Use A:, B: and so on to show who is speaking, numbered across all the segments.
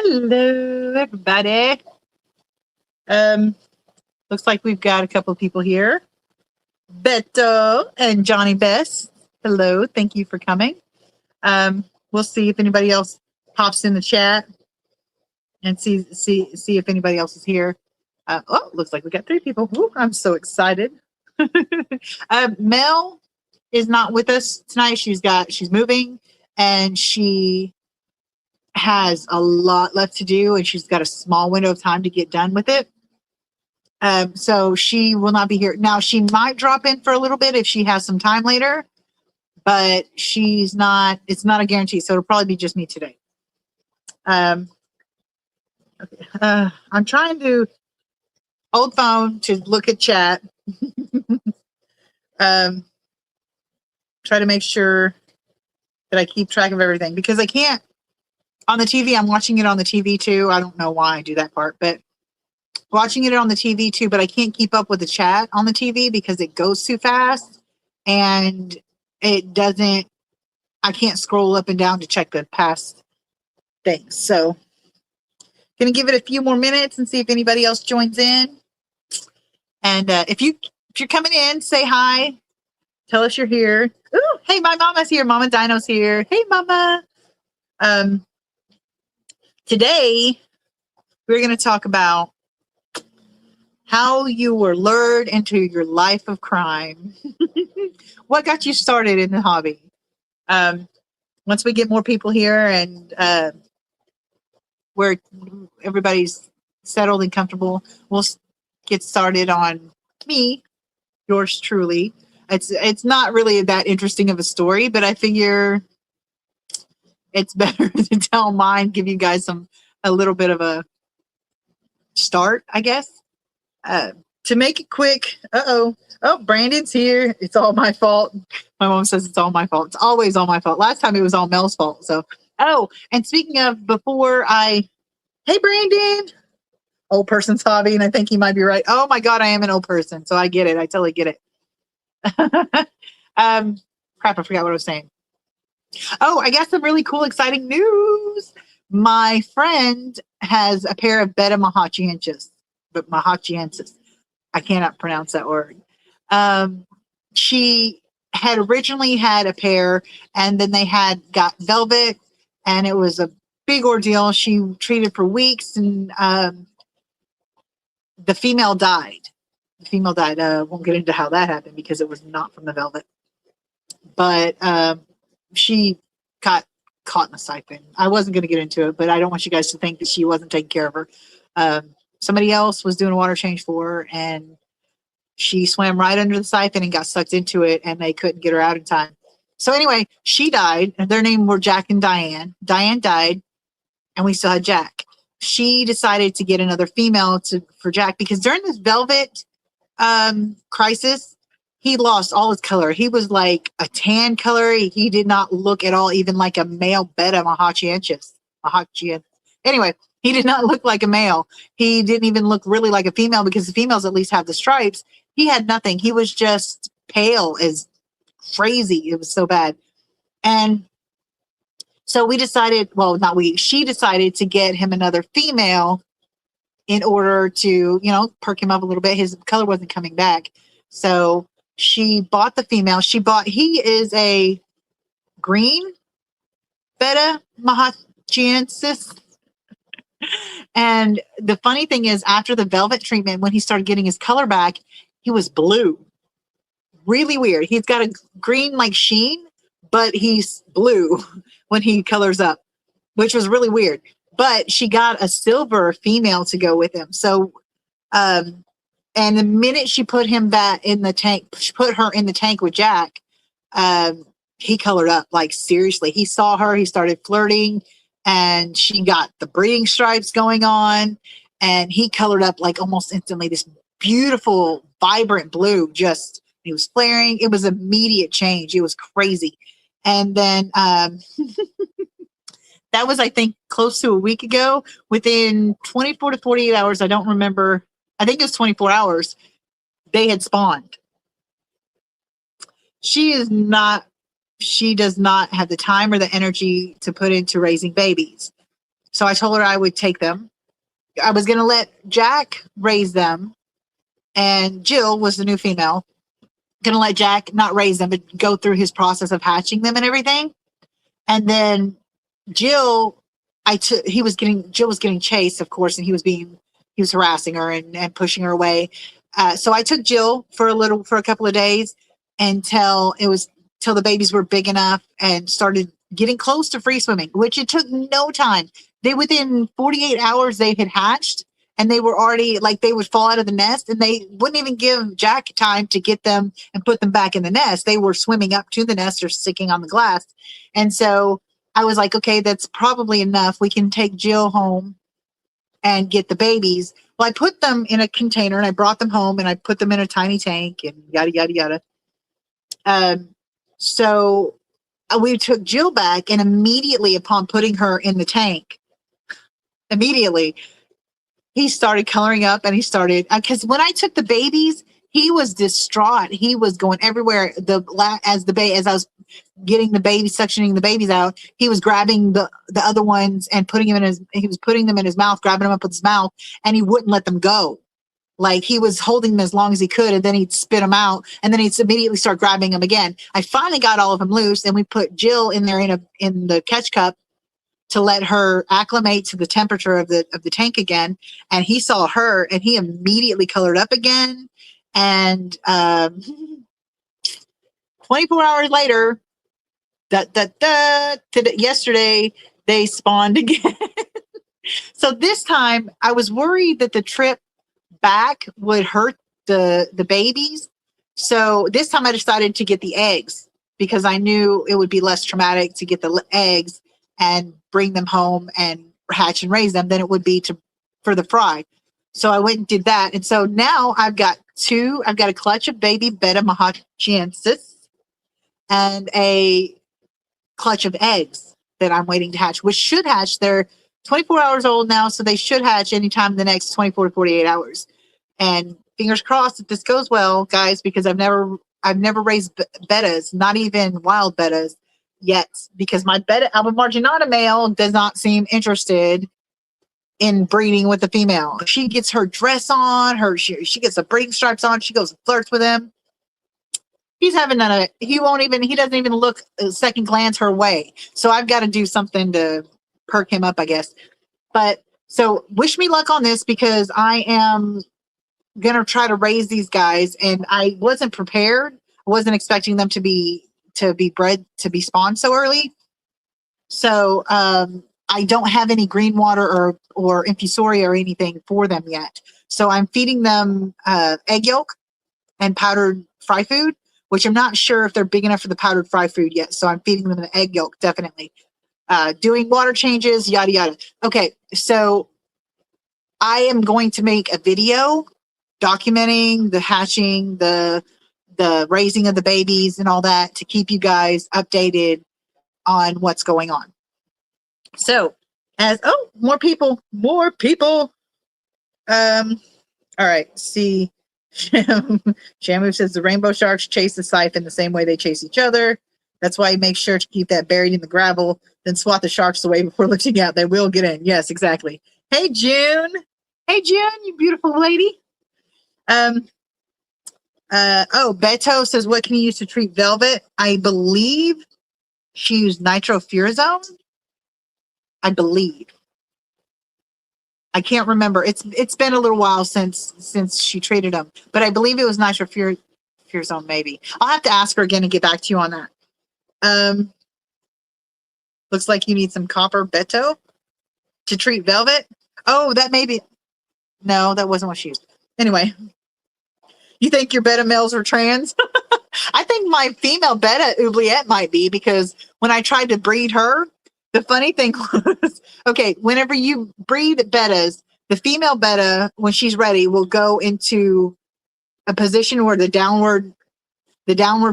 A: Hello, everybody. Um, Looks like we've got a couple of people here. Beto and Johnny Best. Hello, thank you for coming. We'll see if anybody else pops in the chat and see if anybody else is here. Looks like we got 3 people. Ooh, I'm so excited. Mel is not with us tonight. She's moving and she has a lot left to do, and she's got a small window of time to get done with it. So she will not be here. Now, she might drop in for a little bit if she has some time later, but it's not a guarantee. So it'll probably be just me today. Okay. I'm trying to old phone to look at chat. Try to make sure that I keep track of everything because I can't on the TV. I'm watching it on the TV too. I don't know why I do that part, but watching it on the TV too, but I can't keep up with the chat on the TV because it goes too fast and I can't scroll up and down to check the past things. So gonna give it a few more minutes and see if anybody else joins in. And if you're coming in, say hi. Tell us you're here. Ooh, hey, my mama's here. Mama Dino's here. Hey, mama. Today we're gonna talk about how you were lured into your life of crime. What got you started in the hobby? Once we get more people here and where everybody's settled and comfortable, we'll get started on me, yours truly. It's not really that interesting of a story, but I figure it's better to tell mine, give you guys a little bit of a start, I guess. To make it quick, Brandon's here. It's all my fault. My mom says it's all my fault. It's always all my fault. Last time it was all Mel's fault. So, and speaking of, hey, Brandon, old person's hobby, and I think he might be right. Oh my God, I am an old person. So I get it. I totally get it. Crap, I forgot what I was saying. Oh, I got some really cool, exciting news. My friend has a pair of Betta mahachiensis. I cannot pronounce that word. She had originally had a pair, and then they got velvet, and it was a big ordeal. She treated for weeks, and the female died. Won't get into how that happened because it was not from the velvet, but she got caught in a siphon. I wasn't going to get into it, but I don't want you guys to think that she wasn't taking care of her. Somebody else was doing a water change for her, and she swam right under the siphon and got sucked into it, and they couldn't get her out in time. So anyway, she died, and their names were Jack and Diane. Diane died, and we still had Jack. She decided to get another female for Jack because during this velvet crisis, he lost all his color. He was like a tan color. He did not look at all even like a male Betta mahachiensis. Anyway, he did not look like a male. He didn't even look really like a female because the females at least have the stripes. He had nothing. He was just pale as crazy. It was so bad. And so she decided to get him another female in order to, perk him up a little bit. His color wasn't coming back. So she bought the female. He is a green Betta mahachiensis. And the funny thing is, after the velvet treatment, when he started getting his color back, he was blue. Really weird. He's got a green like sheen, but he's blue when he colors up, which was really weird. But she got a silver female to go with him. So, and the minute she put him back in the tank, she put her in the tank with Jack, he colored up. Like, seriously, he saw her, he started flirting, and she got the breeding stripes going on, and he colored up like almost instantly. This beautiful, vibrant blue, he was flaring. It was immediate change. It was crazy. And then that was, I think, close to a week ago. Within 24 to 48 hours, I don't remember. I think it was 24 hours. They had spawned. She does not have the time or the energy to put into raising babies. So I told her I would take them. I was going to let Jack raise them, and Jill was the new female. Going to let Jack not raise them, but go through his process of hatching them and everything. And then Jill, Jill was getting chased, of course, and he was harassing her and pushing her away. So I took Jill for a couple of days until the babies were big enough and started getting close to free swimming, which it took no time. Within 48 hours, they had hatched, and they were already, like, they would fall out of the nest, and they wouldn't even give Jack time to get them and put them back in the nest. They were swimming up to the nest or sticking on the glass. And so I was like, okay, that's probably enough. We can take Jill home and get the babies. Well, I put them in a container, and I brought them home, and I put them in a tiny tank, and yada, yada, yada. So we took Jill back, and immediately upon putting her in the tank, he started coloring up, and he started, because when I took the babies, he was distraught. He was going everywhere. As I was getting the babies, suctioning the babies out, he was grabbing the other ones and putting them in his mouth, grabbing them up with his mouth, and he wouldn't let them go. Like, he was holding them as long as he could, and then he'd spit them out, and then he'd immediately start grabbing them again. I finally got all of them loose, and we put Jill in there in the catch cup to let her acclimate to the temperature of the tank again. And he saw her, and he immediately colored up again. And 24 hours later, yesterday, they spawned again. So this time, I was worried that the trip back would hurt the babies. So this time I decided to get the eggs, because I knew it would be less traumatic to get the eggs and bring them home and hatch and raise them than it would be for the fry. So I went and did that. And so now I've got a clutch of baby Betta mahachiensis and a clutch of eggs that I'm waiting to hatch, which should hatch. They're 24 hours old now, so they should hatch anytime in the next 24 to 48 hours. And fingers crossed that this goes well, guys, because I've never raised bettas, not even wild bettas yet, because my Betta alba marginata male does not seem interested in breeding with the female. She gets her dress on, she gets the breeding stripes on, she goes and flirts with him. He's having none of it. He doesn't even look a second glance her way. So I've got to do something to perk him up, I guess. But so wish me luck on this, because I am going to try to raise these guys, and I wasn't prepared. I wasn't expecting them to be bred, to be spawned so early. So I don't have any green water or infusoria or anything for them yet. So I'm feeding them egg yolk and powdered fry food, which I'm not sure if they're big enough for the powdered fry food yet. So I'm feeding them the egg yolk, definitely. Doing water changes, yada, yada. Okay, so I am going to make a video documenting the hatching, the raising of the babies and all that, to keep you guys updated on what's going on. So more people. All right, see. Shamu says the rainbow sharks chase the siphon the same way they chase each other. That's why he makes sure to keep that buried in the gravel, then swat the sharks away before lifting out. They will get in. Yes, exactly. Hey, June. Hey, June, you beautiful lady. Beto says, what can you use to treat velvet? I believe she used nitrofurazone. I believe. I can't remember. It's been a little while since she treated them, but I believe it was nitrofurazone. Maybe I'll have to ask her again and get back to you on that. Looks like you need some copper Beto to treat velvet. Oh, that may be. No, that wasn't what she used. Anyway, you think your Betta males are trans? I think my female Betta oubliette might be, because when I tried to breed her, the funny thing was, okay, whenever you breed bettas, the female Betta, when she's ready, will go into a position where the downward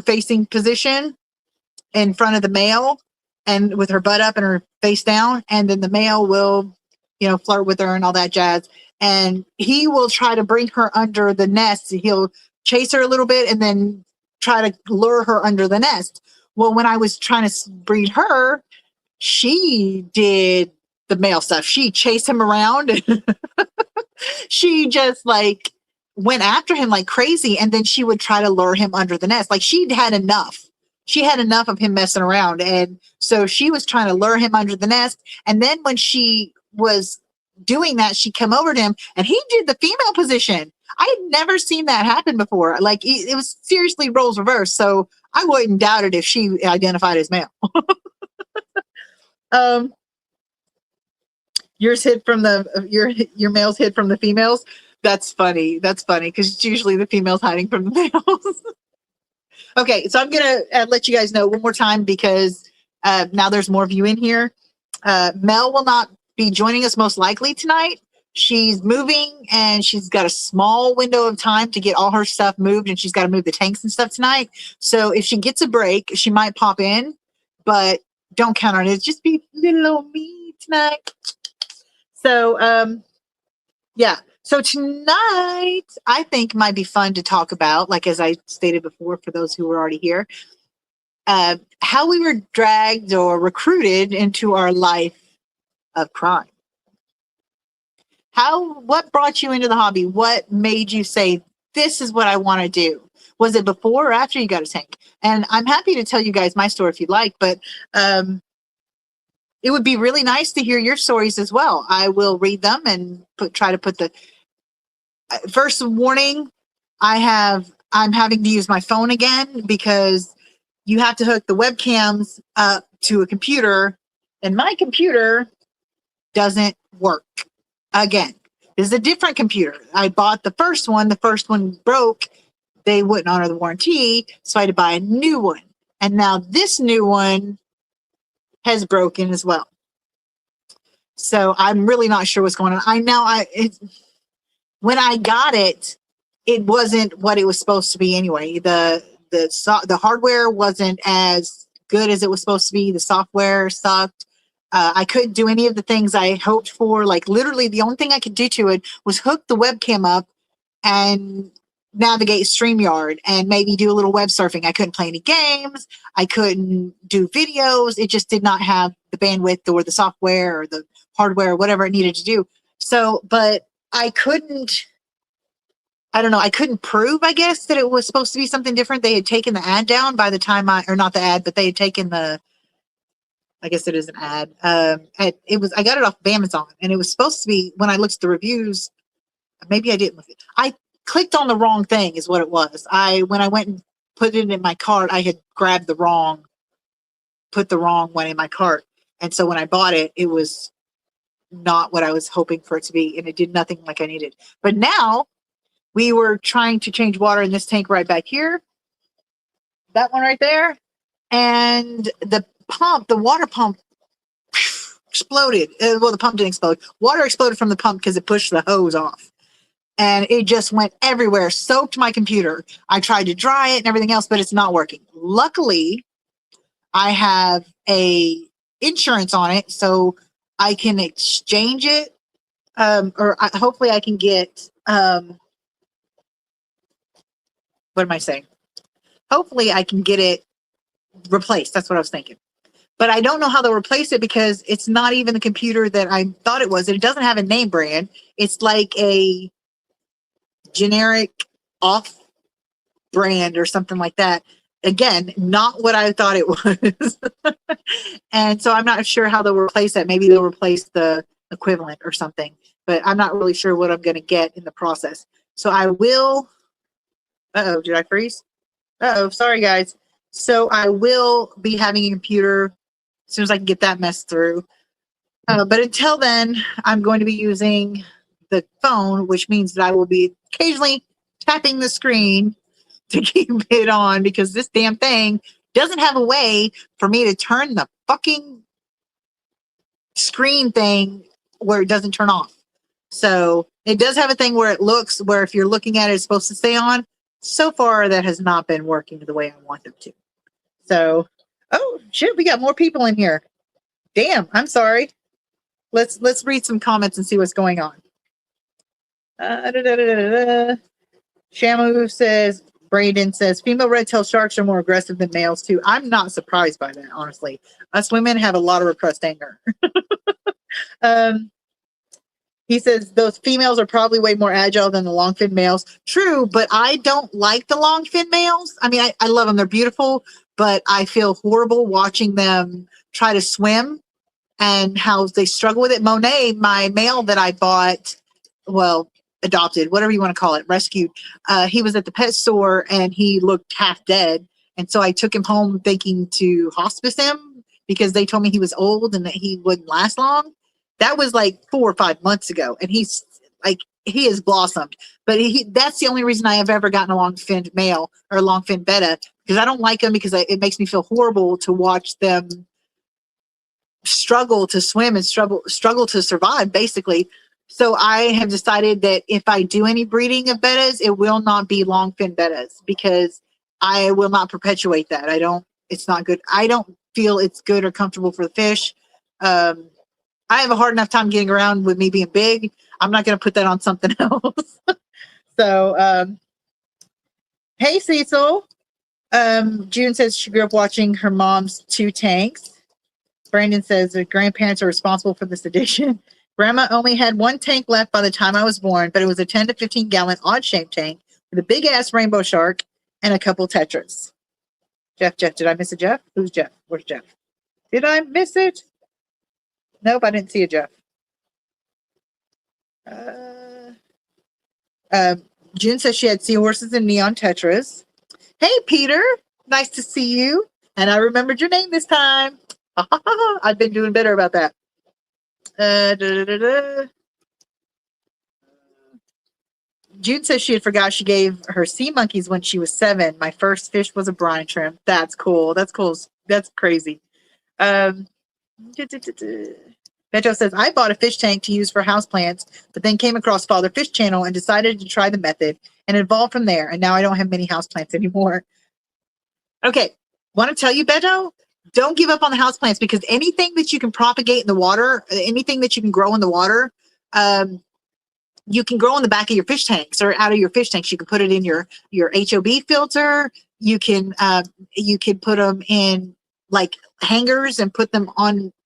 A: facing position in front of the male, and with her butt up and her face down, and then the male will, flirt with her and all that jazz. And he will try to bring her under the nest. He'll chase her a little bit and then try to lure her under the nest. Well, when I was trying to breed her, she did the male stuff. She chased him around. And she just like went after him like crazy. And then she would try to lure him under the nest. Like she'd had enough. She had enough of him messing around. And so she was trying to lure him under the nest. And then when she was doing that, she came over to him and he did the female position. I had never seen that happen before. Like it was seriously roles reversed. So I wouldn't doubt it if she identified as male. Yours hid from the your males hid from the females. That's funny. That's funny because it's usually the females hiding from the males. Okay, so I'm gonna let you guys know one more time because now there's more of you in here. Mel will not be joining us most likely tonight. She's moving and she's got a small window of time to get all her stuff moved, and she's got to move the tanks and stuff tonight. So if she gets a break, she might pop in, but don't count on it. Just be little old me tonight. So yeah. So tonight I think might be fun to talk about, like as I stated before, for those who were already here, how we were dragged or recruited into our life of crime. What brought you into the hobby? What made you say, this is what I want to do? Was it before or after you got a tank? And I'm happy to tell you guys my story if you'd like, but it would be really nice to hear your stories as well. I will read them and try to put the first warning. I'm having to use my phone again because you have to hook the webcams up to a computer, and my computer doesn't work. Again, this is a different computer. I bought the first one. The first one broke. They wouldn't honor the warranty, so I had to buy a new one. And now this new one has broken as well. So I'm really not sure what's going on. When I got it, it wasn't what it was supposed to be anyway. The hardware wasn't as good as it was supposed to be. The software sucked. I couldn't do any of the things I hoped for. Like literally the only thing I could do to it was hook the webcam up and navigate StreamYard and maybe do a little web surfing. I couldn't play any games. I couldn't do videos. It just did not have the bandwidth or the software or the hardware or whatever it needed to do. So, but I couldn't prove, I guess, that it was supposed to be something different. They had taken the ad down by the time or not the ad, but they had taken I guess it is an ad. I got it off of Amazon, and it was supposed to be, when I looked at the reviews, maybe I didn't look at it. I clicked on the wrong thing is what it was. When I went and put it in my cart, I had put the wrong one in my cart. And so when I bought it, it was not what I was hoping for it to be, and it did nothing like I needed. But now we were trying to change water in this tank right back here, that one right there, and the water pump exploded. Well, the pump didn't explode. Water exploded from the pump because it pushed the hose off. And it just went everywhere, soaked my computer. I tried to dry it and everything else, but it's not working. Luckily, I have a insurance on it, so I can exchange it, hopefully I can get, what am I saying? Hopefully I can get it replaced. That's what I was thinking. But I don't know how they'll replace it because it's not even the computer that I thought it was. It doesn't have a name brand. It's like a generic off brand or something like that. Again, not what I thought it was. And so I'm not sure how they'll replace that. Maybe they'll replace the equivalent or something, but I'm not really sure what I'm going to get in the process. So I will, did I freeze? Sorry guys. So I will be having a computer as soon as I can get that mess through. But until then, I'm going to be using the phone, which means that I will be occasionally tapping the screen to keep it on because this damn thing doesn't have a way for me to turn the fucking screen thing where it doesn't turn off. So it does have a thing where if you're looking at it, it's supposed to stay on. So far, that has not been working the way I want them to. So, oh shit, we got more people in here. Damn, I'm sorry. Let's read some comments and see what's going on. Shamu says, Braden says, female red-tailed sharks are more aggressive than males too. I'm not surprised by that, honestly. Us women have a lot of repressed anger. Um, he says those females are probably way more agile than the long fin males. True, but I don't like the long fin males. I mean, I love them. They're beautiful, but I feel horrible watching them try to swim and how they struggle with it. Monet, my male that I bought, well, adopted, whatever you want to call it, rescued, he was at the pet store and he looked half dead. And so I took him home thinking to hospice him because they told me he was old and that he wouldn't last long. That was like 4 or 5 months ago. And he's like, he has blossomed. But that's the only reason I have ever gotten a long finned male or a long finned betta, because I don't like them because it makes me feel horrible to watch them struggle to swim and struggle to survive, basically. So I have decided that if I do any breeding of bettas, it will not be long fin bettas because I will not perpetuate that. It's not good. I don't feel it's good or comfortable for the fish. I have a hard enough time getting around with me being big. I'm not going to put that on something else. So, hey, Cecil. June says she grew up watching her mom's 2 tanks. Brandon says the grandparents are responsible for this addiction. Grandma only had 1 tank left by the time I was born, but it was a 10 to 15 gallon odd shaped tank with a big ass rainbow shark and a couple tetras. Jeff, did I miss a Jeff? Who's Jeff? Where's Jeff? Did I miss it? Nope, I didn't see a Jeff. June says she had seahorses and neon tetras. Hey, Peter. Nice to see you. And I remembered your name this time. I've been doing better about that. June says she had forgot she gave her sea monkeys when she was 7. My first fish was a brine shrimp. That's cool. That's cool. That's crazy. Beto says, I bought a fish tank to use for houseplants, but then came across Father Fish Channel and decided to try the method and evolved from there. And now I don't have many houseplants anymore. Okay. Want to tell you, Beto? Don't give up on the houseplants because anything that you can propagate in the water, anything that you can grow in the water, you can grow in the back of your fish tanks or out of your fish tanks. You can put it in your HOB filter. You can put them in like hangers and put them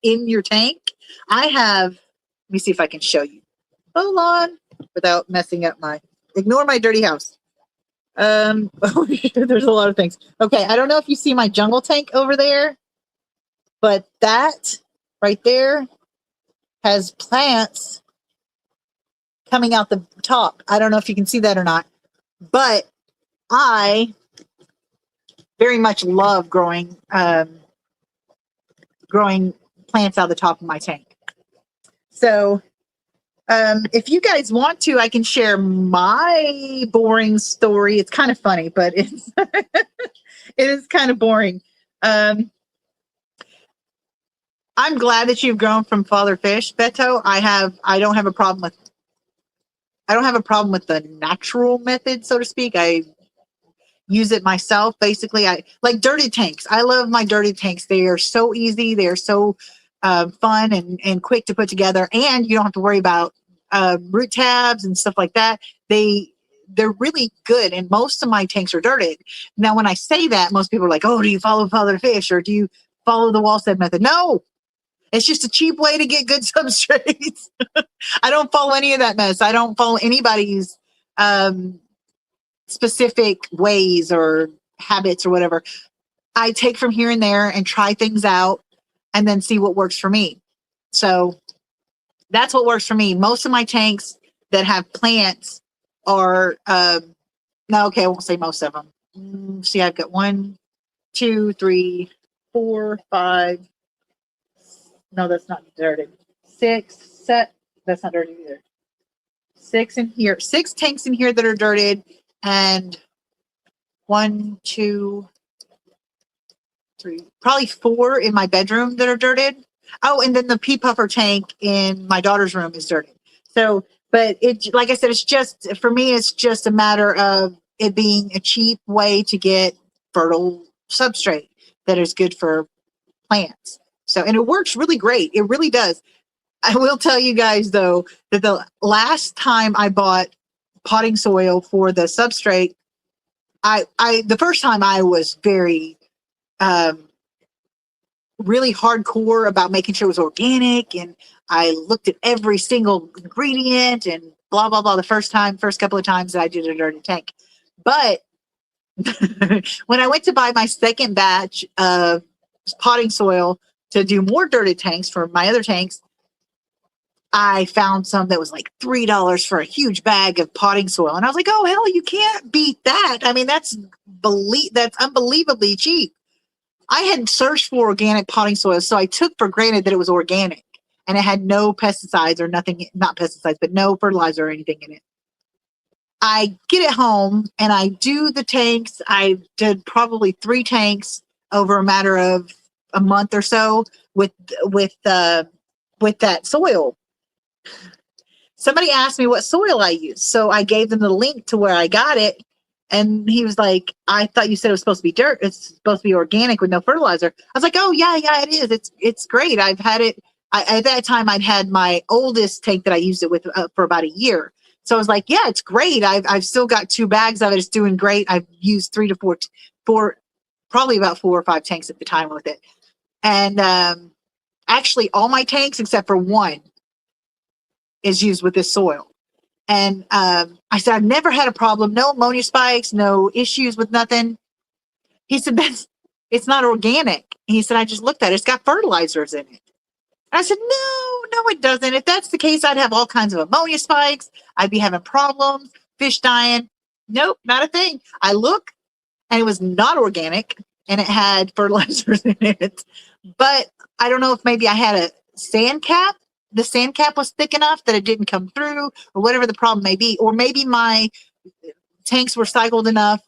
A: in your tank. Let me see if I can show you. Hold on, without messing up ignore my dirty house. There's a lot of things. Okay, I don't know if you see my jungle tank over there, but that right there has plants coming out the top. I don't know if you can see that or not, but I very much love growing plants out of the top of my tank. So if you guys want to, I can share my boring story. It's kind of funny, but it is kind of boring. I'm glad that you've grown from Father Fish, Beto. I don't have a problem with the natural method, so to speak. I use it myself. Basically, I like dirty tanks. I love my dirty tanks. They are so easy. They are so fun and quick to put together, and you don't have to worry about root tabs and stuff like that. They're really good, and most of my tanks are dirted. Now, when I say that, most people are like, "Oh, do you follow Father Fish or do you follow the Wallstead method?" No, it's just a cheap way to get good substrates. I don't follow any of that mess. I don't follow anybody's specific ways or habits or whatever. I take from here and there and try things out and then see what works for me. So that's what works for me. Most of my tanks that have plants are, no, okay, I won't say most of them. See, I've got 1, 2, 3, 4, 5. No, that's not dirty. 6. That's not dirty either. 6 in here. 6 tanks in here that are dirted, and 1, 2, 3, probably 4 in my bedroom that are dirted. Oh, and then the pea puffer tank in my daughter's room is dirted. So, but it, like I said, it's just, for me, it's just a matter of it being a cheap way to get fertile substrate that is good for plants. So, and it works really great. It really does. I will tell you guys though, that the last time I bought potting soil for the substrate, the first time I was very, really hardcore about making sure it was organic, and I looked at every single ingredient and blah blah blah the first couple of times that I did a dirty tank. But when I went to buy my second batch of potting soil to do more dirty tanks for my other tanks, I found some that was like $3 for a huge bag of potting soil. And I was like, oh, hell, you can't beat that. I mean, that's unbelievably cheap. I had searched for organic potting soil, so I took for granted that it was organic and it had no pesticides or nothing, not pesticides, but no fertilizer or anything in it. I get it home and I do the tanks. I did probably 3 tanks over a matter of a month or so with that soil. Somebody asked me what soil I used, so I gave them the link to where I got it, and he was like, "I thought you said it was supposed to be dirt. It's supposed to be organic with no fertilizer." I was like, "Oh yeah, it is. It's great. I've had it. At that time, I'd had my oldest tank that I used it with for about a year." So I was like, "Yeah, it's great. I've still got 2 bags of it. It's doing great. I've used 3 to 4, probably about 4 or 5 tanks at the time with it, and actually all my tanks except for one is used with this soil." And I said, "I've never had a problem, no ammonia spikes, no issues with nothing." He said, "It's not organic." He said, "I just looked at it. It's got fertilizers in it." I said, no, it doesn't. If that's the case, I'd have all kinds of ammonia spikes. I'd be having problems, fish dying. Nope, not a thing. I look, and it was not organic, and it had fertilizers in it. But I don't know if maybe I had a sand cap. The sand cap was thick enough that it didn't come through, or whatever the problem may be. Or maybe my tanks were cycled enough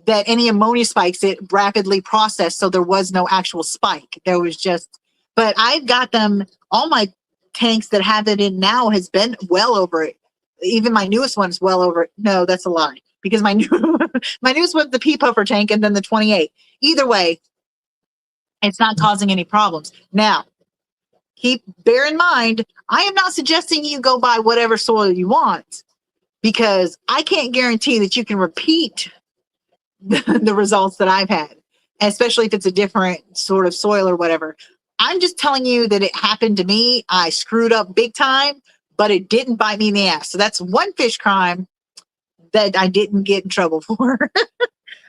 A: that any ammonia spikes, it rapidly processed, so there was no actual spike. There was just, but I've got them, all my tanks that have it in now has been well over it. Even my newest one is well over it. No, that's a lie, because my newest one's the pea puffer tank, and then the 28. Either way, it's not causing any problems. Now, bear in mind, I am not suggesting you go buy whatever soil you want, because I can't guarantee that you can repeat the results that I've had, especially if it's a different sort of soil or whatever. I'm just telling you that it happened to me. I screwed up big time, but it didn't bite me in the ass. So that's one fish crime that I didn't get in trouble for.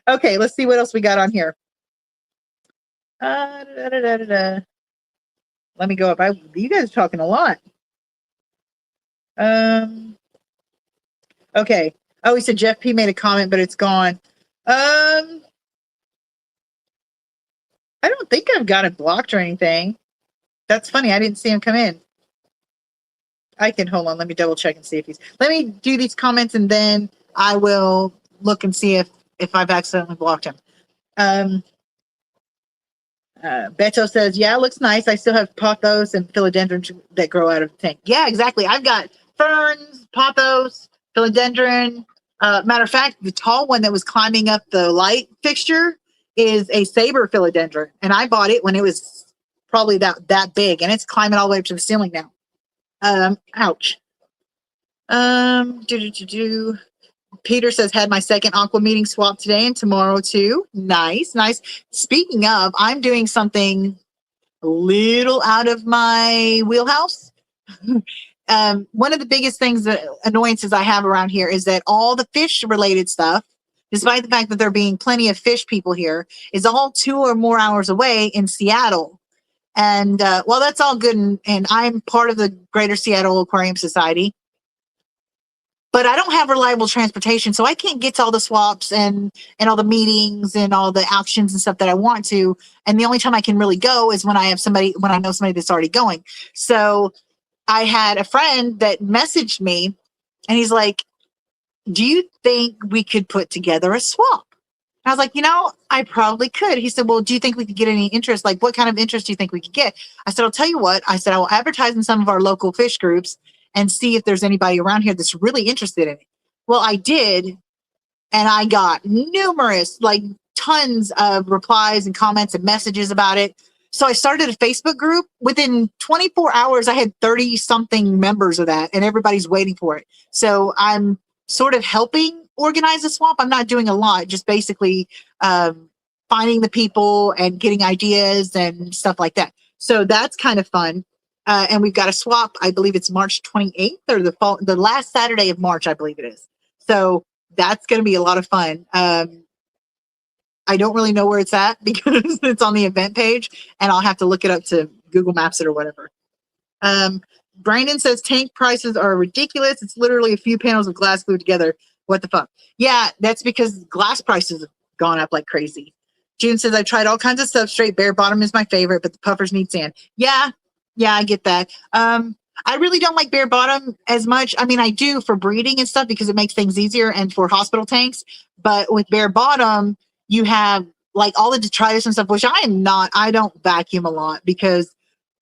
A: Okay, let's see what else we got on here. Let me go up. You guys are talking a lot. Okay. Oh, he said Jeff P made a comment, but it's gone. I don't think I've got it blocked or anything. That's funny. I didn't see him come in. I can hold on. Let me double check and see if let me do these comments, and then I will look and see if I've accidentally blocked him. Beto says, "Yeah, it looks nice. I still have pothos and philodendrons that grow out of the tank." Yeah, exactly. I've got ferns, pothos, philodendron. Matter of fact, the tall one that was climbing up the light fixture is a saber philodendron, and I bought it when it was probably that big, and it's climbing all the way up to the ceiling now. Ouch. Peter says, "Had my second aqua meeting swap today and tomorrow too." Nice. Speaking of, I'm doing something a little out of my wheelhouse. One of the biggest annoyances I have around here is that all the fish related stuff, despite the fact that there being plenty of fish people here, is all 2 or more hours away in Seattle. And well, that's all good, and I'm part of the Greater Seattle Aquarium Society, but I don't have reliable transportation, so I can't get to all the swaps and all the meetings and all the auctions and stuff that I want to. And the only time I can really go is when I know somebody that's already going. So I had a friend that messaged me, and he's like, "Do you think we could put together a swap?" I was like, I probably could. He said, "Well, do you think we could get any interest? Like, what kind of interest do you think we could get?" I said, "I'll tell you what." I said, "I will advertise in some of our local fish groups and see if there's anybody around here that's really interested in it." Well, I did, and I got numerous, like tons of replies and comments and messages about it. So I started a Facebook group. Within 24 hours, I had 30-something members of that, and everybody's waiting for it. So I'm sort of helping organize a swap. I'm not doing a lot, just basically finding the people and getting ideas and stuff like that. So that's kind of fun. And we've got a swap. I believe it's March 28th or the last Saturday of March, I believe it is. So that's going to be a lot of fun. I don't really know where it's at because it's on the event page, and I'll have to look it up to Google Maps it or whatever. Brandon says tank prices are ridiculous. It's literally a few panels of glass glued together. What the fuck? Yeah, that's because glass prices have gone up like crazy. June says, I tried all kinds of substrate. Bare bottom is my favorite, but the puffers need sand. Yeah, I get that. I really don't like bare bottom as much. I mean, I do for breeding and stuff because it makes things easier and for hospital tanks. But with bare bottom, you have like all the detritus and stuff, which I don't vacuum a lot because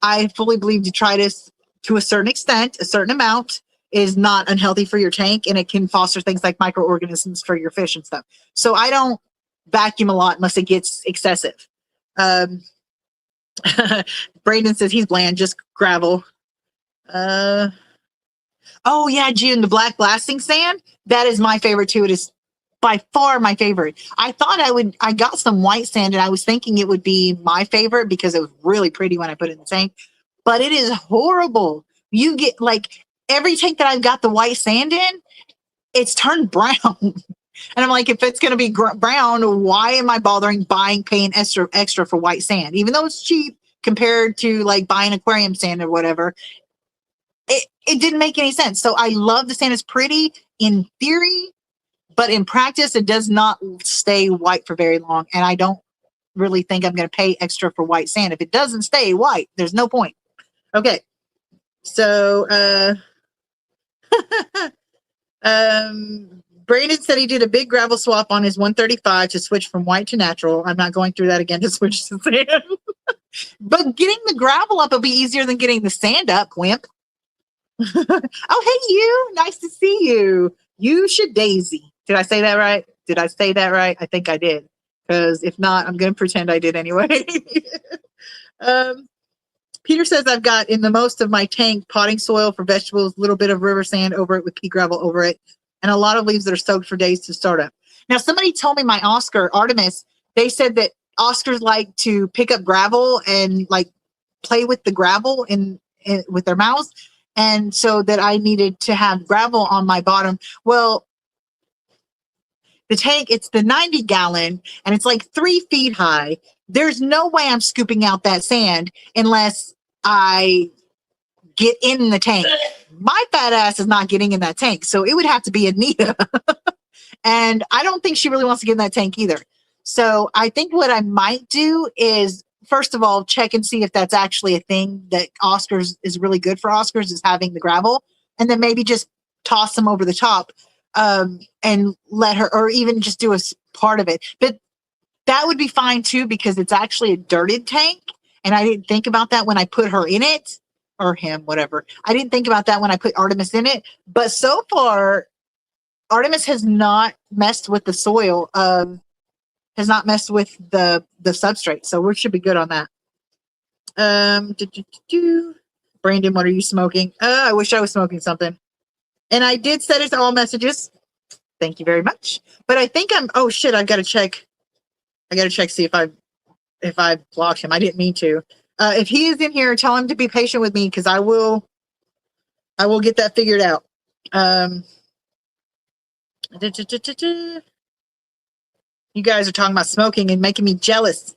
A: I fully believe detritus to a certain extent, a certain amount is not unhealthy for your tank, and it can foster things like microorganisms for your fish and stuff. So I don't vacuum a lot unless it gets excessive. Brandon says he's bland, just gravel. Oh yeah, June, the black blasting sand, that is my favorite too. It is by far my favorite. I thought I got some white sand and I was thinking it would be my favorite because it was really pretty when I put it in the tank, but it is horrible. You get like every tank that I've got the white sand in, it's turned brown. And I'm like, if it's going to be brown, why am I bothering paying extra for white sand? Even though it's cheap compared to like buying aquarium sand or whatever, it didn't make any sense. So I love the sand. It's pretty in theory, but in practice, it does not stay white for very long. And I don't really think I'm going to pay extra for white sand. If it doesn't stay white, there's no point. Okay. So, Brandon said he did a big gravel swap on his 135 to switch from white to natural. I'm not going through that again to switch to sand. But getting the gravel up will be easier than getting the sand up, wimp. Oh, hey, you. Nice to see you. You should daisy. Did I say that right? I think I did. Because if not, I'm going to pretend I did anyway. Peter says I've got in the most of my tank potting soil for vegetables, a little bit of river sand over it with pea gravel over it, and a lot of leaves that are soaked for days to start up. Now, somebody told me my Artemis, they said that Oscars like to pick up gravel and like play with the gravel with their mouths. And so that I needed to have gravel on my bottom. Well, the tank, it's the 90 gallon and it's like 3 feet high. There's no way I'm scooping out that sand unless I get in the tank. My fat ass is not getting in that tank. So it would have to be Anita. And I don't think she really wants to get in that tank either. So I think what I might do is, first of all, check and see if that's actually a thing that Oscars is really good for. Oscars is having the gravel, and then maybe just toss them over the top and let her, or even just do a part of it. But that would be fine too, because it's actually a dirted tank. And I didn't think about that when I put her in it, or him, whatever. I didn't think about that when I put Artemis in it. But so far, Artemis has not messed with the soil, has not messed with the substrate. So we should be good on that. Brandon, what are you smoking? I wish I was smoking something. And I did set it to all messages. Thank you very much. But I think oh shit, I've got to check. See if I blocked him. I didn't mean to. If he is in here, tell him to be patient with me because I will get that figured out. You guys are talking about smoking and making me jealous.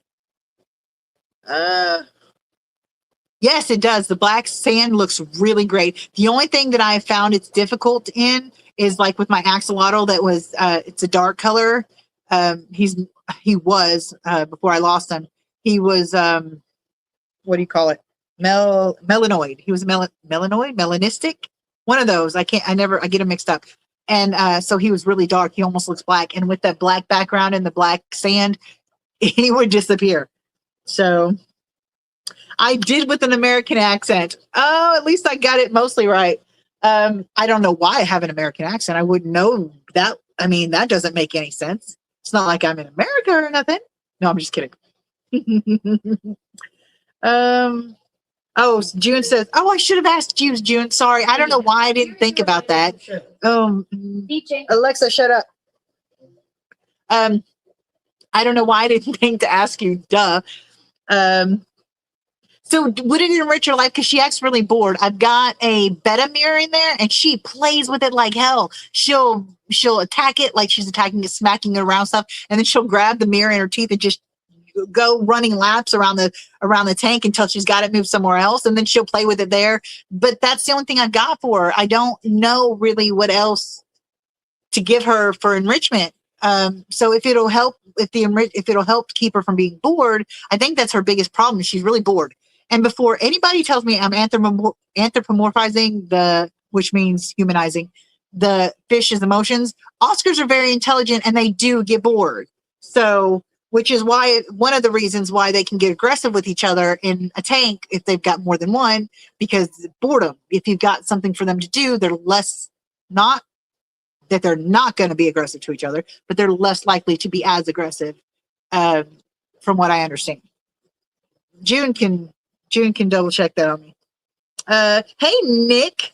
A: Yes, it does. The black sand looks really great. The only thing that I have found it's difficult in is like with my axolotl that was, it's a dark color. He was, before I lost him, he was, what do you call it? Melanoid. He was melanistic. One of those. I get them mixed up. And so he was really dark. He almost looks black. And with that black background and the black sand, he would disappear. So I did with an American accent. Oh, at least I got it mostly right. I don't know why I have an American accent. I wouldn't know that. I mean, that doesn't make any sense. It's not like I'm in America or nothing. No, I'm just kidding. Oh, June says, oh, I should have asked you, June. Sorry. I don't know why I didn't think about that. Alexa, shut up. I don't know why I didn't think to ask you. Duh. Um, so would it enrich her life? Because she acts really bored. I've got a betta mirror in there, and she plays with it like hell. She'll attack it like she's attacking it, smacking it around stuff, and then she'll grab the mirror in her teeth and just go running laps around the tank until she's got it moved somewhere else, and then she'll play with it there. But that's the only thing I've got for her. I don't know really what else to give her for enrichment. So if it'll help, if it'll help keep her from being bored, I think that's her biggest problem. She's really bored. And before anybody tells me I'm anthropomorphizing which means humanizing the fish's emotions, Oscars are very intelligent and they do get bored. So, which is why one of the reasons why they can get aggressive with each other in a tank if they've got more than one, because boredom. If you've got something for them to do, they're less not that they're not going to be aggressive to each other, but they're less likely to be as aggressive, from what I understand. June can double check that on me. Hey Nick,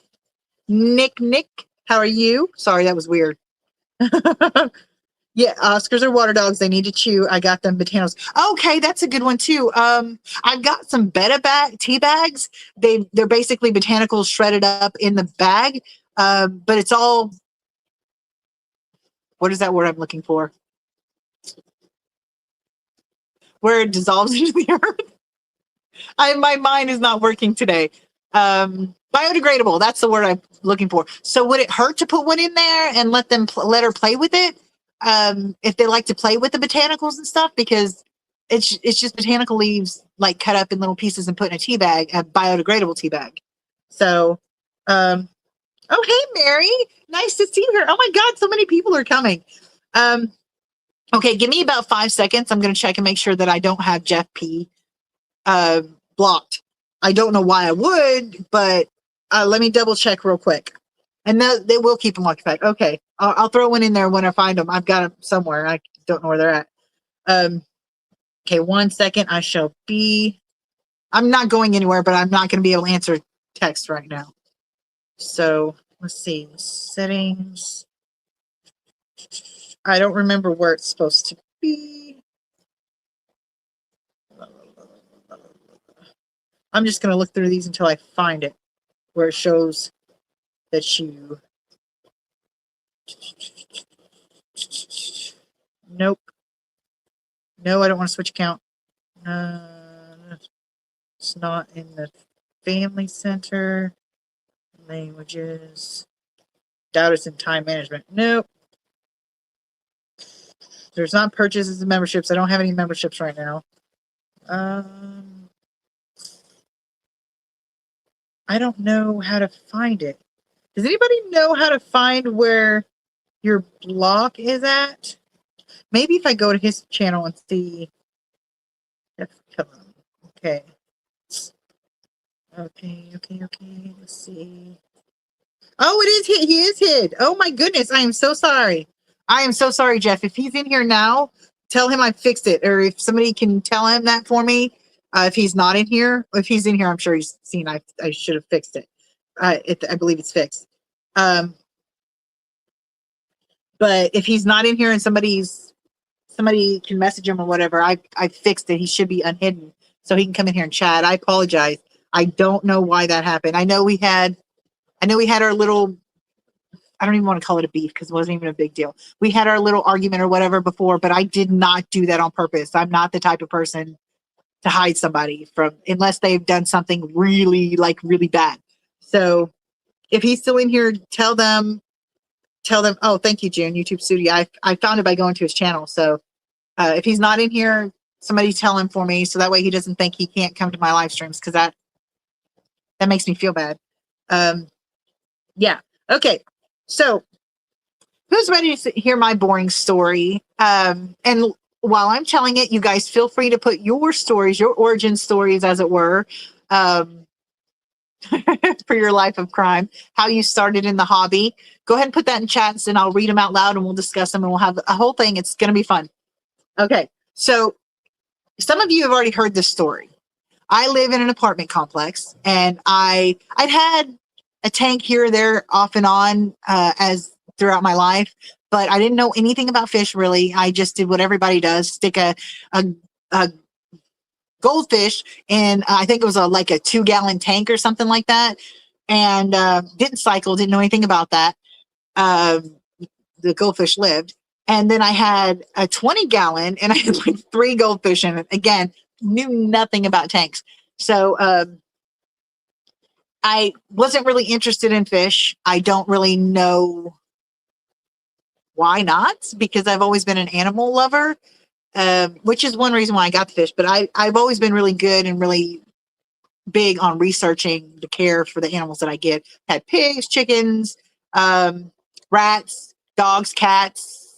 A: how are you? Sorry, that was weird. Yeah, Oscars are water dogs. They need to chew. I got them botanicals. Okay, that's a good one too. I've got some tea bags. They're basically botanicals shredded up in the bag. But it's all, what is that word I'm looking for? Where it dissolves into the earth. My mind is not working today. Biodegradable. That's the word I'm looking for. So would it hurt to put one in there and let her play with it? If they like to play with the botanicals and stuff, because it's just botanical leaves like cut up in little pieces and put in a tea bag, a biodegradable tea bag. So, oh, hey, Mary, nice to see her. Oh my God, so many people are coming. Okay, give me about 5 seconds. I'm going to check and make sure that I don't have Jeff P. Blocked. I don't know why I would, but let me double check real quick. And they will keep them occupied. Okay, I'll throw one in there when I find them. I've got them somewhere. I don't know where they're at. Okay, 1 second. I'm not going anywhere, but I'm not going to be able to answer text right now. So let's see. Settings. I don't remember where it's supposed to be. I'm just going to look through these until I find it, where it shows that you. Nope. No, I don't want to switch account. It's not in the family center. Languages. Doubt it's in time management. Nope. There's not purchases and memberships. I don't have any memberships right now. I don't know how to find it. Does anybody know how to find where your block is at? Maybe if I go to his channel and see. Okay. Okay. Let's see. Oh, it is hid. He is hid. Oh my goodness. I am so sorry. Jeff. If he's in here now, tell him I fixed it. Or if somebody can tell him that for me. If he's not in here, if he's in here, I'm sure he's seen I should have fixed it. I believe it's fixed. But if he's not in here and somebody can message him or whatever, I fixed it. He should be unhidden so he can come in here and chat. I apologize. I don't know why that happened. I know we had our little, I don't even want to call it a beef because it wasn't even a big deal. We had our little argument or whatever before, but I did not do that on purpose. I'm not the type of person to hide somebody from, unless they've done something really bad. So if he's still in here, tell them, oh, thank you, June, YouTube Studio. I found it by going to his channel. So if he's not in here, somebody tell him for me. So that way he doesn't think he can't come to my live streams. Cause that makes me feel bad. Yeah. Okay. So who's ready to hear my boring story? And while I'm telling it, you guys feel free to put your stories, your origin stories, as it were, for your life of crime, how you started in the hobby. Go ahead and put that in chats and I'll read them out loud and we'll discuss them and we'll have a whole thing. It's going to be fun. Okay. So some of you have already heard this story. I live in an apartment complex and I'd had a tank here or there off and on as throughout my life, but I didn't know anything about fish really. I just did what everybody does: stick a goldfish in, I think it was like a 2-gallon tank or something like that, and didn't cycle, didn't know anything about that. The goldfish lived. And then I had a 20-gallon, and I had like 3 goldfish in it. Again, knew nothing about tanks. So I wasn't really interested in fish. I don't really know why not, because I've always been an animal lover, which is one reason why I got the fish. But I've always been really good and really big on researching the care for the animals that I get. Had pigs, chickens, rats, dogs, cats,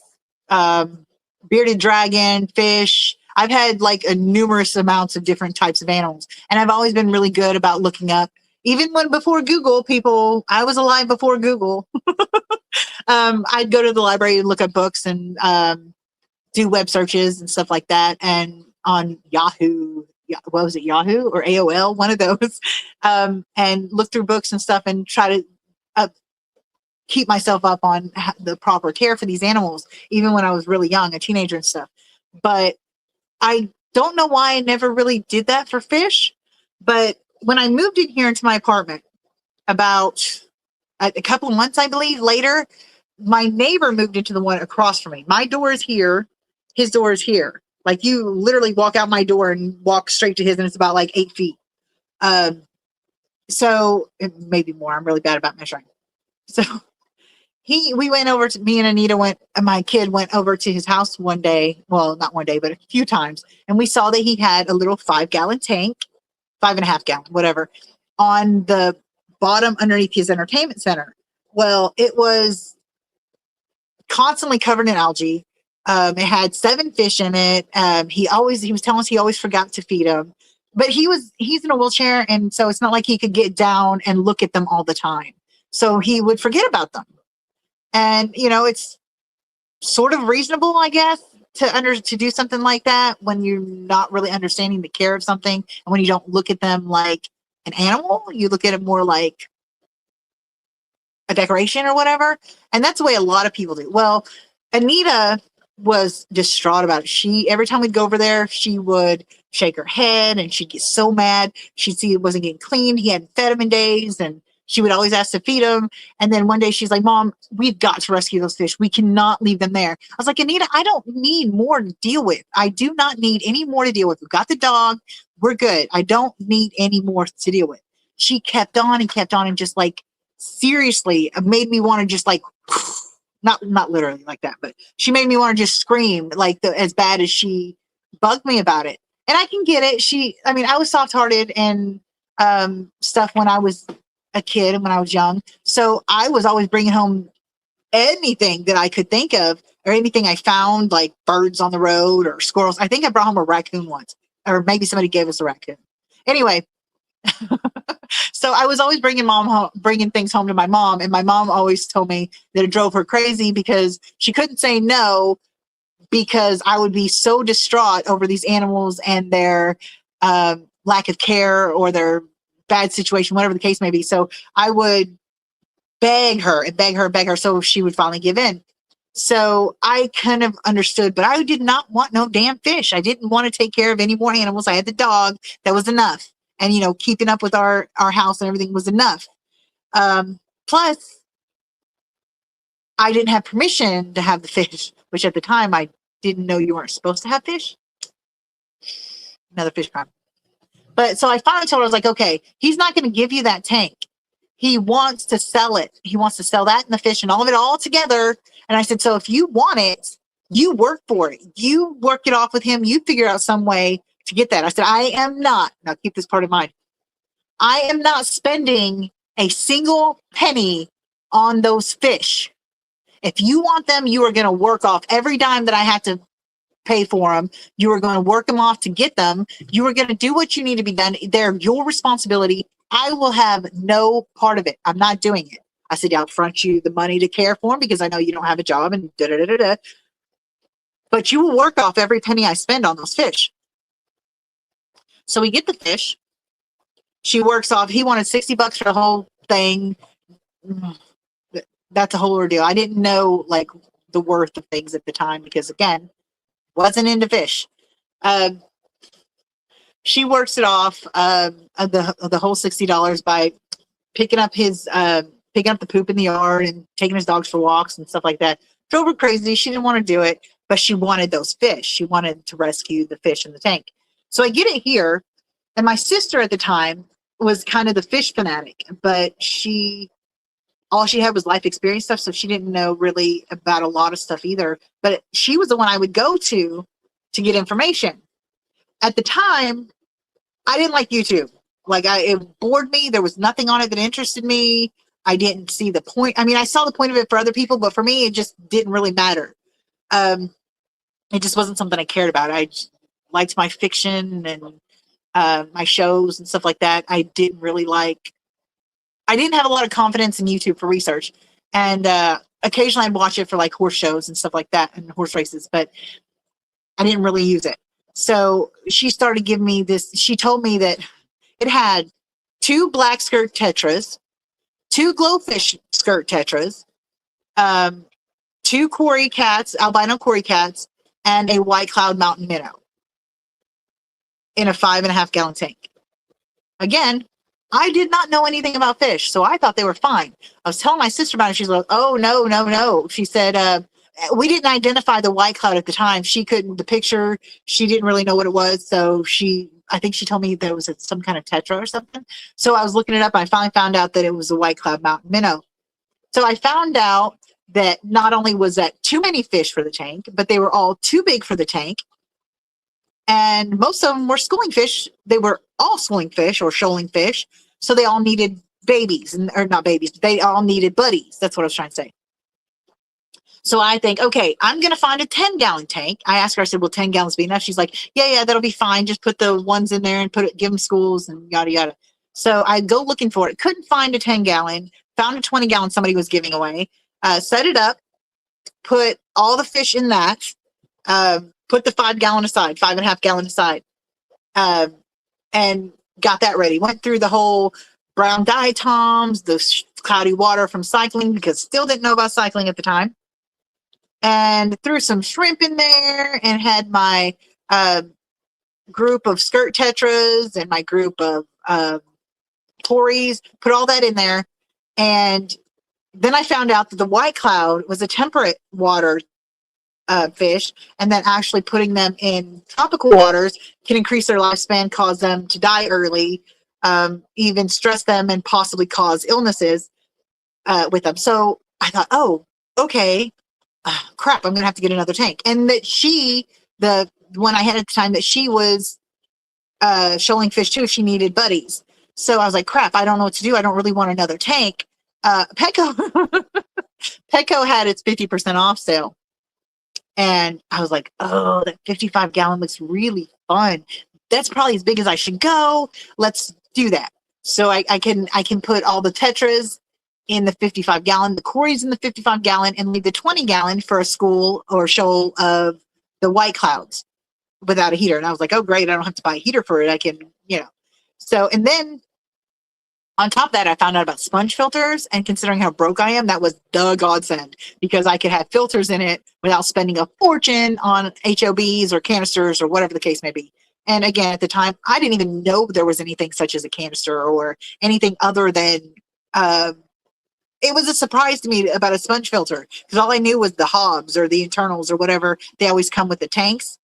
A: bearded dragon, fish. I've had like a numerous amounts of different types of animals, and I've always been really good about looking up. Even when before Google, people, I was alive before Google. I'd go to the library and look up books and do web searches and stuff like that. And on Yahoo, what was it, Yahoo or AOL, one of those, and look through books and stuff and try to keep myself up on the proper care for these animals, even when I was really young, a teenager and stuff. But I don't know why I never really did that for fish. But when I moved in here into my apartment, about a couple of months, I believe, later, my neighbor moved into the one across from me. My door is here. His door is here. Like, you literally walk out my door and walk straight to his, and it's about like 8 feet. So maybe more. I'm really bad about measuring. So we went over to, me and Anita went, and my kid went over to his house one day. Well, not one day, but a few times. And we saw that he had a little 5-gallon tank, 5.5-gallon, whatever, on the bottom underneath his entertainment center. Well, it was constantly covered in algae. It had 7 fish in it. He was telling us he always forgot to feed them, but he's in a wheelchair. And so it's not like he could get down and look at them all the time. So he would forget about them. And, it's sort of reasonable, I guess, to do something like that when you're not really understanding the care of something. And when you don't look at them like an animal, you look at it more like a decoration or whatever. And that's the way a lot of people do. Well, Anita was distraught about it. Every time we'd go over there, she would shake her head and she'd get so mad. She'd see it wasn't getting cleaned. He hadn't fed him in days, and she would always ask to feed him. And then one day she's like, Mom, we've got to rescue those fish. We cannot leave them there. I was like, Anita, I don't need more to deal with. I do not need any more to deal with. We've got the dog. We're good. I don't need any more to deal with. She kept on and just like, seriously, made me want to just like, not literally like that, but she made me want to just scream like as bad as she bugged me about it. And I can get it. I was soft-hearted and stuff when I was a kid and when I was young. So I was always bringing home anything that I could think of, or anything I found, like birds on the road or squirrels. I think I brought home a raccoon once, or maybe somebody gave us a raccoon. Anyway, so I was always bringing things home to my mom, and my mom always told me that it drove her crazy because she couldn't say no, because I would be so distraught over these animals and their lack of care or their bad situation, whatever the case may be. So I would beg her and beg her, so she would finally give in. So I kind of understood, but I did not want no damn fish. I didn't want to take care of any more animals. I had the dog. That was enough. And, keeping up with our house and everything was enough. Plus, I didn't have permission to have the fish, which at the time I didn't know you weren't supposed to have fish. Another fish crime. But so I finally told her, I was like, okay, he's not going to give you that tank. He wants to sell it. He wants to sell that and the fish and all of it all together. And I said, so if you want it, you work for it. You work it off with him. You figure out some way to get that. I said, I am not, now keep this part in mind, I am not spending a single penny on those fish. If you want them, you are going to work off every dime that I had to pay for them. You are going to work them off to get them. You are going to do what you need to be done. They're your responsibility. I will have no part of it. I'm not doing it. I said, I'll front you the money to care for them because I know you don't have a job and da-da-da-da-da. But you will work off every penny I spend on those fish. So we get the fish. She works off. He wanted $60 for the whole thing. that's a whole ordeal. I didn't know like the worth of things at the time because again, wasn't into fish. Um, she works it off the whole $60 by picking up the poop in the yard and taking his dogs for walks and stuff like that. Drove her crazy. She didn't want to do it, but she wanted those fish. She wanted to rescue the fish in the tank. So I get it here, and my sister at the time was kind of the fish fanatic, but all she had was life experience stuff, so she didn't know really about a lot of stuff either. But she was the one I would go to get information. At the time, I didn't like YouTube. Like it bored me. There was nothing on it that interested me. I didn't see the point. I mean, I saw the point of it for other people, but for me, it just didn't really matter. It just wasn't something I cared about. I liked my fiction and my shows and stuff like that. I didn't have a lot of confidence in YouTube for research. And occasionally I'd watch it for like horse shows and stuff like that and horse races, but I didn't really use it. So she started giving me this. She told me that it had 2 black skirt tetras, 2 glowfish skirt tetras, 2 Cory cats, albino Cory cats, and a white cloud mountain minnow in a 5.5 gallon tank. Again, I did not know anything about fish, so I thought they were fine. I was telling my sister about it. She's like, oh, no. She said, we didn't identify the white cloud at the time. She couldn't, the picture, she didn't really know what it was. So I think she told me there was some kind of tetra or something. So I was looking it up. I finally found out that it was a white cloud mountain minnow. So I found out that not only was that too many fish for the tank, but they were all too big for the tank. And most of them were schooling fish. They were all schooling fish or shoaling fish. So they all needed babies, or not babies, they all needed buddies. That's what I was trying to say. So I think, okay, I'm going to find a 10-gallon tank. I asked her, I said, will 10 gallons be enough? She's like, yeah, that'll be fine. Just put the ones in there and give them schools and yada, yada. So I go looking for it. Couldn't find a 10-gallon. Found a 20-gallon somebody was giving away. Set it up. Put all the fish in that. Put the 5-gallon aside, 5.5 gallon aside. And got that ready. Went through the whole brown diatoms, the cloudy water from cycling, because still didn't know about cycling at the time. And threw some shrimp in there and had my group of skirt tetras and my group of Cories, put all that in there. And then I found out that the white cloud was a temperate water fish, and that actually putting them in tropical waters can increase their lifespan, cause them to die early, even stress them and possibly cause illnesses with them. So I thought, oh, okay, crap, I'm going to have to get another tank. And that the one I had at the time, that she was shoaling fish too, she needed buddies. So I was like, crap, I don't know what to do. I don't really want another tank. Petco had its 50% off sale. And I was like, oh, that 55 gallon looks really fun. That's probably as big as I should go. Let's do that. So I can put all the tetras in the 55 gallon, the Cories in the 55 gallon, and leave the 20 gallon for a school or shoal of the white clouds without a heater. And I was like, oh, great. I don't have to buy a heater for it. I can, So, and then on top of that, I found out about sponge filters, and considering how broke I am, that was the godsend, because I could have filters in it without spending a fortune on HOBs or canisters or whatever the case may be. And again, at the time, I didn't even know there was anything such as a canister or anything other than, it was a surprise to me about a sponge filter, because all I knew was the hobs or the internals or whatever. They always come with the tanks.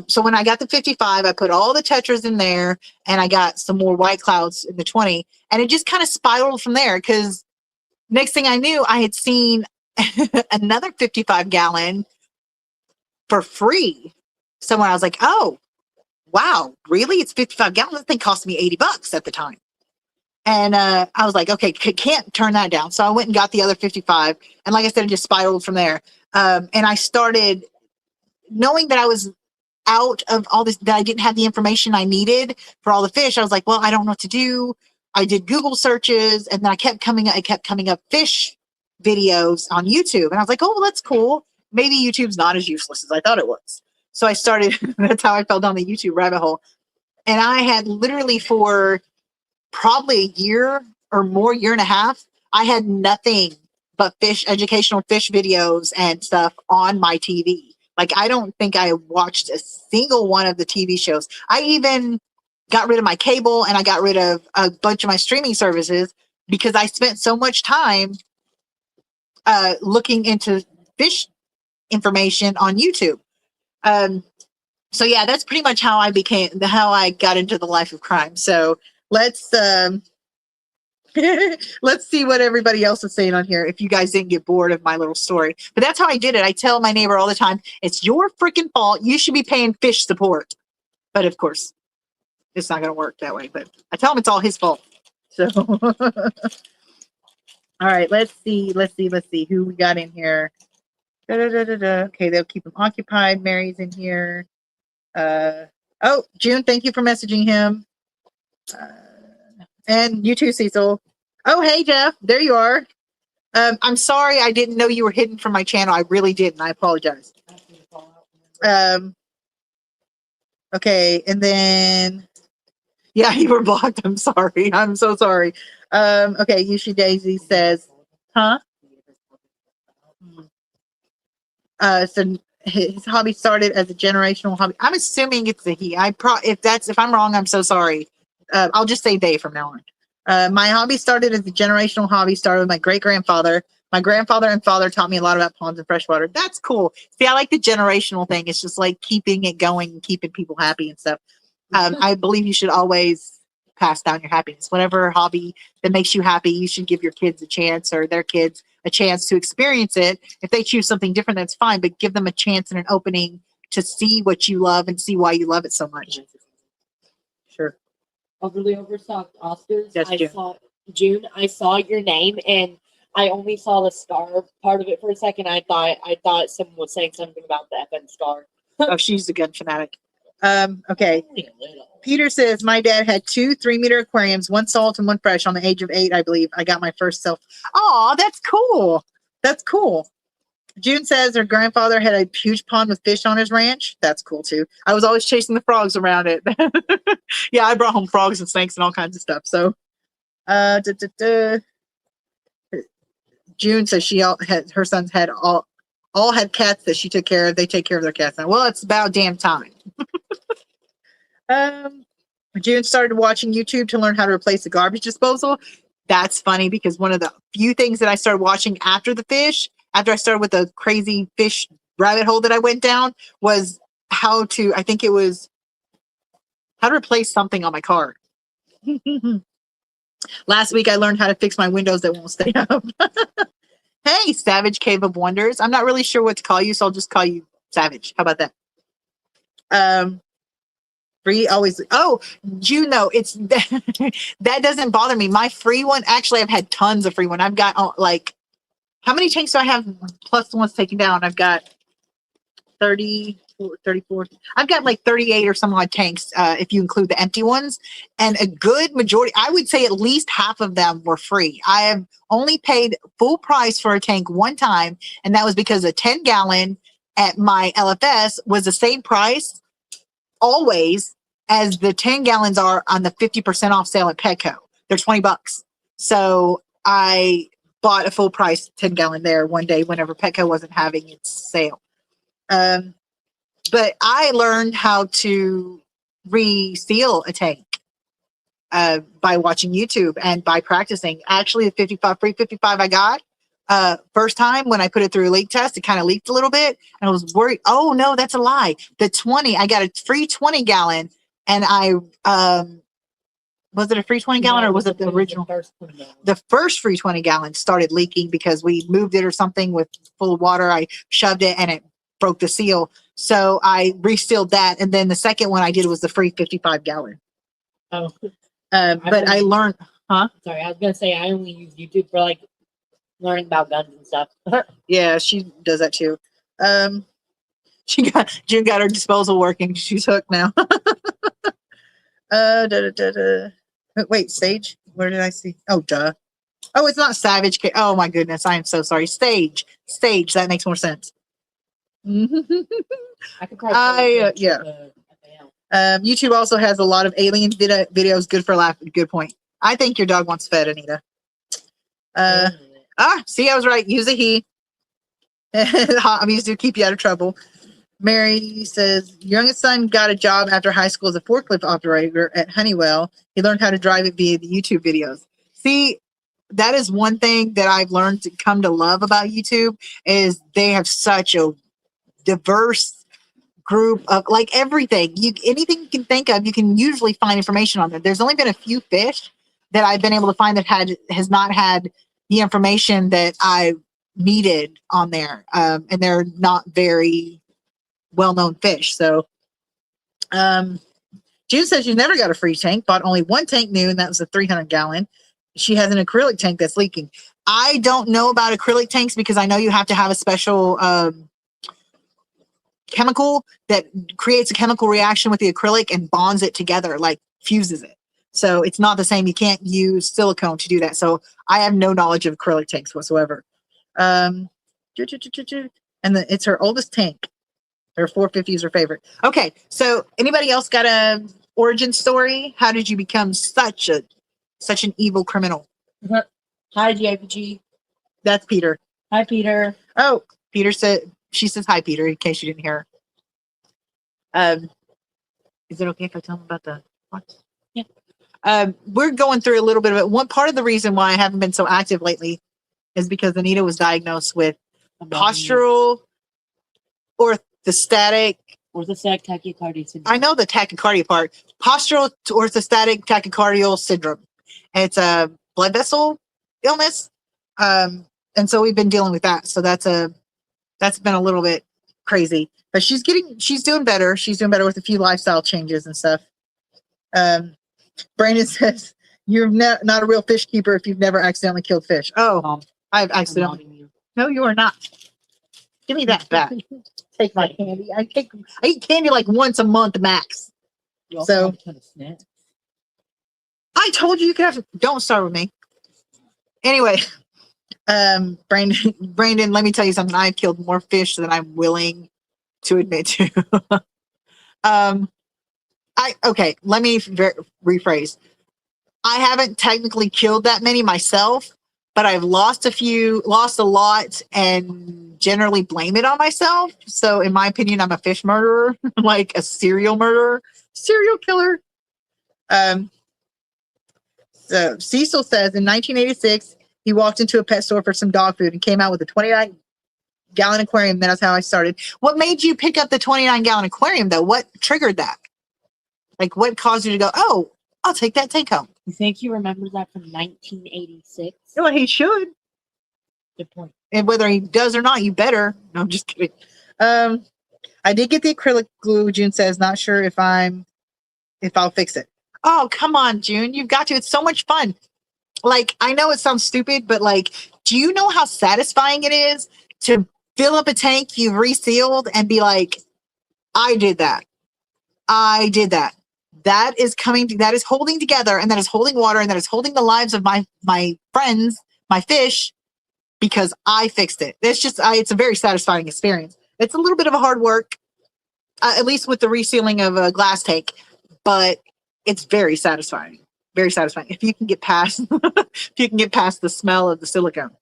A: So when I got the 55, I put all the tetras in there, and I got some more white clouds in the 20, and it just kind of spiraled from there, because next thing I knew, I had seen another 55 gallon for free somewhere. I was like, oh, wow, really? It's 55 gallons? That thing cost me $80 at the time. And I was like, okay, can't turn that down. So I went and got the other 55. And like I said, it just spiraled from there. And I started knowing that I was out of all this, that I didn't have the information I needed for all the fish. I was like, well, I don't know what to do. I did Google searches, and then I kept coming up fish videos on YouTube. And I was like, oh, well, that's cool. Maybe YouTube's not as useless as I thought it was. So I started, that's how I fell down the YouTube rabbit hole. And I had literally for probably a year or more, year and a half, I had nothing but educational fish videos and stuff on my TV. Like, I don't think I watched a single one of the TV shows. I even got rid of my cable and I got rid of a bunch of my streaming services because I spent so much time looking into fish information on YouTube. So yeah, that's pretty much how I got into the life of crime. So let's let's see what everybody else is saying on here. If you guys didn't get bored of my little story, but that's how I did it. I tell my neighbor all the time, it's your freaking fault. You should be paying fish support. But of course, it's not going to work that way. But I tell him it's all his fault. So, all right, let's see who we got in here. Okay, they'll keep him occupied. Mary's in here. Oh, June, thank you for messaging him. And you too, Cecil. Oh, hey, Jeff. There you are. I'm sorry I didn't know you were hidden from my channel. I really didn't. I apologize. Okay, and then... Yeah, you were blocked. I'm sorry. I'm so sorry. Okay, Yushi Daisy says, huh? So his hobby started as a generational hobby. I'm assuming it's a he. If I'm wrong, I'm so sorry. I'll just say they from now on. My hobby started as a generational hobby. Started with my great grandfather. My grandfather and father taught me a lot about ponds and freshwater. That's cool. See, I like the generational thing. It's just like keeping it going and keeping people happy and stuff. I believe you should always pass down your happiness. Whatever hobby that makes you happy, you should give your kids a chance, or their kids a chance to experience it. If they choose something different, that's fine, but give them a chance and an opening to see what you love and see why you love it so much. Sure.
B: Overly overstocked Oscars.
A: Yes,
B: June. I saw your name and I only saw the star part of it for a second. I thought someone was saying something about the FN star.
A: Oh, she's a gun fanatic. Okay. Peter says, my dad had 2 3-meter aquariums, 1 salt and 1 fresh on the age of 8, I believe. I got my first self. Oh, that's cool. That's cool. June says her grandfather had a huge pond with fish on his ranch. That's cool too. I was always chasing the frogs around it. Yeah, I brought home frogs and snakes and all kinds of stuff. So, June says her sons had all had cats that she took care of. They take care of their cats now. Well, it's about damn time. June started watching YouTube to learn how to replace the garbage disposal. That's funny because one of the few things that I started watching after I started with the crazy fish rabbit hole that I went down, was how to replace something on my car. Last week I learned how to fix my windows that won't stay up. Hey, Savage Cave of Wonders. I'm not really sure what to call you, so I'll just call you Savage. How about that? Free always. Oh, it's that doesn't bother me. My free one, actually, I've had tons of free one. I've got how many tanks do I have plus the ones taken down? I've got 34. I've got like 38 or some odd tanks if you include the empty ones, and a good majority, I would say at least half of them were free. I have only paid full price for a tank one time, and that was because a 10-gallon at my LFS was the same price always as the 10 gallons are on the 50% off sale at Petco. They're $20. So I bought a full price 10-gallon there one day whenever Petco wasn't having its sale. But I learned how to reseal a tank by watching YouTube and by practicing. Actually, the free 55 I got first time when I put it through a leak test, it kind of leaked a little bit, and I was worried. Oh no, that's a lie. The 20, I got a free 20-gallon, and I was it a free 20-gallon or was it the original? The first free 20-gallon started leaking because we moved it or something with full of water. I shoved it and it broke the seal. So I resealed that, and then the second one I did was the free 55-gallon.
B: Oh,
A: but I learned, huh?
B: Sorry, I was gonna say I only use YouTube for learning about guns and stuff.
A: Yeah, she does that too. June got her disposal working. She's hooked now. Wait, Sage? Where did I see? Oh, duh. Oh, it's not Savage. Oh my goodness, I am so sorry. Sage. That makes more sense.
B: I could probably
A: yeah. YouTube also has a lot of alien videos. Good for laughing. Good point. I think your dog wants fed, Anita. See, I was right. Use a he. Hobbies to keep you out of trouble. Mary says, youngest son got a job after high school as a forklift operator at Honeywell. He learned how to drive it via the YouTube videos. See, that is one thing that I've learned to come to love about YouTube is they have such a diverse group of like everything. Anything you can think of, you can usually find information on there. There's only been a few fish that I've been able to find that has not had the information that I needed on there. And they're not very well-known fish. So June says she never got a free tank, bought only one tank new, and that was a 300 gallon. She has an acrylic tank that's leaking. I don't know about acrylic tanks because I know you have to have a special chemical that creates a chemical reaction with the acrylic and bonds it together, like fuses it. So it's not the same. You can't use silicone to do that. So I have no knowledge of acrylic tanks whatsoever. And it's her oldest tank. Her 450 is her favorite. Okay, so anybody else got a origin story? How did you become such an evil criminal?
B: Hi, JPG.
A: That's Peter.
B: Hi, Peter.
A: Oh, Peter she says hi, Peter, in case you didn't hear her. Is it okay if I tell them about the what?
B: Yeah.
A: We're going through a little bit of it. One part of the reason why I haven't been so active lately is because Anita was diagnosed with postural orthostatic
B: tachycardia syndrome.
A: I know the tachycardia part. Postural orthostatic tachycardial syndrome. And it's a blood vessel illness. And so we've been dealing with that. So that's been a little bit crazy. But she's doing better. She's doing better with a few lifestyle changes and stuff. Brandon says, you're not a real fish keeper if you've never accidentally killed fish. Oh, I've accidentally. No, you are not. Give me that back. Take my candy. I eat candy like once a month max. So I told you could have. Don't start with me. Anyway, Brandon, let me tell you something. I've killed more fish than I'm willing to admit to. Okay. Let me rephrase. I haven't technically killed that many myself, but I've lost a lot, and generally blame it on myself. So in my opinion, I'm a fish murderer, like a serial killer. So Cecil says in 1986, he walked into a pet store for some dog food and came out with a 29-gallon aquarium. That's how I started. What made you pick up the 29-gallon aquarium though? What triggered that? Like what caused you to go, oh, I'll take that tank home?
B: You think he remembers that from 1986?
A: Well, he should.
B: Good point.
A: And whether he does or not, you better. No, I'm just kidding. I did get the acrylic glue. June says, not sure if I'll fix it. Oh, come on, June. You've got to. It's so much fun. Like, I know it sounds stupid, but like, do you know how satisfying it is to fill up a tank you've resealed and be like, I did that. I did that. That is holding together, and that is holding water, and that is holding the lives of my friends, my fish, because I fixed it. It's a very satisfying experience. It's a little bit of a hard work, at least with the resealing of a glass tank, but it's very satisfying. Very satisfying if you can get past the smell of the silicone.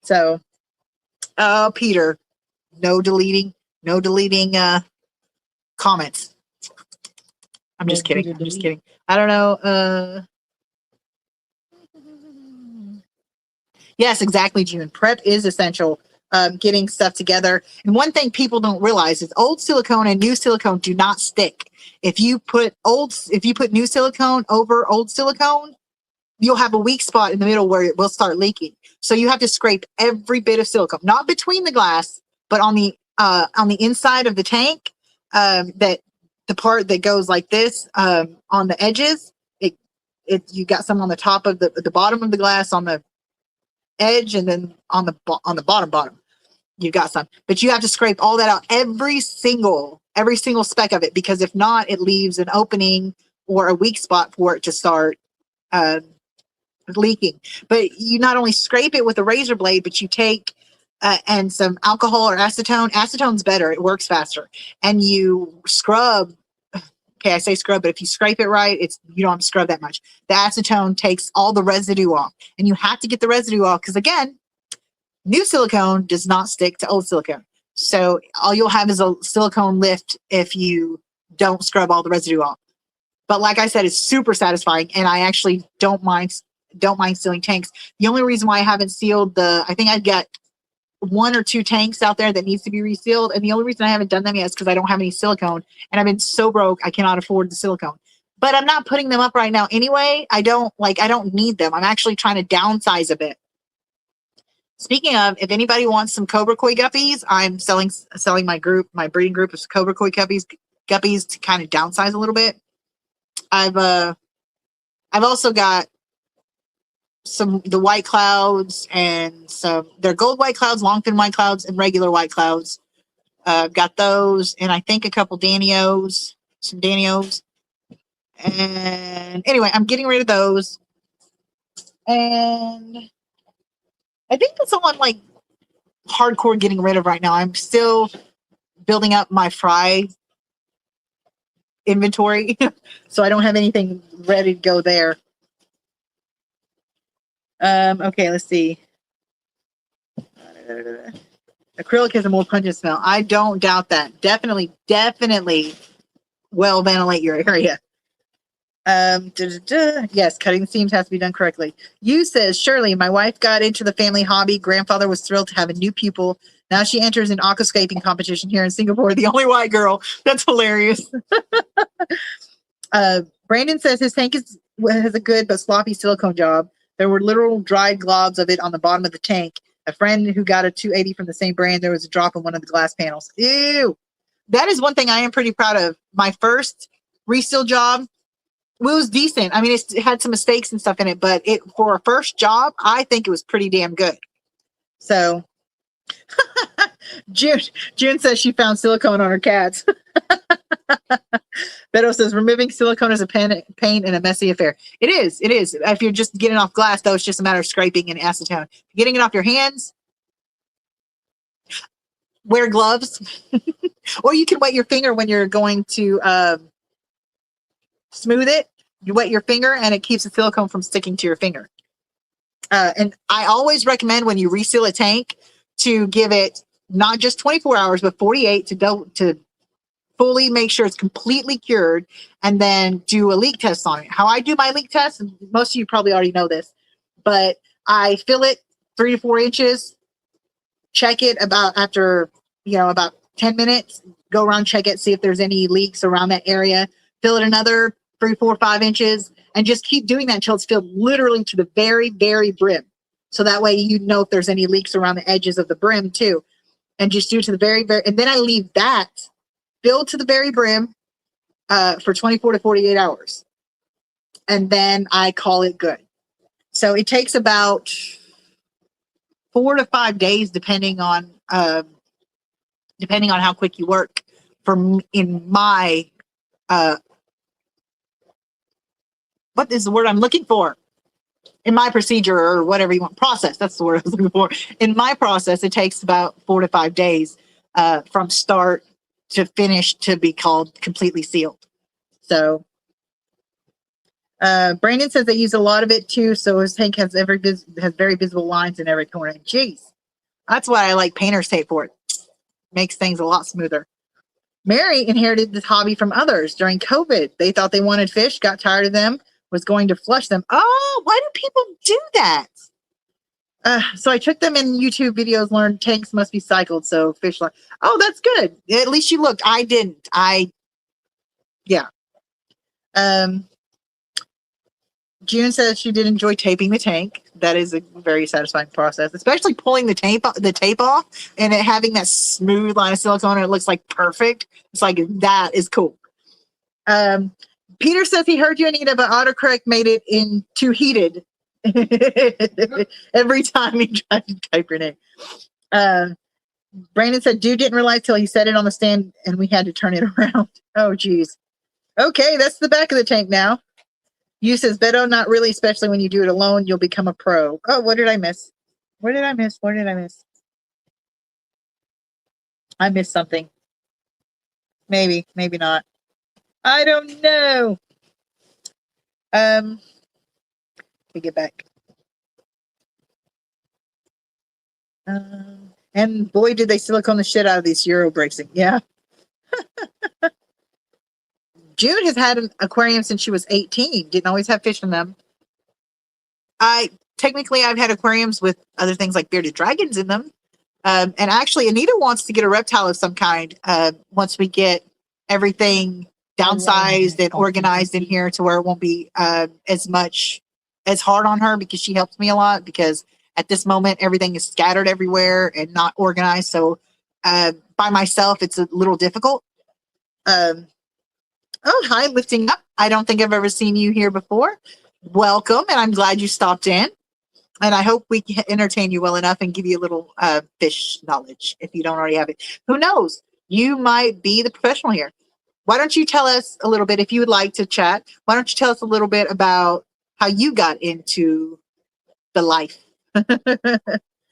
A: So, Peter, no deleting comments. I'm just kidding. I don't know. Yes, exactly, June. Prep is essential. Getting stuff together. And one thing people don't realize is old silicone and new silicone do not stick. If you put new silicone over old silicone, you'll have a weak spot in the middle where it will start leaking. So you have to scrape every bit of silicone, not between the glass, but on the inside of the tank. That the part that goes like this on the edges. You got some on the top of the bottom of the glass on the edge, and then on the bottom. You've got some, but you have to scrape all that out, every single speck of it, because if not, it leaves an opening or a weak spot for it to start leaking. But you not only scrape it with a razor blade, but you take and some alcohol or acetone. Acetone's better; it works faster. And you scrub. Okay, I say scrub, but if you scrape it right, you don't have to scrub that much. The acetone takes all the residue off, and you have to get the residue off because again, New silicone does not stick to old silicone. So all you'll have is a silicone lift if you don't scrub all the residue off. But like I said, it's super satisfying, and I actually don't mind sealing tanks. The only reason why I haven't sealed I think I've got 1 or 2 tanks out there that needs to be resealed, and the only reason I haven't done them yet is because I don't have any silicone, and I've been so broke I cannot afford the silicone. But I'm not putting them up right now anyway. I don't need them. I'm actually trying to downsize a bit. Speaking of, if anybody wants some Cobra Koi guppies, I'm selling my breeding group of Cobra Koi guppies to kind of downsize a little bit. I've also got the white clouds and they're gold white clouds, long fin white clouds, and regular white clouds. I've got those, and I think a couple some Danios. And anyway, I'm getting rid of those. And I think that's all I'm like hardcore getting rid of right now. I'm still building up my fry inventory, so I don't have anything ready to go there. Okay, let's see. Acrylic has a more pungent smell. I don't doubt that. Definitely well ventilate your area. Yes, cutting seams has to be done correctly. You says, Shirley, my wife got into the family hobby. Grandfather was thrilled to have a new pupil. Now she enters an aquascaping competition here in Singapore, the only white girl. That's hilarious. Brandon says his tank has a good but sloppy silicone job. There were literal dried globs of it on the bottom of the tank. A friend who got a 280 from the same brand, there was a drop in one of the glass panels. Ew. That is one thing I am pretty proud of. My first reseal job, well, it was decent. I mean, it had some mistakes and stuff in it, but for a first job, I think it was pretty damn good. So, June says she found silicone on her cats. Beto says removing silicone is a pain and a messy affair. It is. If you're just getting off glass, though, it's just a matter of scraping and acetone. Getting it off your hands, wear gloves, or you can wet your finger when you're going to smooth it. You wet your finger, and it keeps the silicone from sticking to your finger. And I always recommend when you reseal a tank to give it not just 24 hours, but 48 to fully make sure it's completely cured, and then do a leak test on it. How I do my leak test, and most of you probably already know this, but I fill it 3 to 4 inches, check it after about 10 minutes, go around, check it, see if there's any leaks around that area, fill it another 3, 4, 5 inches, and just keep doing that until it's filled literally to the very, very brim. So that way you know if there's any leaks around the edges of the brim too. And just do it to the very, very, and then I leave that filled to the very brim for 24 to 48 hours. And then I call it good. So it takes about 4 to 5 days, depending on how quick you work. In my what is the word I'm looking for? In my procedure, or whatever you want, process. That's the word I was looking for. In my process, it takes about 4 to 5 days from start to finish to be called completely sealed. So Brandon says they use a lot of it too, so his tank has very visible lines in every corner. Jeez, that's why I like painter's tape for it. Makes things a lot smoother. Mary inherited this hobby from others during COVID. They thought they wanted fish, got tired of them, was going to flush them. Oh, why do people do that? So I took them in YouTube videos, learned tanks must be cycled, so fish like, oh, that's good. At least you looked. I didn't. Yeah. June says she did enjoy taping the tank. That is a very satisfying process, especially pulling the tape off and it having that smooth line of silicone. And it looks like perfect. It's like, that is cool. Peter says he heard you, Anita, but autocorrect made it in too heated every time he tried to type your name. Brandon said, dude didn't realize till he set it on the stand and we had to turn it around. Oh, geez. Okay, that's the back of the tank now. You says, Beto, not really, especially when you do it alone, you'll become a pro. Oh, what did I miss? Where did I miss? I missed something. Maybe not. I don't know. Let me get back. And boy, did they silicone the shit out of these Euro bracing. Yeah. June has had an aquarium since she was 18. Didn't always have fish in them. I've had aquariums with other things like bearded dragons in them. And actually, Anita wants to get a reptile of some kind once we get everything downsized and organized in here to where it won't be as hard on her, because she helps me a lot, because at this moment everything is scattered everywhere and not organized. So by myself, it's a little difficult. Oh, hi, Lifting Up. I don't think I've ever seen you here before. Welcome, and I'm glad you stopped in. And I hope we can entertain you well enough and give you a little fish knowledge if you don't already have it. Who knows? You might be the professional here. Why don't you tell us a little bit, if you would like to chat, why don't you tell us a little bit about how you got into the life?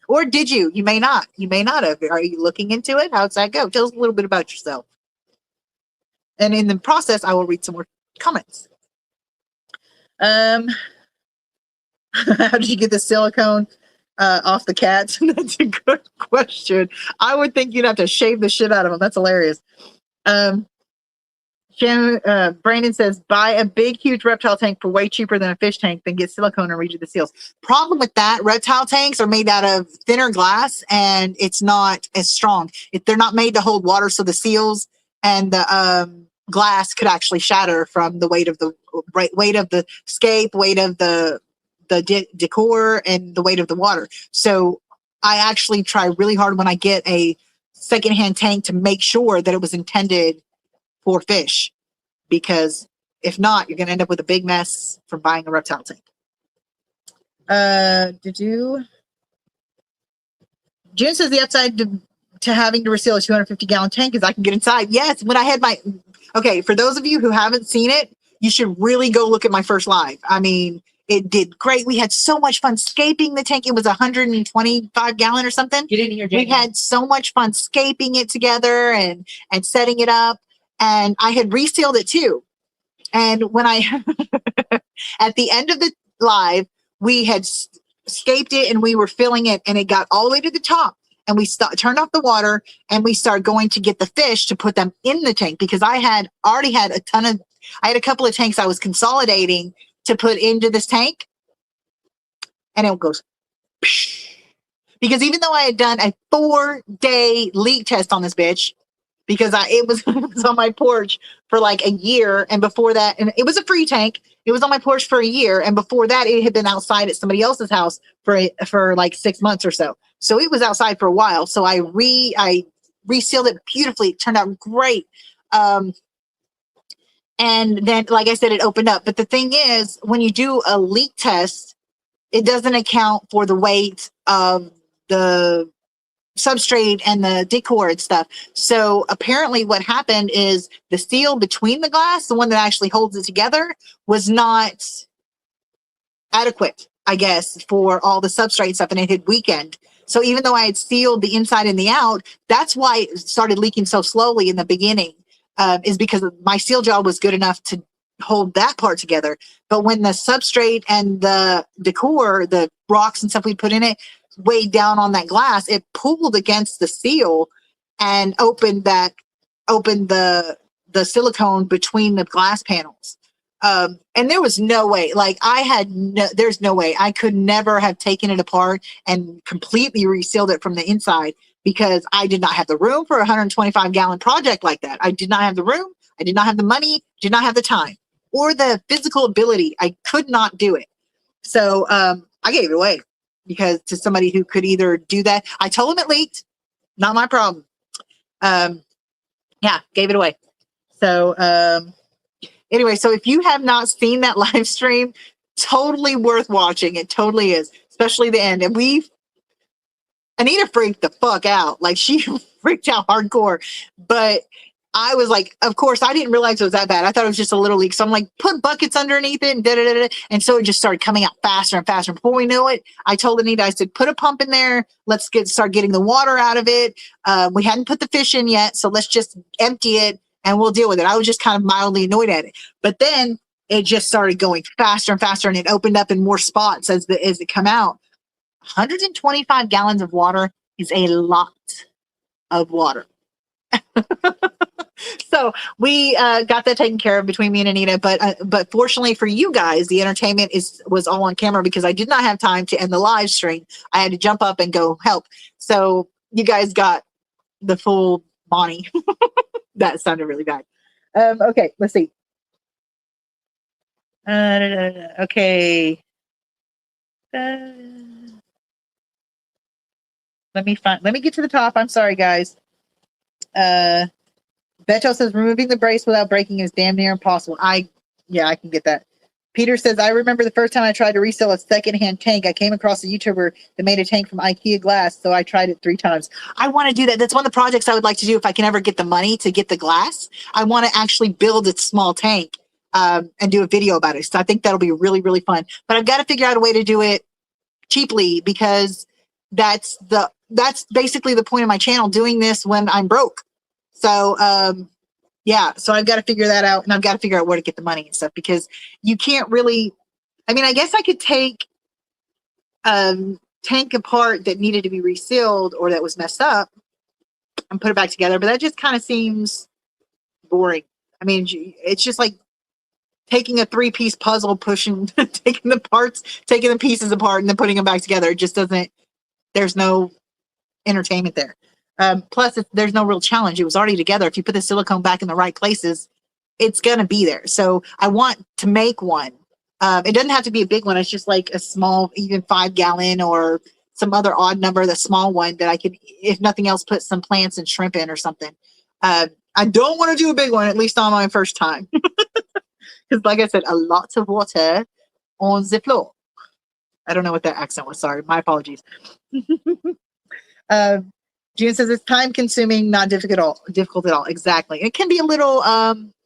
A: Or did you? You may not. You may not have. Are you looking into it? How's that go? Tell us a little bit about yourself. And in the process, I will read some more comments. How did you get the silicone off the cats? That's a good question. I would think you'd have to shave the shit out of them. That's hilarious. Brandon says, buy a big, huge reptile tank for way cheaper than a fish tank, then get silicone and redo the seals. Problem with that, reptile tanks are made out of thinner glass and it's not as strong. They're not made to hold water, so the seals and the glass could actually shatter from the weight of the scape, weight of the decor, and the weight of the water. So I actually try really hard when I get a secondhand tank to make sure that it was intended for fish, because if not, you're going to end up with a big mess from buying a reptile tank. June says the upside to having to reseal a 250-gallon tank is I can get inside. Yes, when I had my... Okay, for those of you who haven't seen it, you should really go look at my first live. I mean, it did great. We had so much fun scaping the tank. It was 125-gallon or something.
B: Get in here, Jamie.
A: We had so much fun scaping it together and setting it up. And I had resealed it too. And when I, at the end of the live, we had scaped it and we were filling it, and it got all the way to the top. And we turned off the water and we started going to get the fish to put them in the tank, because I had already had I had a couple of tanks I was consolidating to put into this tank. And it goes, because even though I had done a 4-day leak test on this bitch, because it was on my porch for like a year, and before that, and it was a free tank. It was on my porch for a year, and before that, it had been outside at somebody else's house for like 6 months or so. So it was outside for a while. So I resealed it beautifully. It turned out great. And then, like I said, it opened up. But the thing is, when you do a leak test, it doesn't account for the weight of the substrate and the decor and stuff. So apparently what happened is the seal between the glass, the one that actually holds it together, was not adequate, I guess, for all the substrate stuff, and it had weakened. So even though I had sealed the inside and the out, that's why it started leaking so slowly in the beginning, is because my seal job was good enough to hold that part together. But when the substrate and the decor, the rocks and stuff we put in it, weighed down on that glass, it pulled against the seal and opened the silicone between the glass panels. And there was no way, like there's no way I could never have taken it apart and completely resealed it from the inside, because I did not have the room for a 125-gallon project like that. I did not have the room. I did not have the money, did not have the time or the physical ability. I could not do it. So I gave it away, because to somebody who could either do that. I told him it leaked, not my problem. Yeah, gave it away. So anyway, so if you have not seen that live stream, totally worth watching. It totally is, especially the end. And Anita freaked the fuck out. Like, she freaked out hardcore. But I was like, of course, I didn't realize it was that bad. I thought it was just a little leak. So I'm like, put buckets underneath it and da-da-da-da. And so it just started coming out faster and faster. Before we knew it, I told Anita, I said, put a pump in there. Let's start getting the water out of it. We hadn't put the fish in yet, so let's just empty it and we'll deal with it. I was just kind of mildly annoyed at it. But then it just started going faster and faster, and it opened up in more spots as it come out. 125 gallons of water is a lot of water. So we got that taken care of between me and Anita, but fortunately for you guys, the entertainment was all on camera because I did not have time to end the live stream. I had to jump up and go help. So you guys got the full Bonnie. That sounded really bad. Okay, let's see. Okay. Let me get to the top. I'm sorry, guys. Beto says removing the brace without breaking is damn near impossible. I can get that. Peter says, I remember the first time I tried to resell a secondhand tank, I came across a YouTuber that made a tank from IKEA glass, so I tried it 3 times. I want to do that. That's one of the projects I would like to do if I can ever get the money to get the glass. I want to actually build a small tank and do a video about it. So I think that'll be really, really fun. But I've got to figure out a way to do it cheaply because that's basically the point of my channel, doing this when I'm broke. So, so I've got to figure that out, and I've got to figure out where to get the money and stuff because you can't really, I mean, I guess I could take tank apart that needed to be resealed or that was messed up and put it back together, but that just kind of seems boring. I mean, it's just like taking a 3-piece puzzle, taking the pieces apart and then putting them back together. It just doesn't, there's no entertainment there. Plus, there's no real challenge. It was already together. If you put the silicone back in the right places, it's going to be there. So I want to make one. It doesn't have to be a big one. It's just like a small, even 5-gallon or some other odd number, the small one that I could, if nothing else, put some plants and shrimp in or something. I don't want to do a big one, at least on my first time. Because like I said, a lot of water on the floor. I don't know what that accent was. Sorry. My apologies. June says it's time consuming, not difficult at all. Exactly. It can be a little,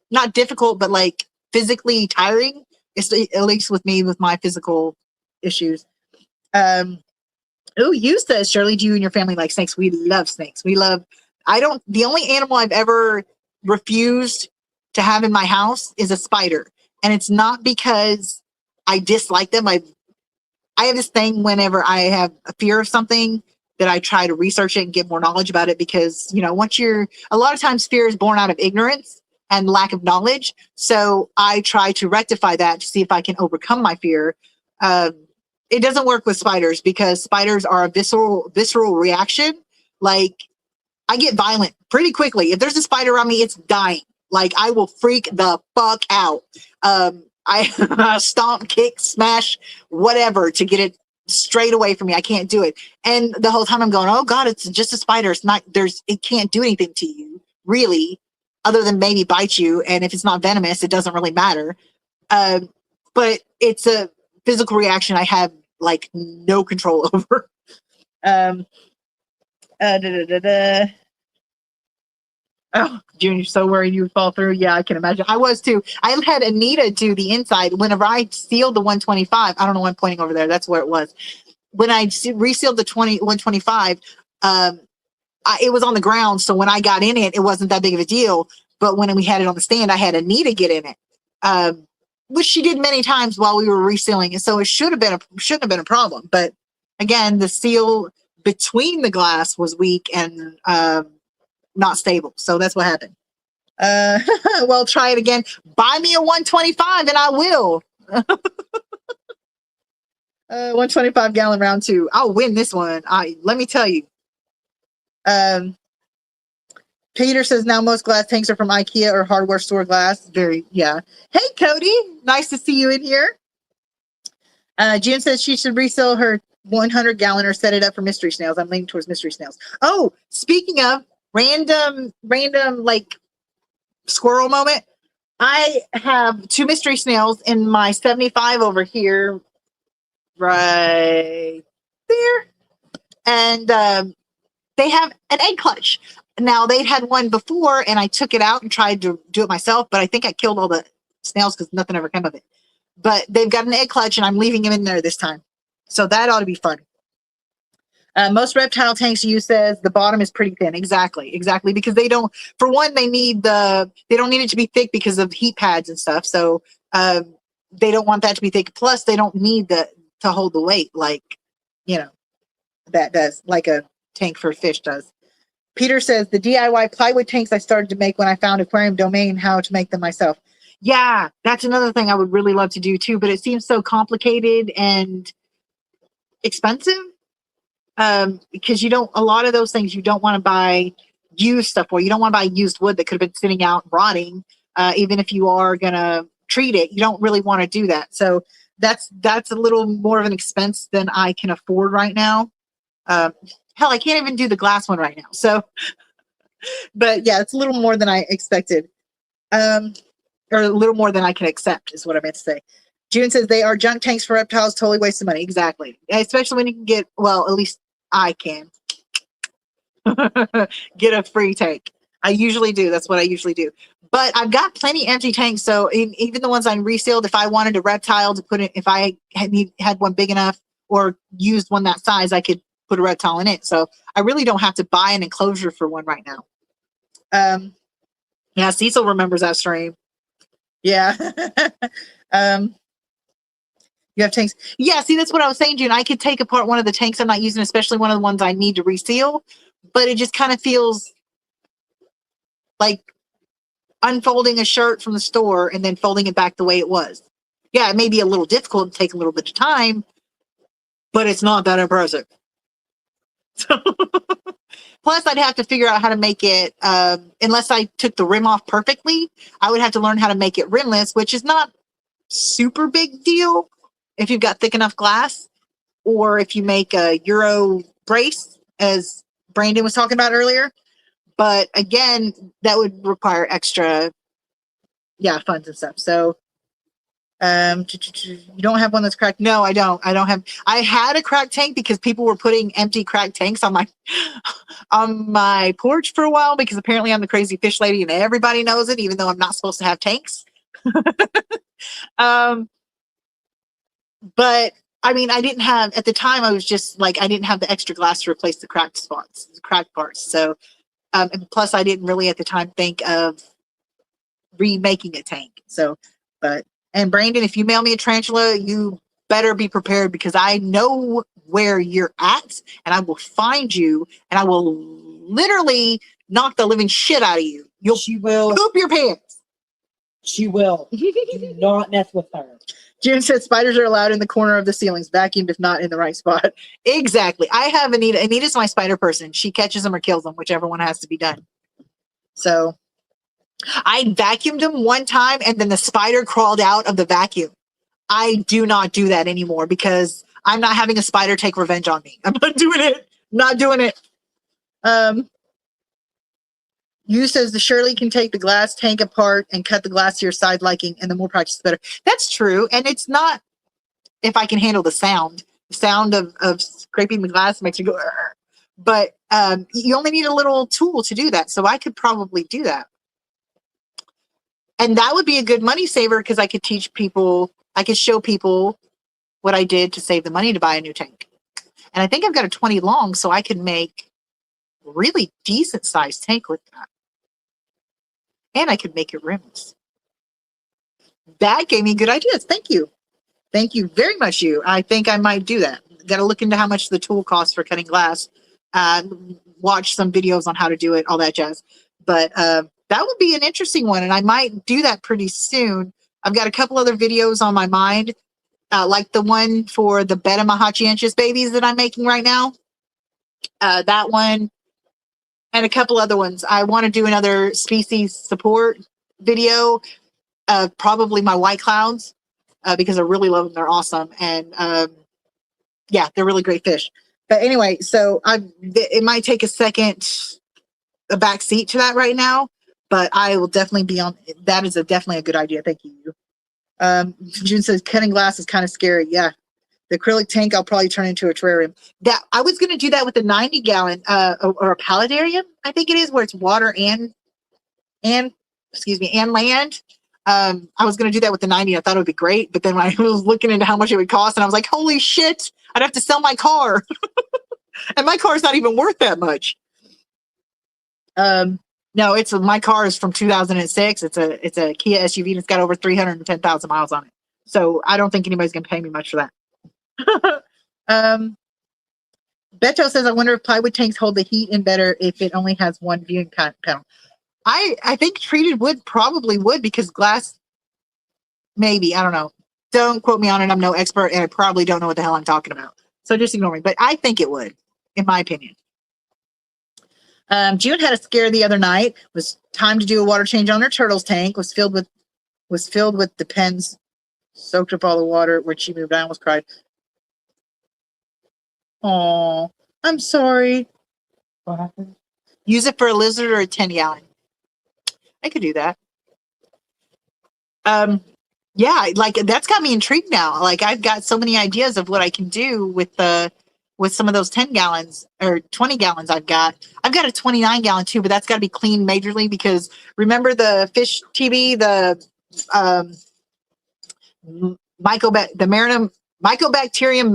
A: not difficult, but like physically tiring. It's at least with me, with my physical issues. You says, Shirley, do you and your family like snakes? We love snakes. The only animal I've ever refused to have in my house is a spider. And it's not because I dislike them. I have this thing whenever I have a fear of something that I try to research it and get more knowledge about it because, a lot of times fear is born out of ignorance and lack of knowledge. So I try to rectify that to see if I can overcome my fear. It doesn't work with spiders because spiders are a visceral reaction. Like I get violent pretty quickly. If there's a spider around me, it's dying. Like I will freak the fuck out. I stomp, kick, smash, whatever to get it straight away from me. I can't do it. And the whole time I'm going, oh God, it's just a spider. It can't do anything to you really, other than maybe bite you. And if it's not venomous, it doesn't really matter. But it's a physical reaction I have like no control over. Oh, June, you're so worried you would fall through. Yeah, I can imagine. I was too. I had Anita do the inside. Whenever I sealed the 125, I don't know why I'm pointing over there. That's where it was. When I resealed the 125, it was on the ground. So when I got in it, it wasn't that big of a deal. But when we had it on the stand, I had Anita get in it, which she did many times while we were resealing it. So it shouldn't have been a problem. But again, the seal between the glass was weak and not stable. So that's what happened. Well, try it again. Buy me a 125 and I will. 125 gallon round 2. I'll win this one. Let me tell you. Peter says now most glass tanks are from IKEA or hardware store glass. Yeah. Hey, Cody. Nice to see you in here. June says she should resell her 100 gallon or set it up for mystery snails. I'm leaning towards mystery snails. Oh, speaking of random like squirrel moment. I have 2 mystery snails in my 75 over here, right there. And they have an egg clutch. Now they'd had one before and I took it out and tried to do it myself, but I think I killed all the snails because nothing ever came of it. But they've got an egg clutch and I'm leaving them in there this time. So that ought to be fun. Most reptile tanks, you says the bottom is pretty thin. Exactly. Because they don't, for one, they don't need it to be thick because of heat pads and stuff. So they don't want that to be thick. Plus they don't need to hold the weight like, that does, like a tank for fish does. Peter says the DIY plywood tanks I started to make when I found Aquarium Domain, how to make them myself. Yeah, that's another thing I would really love to do too, but it seems so complicated and expensive. Because you don't, a lot of those things you don't want to buy used stuff for. You don't want to buy used wood that could have been sitting out and rotting. Even if you are gonna treat it, you don't really want to do that. So that's a little more of an expense than I can afford right now. Hell, I can't even do the glass one right now. So, but yeah, it's a little more than I expected. Or a little more than I can accept is what I meant to say. June says they are junk tanks for reptiles, totally waste of money. Exactly. Especially when you can get, well, at least I can get a free tank. I usually do. That's what I usually do. But I've got plenty empty tanks. So even the ones I resealed, if I wanted a reptile to put it, if I had one big enough or used one that size, I could put a reptile in it. So I really don't have to buy an enclosure for one right now. Yeah, Cecil remembers that stream. Yeah. You have tanks. Yeah, see, that's what I was saying, June. I could take apart one of the tanks I'm not using, especially one of the ones I need to reseal, but it just kind of feels like unfolding a shirt from the store and then folding it back the way it was. Yeah, it may be a little difficult and take a little bit of time, but it's not that impressive. So plus, I'd have to figure out how to make it, unless I took the rim off perfectly, I would have to learn how to make it rimless, which is not super big deal if you've got thick enough glass, or if you make a Euro brace, as Brandon was talking about earlier. But again, that would require extra, funds and stuff. So, you don't have one that's cracked? No, I don't. I had a cracked tank because people were putting empty cracked tanks on my porch for a while, because apparently I'm the crazy fish lady and everybody knows it, even though I'm not supposed to have tanks. But I mean, I didn't have, at the time, I was just like, I didn't have the extra glass to replace the cracked spots, the cracked parts. So, and plus I didn't really at the time think of remaking a tank. So, and Brandon, if you mail me a tarantula, you better be prepared, because I know where you're at and I will find you and I will literally knock the living shit out of you.
B: She will
A: poop your pants.
B: She will. Do not mess with her.
A: June said spiders are allowed in the corner of the ceilings, vacuumed if not in the right spot. Exactly. I have Anita. Anita's my spider person. She catches them or kills them, whichever one has to be done. So I vacuumed them one time and then the spider crawled out of the vacuum. I do not do that anymore because I'm not having a spider take revenge on me. I'm not doing it. Not doing it. You says the Shirley can take the glass tank apart and cut the glass to your side liking, and the more practice, the better. That's true. And it's not if I can handle the sound of scraping the glass makes you go, "Arr." But you only need a little tool to do that. So I could probably do that. And that would be a good money saver, because I could teach people, I could show people what I did to save the money to buy a new tank. And I think I've got a 20 long, so I could make a really decent sized tank with that. And I could make it rimless. That gave me good ideas. Thank you. Thank you very much, you. I think I might do that. Got to look into how much the tool costs for cutting glass. Watch some videos on how to do it, all that jazz. But that would be an interesting one, and I might do that pretty soon. I've got a couple other videos on my mind, like the one for the Betta Mahachiensis babies that I'm making right now. That one. And a couple other ones. I want to do another species support video, probably my white clouds, because I really love them. They're awesome. And yeah, they're really great fish. But anyway, so it might take a back seat to that right now, but I will definitely be on. That is definitely a good idea. Thank you. June says cutting glass is kind of scary. Yeah. The acrylic tank, I'll probably turn into a terrarium. That I was going to do that with a 90-gallon or a paludarium, I think it is, where it's water and land. I was going to do that with the 90. I thought it would be great, but then when I was looking into how much it would cost, and I was like, "Holy shit! I'd have to sell my car, and my car is not even worth that much." No, my car is from 2006. It's a Kia SUV, and it's got over 310,000 miles on it. So I don't think anybody's going to pay me much for that. Beto says, I wonder if plywood tanks hold the heat in better if it only has one viewing panel. I think treated wood probably would because glass, maybe. I don't know. Don't quote me on it. I'm no expert and I probably don't know what the hell I'm talking about. So just ignore me. But I think it would, in my opinion. June had a scare the other night. It was time to do a water change on her turtles tank. Was filled with the pens, soaked up all the water. When she moved, I almost cried. Oh, I'm sorry. What happened? Use it for a lizard or a 10-gallon. I could do that. Yeah, like that's got me intrigued now. Like I've got so many ideas of what I can do with some of those 10 gallons or 20 gallons I've got a 29 gallon too, but that's got to be cleaned majorly because remember the fish TV, the Mycobacterium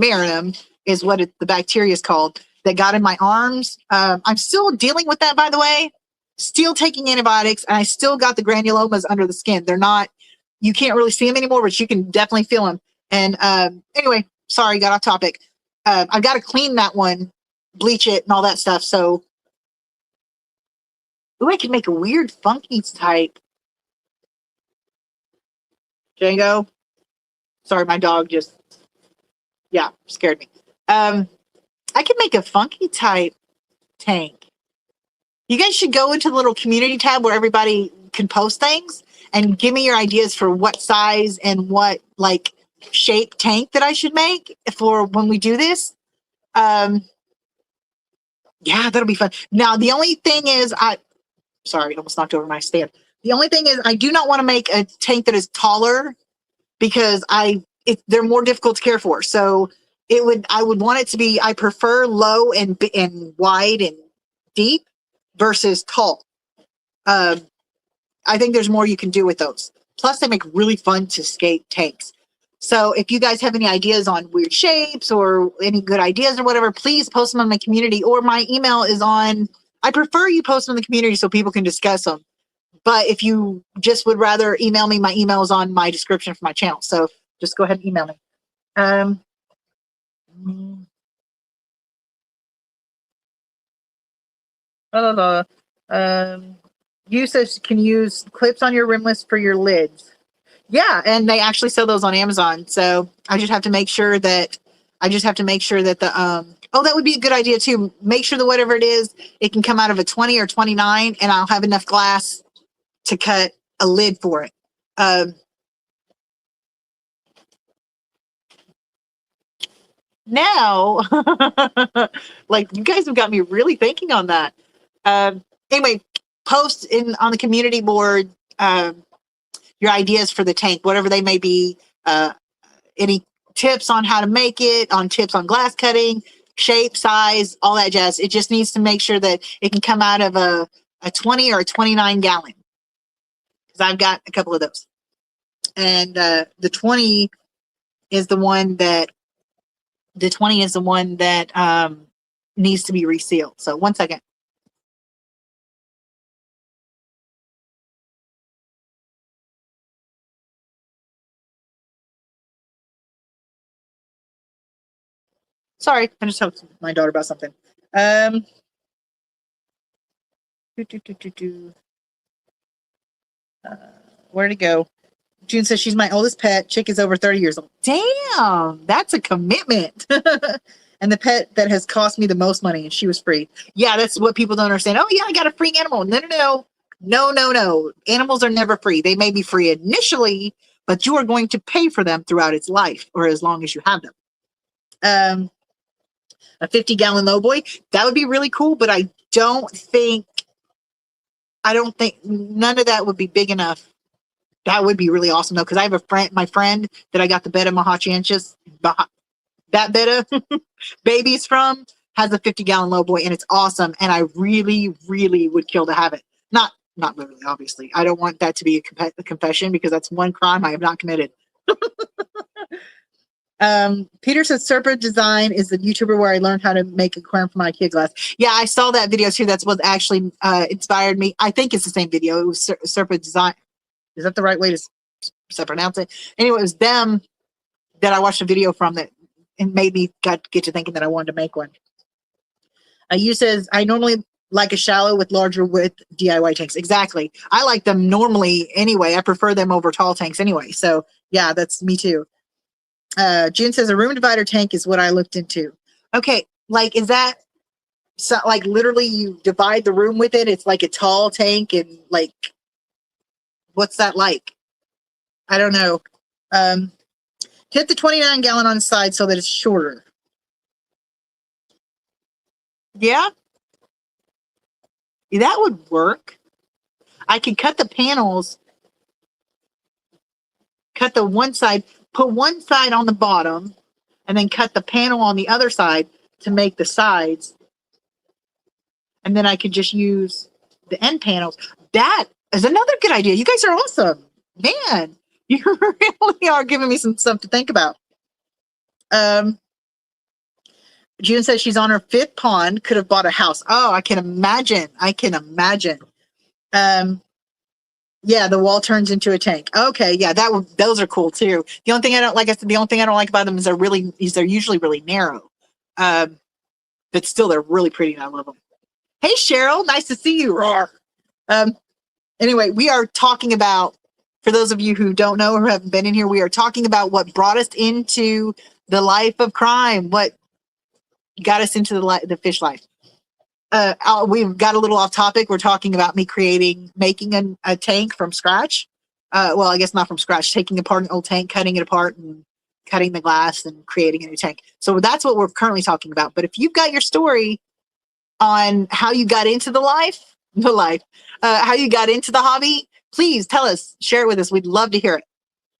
A: marinum is what the bacteria is called that got in my arms. I'm still dealing with that, by the way, still taking antibiotics, and I still got the granulomas under the skin. They're not, you can't really see them anymore, but you can definitely feel them. And anyway, sorry, got off topic. I've got to clean that one, bleach it and all that stuff. So, I could make a weird funky type. Django. Sorry, my dog just, scared me. I could make a funky type tank. You guys should go into the little community tab where everybody can post things and give me your ideas for what size and what like shape tank that I should make for when we do this. Yeah, that'll be fun. Now, the only thing is sorry, almost knocked over my stand. The only thing is I do not want to make a tank that is taller because they're more difficult to care for. So I would want it to be, I prefer low and wide and deep versus tall. I think there's more you can do with those. Plus, they make really fun to skate tanks. So if you guys have any ideas on weird shapes or any good ideas or whatever, please post them on my community, or my email is on, I prefer you post them in the community so people can discuss them. But if you just would rather email me, my email is on my description for my channel. So just go ahead and email me. You said can use clips on your rimless for your lids. Yeah, and they actually sell those on Amazon. So I just have to make sure that the oh, that would be a good idea too. Make sure that whatever it is, it can come out of a 20 or 29, and I'll have enough glass to cut a lid for it. Now, like you guys have got me really thinking on that. Anyway, post on the community board your ideas for the tank, whatever they may be. Any tips on how to make it, on tips on glass cutting, shape, size, all that jazz. It just needs to make sure that it can come out of a 20 or a 29 gallon. Because I've got a couple of those. And the 20 is the one that needs to be resealed. So 1 second. Sorry, I just talked to my daughter about something. Where'd it go? June says she's my oldest pet. Chick is over 30 years old. Damn, that's a commitment. And the pet that has cost me the most money, and she was free. Yeah, that's what people don't understand. Oh yeah, I got a free animal. No. Animals are never free. They may be free initially, but you are going to pay for them throughout its life or as long as you have them. A 50-gallon lowboy, that would be really cool, but I don't think none of that would be big enough. That would be really awesome though, because I have my friend that I got the Betta Mahachiensis, that Betta babies from, has a 50-gallon lowboy, and it's awesome. And I really, really would kill to have it. Not literally, obviously. I don't want that to be a confession because that's one crime I have not committed. Peter says Serpa Design is the YouTuber where I learned how to make aquarium for my IKEA glass. Yeah, I saw that video too. That's what actually inspired me. I think it's the same video. It was Serpa Design. Is that the right way to pronounce it? Anyway, it was them that I watched a video from that and made me get to thinking that I wanted to make one. You says, I normally like a shallow with larger width DIY tanks. Exactly. I like them normally anyway. I prefer them over tall tanks anyway. So yeah, that's me too. June says a room divider tank is what I looked into. Okay, like is that so, like literally you divide the room with it? It's like a tall tank and like what's that like? I don't know. Hit the 29-gallon on the side so that it's shorter. Yeah, that would work. I could cut the panels, cut the one side, put one side on the bottom, and then cut the panel on the other side to make the sides. And then I could just use the end panels. That is another good idea. You guys are awesome. Man, you really are giving me some stuff to think about. June says she's on her 5th pond, could have bought a house. Oh, I can imagine. Yeah, the wall turns into a tank. Okay, yeah, those are cool too. The only thing I don't like, I said, the only thing I don't like about them is they're usually really narrow. But still, they're really pretty and I love them. Hey, Cheryl, nice to see you. Roar. Anyway, we are talking about, for those of you who don't know or haven't been in here, we are talking about what brought us into the life of crime, what got us into the fish life. We've got a little off topic. We're talking about me making a tank from scratch. Well, I guess not from scratch, taking apart an old tank, cutting it apart and cutting the glass and creating a new tank. So that's what we're currently talking about. But if you've got your story on how you got into how you got into the hobby, please tell us, share it with us. We'd love to hear it.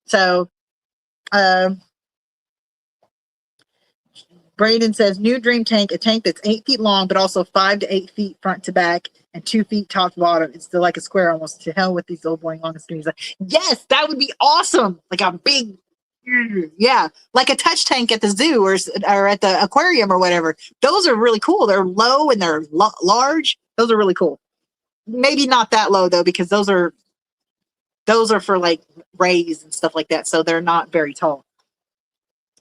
A: So, Braden says, new dream tank, a tank that's 8 feet long, but also 5 to 8 feet front to back and 2 feet top to bottom. It's still like a square almost. To hell with these old boring long screens. Yes, that would be awesome. Like a big, yeah, like a touch tank at the zoo or at the aquarium or whatever. Those are really cool. They're low and they're large. Those are really cool. Maybe not that low though, because those are for like rays and stuff like that. So they're not very tall,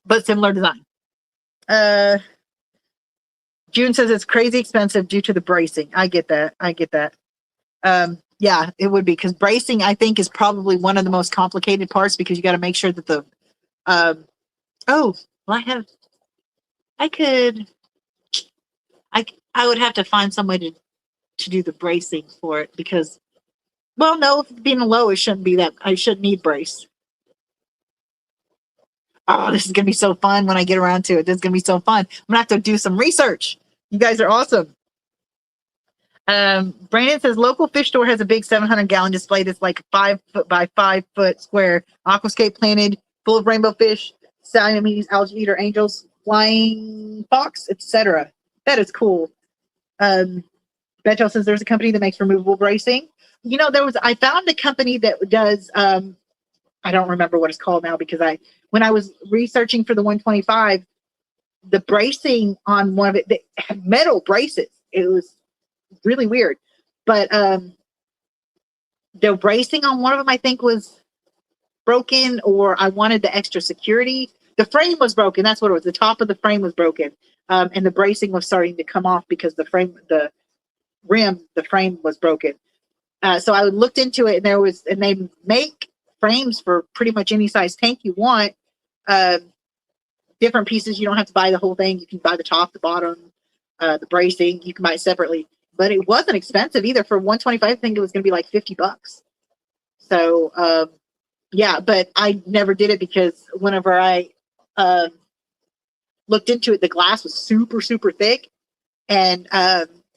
A: but similar design. June says it's crazy expensive due to the bracing. I get that. Yeah, it would be, because bracing, I think, is probably one of the most complicated parts, because you got to make sure that the I would have to find some way to do the bracing for it, because, well, no, being low, I shouldn't need brace. Oh, this is going to be so fun when I get around to it. This is going to be so fun. I'm going to have to do some research. You guys are awesome. Brandon says local fish store has a big 700-gallon display that's like 5 foot by 5 foot square. Aquascape planted, full of rainbow fish, Siamese algae eater angels, flying fox, etc. That is cool. Bettel says there's a company that makes removable bracing. You know, I found a company that does, I don't remember what it's called now, because when I was researching for the 125, the bracing on one of it, they had metal braces. It was really weird. But the bracing on one of them, I think, was broken, or I wanted the extra security. The frame was broken. That's what it was. The top of the frame was broken. And the bracing was starting to come off because the frame was broken. So I looked into it, and they make frames for pretty much any size tank you want. Different pieces. You don't have to buy the whole thing. You can buy the top, the bottom, the bracing. You can buy it separately. But it wasn't expensive either. For 125, I think it was going to be like $50. So, yeah, but I never did it, because whenever I looked into it, the glass was super, super thick, and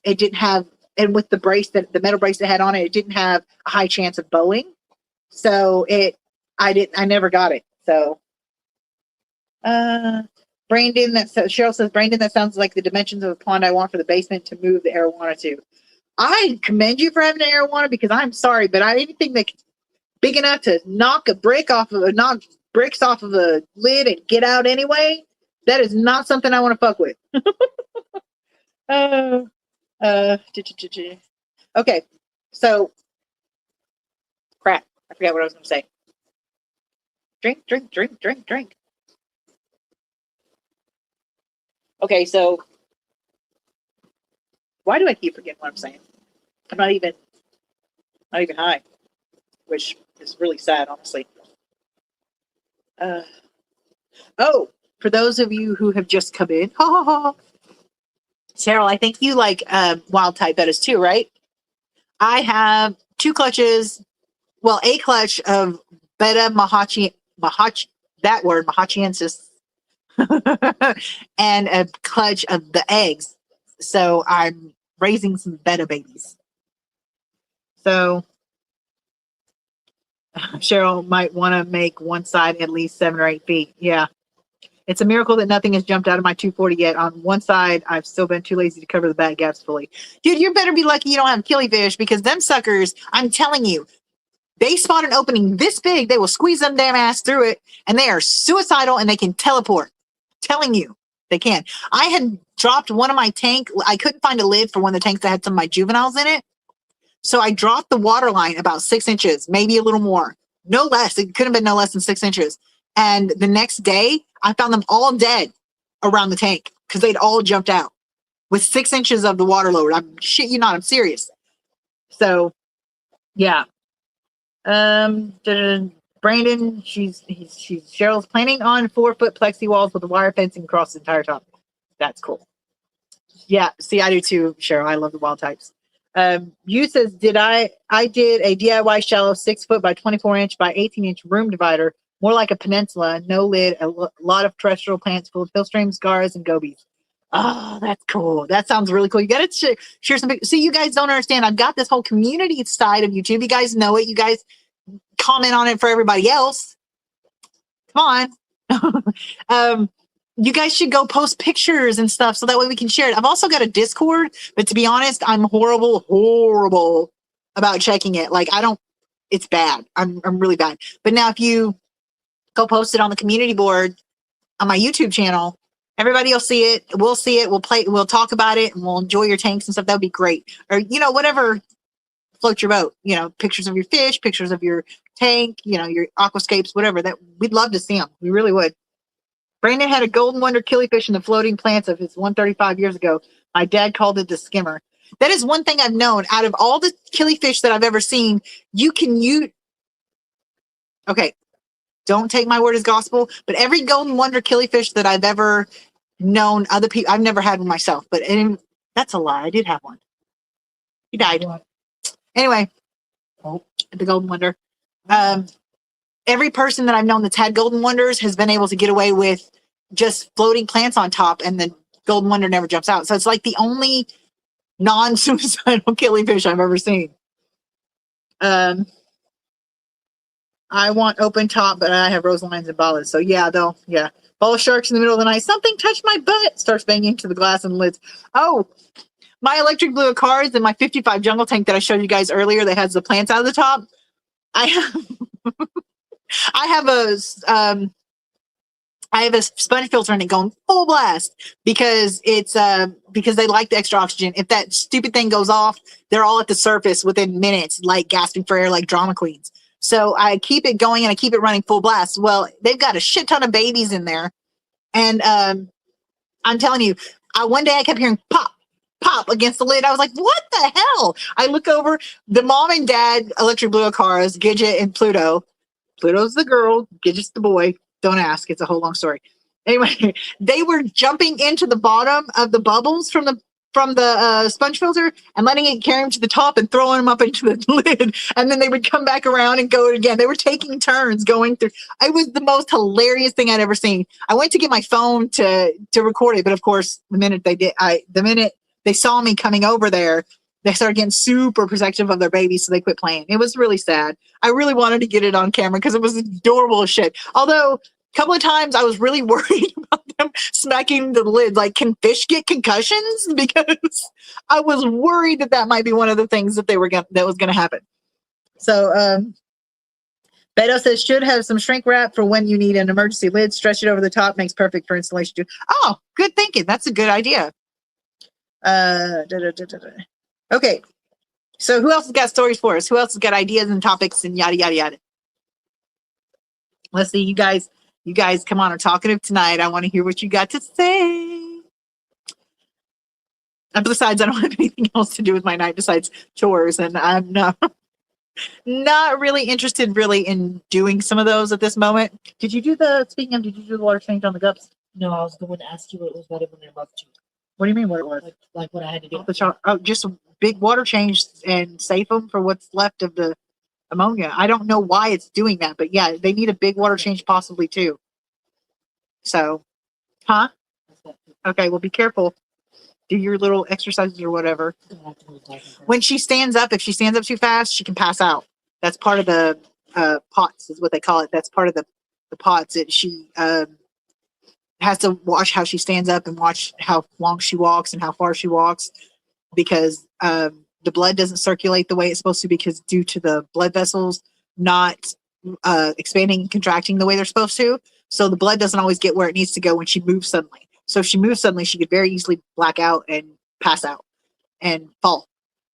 A: it didn't have, and with the metal brace that had on it, it didn't have a high chance of bowing. So I never got it. So, Brandon, Cheryl says, Brandon, that sounds like the dimensions of a pond I want for the basement to move the arowana to. I commend you for having an arowana, because I'm sorry, but anything that's big enough to knock bricks off of a lid and get out anyway, that is not something I want to fuck with. Okay, so crap. I forgot what I was going to say. Drink. Okay, so Why do I keep forgetting what I'm saying? I'm not even high, which is really sad, honestly. Oh, for those of you who have just come in, ha ha ha. Cheryl, I think you like wild type bettas too, right? I have 2 clutches, well, a clutch of beta mahachiensis, and a clutch of the eggs. So I'm raising some beta babies. So Cheryl might want to make one side at least 7 or 8 feet. Yeah. It's a miracle that nothing has jumped out of my 240 yet. On one side, I've still been too lazy to cover the back gaps fully. Dude, you better be lucky you don't have killifish, because them suckers, I'm telling you, they spot an opening this big, they will squeeze them damn ass through it, and they are suicidal and they can teleport. Telling you, they can. I had dropped one of my tank. I couldn't find a lid for one of the tanks that had some of my juveniles in it. So I dropped the water line about 6 inches, maybe a little more. No less. It could have been no less than 6 inches. And the next day, I found them all dead around the tank because they'd all jumped out with 6 inches of the water lowered. I'm shit you not. I'm serious. So, yeah. Brandon, Cheryl's planning on 4-foot plexi walls with a wire fencing across the entire top. That's cool. Yeah, see, I do too, Cheryl. I love the wild types. You says, I did a DIY shallow 6-foot by 24-inch by 18-inch room divider, more like a peninsula, no lid, a lot of terrestrial plants full of hillstreams, garas, and gobies. Oh, that's cool. That sounds really cool. You got to share some. See, you guys don't understand. I've got this whole community side of YouTube. You guys know it. You guys comment on it for everybody else. Come on. You guys should go post pictures and stuff so that way we can share it. I've also got a Discord, but to be honest, I'm horrible about checking it. Like, it's bad. I'm really bad. But now if you go post it on the community board on my YouTube channel, everybody will see it. We'll see it. We'll talk about it, and we'll enjoy your tanks and stuff. That would be great. Or, whatever floats your boat, pictures of your fish, pictures of your tank, your aquascapes, whatever. That we'd love to see them. We really would. Brandon had a golden wonder killifish in the floating plants of his 135 years ago. My dad called it the skimmer. That is one thing I've known. Out of all the killifish that I've ever seen, okay, don't take my word as gospel, but every golden wonder killifish that I've ever known, other people, I've never had one myself, but that's a lie. I did have one. He died. Anyway, the golden wonder. Every person that I've known that's had golden wonders has been able to get away with just floating plants on top, and the golden wonder never jumps out. So it's like the only non-suicidal killifish I've ever seen. I want open top, but I have rose lines and bollards. So yeah, ball sharks in the middle of the night. Something touched my butt. Starts banging into the glass and lids. Oh, my electric blue cards and my 55 jungle tank that I showed you guys earlier that has the plants out of the top. I have a sponge filter in it going full blast because because they like the extra oxygen. If that stupid thing goes off, they're all at the surface within minutes, like gasping for air, like drama queens. So I keep it going and I keep it running full blast. Well, they've got a shit ton of babies in there, and I'm telling you, one day I kept hearing pop against the lid. I was like, what the hell? I look over, the mom and dad electric blue cars, Gidget and Pluto. Pluto's the girl, Gidget's the boy. Don't ask. It's a whole long story. Anyway, they were jumping into the bottom of the bubbles from the sponge filter and letting it carry them to the top and throwing them up into the lid. And then they would come back around and go again. They were taking turns going through. It was the most hilarious thing I'd ever seen. I went to get my phone to record it, but of course, the minute they saw me coming over there, they started getting super protective of their babies, so they quit playing. It was really sad. I really wanted to get it on camera because it was adorable as shit. Although a couple of times I was really worried about them smacking the lid. Like, can fish get concussions? Because I was worried that might be one of the things that was going to happen. So Beto says, should have some shrink wrap for when you need an emergency lid. Stretch it over the top. Makes perfect for installation too. Oh, good thinking. That's a good idea. Okay, so who else has got stories for us? Who else has got ideas and topics and yada yada yada? Let's see, you guys come on, are talkative tonight. I want to hear what you got to say. And besides, I don't have anything else to do with my night besides chores, and I'm not really interested really in doing some of those at this moment. Did you do did you do the water change on the gups?
B: No, I was going to ask you what it was better when they're left to.
A: What do you mean what it was?
B: Like what I had to do.
A: Just a big water change and save them for what's left of the ammonia. I don't know why it's doing that, but yeah, they need a big water change possibly too. So, huh? Okay, well, be careful. Do your little exercises or whatever. When she stands up, if she stands up too fast, she can pass out. That's part of the POTS, is what they call it. That's part of the POTS. That she has to watch how she stands up and watch how long she walks and how far she walks, because the blood doesn't circulate the way it's supposed to, because due to the blood vessels not expanding and contracting the way they're supposed to. So the blood doesn't always get where it needs to go when she moves suddenly. So if she moves suddenly, she could very easily black out and pass out and fall.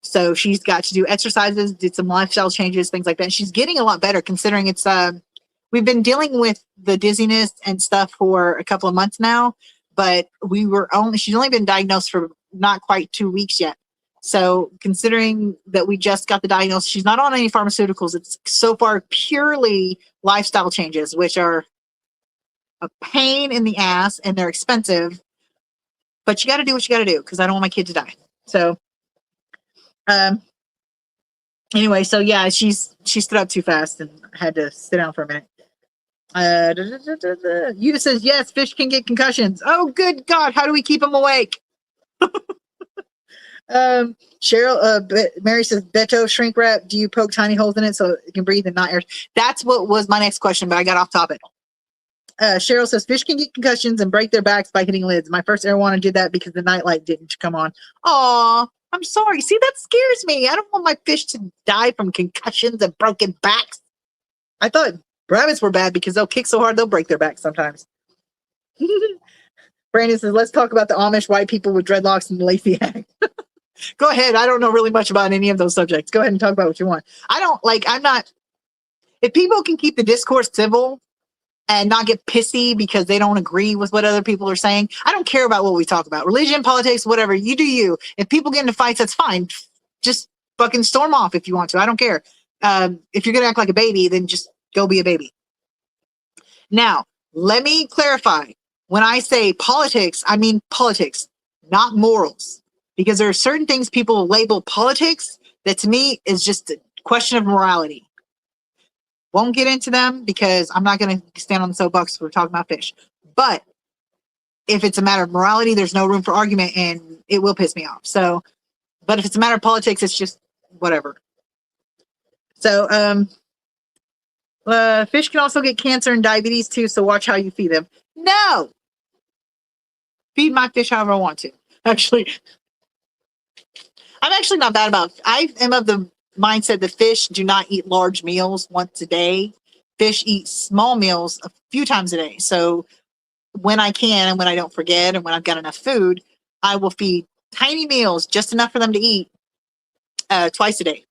A: So she's got to do exercises, did some lifestyle changes, things like that. And she's getting a lot better, considering it's we've been dealing with the dizziness and stuff for a couple of months now, but she's only been diagnosed for not quite 2 weeks yet. So considering that we just got the diagnosis, she's not on any pharmaceuticals. It's so far purely lifestyle changes, which are a pain in the ass and they're expensive, but you got to do what you got to do, because I don't want my kid to die. So, anyway, so yeah, she stood up too fast and had to sit down for a minute. You says yes, fish can get concussions. Oh, good God, how do we keep them awake? Cheryl, Mary says, Beto shrink wrap. Do you poke tiny holes in it so it can breathe and not air? That's what was my next question, but I got off topic. Cheryl says fish can get concussions and break their backs by hitting lids. My first arowana did that because the nightlight didn't come on. Aw, I'm sorry. See, that scares me. I don't want my fish to die from concussions and broken backs. I thought rabbits were bad because they'll kick so hard they'll break their backs sometimes. Brandon says, let's talk about the Amish white people with dreadlocks and the Lacey Act. Go ahead. I don't know really much about any of those subjects. Go ahead and talk about what you want. If people can keep the discourse civil and not get pissy because they don't agree with what other people are saying, I don't care about what we talk about. Religion, politics, whatever. You do you. If people get into fights, that's fine. Just fucking storm off if you want to. I don't care. If you're going to act like a baby, then just go be a baby. Now, let me clarify. When I say politics, I mean politics, not morals. Because there are certain things people label politics that to me is just a question of morality. Won't get into them because I'm not going to stand on the soapbox. We're talking about fish. But if it's a matter of morality, there's no room for argument and it will piss me off. So, but if it's a matter of politics, it's just whatever. So, fish can also get cancer and diabetes too. So watch how you feed them. No! Feed my fish however I want to. Actually, I'm actually not bad about it. I am of the mindset that fish do not eat large meals once a day. Fish eat small meals a few times a day. So when I can and when I don't forget and when I've got enough food, I will feed tiny meals, just enough for them to eat twice a day,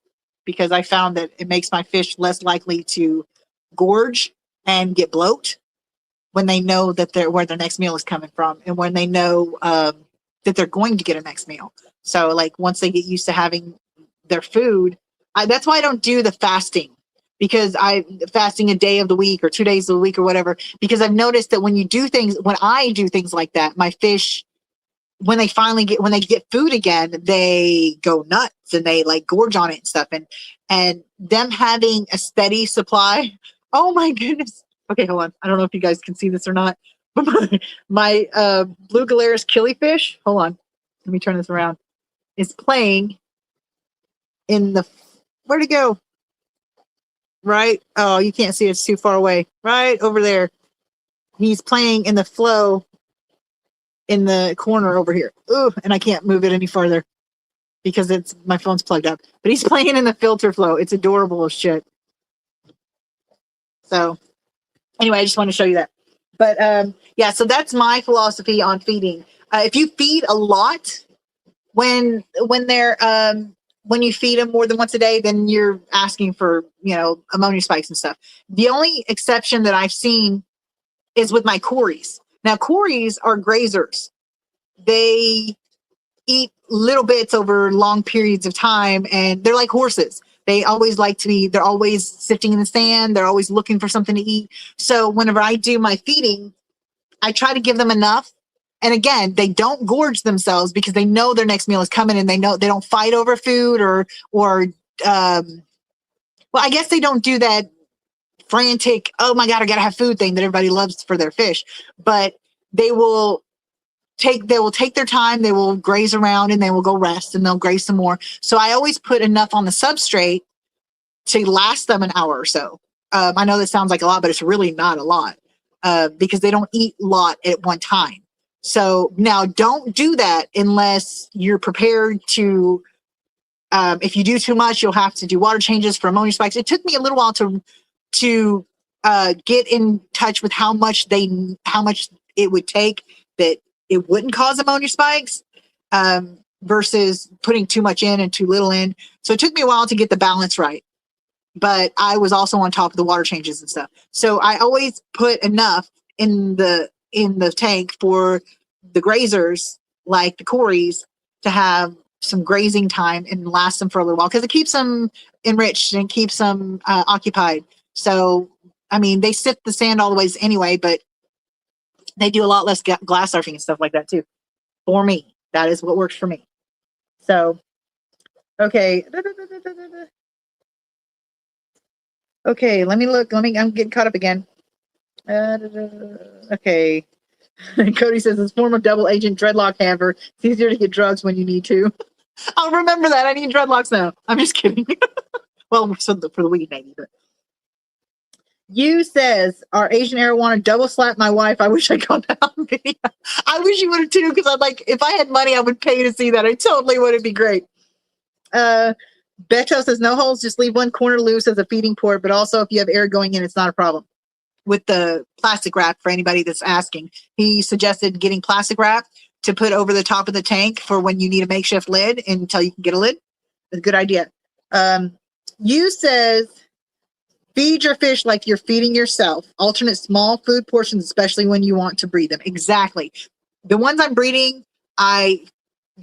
A: because I found that it makes my fish less likely to gorge and get bloat when they know that where their next meal is coming from, and when they know that they're going to get a next meal. So like once they get used to having their food, that's why I don't do the fasting, because fasting a day of the week or 2 days of the week or whatever, because I've noticed that when I do things like that, my fish, when they get food again, they go nuts and they like gorge on it and stuff. And them having a steady supply. Oh my goodness. Okay, hold on. I don't know if you guys can see this or not, but my blue Galaris killifish, hold on. Let me turn this around. Is playing in where'd it go? Right? Oh, you can't see it. It's too far away. Right over there. He's playing in the flow in the corner over here. Ooh, and I can't move it any farther because my phone's plugged up. But he's playing in the filter flow. It's adorable as shit. So anyway, I just want to show you that. But yeah, so that's my philosophy on feeding. If you feed a lot, when you feed them more than once a day, then you're asking for, ammonia spikes and stuff. The only exception that I've seen is with my Cories. Now, Cories are grazers. They eat little bits over long periods of time, and they're like horses. They always like to be, they're always sifting in the sand. They're always looking for something to eat. So whenever I do my feeding, I try to give them enough. And again, they don't gorge themselves because they know their next meal is coming, and they know they don't fight over food or well, I guess they don't do that frantic, oh my God, I gotta have food thing that everybody loves for their fish. But they will take their time, they will graze around, and they will go rest, and they'll graze some more. So I always put enough on the substrate to last them an hour or so. I know that sounds like a lot, but it's really not a lot because they don't eat a lot at one time. So now don't do that unless you're prepared to. If you do too much, you'll have to do water changes for ammonia spikes. It took me a little while to get in touch with how much it would take that it wouldn't cause ammonia spikes versus putting too much in and too little in. So it took me a while to get the balance right. But I was also on top of the water changes and stuff. So I always put enough in the tank for the grazers, like the Corys, to have some grazing time and last them for a little while, because it keeps them enriched and keeps them occupied. So, I mean, they sift the sand all the ways anyway, but they do a lot less glass surfing and stuff like that too. For me, that is what works for me. So, okay. Okay, let me look. I'm getting caught up again. Okay. Cody says it's form of double agent dreadlock hammer. It's easier to get drugs when you need to. I'll remember that. I need dreadlocks now. I'm just kidding. Well, for the weed maybe, but. You says our Asian era want to double slap my wife. I wish I got that on video. I wish you would have too, because I'd like, if I had money, I would pay to see that. I totally would. It'd be great. Beto says no holes, just leave one corner loose as a feeding port, but also if you have air going in, it's not a problem. With the plastic wrap, for anybody that's asking, he suggested getting plastic wrap to put over the top of the tank for when you need a makeshift lid until you can get a lid. It's a good idea. You says feed your fish like you're feeding yourself. Alternate small food portions, especially when you want to breed them. Exactly. The ones I'm breeding, I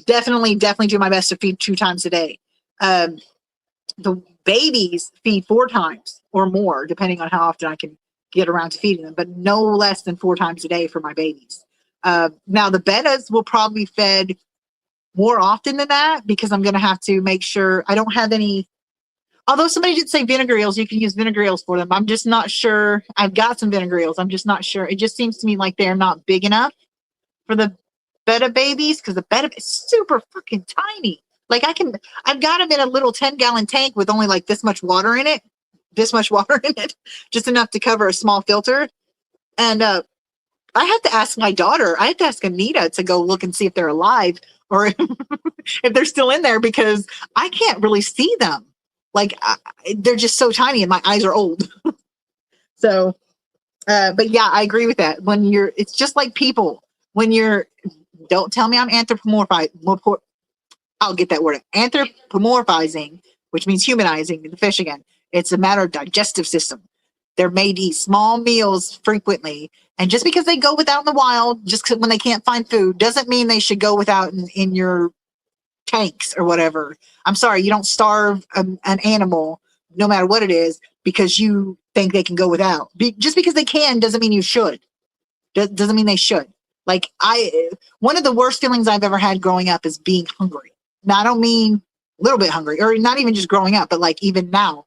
A: definitely do my best to feed 2 times a day. The babies feed 4 times or more, depending on how often I can get around to feeding them, but no less than 4 times a day for my babies. Now the bettas will probably be fed more often than that, because I'm going to have to make sure I don't have any. Although somebody did say vinegar eels, you can use vinegar eels for them. I'm just not sure. I've got some vinegar eels. I'm just not sure. It just seems to me like they're not big enough for the betta babies, because the betta is super fucking tiny. Like I've got them in a little 10-gallon tank with only like this much water in it, just enough to cover a small filter. And I have to ask my daughter, I have to ask Anita to go look and see if they're alive or if they're still in there, because I can't really see them. Like they're just so tiny and my eyes are old. So, but yeah, I agree with that. It's just like people, don't tell me I'm anthropomorphizing. I'll get that word. Anthropomorphizing, which means humanizing the fish again. It's a matter of digestive system. They're made to eat small meals frequently. And just because they go without in the wild, just when they can't find food, doesn't mean they should go without in your tanks or whatever. I'm sorry, you don't starve an animal, no matter what it is, because you think they can go without. Just because they can doesn't mean you should. Doesn't mean they should. Like one of the worst feelings I've ever had growing up is being hungry. Now, I don't mean a little bit hungry, or not even just growing up, but like even now.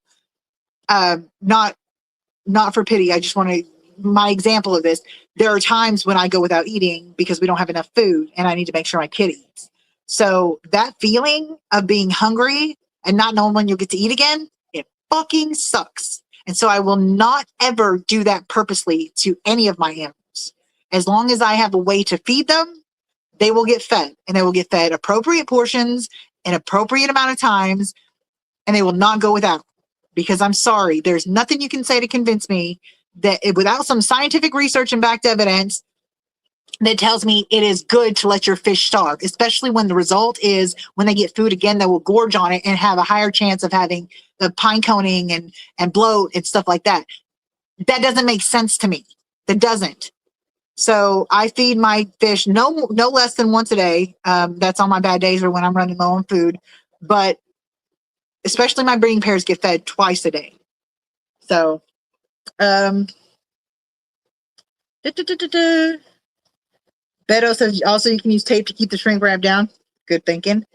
A: Not for pity. I just want to, my example of this, there are times when I go without eating because we don't have enough food and I need to make sure my kid eats. So that feeling of being hungry and not knowing when you'll get to eat again, it fucking sucks. And so I will not ever do that purposely to any of my animals. As long as I have a way to feed them, they will get fed, and they will get fed appropriate portions in appropriate amount of times, and they will not go without. Because I'm sorry, there's nothing you can say to convince me that without some scientific research and backed evidence that tells me it is good to let your fish starve, especially when the result is when they get food again, they will gorge on it and have a higher chance of having the pine coning and bloat and stuff like that. That doesn't make sense to me. That doesn't. So I feed my fish no less than once a day. That's on my bad days or when I'm running low on food. But especially my breeding pairs get fed twice a day. So, Beto says also you can use tape to keep the shrink wrap down. Good thinking.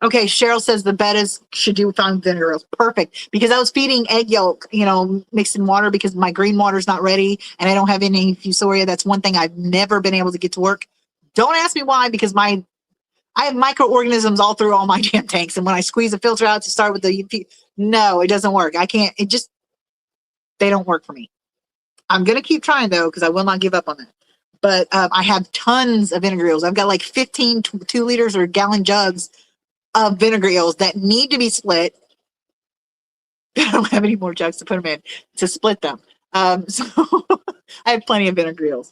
A: Okay, Cheryl says the bettas should do fine with vinegar oils. Perfect. Because I was feeding egg yolk, mixed in water because my green water's not ready and I don't have any fusoria. That's one thing I've never been able to get to work. Don't ask me why, because I have microorganisms all through all my damn tanks. And when I squeeze the filter out to start with no, it doesn't work. I can't, they don't work for me. I'm going to keep trying though, because I will not give up on that. But I have tons of vinegar eels. I've got like 15 2 liters or gallon jugs of vinegar eels that need to be split. I don't have any more jugs to put them in to split them. So I have plenty of vinegar eels.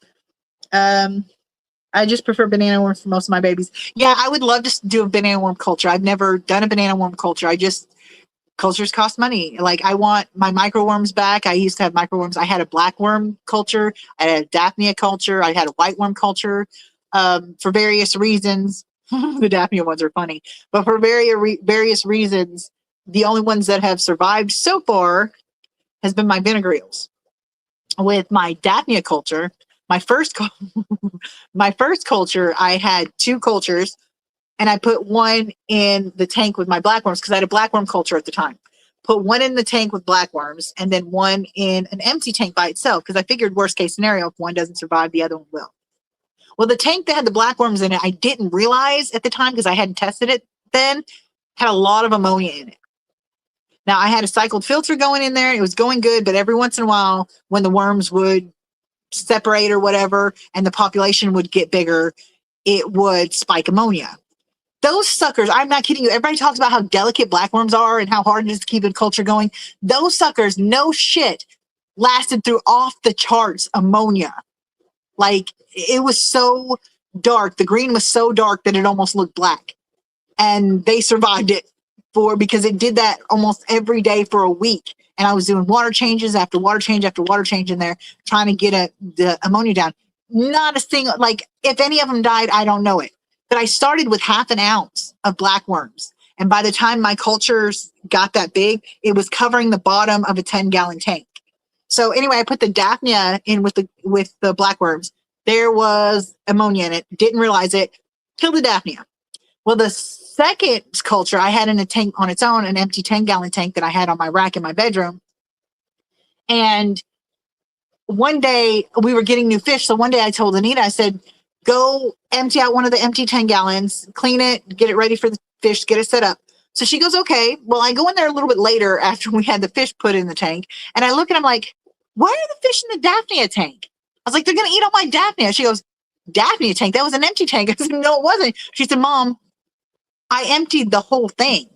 A: I just prefer banana worms for most of my babies. Yeah, I would love to do a banana worm culture. I've never done a banana worm culture. Cultures cost money. Like I want my microworms back. I used to have microworms. I had a black worm culture. I had a Daphnia culture. I had a white worm culture. For various reasons, the Daphnia ones are funny, but for various reasons, the only ones that have survived so far has been my vinegar eels. With my Daphnia culture, my first culture, I had 2 cultures. And I put one in the tank with my blackworms because I had a blackworm culture at the time. Put one in the tank with blackworms and then one in an empty tank by itself because I figured worst case scenario, if one doesn't survive, the other one will. Well, the tank that had the blackworms in it, I didn't realize at the time because I hadn't tested it then, had a lot of ammonia in it. Now, I had a cycled filter going in there. It was going good, but every once in a while, when the worms would separate or whatever and the population would get bigger, it would spike ammonia. Those suckers, I'm not kidding you. Everybody talks about how delicate blackworms are and how hard it is to keep a culture going. Those suckers, no shit, lasted through off the charts ammonia. Like it was so dark. The green was so dark that it almost looked black. And they survived it because it did that almost every day for a week. And I was doing water changes after water change after water change in there, trying to get the ammonia down. Not a single, like if any of them died, I don't know it. But I started with 1/2 ounce of blackworms. And by the time my cultures got that big, it was covering the bottom of a 10-gallon tank. So anyway, I put the Daphnia in with the blackworms. There was ammonia in it. Didn't realize it. Killed the Daphnia. Well, the second culture I had in a tank on its own, an empty 10-gallon tank that I had on my rack in my bedroom. And one day we were getting new fish. So one day I told Anita, I said, go empty out one of the empty 10 gallons, clean it, get it ready for the fish, get it set up. So she goes, okay. Well, I go in there a little bit later after we had the fish put in the tank. And I look and I'm like, why are the fish in the Daphnia tank? I was like, they're going to eat all my Daphnia. She goes, Daphnia tank? That was an empty tank. I said, no, it wasn't. She said, Mom, I emptied the whole thing.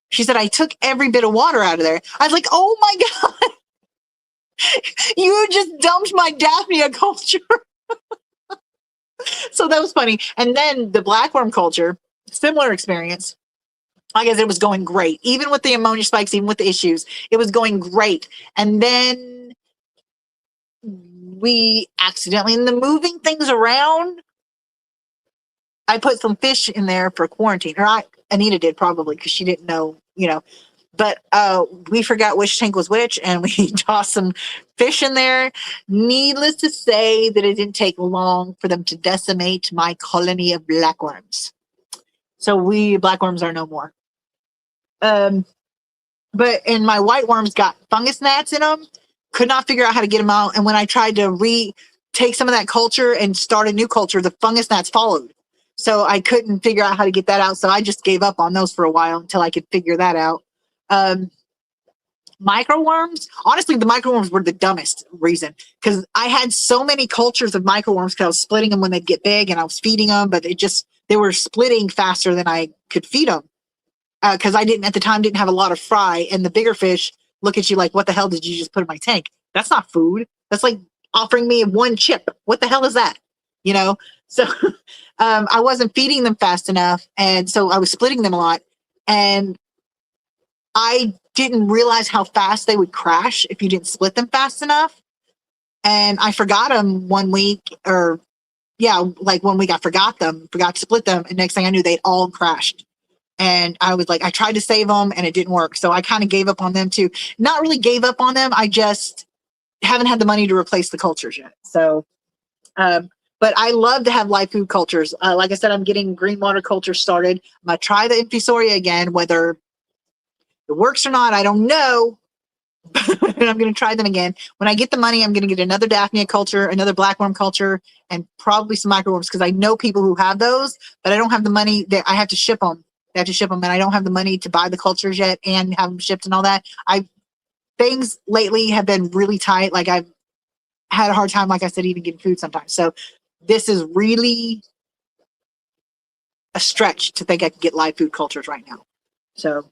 A: She said, I took every bit of water out of there. I was like, oh my God. You just dumped my Daphnia culture. So that was funny. And then the blackworm culture, similar experience. Like I said, it was going great. Even with the ammonia spikes, even with the issues, it was going great. And then we accidentally, in the moving things around, I put some fish in there for quarantine. Or Anita did probably because she didn't know, But we forgot which tank was which, and we tossed some fish in there. Needless to say that it didn't take long for them to decimate my colony of blackworms. So blackworms are no more. But and my white worms got fungus gnats in them. Could not figure out how to get them out. And when I tried to take some of that culture and start a new culture, the fungus gnats followed. So I couldn't figure out how to get that out. So I just gave up on those for a while until I could figure that out. Microworms, honestly, the microworms were the dumbest reason because I had so many cultures of microworms because I was splitting them when they'd get big and I was feeding them, but they were splitting faster than I could feed them because I at the time didn't have a lot of fry, and the bigger fish look at you like, what the hell did you just put in my tank? That's not food. That's like offering me one chip. What the hell is that? So I wasn't feeding them fast enough, and so I was splitting them a lot, and I didn't realize how fast they would crash if you didn't split them fast enough. and I forgot them one week, or yeah, like 1 week I forgot to split them, and next thing I knew, they'd all crashed. And I was like, I tried to save them and it didn't work. So I kind of gave up on them too. Not really gave up on them. I just haven't had the money to replace the cultures yet. So, but I love to have live food cultures. Like I said, I'm getting green water culture started. I'm going to try the infusoria again, whether it works or not, I don't know. And I'm going to try them again. When I get the money, I'm going to get another Daphnia culture, another blackworm culture, and probably some microworms, because I know people who have those, but I don't have the money that I have to ship them. They have to ship them, and I don't have the money to buy the cultures yet and have them shipped and all that. Things lately have been really tight. Like I've had a hard time, like I said, even getting food sometimes. So this is really a stretch to think I could get live food cultures right now. So,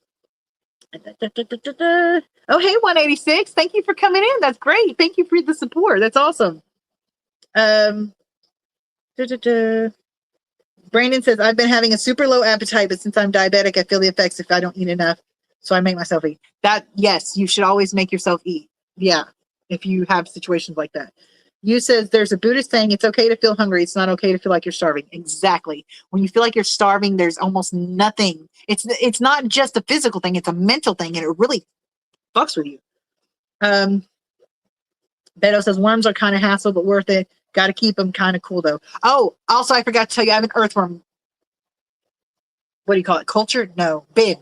A: oh, hey, 186. Thank you for coming in. That's great. Thank you for the support. That's awesome. Brandon says, I've been having a super low appetite, but since I'm diabetic, I feel the effects if I don't eat enough. So I make myself eat. That, yes, you should always make yourself eat. Yeah, if you have situations like that. You says there's a Buddhist saying it's okay to feel hungry. It's not okay to feel like you're starving. Exactly. When you feel like you're starving, there's almost nothing. It's not just a physical thing. It's a mental thing, and it really fucks with you. Beto says worms are kind of hassle, but worth it. Got to keep them kind of cool, though. Oh, also, I forgot to tell you, I have an earthworm. What do you call it? Culture? No, bin.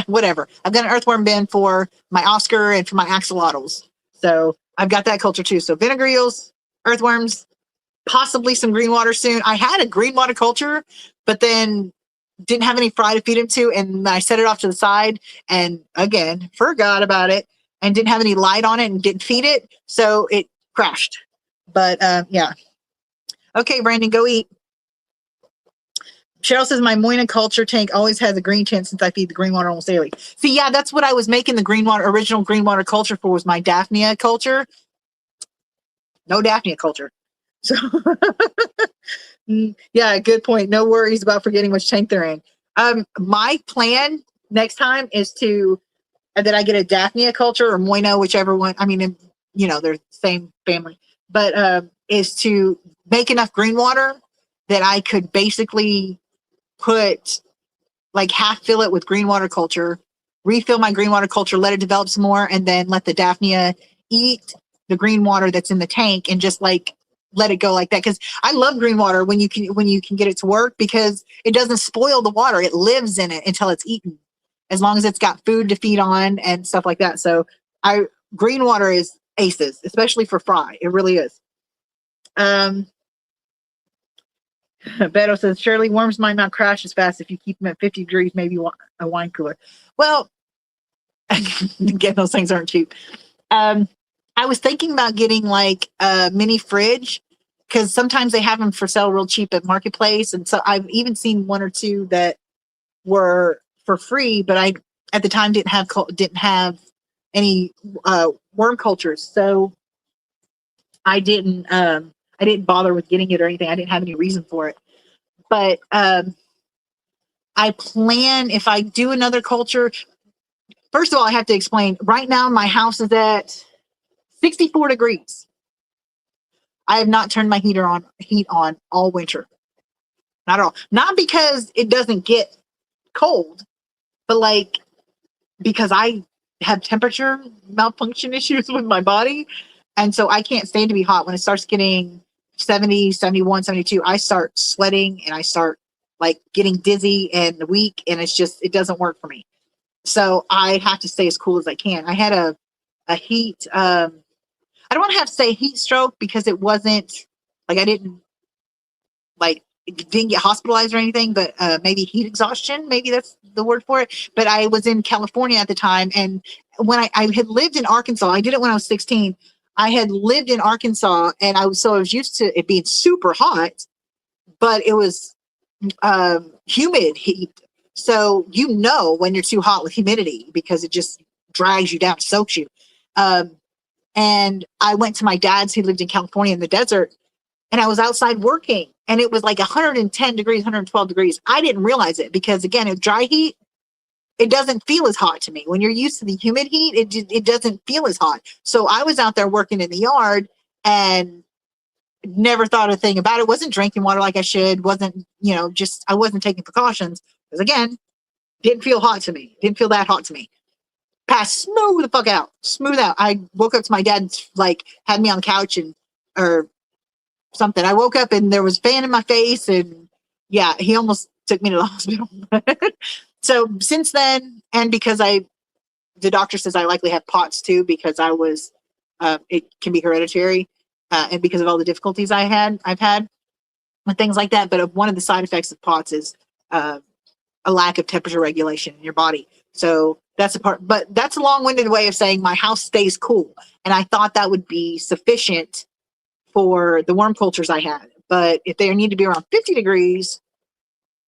A: Whatever. I've got an earthworm bin for my Oscar and for my axolotls. So I've got that culture too. So vinegar eels, earthworms, possibly some green water soon. I had a green water culture, but then didn't have any fry to feed him to, and I set it off to the side and again forgot about it and didn't have any light on it and didn't feed it, so it crashed. But yeah. Okay, Brandon, go eat. Cheryl says my Moina culture tank always has a green tint since I feed the green water almost daily. See, yeah, that's what I was making the green water, original green water culture for, was my Daphnia culture. No Daphnia culture. So yeah, good point. No worries about forgetting which tank they're in. My plan next time is that I get a Daphnia culture or Moina, whichever one. I mean, you know, they're the same family, but is to make enough green water that I could basically put like half fill it with green water culture, refill my green water culture, let it develop some more, and then let the Daphnia eat the green water that's in the tank and just like let it go like that. Because I love green water when you can get it to work, because it doesn't spoil the water. It lives in it until it's eaten, as long as it's got food to feed on and stuff like that. So green water is aces, especially for fry. It really is. Beto says, surely worms might not crash as fast if you keep them at 50 degrees, maybe a wine cooler. Well, again, those things aren't cheap. I was thinking about getting like a mini fridge, because sometimes they have them for sale real cheap at Marketplace. And so I've even seen one or two that were for free, but I at the time didn't have any worm cultures. So I didn't bother with getting it or anything. I didn't have any reason for it. But I plan, if I do another culture, first of all, I have to explain, right now my house is at 64 degrees. I have not turned my heat on all winter. Not at all. Not because it doesn't get cold, but like because I have temperature malfunction issues with my body. And so I can't stand to be hot. When it starts getting 70, 71, 72, I start sweating and I start like getting dizzy and weak, and it doesn't work for me. So I have to stay as cool as I can. I had a heat, I don't want to have to say heat stroke, because it wasn't like I didn't get hospitalized or anything, but maybe heat exhaustion, maybe that's the word for it. But I was in California at the time, and when I had lived in Arkansas, I did it when I was 16. I had lived in Arkansas, and I was used to it being super hot, but it was humid heat. So when you're too hot with humidity, because it just drags you down, soaks you. And I went to my dad's, who lived in California in the desert, and I was outside working, and it was like 110 degrees, 112 degrees. I didn't realize it, because again, with dry heat, it doesn't feel as hot to me. When you're used to the humid heat, it doesn't feel as hot. So I was out there working in the yard, and never thought a thing about it. Wasn't drinking water like I should. Wasn't, just I wasn't taking precautions because again, didn't feel hot to me. Didn't feel that hot to me. Passed smooth the fuck out. Smooth out. I woke up to my dad like had me on the couch or something. I woke up and there was fan in my face and yeah, he almost took me to the hospital. So since then, and because the doctor says I likely have POTS too, because it can be hereditary, and because of all the difficulties I've had and things like that. But one of the side effects of POTS is a lack of temperature regulation in your body. So that's but that's a long-winded way of saying my house stays cool. And I thought that would be sufficient for the worm cultures I had. But if they need to be around 50 degrees,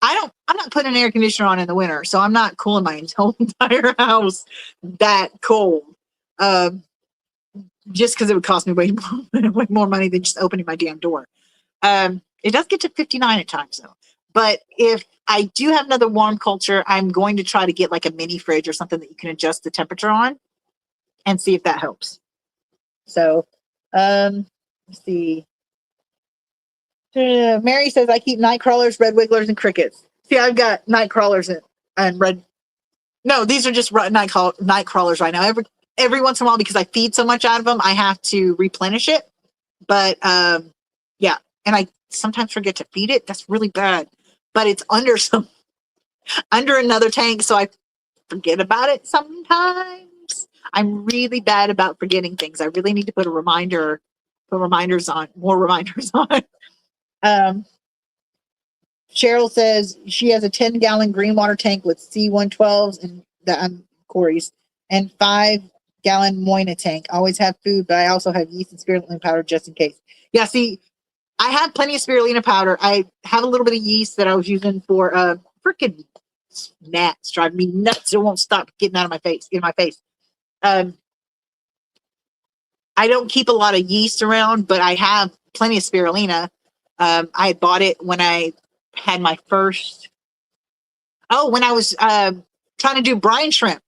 A: I'm not putting an air conditioner on in the winter. So I'm not cooling my whole entire house that cold. Just because it would cost me way more money than just opening my damn door. It does get to 59 at times though. But if I do have another warm culture, I'm going to try to get like a mini fridge or something that you can adjust the temperature on and see if that helps. So, let's see. Mary says, I keep night crawlers, red wigglers, and crickets. See, I've got night crawlers and red. No, these are just night crawlers right now. Every once in a while, because I feed so much out of them, I have to replenish it. But yeah, and I sometimes forget to feed it. That's really bad. But it's under another tank, so I forget about it sometimes. I'm really bad about forgetting things. I really need to put more reminders on. Cheryl says she has a 10-gallon green water tank with C112s and Corey's and 5-gallon Moina tank. Always have food, but I also have yeast and spirulina powder just in case. Yeah, see, I have plenty of spirulina powder. I have a little bit of yeast that I was using for freaking gnats driving me nuts. It won't stop getting out of my face. I don't keep a lot of yeast around, but I have plenty of spirulina. I had bought it when I had my first. Oh, when I was trying to do brine shrimp.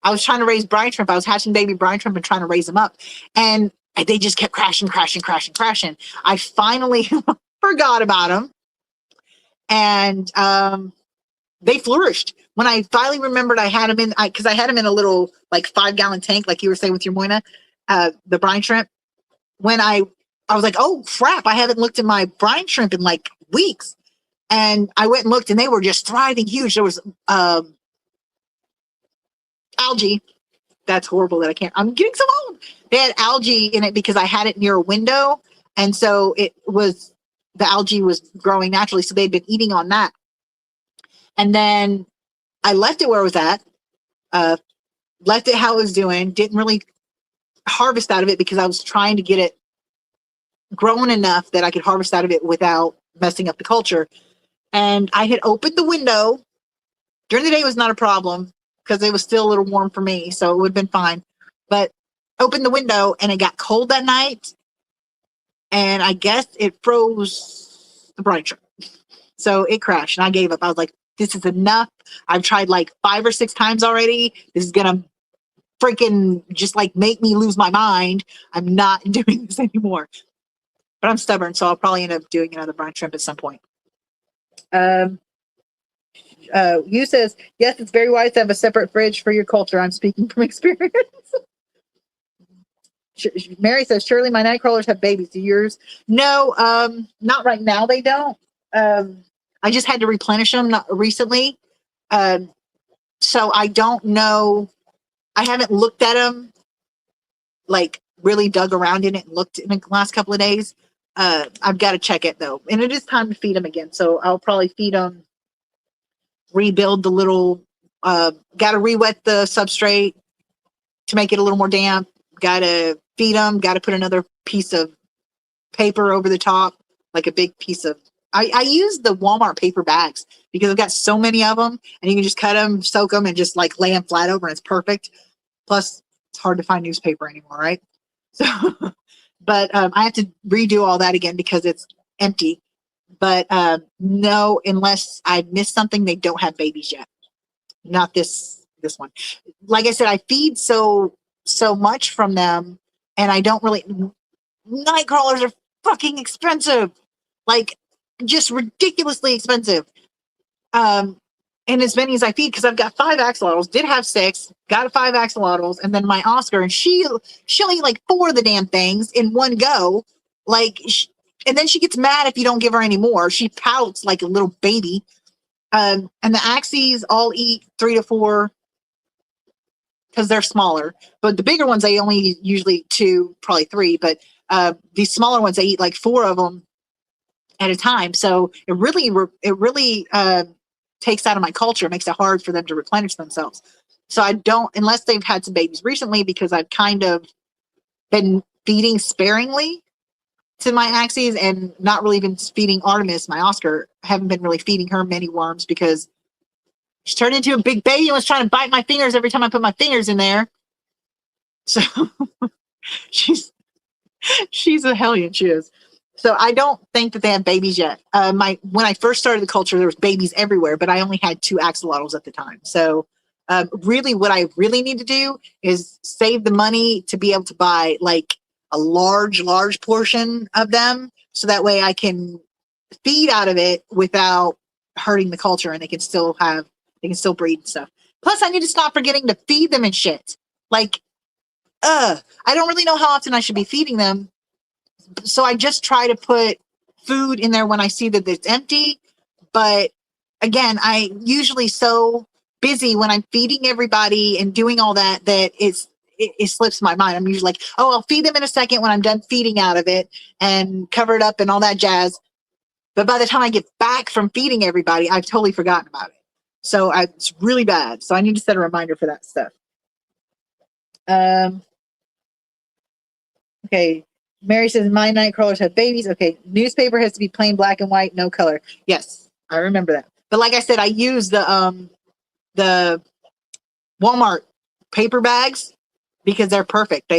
A: I was trying to raise brine shrimp. I was hatching baby brine shrimp and trying to raise them up. And they just kept crashing. I finally forgot about them. And they flourished. When I finally remembered I had them in, because I had them in a little like 5-gallon tank, like you were saying with your Moina, the brine shrimp. When I was like, oh crap, I haven't looked at my brine shrimp in like weeks. And I went and looked and they were just thriving huge. There was algae. That's horrible that I'm getting so old. They had algae in it because I had it near a window. And so the algae was growing naturally. So they'd been eating on that. And then I left it where it was at, left it how it was doing, didn't really harvest out of it because I was trying to get it grown enough that I could harvest out of it without messing up the culture. And I had opened the window. During the day, it was not a problem because it was still a little warm for me. So it would have been fine. But opened the window and it got cold that night. And I guess it froze the brine shrimp. So it crashed and I gave up. I was like, this is enough. I've tried like 5 or 6 times already. This is going to freaking just like make me lose my mind. I'm not doing this anymore. But I'm stubborn, so I'll probably end up doing another brine shrimp at some point. You says, yes, it's very wise to have a separate fridge for your culture. I'm speaking from experience. Mary says, surely my night crawlers have babies. Do yours? No, not right now. They don't. I just had to replenish them recently. So I don't know. I haven't looked at them, like really dug around in it and looked in the last couple of days. I've got to check it though. And it is time to feed them again. So I'll probably feed them, rebuild the little, got to re-wet the substrate to make it a little more damp. Got to feed them, got to put another piece of paper over the top, like a big piece of, I use the Walmart paper bags because I've got so many of them and you can just cut them, soak them and just like lay them flat over and it's perfect. Plus it's hard to find newspaper anymore, right? So, but I have to redo all that again because it's empty. But no, unless I missed something, they don't have babies yet. Not this one. Like I said, I feed so much from them and I don't really, night crawlers are fucking expensive. Like, just ridiculously expensive. And as many as I feed, because I've got 5 axolotls, did have 6, got 5 axolotls, and then my Oscar, and she'll eat like 4 of the damn things in one go. Like, and then she gets mad if you don't give her any more. She pouts like a little baby. And the Axies all eat 3 to 4 because they're smaller. But the bigger ones, they only usually 2, probably 3. But these smaller ones, they eat like 4 of them at a time. So it really takes out of my culture. It makes it hard for them to replenish themselves. So I don't, unless they've had some babies recently, because I've kind of been feeding sparingly to my Axies and not really been feeding Artemis, my Oscar. I haven't been really feeding her many worms because she turned into a big baby and was trying to bite my fingers every time I put my fingers in there. So she's a hellion, she is. So I don't think that they have babies yet. When I first started the culture, there was babies everywhere, but I only had 2 axolotls at the time. So really what I really need to do is save the money to be able to buy like a large portion of them. So that way I can feed out of it without hurting the culture, and they can still breed and stuff. Plus I need to stop forgetting to feed them and shit. Like, I don't really know how often I should be feeding them. So I just try to put food in there when I see that it's empty. But again, I usually so busy when I'm feeding everybody and doing all that it slips my mind. I'm usually like, oh, I'll feed them in a second when I'm done feeding out of it and cover it up and all that jazz. But by the time I get back from feeding everybody, I've totally forgotten about it. So it's really bad. So I need to set a reminder for that stuff. Okay. Mary says, my night crawlers have babies. Okay. Newspaper has to be plain black and white, no color. Yes, I remember that. But like I said, I use the Walmart paper bags because they're perfect.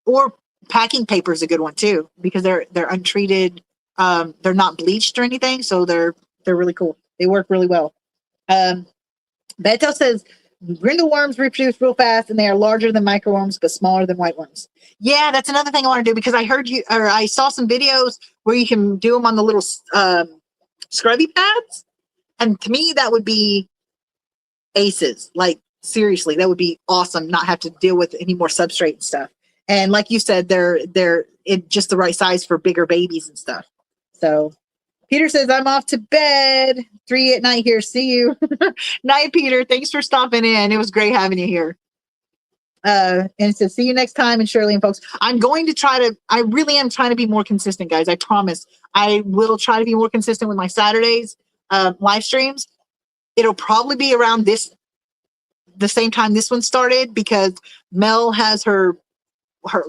A: Or packing paper is a good one too, because they're untreated. They're not bleached or anything. So they're really cool. They work really well. Beto says, brindle worms reproduce real fast and they are larger than microworms, but smaller than white worms. Yeah, that's another thing I want to do, because I saw some videos where you can do them on the little scrubby pads. And to me, that would be aces. Like, seriously, that would be awesome. Not have to deal with any more substrate and stuff. And like you said, they're just the right size for bigger babies and stuff. So Peter says, I'm off to bed. 3 p.m. here. See you. Night, Peter. Thanks for stopping in. It was great having you here. And it says, see you next time. And Shirley and folks, I really am trying to be more consistent, guys. I promise. I will try to be more consistent with my Saturdays live streams. It'll probably be around the same time this one started, because Mel has her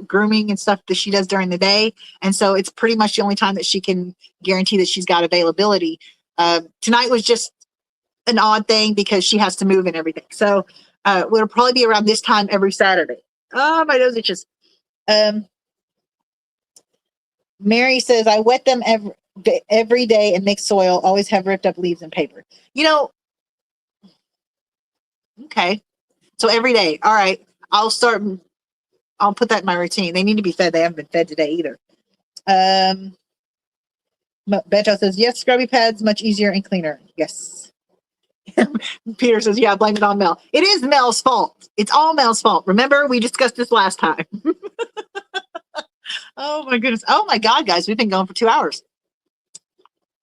A: grooming and stuff that she does during the day. And so it's pretty much the only time that she can guarantee that she's got availability. Tonight was just an odd thing because she has to move and everything. So it'll probably be around this time every Saturday. Oh, my nose itches. Mary says, I wet them every day and mix soil, always have ripped up leaves and paper. Okay. So every day. All right. I'll put that in my routine. They need to be fed. They haven't been fed today either. Beto says, yes, scrubby pads, much easier and cleaner. Yes. Peter says, yeah, blame it on Mel. It is Mel's fault. It's all Mel's fault. Remember, we discussed this last time. Oh, my goodness. Oh, my God, guys. We've been going for 2 hours.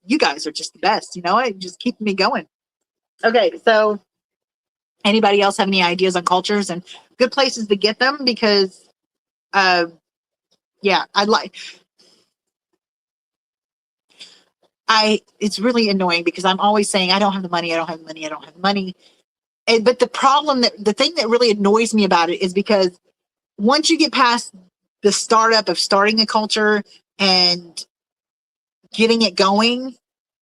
A: You guys are just the best. You know what? Just keep me going. Okay, so anybody else have any ideas on cultures and good places to get them? Because, yeah, it's really annoying because I'm always saying, I don't have the money. But the thing that really annoys me about it is because once you get past the startup of starting a culture and getting it going,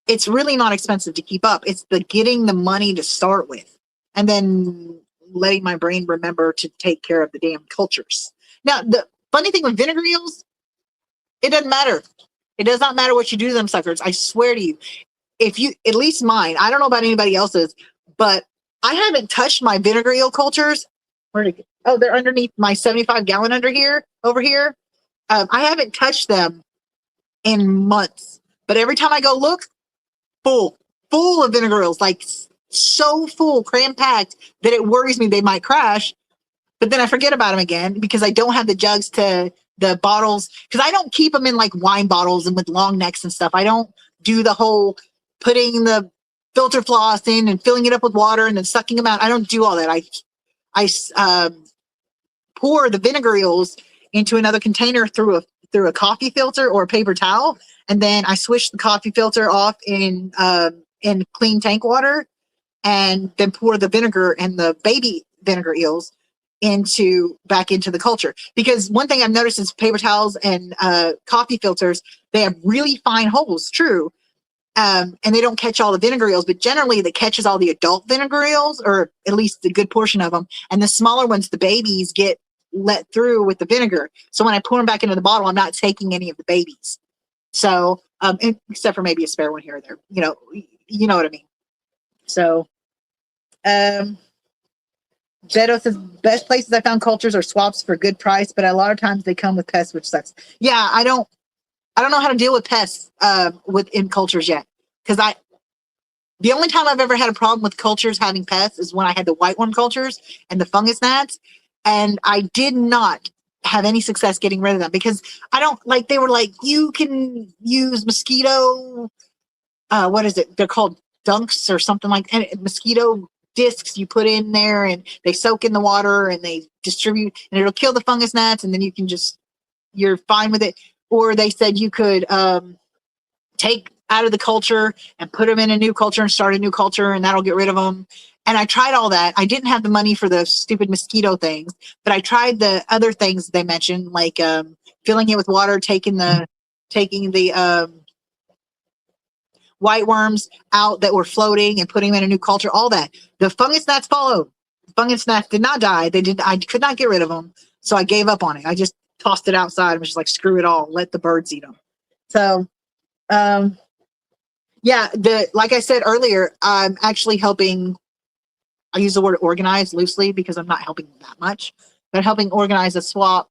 A: it's really not expensive to keep up. It's getting the money to start with, and then letting my brain remember to take care of the damn cultures. Now, the funny thing with vinegar eels, it doesn't matter. It does not matter what you do to them suckers. I swear to you, at least mine, I don't know about anybody else's, but I haven't touched my vinegar eel cultures. They're underneath my 75-gallon over here. I haven't touched them in months, but every time I go look, full of vinegar eels, like so full, cram packed that it worries me they might crash. But then I forget about them again because I don't have the jugs to the bottles, because I don't keep them in like wine bottles and with long necks and stuff. I don't do the whole putting the filter floss in and filling it up with water and then sucking them out. I don't do all that. I pour the vinegar eels into another container through a coffee filter or a paper towel, and then I swish the coffee filter off in clean tank water, and then pour the vinegar and the baby vinegar eels back into the culture. Because one thing I've noticed is paper towels and coffee filters, they have really fine holes, true, and they don't catch all the vinegar eels, but generally that catches all the adult vinegar eels, or at least a good portion of them, and the smaller ones, the babies, get let through with the vinegar. So when I pour them back into the bottle, I'm not taking any of the babies. So except for maybe a spare one here or there, you know what I mean. So Beto says, best places I found cultures are swaps for good price, but a lot of times they come with pests, which sucks. Yeah, I don't know how to deal with pests in cultures yet. Because the only time I've ever had a problem with cultures having pests is when I had the whiteworm cultures and the fungus gnats, and I did not have any success getting rid of them because they were like, you can use mosquito, what is it? They're called dunks or something like that. Mosquito discs you put in there and they soak in the water and they distribute and it'll kill the fungus gnats, and then you're fine with it. Or they said you could take out of the culture and put them in a new culture and start a new culture, and that'll get rid of them. And I tried all that. I didn't have the money for the stupid mosquito things, but I tried the other things they mentioned, like filling it with water, taking the white worms out that were floating and putting them in a new culture, all that. The fungus gnats followed. Fungus gnats did not die. I could not get rid of them. So I gave up on it. I just tossed it outside and was just like, screw it all. Let the birds eat them. So, like I said earlier, I'm actually helping. I use the word organize loosely because I'm not helping that much, but helping organize a swap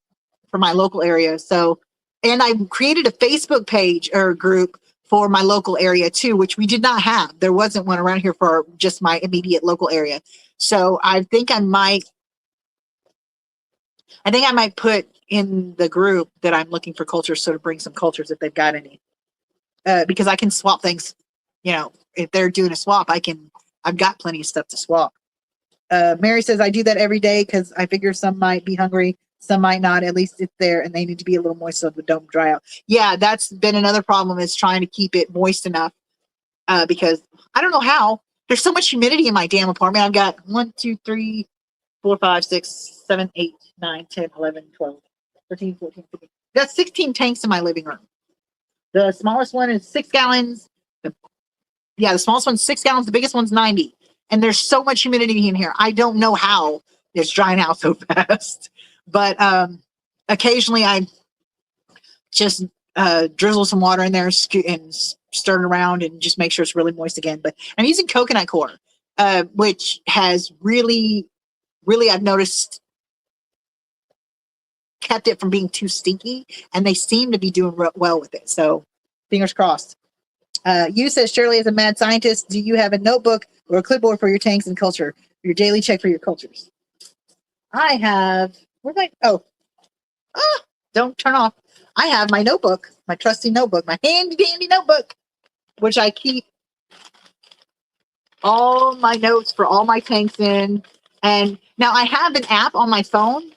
A: for my local area. So, and I created a Facebook page or group for my local area too, which we did not have. There wasn't one around here for just my immediate local area. So I think I might put in the group that I'm looking for cultures, so to bring some cultures if they've got any, because I can swap things. If they're doing a swap, I've got plenty of stuff to swap. Mary says, I do that every day because I figure some might be hungry, some might not. At least it's there and they need to be a little moist so they don't dry out. Yeah, that's been another problem, is trying to keep it moist enough because I don't know how. There's so much humidity in my damn apartment. I've got 1, 2, 3, 4, 5, 6, 7, 8, 9, 10, 11, 12, 13, 14, 15. I've got 16 tanks in my living room. The smallest one is 6 gallons. The smallest one's 6 gallons. The biggest one's 90. And there's so much humidity in here. I don't know how it's drying out so fast. But occasionally I just drizzle some water in there and stir it around and just make sure it's really moist again. But I'm using coconut coir, which has really, I've noticed, kept it from being too stinky. And they seem to be doing well with it. So fingers crossed. You says, Shirley, as a mad scientist, do you have a notebook or a clipboard for your tanks and culture, for your daily check for your cultures? I have, don't turn off. I have my notebook, my trusty notebook, my handy dandy notebook, which I keep all my notes for all my tanks in. And now I have an app on my phone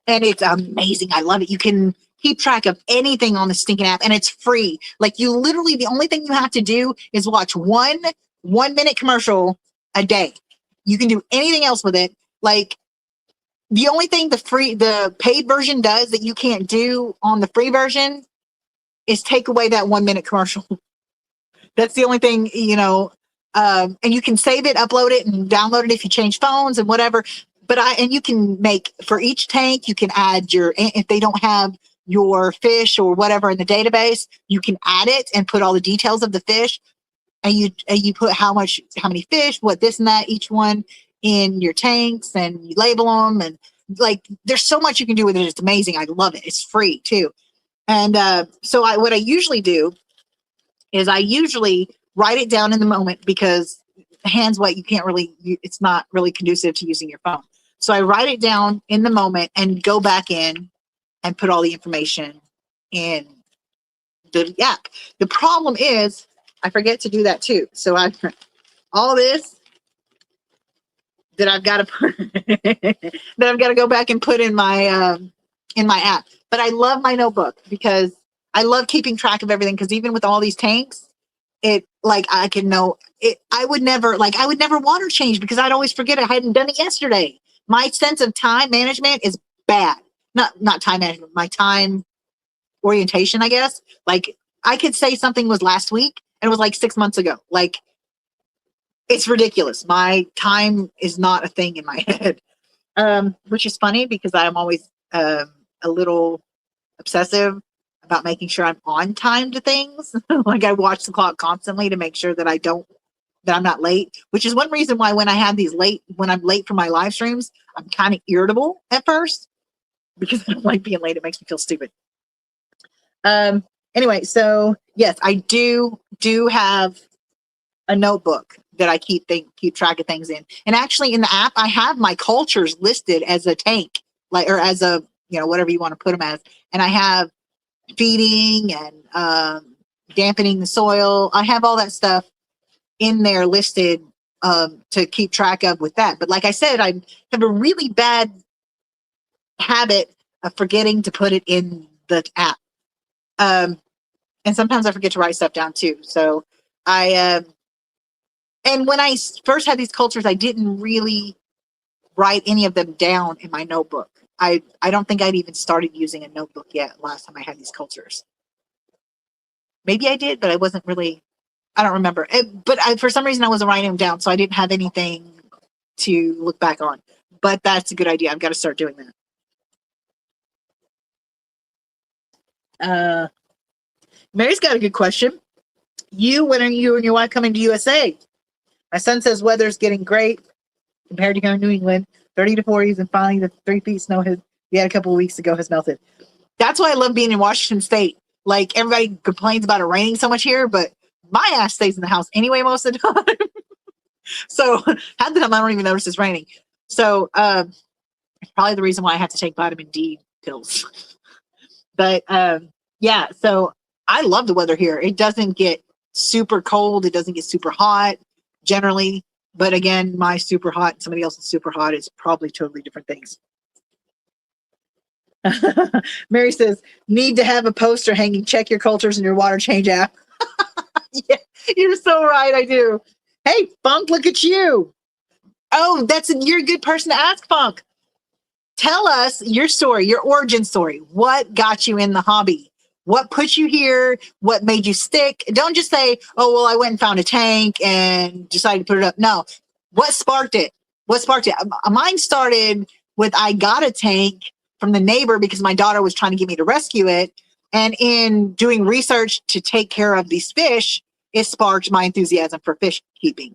A: and it's amazing. I love it. You can keep track of anything on the stinking app and it's free. Like you literally, the only thing you have to do is watch one 1-minute commercial a day. You can do anything else with it. Like the only thing the paid version does that you can't do on the free version is take away that 1-minute commercial. That's the only thing, and you can save it, upload it, and download it if you change phones and whatever. And you can make, for each tank, you can add if they don't have your fish or whatever in the database, you can add it and put all the details of the fish. And you put how many fish, what this and that, each one in your tanks, and you label them. And like there's so much you can do with it. It's amazing. I love it. It's free too. And so what I usually do is I usually write it down in the moment because hands wet, you can't really, it's not really conducive to using your phone. So I write it down in the moment and go back in and put all the information in the app. The problem is I forget to do that too. So all this that I've got to put that I've got to go back and put in my app. But I love my notebook because I love keeping track of everything. Because even with all these tanks, it like I can know it. I would never water change because I'd always forget I hadn't done it yesterday. My sense of time management is bad. Not time management. My time orientation, I guess. Like I could say something was last week and it was like 6 months ago. Like it's ridiculous. My time is not a thing in my head, which is funny because I'm always a little obsessive about making sure I'm on time to things. Like I watch the clock constantly to make sure that I'm not late, which is one reason why when I'm late for my live streams, I'm kind of irritable at first because I don't like being late. It makes me feel stupid. Anyway, so yes, I do have a notebook that I keep track of things in. And actually in the app, I have my cultures listed as a tank, like, or as a, whatever you want to put them as. And I have feeding and dampening the soil. I have all that stuff in there listed to keep track of with that. But like I said, I have a really bad habit of forgetting to put it in the app. And sometimes I forget to write stuff down too. So and when I first had these cultures, I didn't really write any of them down in my notebook. I don't think I'd even started using a notebook yet last time I had these cultures. Maybe I did, but I wasn't really, I don't remember. For some reason, I wasn't writing them down, so I didn't have anything to look back on. But that's a good idea. I've got to start doing that. Mary's got a good question. When are you and your wife coming to USA? My son says weather's getting great compared to here in New England, 30 to 40s, and finally the 3 feet snow we had a couple of weeks ago has melted. That's why I love being in Washington State. Like everybody complains about it raining so much here, but my ass stays in the house anyway most of the time. So half the time I don't even notice it's raining. So it's probably the reason why I have to take vitamin D pills. But yeah, so I love the weather here. It doesn't get super cold. It doesn't get super hot generally. But again, my super hot and somebody else's super hot is probably totally different things. Mary says, need to have a poster hanging, check your cultures in your water change app. Yeah, you're so right. I do. Hey, Funk, look at you. Oh, you're a good person to ask, Funk. Tell us your story, your origin story. What got you in the hobby? What put you here? What made you stick? Don't just say, oh, well, I went and found a tank and decided to put it up. No. What sparked it? Mine started with I got a tank from the neighbor because my daughter was trying to get me to rescue it. And in doing research to take care of these fish, it sparked my enthusiasm for fish keeping.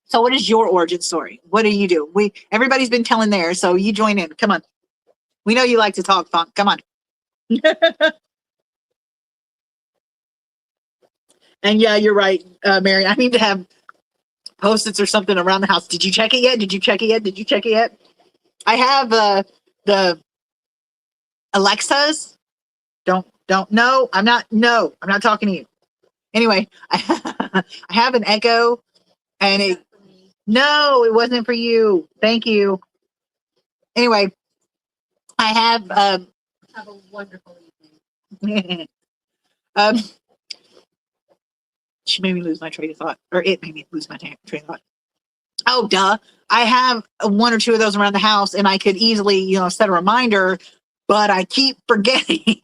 A: So what is your origin story? What do you do? Everybody's been telling theirs, so you join in. Come on. We know you like to talk, Funk. Come on. And yeah, you're right, Mary. I need to have Post-its or something around the house. Did you check it yet? Did you check it yet? Did you check it yet? I have the Alexas. Don't no. I'm not talking to you. Anyway, I have an Echo, and it wasn't for you. Thank you. Anyway, I have a wonderful evening. She made me lose my train of thought, or it made me lose my train of thought. Oh, duh. I have one or two of those around the house, and I could easily, set a reminder, but I keep forgetting.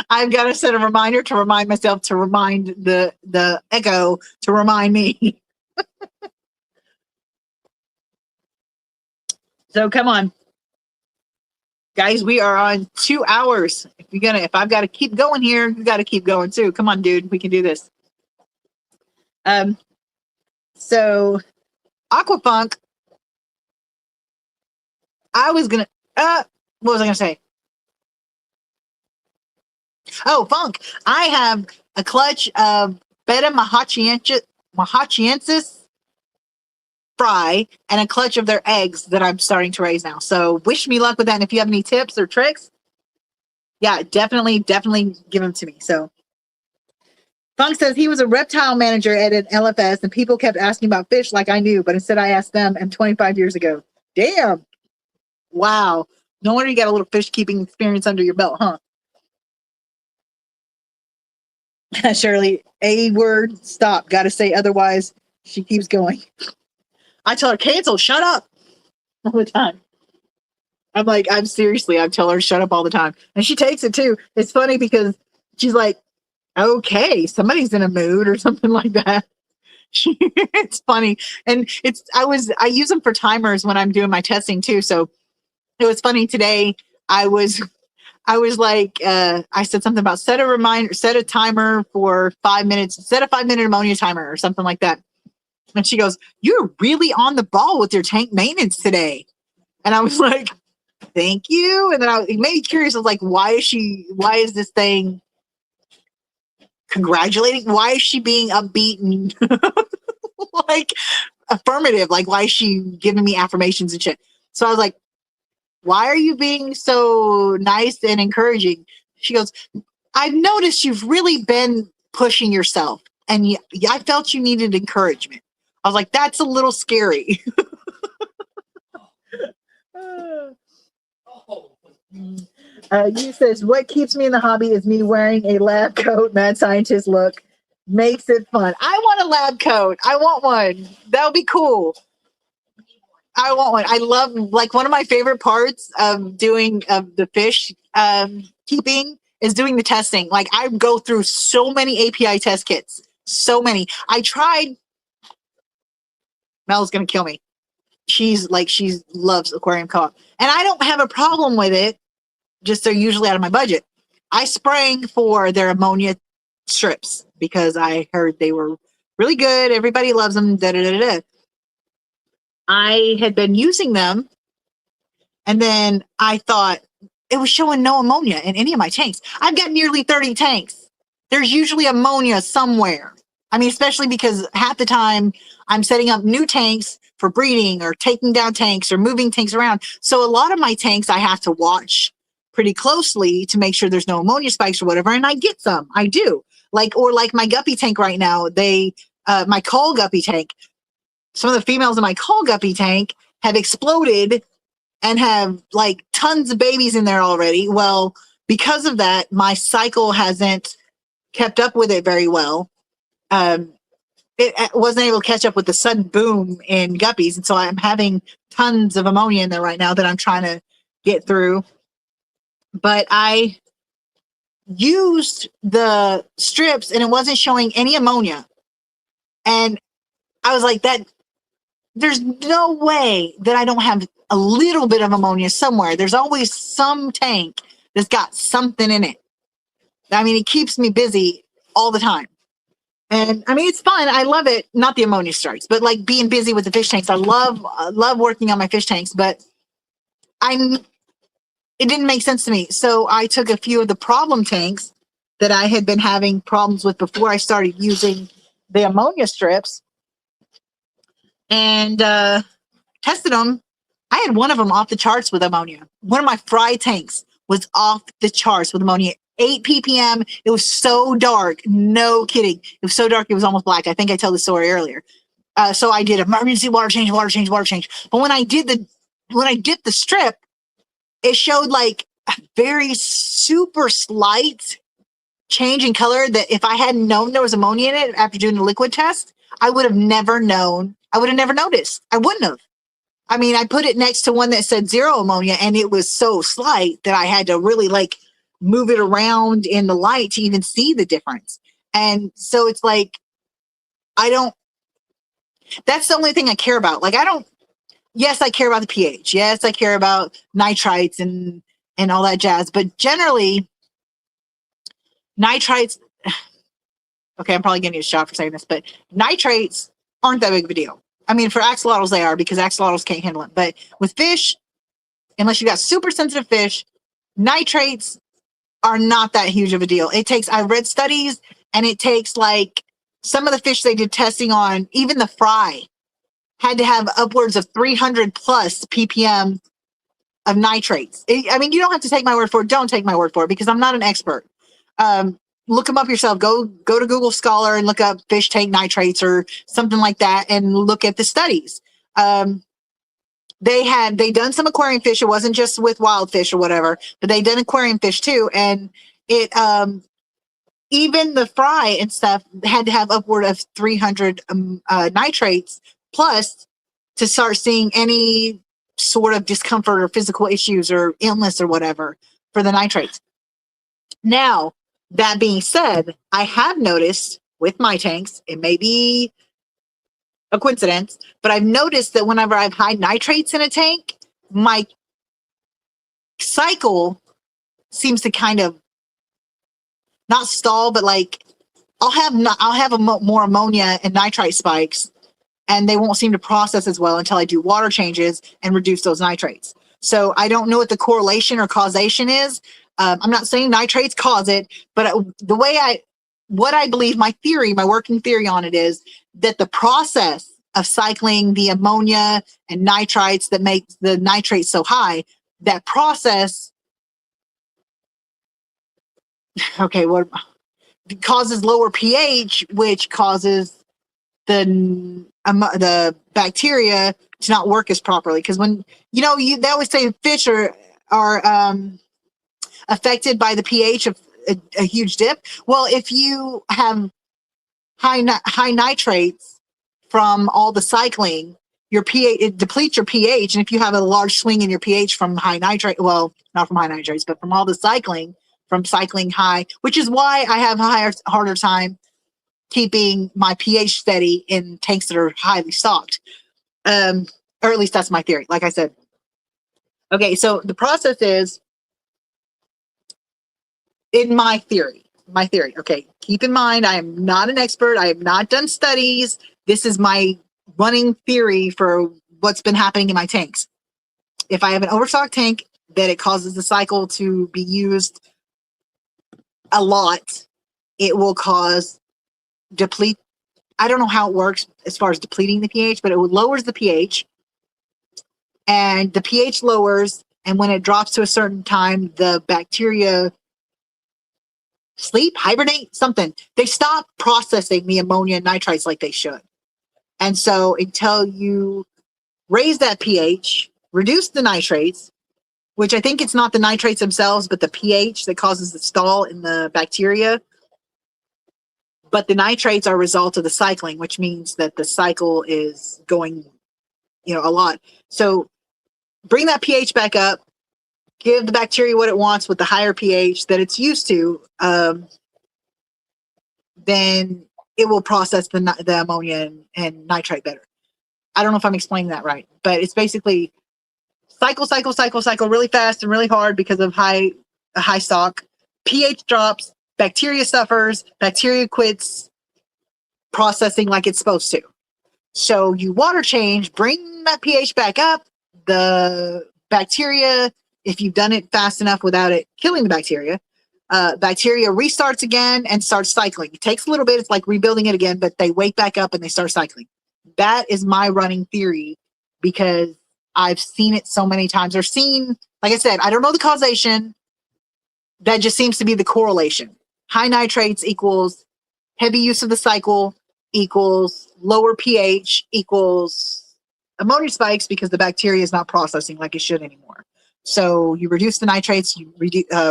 A: I've got to set a reminder to remind myself to remind the Echo to remind me. So come on. Guys, we are on 2 hours. If I've got to keep going here, you got to keep going too. Come on, dude. We can do this. So Aquafunk I was gonna, what was I gonna say? Oh, Funk. I have a clutch of Beta Mahachiensis fry and a clutch of their eggs that I'm starting to raise now. So wish me luck with that. And if you have any tips or tricks, yeah, definitely give them to me. So Funk says he was a reptile manager at an LFS and people kept asking about fish like I knew, but instead I asked them and 25 years ago. Damn. Wow. No wonder you got a little fish keeping experience under your belt, huh? Shirley, a word, stop. Got to say otherwise. She keeps going. I tell her, cancel, shut up all the time. I'm like, I tell her, shut up all the time. And she takes it too. It's funny because she's like, okay, somebody's in a mood or something like that. It's funny. And I use them for timers when I'm doing my testing too. So it was funny today. I was like, I said something about set a timer for 5 minutes, set a 5-minute ammonia timer or something like that. And she goes, you're really on the ball with your tank maintenance today. And I was like, thank you. And then it made me curious. I was like, why is this thing congratulating? Why is she being upbeat and like affirmative? Like, why is she giving me affirmations and shit? So I was like, why are you being so nice and encouraging? She goes, I've noticed you've really been pushing yourself and I felt you needed encouragement. I was like, that's a little scary. You says, what keeps me in the hobby is me wearing a lab coat, mad scientist look. Makes it fun. I want a lab coat. I want one. That would be cool. I want one. I love, like, one of my favorite parts of doing the fish keeping is doing the testing. Like, I go through so many API test kits. So many. I tried. Mel's going to kill me. She loves aquarium co-op. And I don't have a problem with it. Just they're usually out of my budget. I sprang for their ammonia strips because I heard they were really good. Everybody loves them. Da, da, da, da. I had been using them, and then I thought it was showing no ammonia in any of my tanks. I've got nearly 30 tanks. There's usually ammonia somewhere. I mean, especially because half the time I'm setting up new tanks for breeding or taking down tanks or moving tanks around. So a lot of my tanks I have to watch pretty closely to make sure there's no ammonia spikes or whatever. And I get some. I do. Like my guppy tank right now, my coal guppy tank, some of the females in my coal guppy tank have exploded and have like tons of babies in there already. Well, because of that, my cycle hasn't kept up with it very well. It wasn't able to catch up with the sudden boom in guppies. And so I'm having tons of ammonia in there right now that I'm trying to get through. But I used the strips and it wasn't showing any ammonia. And I was like, there's no way that I don't have a little bit of ammonia somewhere. There's always some tank that's got something in it. I mean, it keeps me busy all the time. And I mean, it's fun. I love it. Not the ammonia strikes, but like being busy with the fish tanks. I love working on my fish tanks, but it didn't make sense to me. So I took a few of the problem tanks that I had been having problems with before I started using the ammonia strips and tested them. I had one of them off the charts with ammonia. One of my fry tanks was off the charts with ammonia. 8 ppm. It was so dark. No kidding. It was so dark. It was almost black. I think I told the story earlier. So I did emergency water change. But when I dipped the strip, it showed like a very super slight change in color that if I hadn't known there was ammonia in it after doing the liquid test, I would have never known. I would have never noticed. I wouldn't have. I mean, I put it next to one that said 0 ammonia and it was so slight that I had to really like move it around in the light to even see the difference. And so it's like, that's the only thing I care about. Like, yes, I care about the pH. Yes, I care about nitrites and all that jazz. But generally, nitrites, okay, I'm probably getting a shot for saying this, but nitrates aren't that big of a deal. I mean, for axolotls, they are because axolotls can't handle it. But with fish, unless you got super sensitive fish, nitrates are not that huge of a deal. It takes, I read studies, and it takes like some of the fish they did testing on, even the fry had to have upwards of 300 plus ppm of nitrates. I mean, you don't have to take my word for it. Don't take my word for it because I'm not an expert. Look them up yourself. Go to Google Scholar and look up fish tank nitrates or something like that, and look at the studies. They done some aquarium fish. It wasn't just with wild fish or whatever, but they done aquarium fish too. And it, even the fry and stuff had to have upward of 300 nitrates plus to start seeing any sort of discomfort or physical issues or illness or whatever for the nitrates. Now, that being said, I have noticed with my tanks, it may be a coincidence, but I've noticed that whenever I have high nitrates in a tank, my cycle seems to kind of not stall, but like I'll have more ammonia and nitrite spikes, and they won't seem to process as well until I do water changes and reduce those nitrates. So I don't know what the correlation or causation is. I'm not saying nitrates cause it, but what I believe, my working theory on it is that the process of cycling the ammonia and nitrites that makes the nitrates so high, that process, okay, what causes lower pH, which causes the bacteria to not work as properly. Because when they always say fish are affected by the pH of a huge dip. Well, if you have high nitrates from all the cycling, your pH, it depletes your pH. And if you have a large swing in your pH from high nitrate, well, not from high nitrates, but from all the cycling, from cycling high, which is why I have a harder time keeping my pH steady in tanks that are highly stocked. Or at least that's my theory, like I said. Okay, so the process is, in my theory, okay, keep in mind, I am not an expert. I have not done studies. This is my running theory for what's been happening in my tanks. If I have an overstocked tank, that it causes the cycle to be used a lot, it will cause deplete. I don't know how it works as far as depleting the pH, but it lowers the pH, and the pH lowers, and when it drops to a certain time, the bacteria sleep, hibernate, something. They stop processing the ammonia and nitrites like they should. And so until you raise that pH, reduce the nitrates, which I think it's not the nitrates themselves, but the pH that causes the stall in the bacteria. But the nitrates are a result of the cycling, which means that the cycle is going, a lot. So bring that pH back up, give the bacteria what it wants with the higher pH that it's used to, then it will process the ammonia and nitrite better. I don't know if I'm explaining that right, but it's basically cycle really fast and really hard because of high stock. pH drops, bacteria suffers, bacteria quits processing like it's supposed to. So you water change, bring that pH back up. The bacteria, if you've done it fast enough without it killing the bacteria, bacteria restarts again and starts cycling. It takes a little bit. It's like rebuilding it again, but they wake back up and they start cycling. That is my running theory because I've seen it so many times. Like I said, I don't know the causation. That just seems to be the correlation. High nitrates equals heavy use of the cycle equals lower pH equals ammonia spikes because the bacteria is not processing like it should anymore. So you reduce the nitrates, you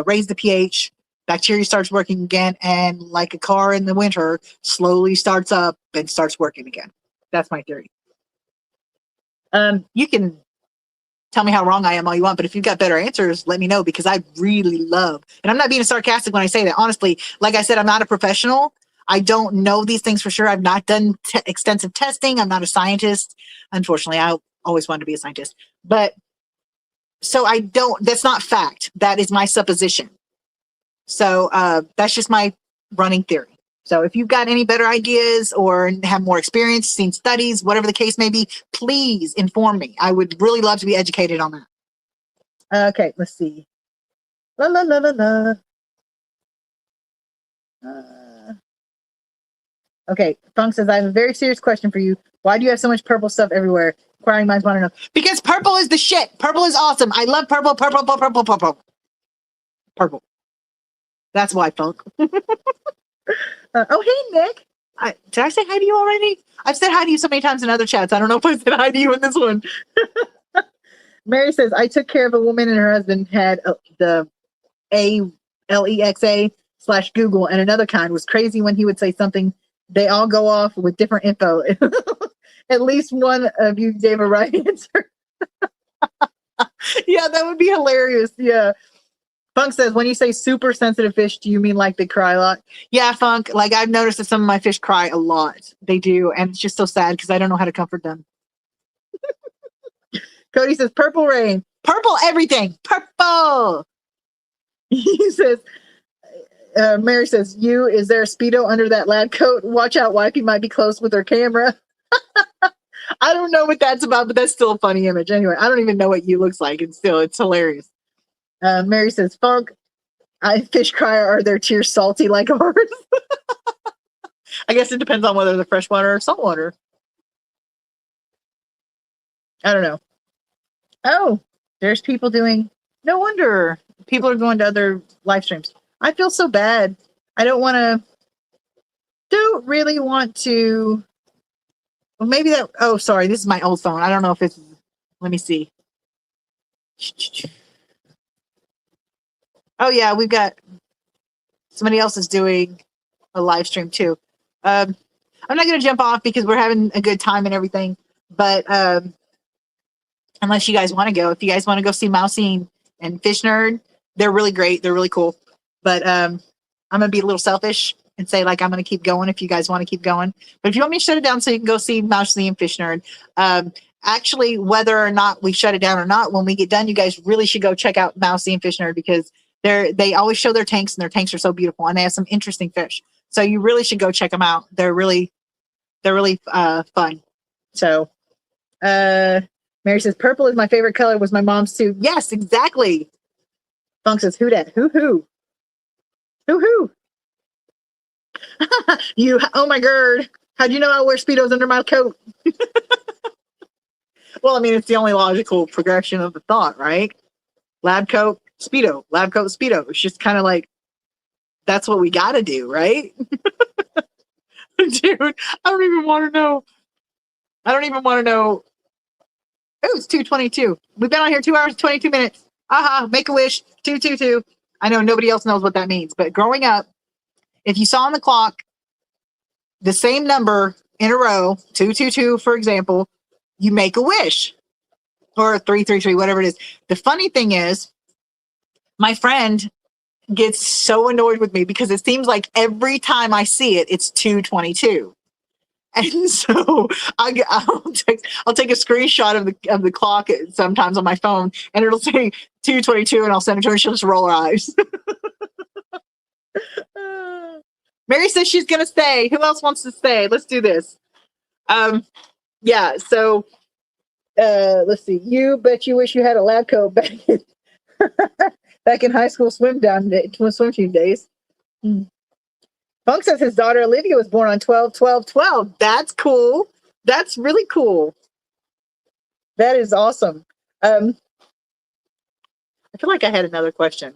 A: raise the pH, bacteria starts working again, and like a car in the winter, slowly starts up and starts working again. That's my theory. You can tell me how wrong I am all you want, but if you've got better answers, let me know because I really love, and I'm not being sarcastic when I say that. Honestly, like I said, I'm not a professional. I don't know these things for sure. I've not done extensive testing. I'm not a scientist. Unfortunately, I always wanted to be a scientist, but so that's not fact. That is my supposition. So that's just my running theory. So if you've got any better ideas or have more experience, seen studies, whatever the case may be, please inform me. I would really love to be educated on that. Okay, let's see. La la la la la. Okay, Funk says, I have a very serious question for you. Why do you have so much purple stuff everywhere? Inquiring minds want to know. Because purple is the shit. Purple is awesome. I love purple, purple, purple, purple, purple. Purple. That's why, Funk. Oh, hey, Nick. Did I say hi to you already? I've said hi to you so many times in other chats. I don't know if I said hi to you in this one. Mary says, I took care of a woman and her husband had the Alexa/Google, and another kind was crazy when he would say something. They all go off with different info. At least one of you gave a right answer. Yeah, that would be hilarious. Yeah. Funk says, when you say super sensitive fish, do you mean like they cry a lot? Yeah, Funk. Like I've noticed that some of my fish cry a lot. They do. And it's just so sad because I don't know how to comfort them. Cody says, purple rain. Purple everything. Purple. He says, Mary says, is there a Speedo under that lab coat? Watch out, wifey might be close with her camera. I don't know what that's about, but that's still a funny image. Anyway, I don't even know what you looks like. And still, it's hilarious. Mary says, Funk, fish cry, are their tears salty like ours? I guess it depends on whether they're freshwater or saltwater. I don't know. Oh, there's people doing, no wonder people are going to other live streams. I feel so bad. I don't really want to. Well, maybe that, oh, sorry, this is my old phone. I don't know if it's, let me see. Oh yeah, we've got somebody else is doing a live stream too. I'm not going to jump off because we're having a good time and everything, but unless you guys want to go, if you guys want to go see Mousy and Fish Nerd, they're really great. They're really cool. But I'm going to be a little selfish and say, like, I'm going to keep going if you guys want to keep going. But if you want me to shut it down so you can go see Mousy and Fish Nerd, actually, whether or not we shut it down or not, when we get done, you guys really should go check out Mousy and Fish Nerd because they always show their tanks, and their tanks are so beautiful, and they have some interesting fish. So you really should go check them out. They're really fun. So Mary says, purple is my favorite color, was my mom's too. Yes, exactly. Funk says, who dat? Who? You, oh my god. How'd you know I wear Speedos under my coat? Well, I mean, it's the only logical progression of the thought, right? Lab coat, Speedo. Lab coat, Speedo. It's just kind of like, that's what we got to do, right? Dude, I don't even want to know. Oh, it's 2:22. We've been on here 2 hours, 22 minutes. Aha, make a wish, 222. I know nobody else knows what that means, but growing up, if you saw on the clock the same number in a row, 222, for example, you make a wish, or 333, whatever it is. The funny thing is, my friend gets so annoyed with me because it seems like every time I see it, it's 222. And so I'll take a screenshot of the clock sometimes on my phone, and it'll say 222, and I'll send it to her, and she'll just roll her eyes. Mary says she's gonna stay. Who else wants to stay? Let's do this. Yeah. So let's see. You bet you wish you had a lab coat back in high school swim team days. Funk says his daughter Olivia was born on 12/12/12. That's cool. That's really cool. That is awesome. I feel like I had another question.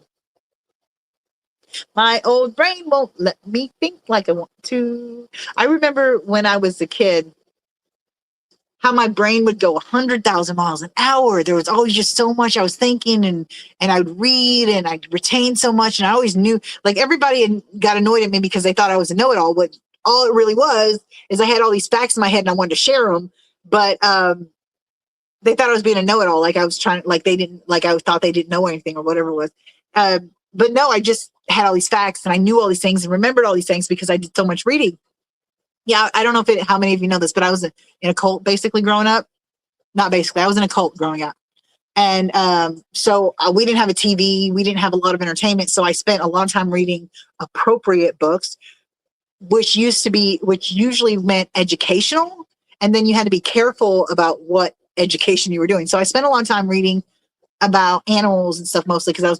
A: My old brain won't let me think like I want to. I remember when I was a kid, how my brain would go 100,000 miles an hour. There was always just so much I was thinking, and I would read, and I'd retain so much. And I always knew, like, everybody got annoyed at me because they thought I was a know-it-all. But all it really was is I had all these facts in my head and I wanted to share them. But they thought I was being a know-it-all. Like I was trying, like I thought they didn't know anything or whatever it was. But no, I just had all these facts and I knew all these things and remembered all these things because I did so much reading. Yeah, I don't know how many of you know this, but I was in a cult basically growing up. Not basically, I was in a cult growing up. And so we didn't have a TV. We didn't have a lot of entertainment. So I spent a lot of time reading appropriate books, which usually meant educational. And then you had to be careful about what education you were doing. So I spent a lot of time reading about animals and stuff mostly because that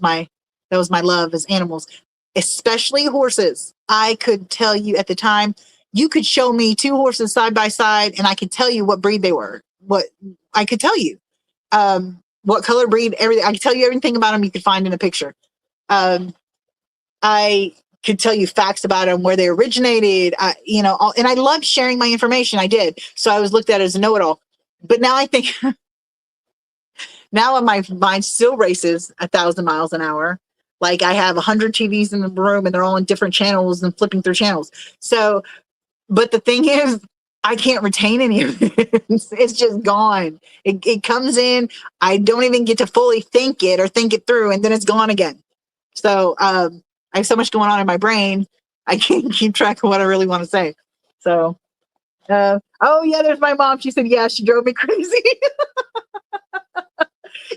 A: was my love is animals, especially horses. I could tell you at the time, you could show me two horses side by side and I could tell you what breed they were. What I could tell you, what color, breed, everything. I could tell you everything about them you could find in a picture. I could tell you facts about them, where they originated, and I loved sharing my information. I did. So I was looked at as a know-it-all. But now I think, now my mind still races 1,000 miles an hour. Like I have 100 TVs in the room and they're all in different channels and flipping through channels. So, but the thing is, I can't retain any of it. It's just gone. It comes in. I don't even get to fully think it or think it through, and then it's gone again. So I have so much going on in my brain, I can't keep track of what I really want to say. So, oh yeah, there's my mom. She said, yeah, she drove me crazy.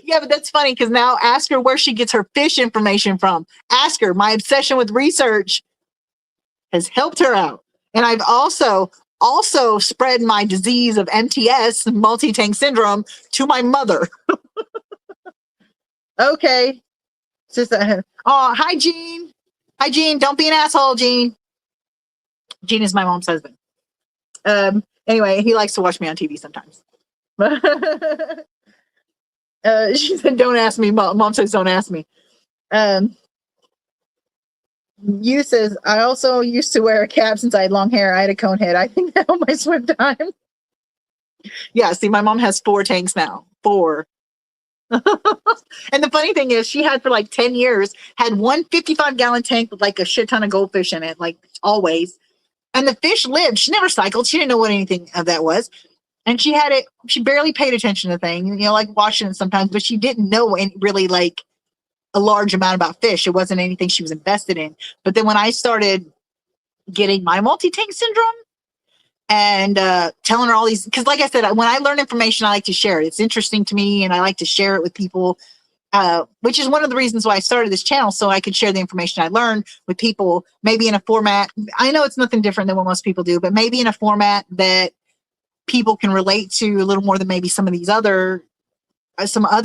A: Yeah, but that's funny because now ask her where she gets her fish information from. Ask her. My obsession with research has helped her out. And I've also spread my disease of MTS, multi-tank syndrome, to my mother. Okay. Just, oh, hi, Gene. Hi, Gene. Don't be an asshole, Gene. Gene is my mom's husband. Anyway, he likes to watch me on TV sometimes. She said, don't ask me. Mom says, don't ask me. You says, I also used to wear a cap since I had long hair. I had a cone head. I think that on my swim time. Yeah, see, my mom has 4 tanks now. 4. And the funny thing is, she had for like 10 years, had one 55-gallon tank with like a shit ton of goldfish in it, like always. And the fish lived. She never cycled. She didn't know what anything of that was. And she had it, she barely paid attention to things, like watching it sometimes, but she didn't know really like a large amount about fish. It wasn't anything she was invested in. But then when I started getting my multi-tank syndrome and telling her all these, because like I said, when I learn information, I like to share it. It's interesting to me and I like to share it with people, which is one of the reasons why I started this channel, so I could share the information I learned with people, maybe in a format. I know it's nothing different than what most people do, but maybe in a format that people can relate to a little more than maybe some other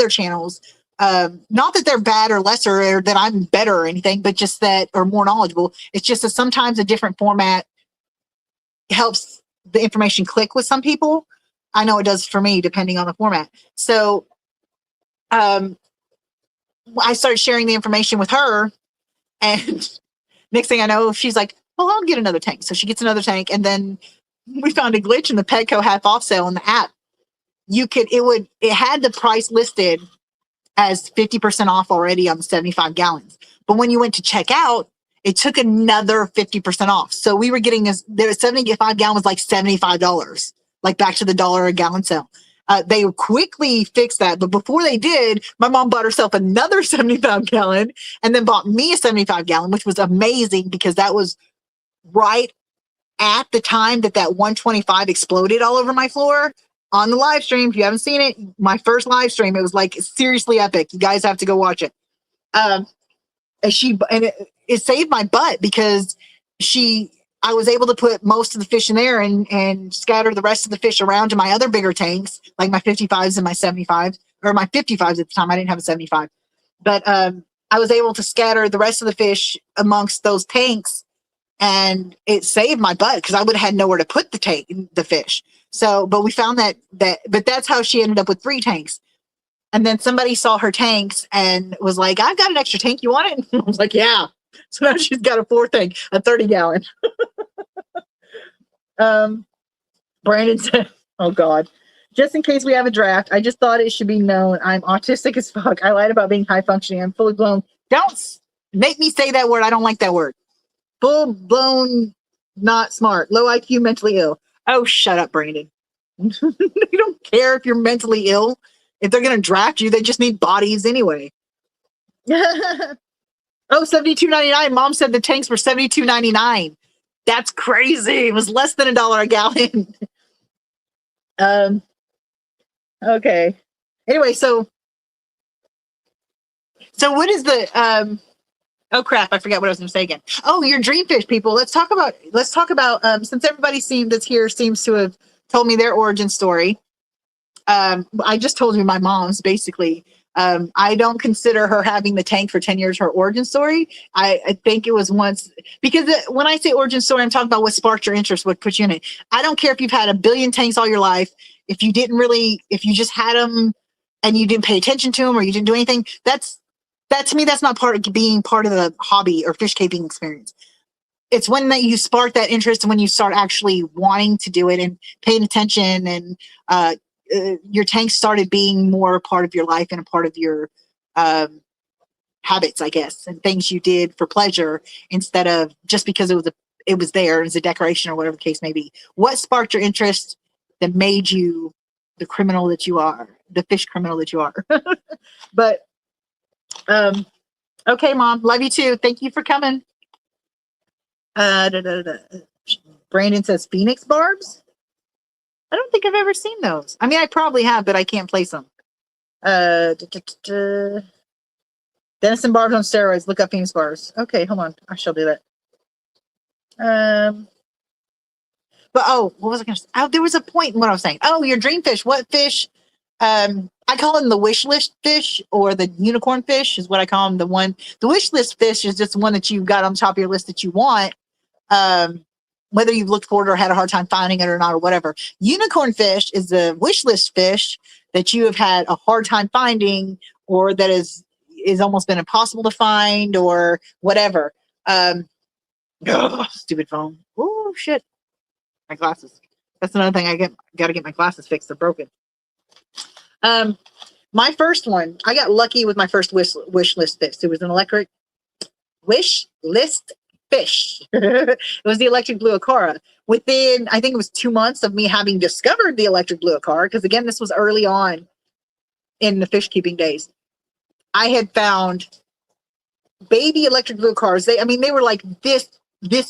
A: channels. Not that they're bad or lesser or that I'm better or anything, but just that, or more knowledgeable. It's just that sometimes a different format helps the information click with some people. I know it does for me, depending on the format. So I started sharing the information with her, and next thing I know, she's like, well, I'll get another tank. So she gets another tank, and then we found a glitch in the Petco half off sale in the app. It had the price listed as 50% off already on the 75 gallons. But when you went to check out, it took another 50% off. So we were getting there was 75 gallons, like $75, like back to the $1 a gallon sale. They quickly fixed that. But before they did, my mom bought herself another 75 gallon and then bought me a 75 gallon, which was amazing because that was right at the time that 125 exploded all over my floor on the live stream. If you haven't seen it, my first live stream, it was like seriously epic. You guys have to go watch it. It saved my butt because I was able to put most of the fish in there and scatter the rest of the fish around to my other bigger tanks, like my 55s and my 75s, or my 55s at the time. I didn't have a 75, but I was able to scatter the rest of the fish amongst those tanks, and it saved my butt because I would have had nowhere to put the fish. So, but we found but that's how she ended up with 3 tanks. And then somebody saw her tanks and was like, I've got an extra tank. You want it? And I was like, yeah. So now she's got a 4th tank, a 30 gallon. Brandon said, oh God, just in case we have a draft, I just thought it should be known I'm autistic as fuck. I lied about being high functioning. I'm fully blown. Don't make me say that word. I don't like that word. Full blown, not smart, low IQ, mentally ill. Oh, shut up, Brandon. They don't care if you're mentally ill. If they're going to draft you, they just need bodies anyway. Oh, $72.99. Mom said the tanks were $72.99. That's crazy. It was less than $1 a gallon. Okay. Anyway, so what is the oh crap, I forgot what I was going to say again. Oh, your dreamfish people. Let's talk about since everybody that's here seems to have told me their origin story. I just told you my mom's basically. I don't consider her having the tank for 10 years her origin story. I think it was once, because when I say origin story, I'm talking about what sparked your interest, what put you in it. I don't care if you've had a billion tanks all your life. If you just had them and you didn't pay attention to them or you didn't do anything, that to me, that's not being part of the hobby or fish keeping experience. It's when that you spark that interest and when you start actually wanting to do it and paying attention, and your tank started being more a part of your life and a part of your habits, I guess, and things you did for pleasure instead of just because it was there as a decoration or whatever the case may be. What sparked your interest that made you the criminal that you are, the fish criminal that you are? But okay, Mom, love you too. Thank you for coming. Brandon says Phoenix barbs. I don't think I've ever seen those. I mean, I probably have, but I can't place them. Denison barbs on steroids. Look up Phoenix barbs. Okay, hold on. I shall do that. But what was I going to say? Oh, there was a point in what I was saying. Oh, your dream fish. What fish? I call them the wish list fish, or the unicorn fish is what I call them. The wish list fish is just one that you've got on top of your list that you want. Whether you've looked for it or had a hard time finding it or not or whatever. Unicorn fish is the wish list fish that you have had a hard time finding, or that is almost been impossible to find or whatever. Stupid phone. Oh shit. My glasses. That's another thing. Got to get my glasses fixed. They're broken. My first one, I got lucky with my first wish list fish. It was an electric wish list fish. It was the electric blue Acara. Within, I think it was 2 months of me having discovered the electric blue Acara, because again, this was early on in the fish keeping days, I had found baby electric blue Acaras. They were like this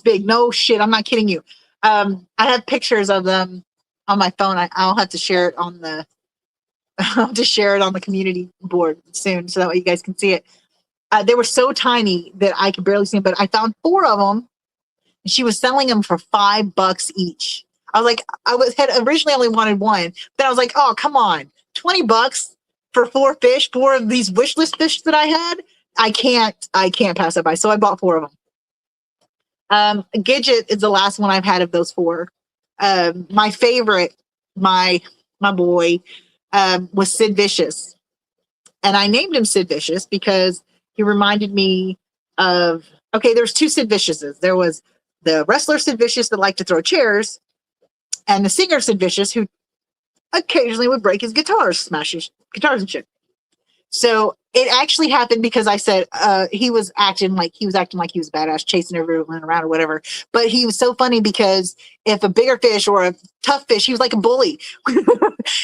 A: big. No shit, I'm not kidding you. I have pictures of them on my phone. I'll have to share it on the community board soon, so that way you guys can see it. They were so tiny that I could barely see them, but I found 4 of them, and she was selling them for $5 each. I was like, had originally only wanted one, but I was like, oh, come on, $20 for 4 fish, 4 of these wish list fish that I had. I can't pass that by. So I bought 4 of them. Gidget is the last one I've had of those 4. My favorite, my boy, was Sid Vicious. And I named him Sid Vicious because he reminded me of, there's 2 Sid Viciouses. There was the wrestler Sid Vicious that liked to throw chairs, and the singer Sid Vicious who occasionally would break his guitars, smash his guitars and shit. So it actually happened because I said he was acting like he was badass, chasing everyone around or whatever. But he was so funny because if a bigger fish or a tough fish, he was like a bully.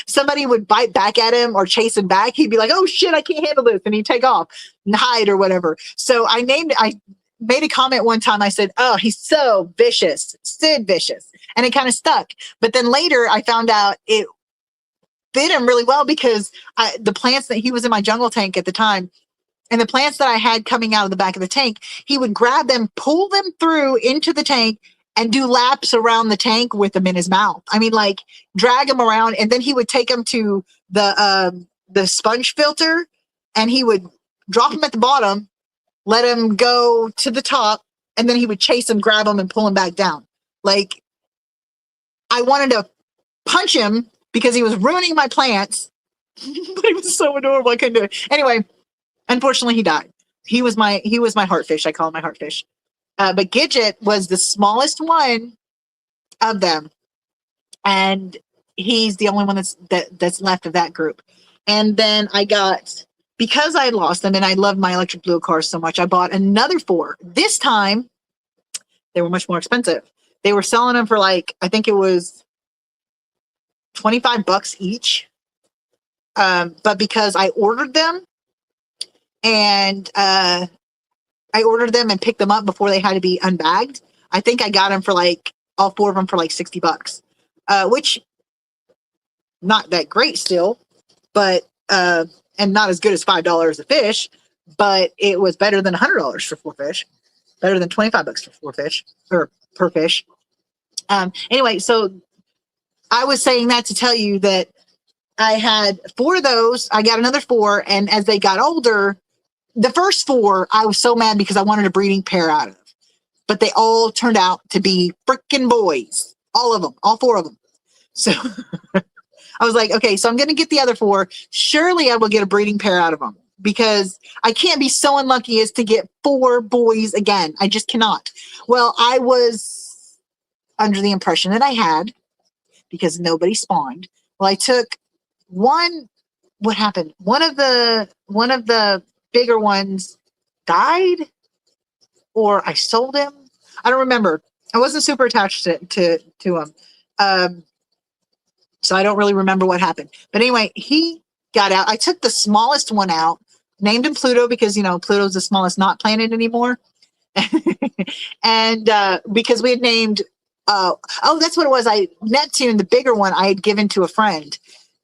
A: Somebody would bite back at him or chase him back, he'd be like, "Oh shit, I can't handle this," and he'd take off and hide or whatever. So I made a comment one time. I said, "Oh, he's so vicious, Sid Vicious," and it kind of stuck. But then later, I found out it fit him really well because the plants that he was in my jungle tank at the time, and the plants that I had coming out of the back of the tank, he would grab them, pull them through into the tank, and do laps around the tank with them in his mouth. I mean, like drag them around, and then he would take them to the sponge filter, and he would drop them at the bottom, let him go to the top, and then he would chase him, grab him, and pull him back down. Like, I wanted to punch him because he was ruining my plants, but he was so adorable. I couldn't do it. Anyway, unfortunately, he died. He was my heartfish. I call him my heartfish. But Gidget was the smallest one of them, and he's the only one that's left of that group. And then because I had lost them and I loved my electric blue cars so much, I bought another 4. This time, they were much more expensive. They were selling them for I think it was $25 each. But because I ordered them and picked them up before they had to be unbagged, I think I got them for all 4 of them for $60, which not that great still, but and not as good as $5 a fish, but it was better than $100 for 4 fish, better than $25 for 4 fish or per fish. Anyway, so I was saying that to tell you that I had 4 of those. I got another 4. And as they got older, the first 4, I was so mad because I wanted a breeding pair out of. But they all turned out to be freaking boys. All of them, all 4 of them. So I was like, okay, so I'm going to get the other 4. Surely I will get a breeding pair out of them because I can't be so unlucky as to get 4 boys again. I just cannot. Well, I was under the impression that I had because nobody spawned. Well, I took one. What happened? One of the bigger ones died, or I sold him. I don't remember. I wasn't super attached to him. So I don't really remember what happened. But anyway, he got out. I took the smallest one out, named him Pluto because, Pluto's the smallest not planet anymore. And because we had named, that's what it was. Neptune, the bigger one, I had given to a friend.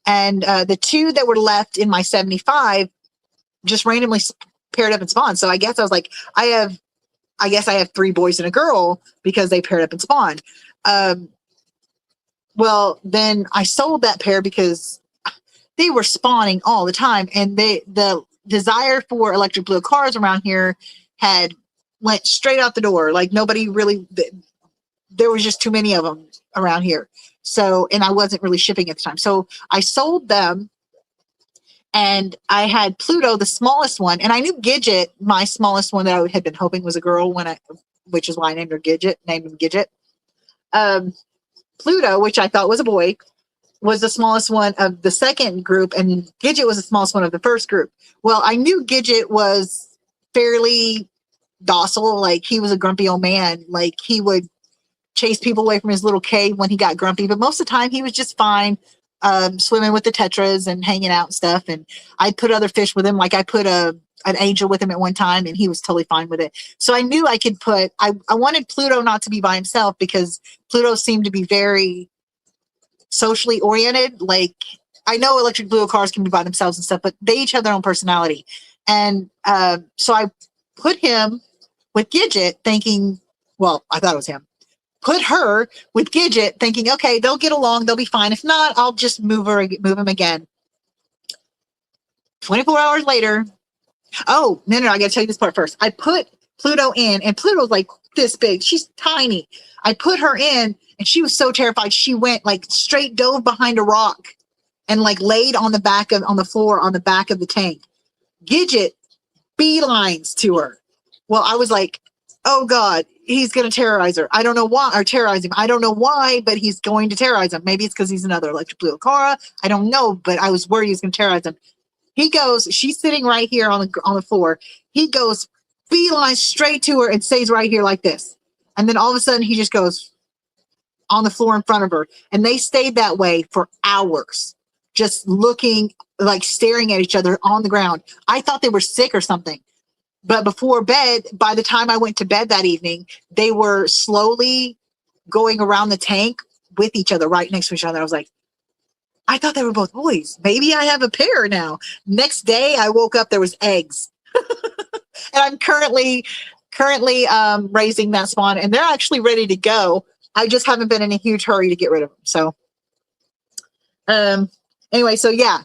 A: And the 2 that were left in my 75 just randomly paired up and spawned. So I guess I was like, I guess I have 3 boys and a girl because they paired up and spawned. Well, then I sold that pair because they were spawning all the time, and the desire for electric blue cars around here had went straight out the door. Like nobody really, there was just too many of them around here. So, and I wasn't really shipping at the time. So I sold them, and I had Pluto, the smallest one, and I knew Gidget, my smallest one that I had been hoping was a girl which is why I named him Gidget. Pluto, which I thought was a boy, was the smallest one of the second group, and Gidget was the smallest one of the first group. Well, I knew Gidget was fairly docile. Like, he was a grumpy old man. Like, he would chase people away from his little cave when he got grumpy, but most of the time he was just fine, swimming with the tetras and hanging out and stuff. And I'd put other fish with him. Like, I put an angel with him at one time, and he was totally fine with it. So I knew I could put, I wanted Pluto not to be by himself because Pluto seemed to be very socially oriented. Like, I know electric blue cars can be by themselves and stuff, but they each have their own personality. And so I put him with Gidget thinking, well, I thought it was him. Put her with Gidget thinking, okay, they'll get along, they'll be fine. If not, I'll just move him again. 24 hours later, oh, no, I gotta tell you this part first. I put Pluto in, and Pluto's like this big. She's tiny. I put her in, and she was so terrified. She went like straight dove behind a rock and like laid on the floor on the back of the tank. Gidget beelines to her. Well, I was like, oh God, he's going to terrorize her. I don't know why, or terrorize him. I don't know why, but he's going to terrorize him. Maybe it's because he's another electric blue Acara. I don't know, but I was worried he was going to terrorize him. He goes, she's sitting right here on the floor. He goes beeline straight to her and stays right here like this. And then all of a sudden he just goes on the floor in front of her. And they stayed that way for hours, just looking, like staring at each other on the ground. I thought they were sick or something. But before bed, by the time I went to bed that evening, they were slowly going around the tank with each other, right next to each other. I was like, I thought they were both boys. Maybe I have a pair now. Next day, I woke up, there was eggs. And I'm currently raising that spawn, and they're actually ready to go. I just haven't been in a huge hurry to get rid of them. So anyway, so yeah,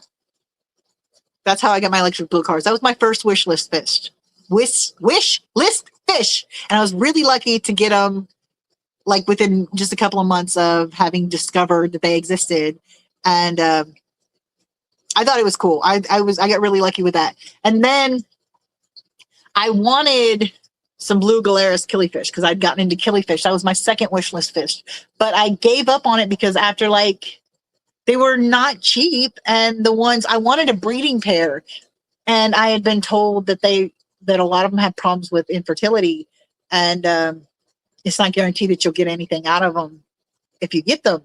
A: that's how I got my electric blue cars. That was my first wish list fish. Wish list fish. And I was really lucky to get them like within just a couple of months of having discovered that they existed. And I thought it was cool. I got really lucky with that. And then I wanted some blue Galeras killifish because I'd gotten into killifish. That was my second wish list fish. But I gave up on it because after they were not cheap, and the ones I wanted a breeding pair, and I had been told that that a lot of them had problems with infertility, and it's not guaranteed that you'll get anything out of them if you get them.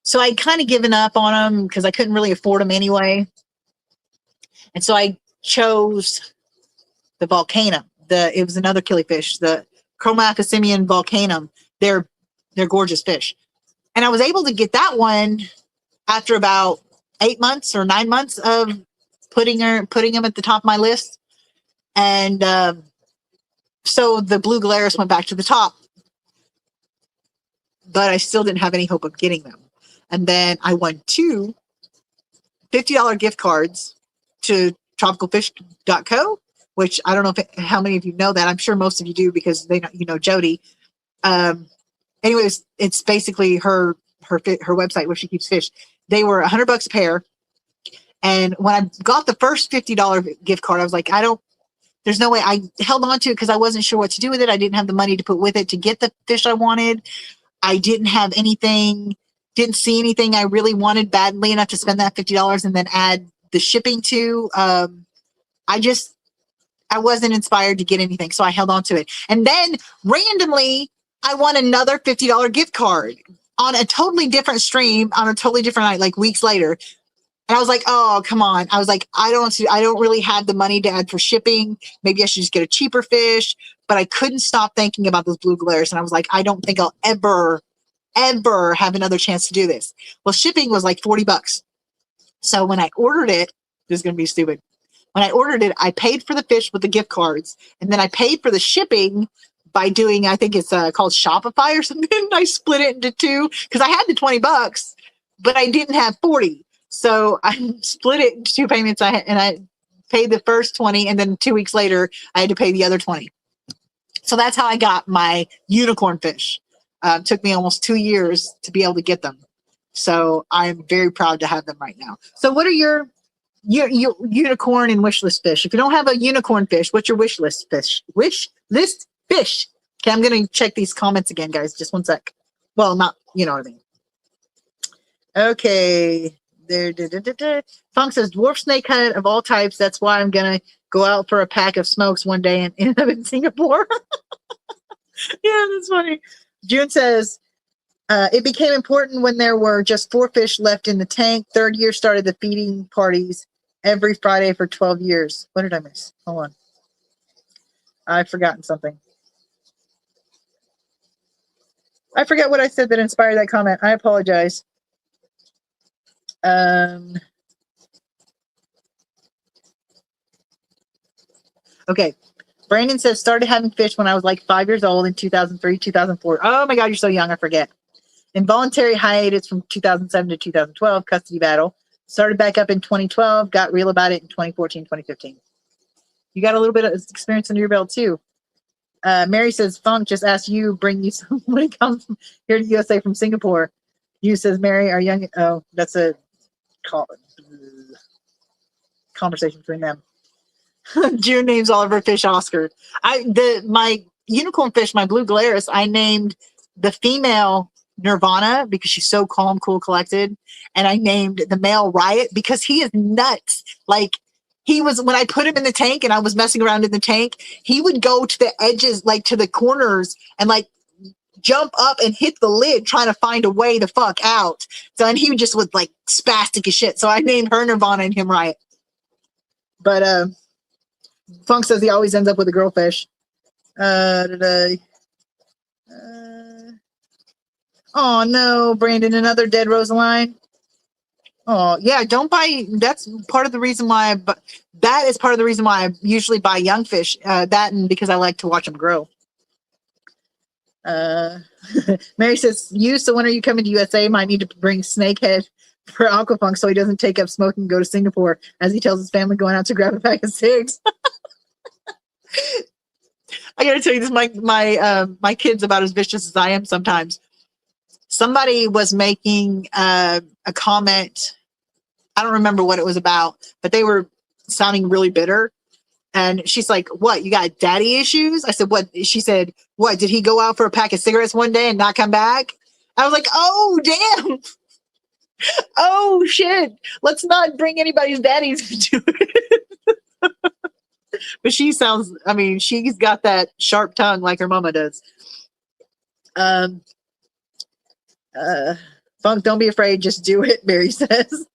A: So I'd kind of given up on them because I couldn't really afford them anyway. And so I chose the Volcanum. It was another killifish, the Chromaphysimian Volcanum. They're gorgeous fish. And I was able to get that one after about 8 months or 9 months of putting them at the top of my list. And so the blue Galeras went back to the top. But I still didn't have any hope of getting them. And then I won two $50 gift cards to tropicalfish.co, which I don't know how many of you know that. I'm sure most of you do because they know, you know, Jody. Anyways, it's basically her website where she keeps fish. They were $100 a pair. And when I got the first $50 gift card, I was like, there's no way. I held on to it because I wasn't sure what to do with it. I didn't have the money to put with it to get the fish I wanted. I didn't have anything, didn't see anything I really wanted badly enough to spend that $50 and then add the shipping to. I wasn't inspired to get anything, so I held on to it. And then randomly, I won another $50 gift card on a totally different stream on a totally different night, like weeks later. And I was like, oh, come on. I was like, I don't really have the money to add for shipping. Maybe I should just get a cheaper fish. But I couldn't stop thinking about those blue glares. And I was like, I don't think I'll ever have another chance to do this. Well, shipping was like $40. So when I ordered it, this is going to be stupid. When I ordered it, I paid for the fish with the gift cards. And then I paid for the shipping by doing, I think it's called Shopify or something. I split it into two because I had the $20, but I didn't have 40. So I split it into two payments. I paid the first 20, and then 2 weeks later, I had to pay the other 20. So that's how I got my unicorn fish. Took me almost 2 years to be able to get them. So I'm very proud to have them right now. So what are your unicorn and wish list fish? If you don't have a unicorn fish, what's your wish list fish? Wish list fish. Okay, I'm going to check these comments again, guys. Just one sec. Well, not, you know what I mean. Okay. There. Funk says dwarf snake head of all types. That's why I'm going to go out for a pack of smokes one day and end up in Singapore. Yeah, that's funny. June says, it became important when there were just 4 fish left in the tank. Third year started the feeding parties every Friday for 12 years. What did I miss? Hold on. I've forgotten something. I forget what I said that inspired that comment. I apologize. Okay. Brandon says, started having fish when I was like 5 years old in 2003, 2004. Oh my God, you're so young. I forget. Involuntary hiatus from 2007 to 2012, custody battle. Started back up in 2012, got real about it in 2014, 2015. You got a little bit of experience under your belt too. Mary says, Funk just asked you, bring you some when it comes here to USA from Singapore. You says, Mary, our young, oh, that's a conversation between them. June names all of her fish Oscar. My unicorn fish, my blue Glarus, I named the female Nirvana because she's so calm, cool, collected. And I named the male Riot because he is nuts. Like, he was, when I put him in the tank and I was messing around in the tank, he would go to the edges, like to the corners, and like jump up and hit the lid trying to find a way the fuck out. So, and he just was like spastic as shit. So I named her Nirvana and him Riot. But Funk says he always ends up with a girl fish. Oh no, Brandon, another dead Rosaline. Oh yeah, don't buy. That's part of the reason why. But that is part of the reason why I usually buy young fish. That and because I like to watch them grow. Mary says, so when are you coming to USA? Might need to bring Snakehead for Aquafunk so he doesn't take up smoking and go to Singapore as he tells his family going out to grab a pack of cigs. I gotta tell you this, my kid's about as vicious as I am sometimes. Somebody was making a comment. I don't remember what it was about, but they were sounding really bitter. And she's like, what, you got daddy issues? I said, what? She said, what, did he go out for a pack of cigarettes one day and not come back? I was like, oh, damn. Oh, shit. Let's not bring anybody's daddies into it. But she sounds, I mean, she's got that sharp tongue like her mama does. Funk, don't be afraid. Just do it, Mary says.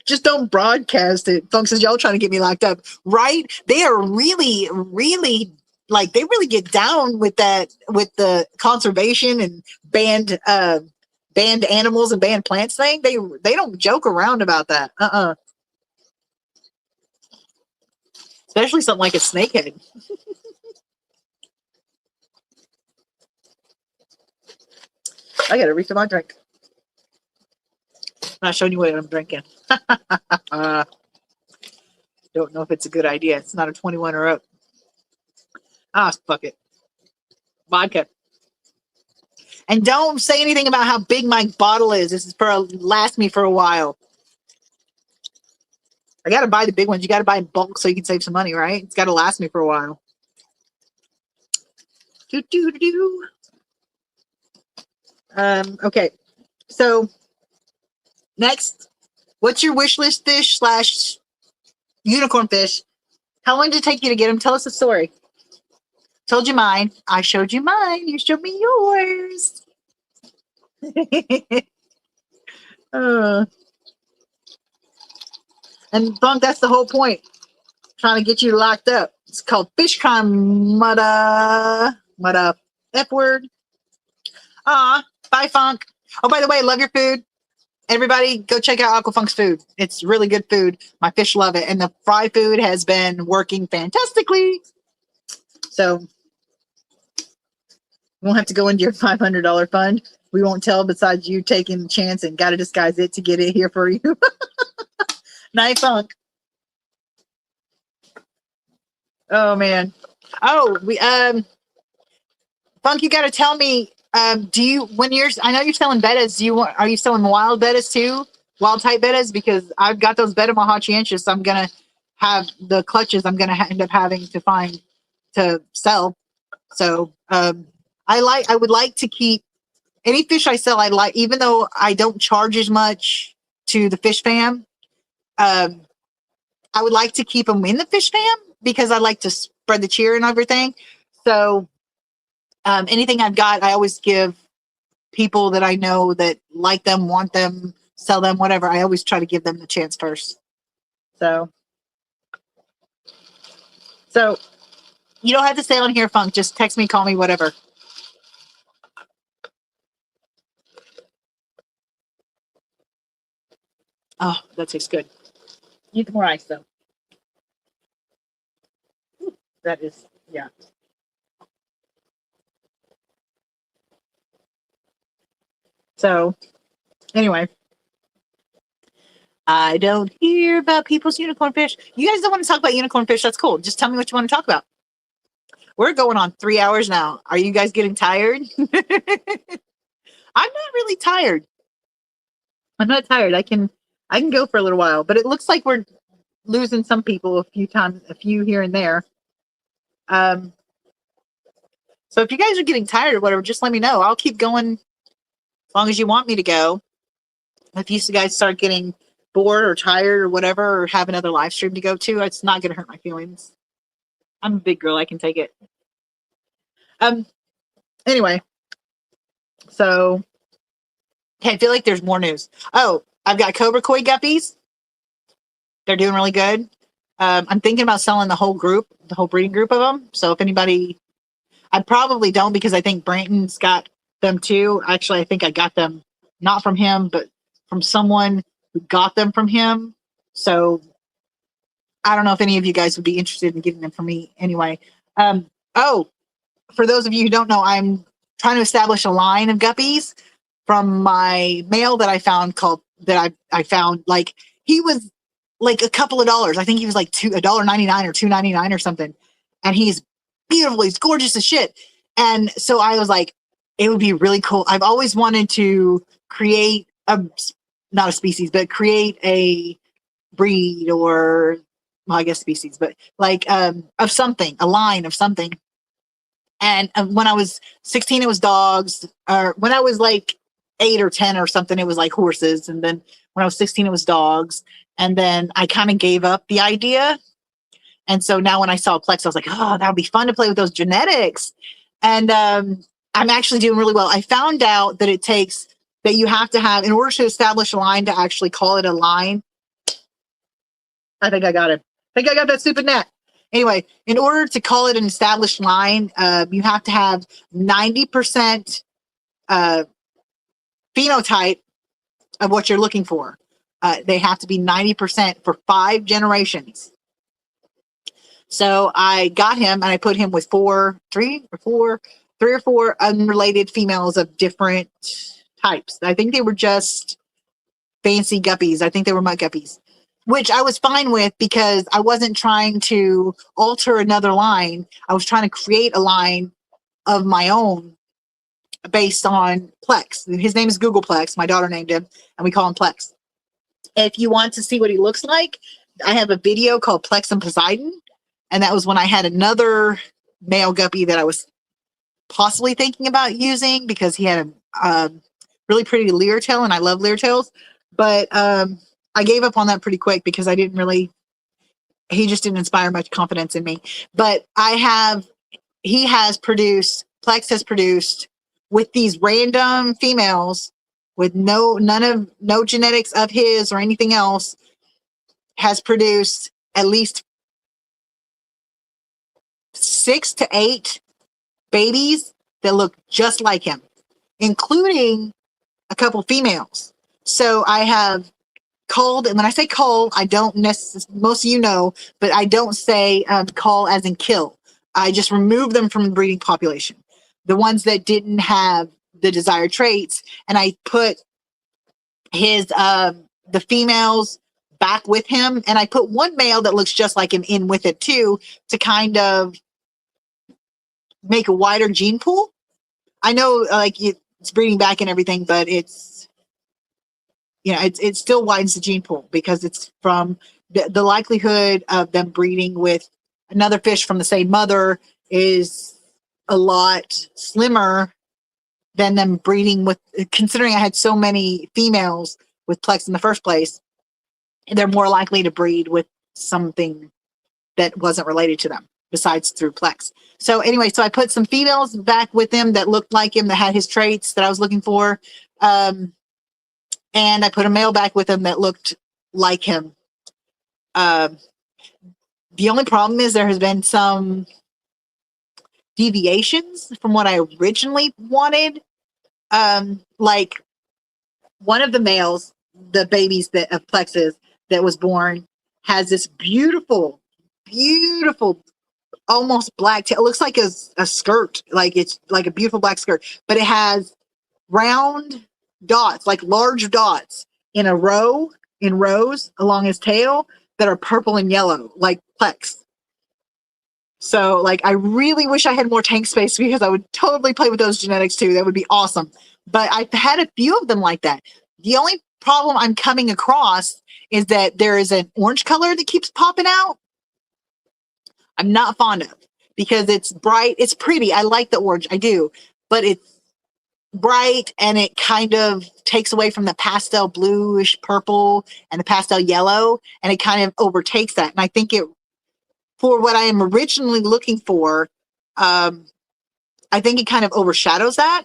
A: Just don't broadcast it. Funk says, y'all trying to get me locked up. Right? They are really, really, like, they really get down with that, with the conservation and banned animals and banned plants thing. They don't joke around about that. Especially something like a snakehead. I gotta refill my drink. not showing you what I'm drinking. Don't know if it's a good idea. It's not a 21 or up. Fuck it. Vodka. And don't say anything about how big my bottle is. This is last me for a while. I gotta buy the big ones. You gotta buy in bulk so you can save some money, right? It's gotta last me for a while. Okay. So next, what's your wish list fish / unicorn fish? How long did it take you to get them? Tell us a story. Told you mine. I showed you mine. You showed me yours. And Funk, that's the whole point. Trying to get you locked up. It's called fish crime, mudda F word. Bye, Funk. Oh, by the way, love your food. Everybody, go check out Aquafunk's food. It's really good food. My fish love it. And the fry food has been working fantastically. So you won't have to go into your $500 fund. We won't tell besides you taking the chance and got to disguise it to get it here for you. Night Funk. Oh, man. Oh, Funk, you got to tell me, I know you're selling bettas. Are you selling wild bettas too? Wild type bettas? Because I've got those betta mahachiensis. So I'm going to have the clutches I'm going to end up having to find to sell. So, I would like to keep any fish I sell. I like, even though I don't charge as much to the fish fam, I would like to keep them in the fish fam because I like to spread the cheer and everything. So, anything I've got, I always give people that I know that like them, want them, sell them, whatever. I always try to give them the chance first. So you don't have to stay on here, Funk. Just text me, call me, whatever. Oh, that tastes good. Need more ice, though. That is, yeah. So, anyway. I don't hear about people's unicorn fish. You guys don't want to talk about unicorn fish? That's cool. Just tell me what you want to talk about. We're going on 3 hours now. Are you guys getting tired? I'm not really tired. I'm not tired. I can go for a little while, but it looks like we're losing some people a few here and there. So if you guys are getting tired or whatever, just let me know. I'll keep going as long as you want me to go. If you guys start getting bored or tired or whatever, or have another live stream to go to, it's not going to hurt my feelings. I'm a big girl. I can take it. Anyway, so okay, I feel like there's more news. Oh, I've got Cobra Koi guppies. They're doing really good. I'm thinking about selling the whole breeding group of them. So if anybody, I probably don't because I think Branton's got them too. Actually, I think I got them not from him, but from someone who got them from him. So I don't know if any of you guys would be interested in getting them from me anyway. For those of you who don't know, I'm trying to establish a line of guppies from my male that I found I found like he was like a couple of dollars. I think he was like $1.99 or $2.99 or something. And he's beautiful. He's gorgeous as shit. And so I was like, it would be really cool. I've always wanted to create not a species, but create a breed or, well, I guess species, but like of something, a line of something. And when I was 16, it was dogs. Or when I was like 8 or 10 or something, it was like horses. And then when I was 16, it was dogs. And then I kind of gave up the idea. And so now when I saw Plex, I was like, oh, that would be fun to play with those genetics. And I'm actually doing really well. I found out that that you have to have, in order to establish a line, to actually call it a line. I think I got it. I think I got that stupid net. Anyway, in order to call it an established line, you have to have 90% phenotype of what you're looking for. They have to be 90% for 5 generations. So I got him and I put him with 3 or 4 unrelated females of different types. I think they were just fancy guppies. I think they were mud guppies, which I was fine with because I wasn't trying to alter another line. I was trying to create a line of my own based on Plex. His name is Googleplex. My daughter named him, and we call him Plex. If you want to see what he looks like, I have a video called Plex and Poseidon, and that was when I had another male guppy that I was possibly thinking about using because he had a really pretty leer tail, and I love leer tails. But I gave up on that pretty quick because I didn't really. He just didn't inspire much confidence in me. But he has produced. Plex has produced with these random females with no genetics of his or anything else, has produced at least 6 to 8 babies that look just like him, including a couple females. So I have culled, and when I say cull, I don't necessarily, most of you know, but I don't say cull as in kill. I just remove them from the breeding population. The ones that didn't have the desired traits, and I put his the females back with him, and I put one male that looks just like him in with it too, to kind of make a wider gene pool. I know like it's breeding back and everything, but it's, you know, it still widens the gene pool because it's from the likelihood of them breeding with another fish from the same mother is a lot slimmer than them breeding with, considering I had so many females with Plex in the first place, they're more likely to breed with something that wasn't related to them besides through Plex. So anyway, so I put some females back with him that looked like him, that had his traits that I was looking for. And I put a male back with him that looked like him. The only problem is there has been some deviations from what I originally wanted. Like one of the males, the babies that of Plexes that was born, has this beautiful, almost black tail. It looks like a skirt, like it's like a beautiful black skirt, but it has round dots, like large dots in rows along his tail that are purple and yellow, like Plex. So like, I really wish I had more tank space because I would totally play with those genetics too. That would be awesome. But I've had a few of them like that. The only problem I'm coming across is that there is an orange color that keeps popping out. I'm not fond of because it's bright. It's pretty. I like the orange. I do. But it's bright and it kind of takes away from the pastel bluish purple and the pastel yellow, and it kind of overtakes that. And I think it, for what I am originally looking for, I think it kind of overshadows that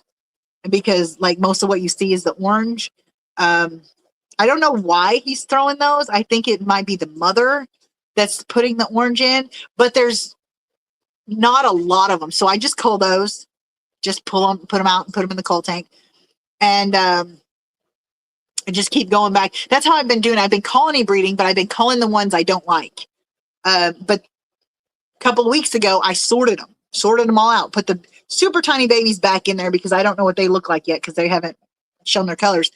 A: because like most of what you see is the orange. I don't know why he's throwing those. I think it might be the mother that's putting the orange in, but there's not a lot of them. So I just cull those, just pull them, put them out and put them in the cull tank. And just keep going back. That's how I've been doing. I've been colony breeding, but I've been culling the ones I don't like. But a couple of weeks ago, I sorted them all out, put the super tiny babies back in there because I don't know what they look like yet because they haven't shown their colors.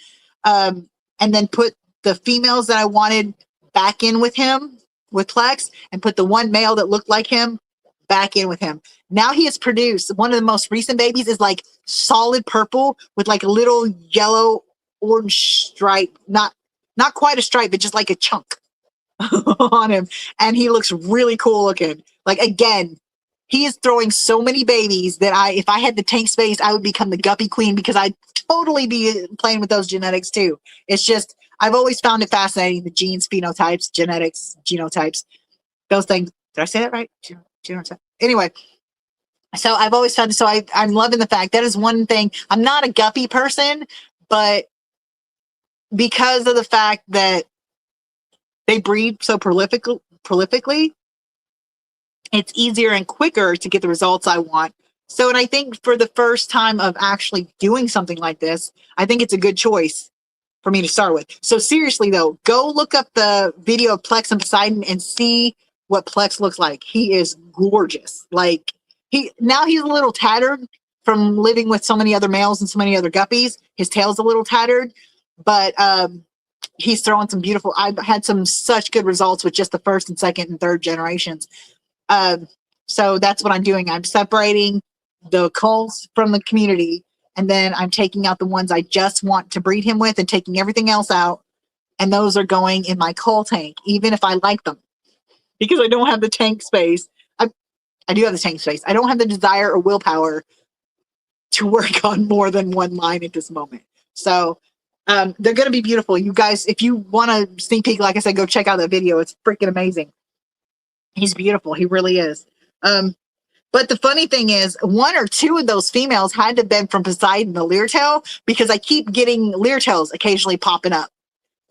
A: And then put the females that I wanted back in with him, with Plex, and put the one male that looked like him back in with him. Now he has produced, one of the most recent babies is like solid purple with like a little yellow orange stripe, not quite a stripe, but just like a chunk on him. And he looks really cool looking. Like, again, he is throwing so many babies that if I had the tank space, I would become the guppy queen because I'd totally be playing with those genetics too. It's just, I've always found it fascinating, the genes, phenotypes, genetics, genotypes, those things. Did I say that right? Genotype. Anyway, so I've always found, so I'm loving the fact that is one thing. I'm not a guppy person, but because of the fact that they breed so prolifically, it's easier and quicker to get the results I want. So, and I think for the first time of actually doing something like this, I think it's a good choice for me to start with. So seriously though, go look up the video of Plex and Poseidon and see what Plex looks like. He is gorgeous. Like now he's a little tattered from living with so many other males and so many other guppies. His tail's a little tattered, but he's throwing some beautiful. I've had some such good results with just the first and second and third generations. So that's what I'm doing. I'm separating the culls from the community, and then I'm taking out the ones I just want to breed him with and taking everything else out. And those are going in my cull tank, even if I like them, because I don't have the tank space. I do have the tank space. I don't have the desire or willpower to work on more than one line at this moment. So they're going to be beautiful. You guys, if you want to sneak peek, like I said, go check out that video. It's freaking amazing. He's beautiful. He really is. But the funny thing is, one or two of those females had to have been from Poseidon, the Leartail, because I keep getting Leartails occasionally popping up.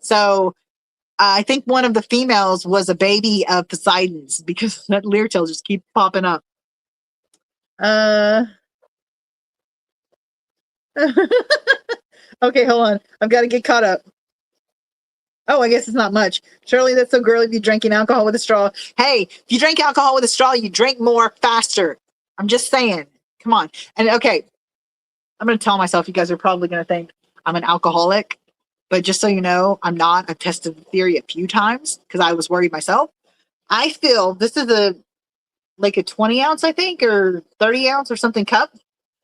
A: So I think one of the females was a baby of Poseidon's, because that Leartail just keep popping up. Okay, hold on. I've got to get caught up. Oh, I guess it's not much. Shirley, that's so girly if you're drinking alcohol with a straw. Hey, if you drink alcohol with a straw, you drink more faster. I'm just saying. Come on. And okay, I'm going to tell myself, you guys are probably going to think I'm an alcoholic. But just so you know, I'm not. I've tested the theory a few times because I was worried myself. I feel this is like a 20 ounce, I think, or 30 ounce or something cup.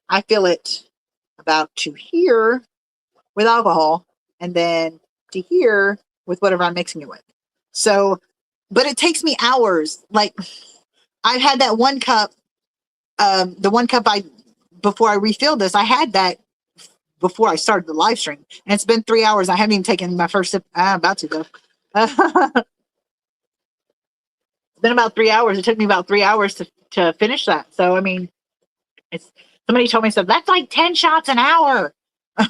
A: I fill it about to here with alcohol, and then to here with whatever I'm mixing it with. So, but it takes me hours. Like, I've had that one cup, the one cup before I refilled this, I had that before I started the live stream, and it's been 3 hours. I haven't even taken my first sip. I'm about to go. It's been about 3 hours. It took me about 3 hours to finish that. So, I mean, somebody told me, so that's like 10 shots an hour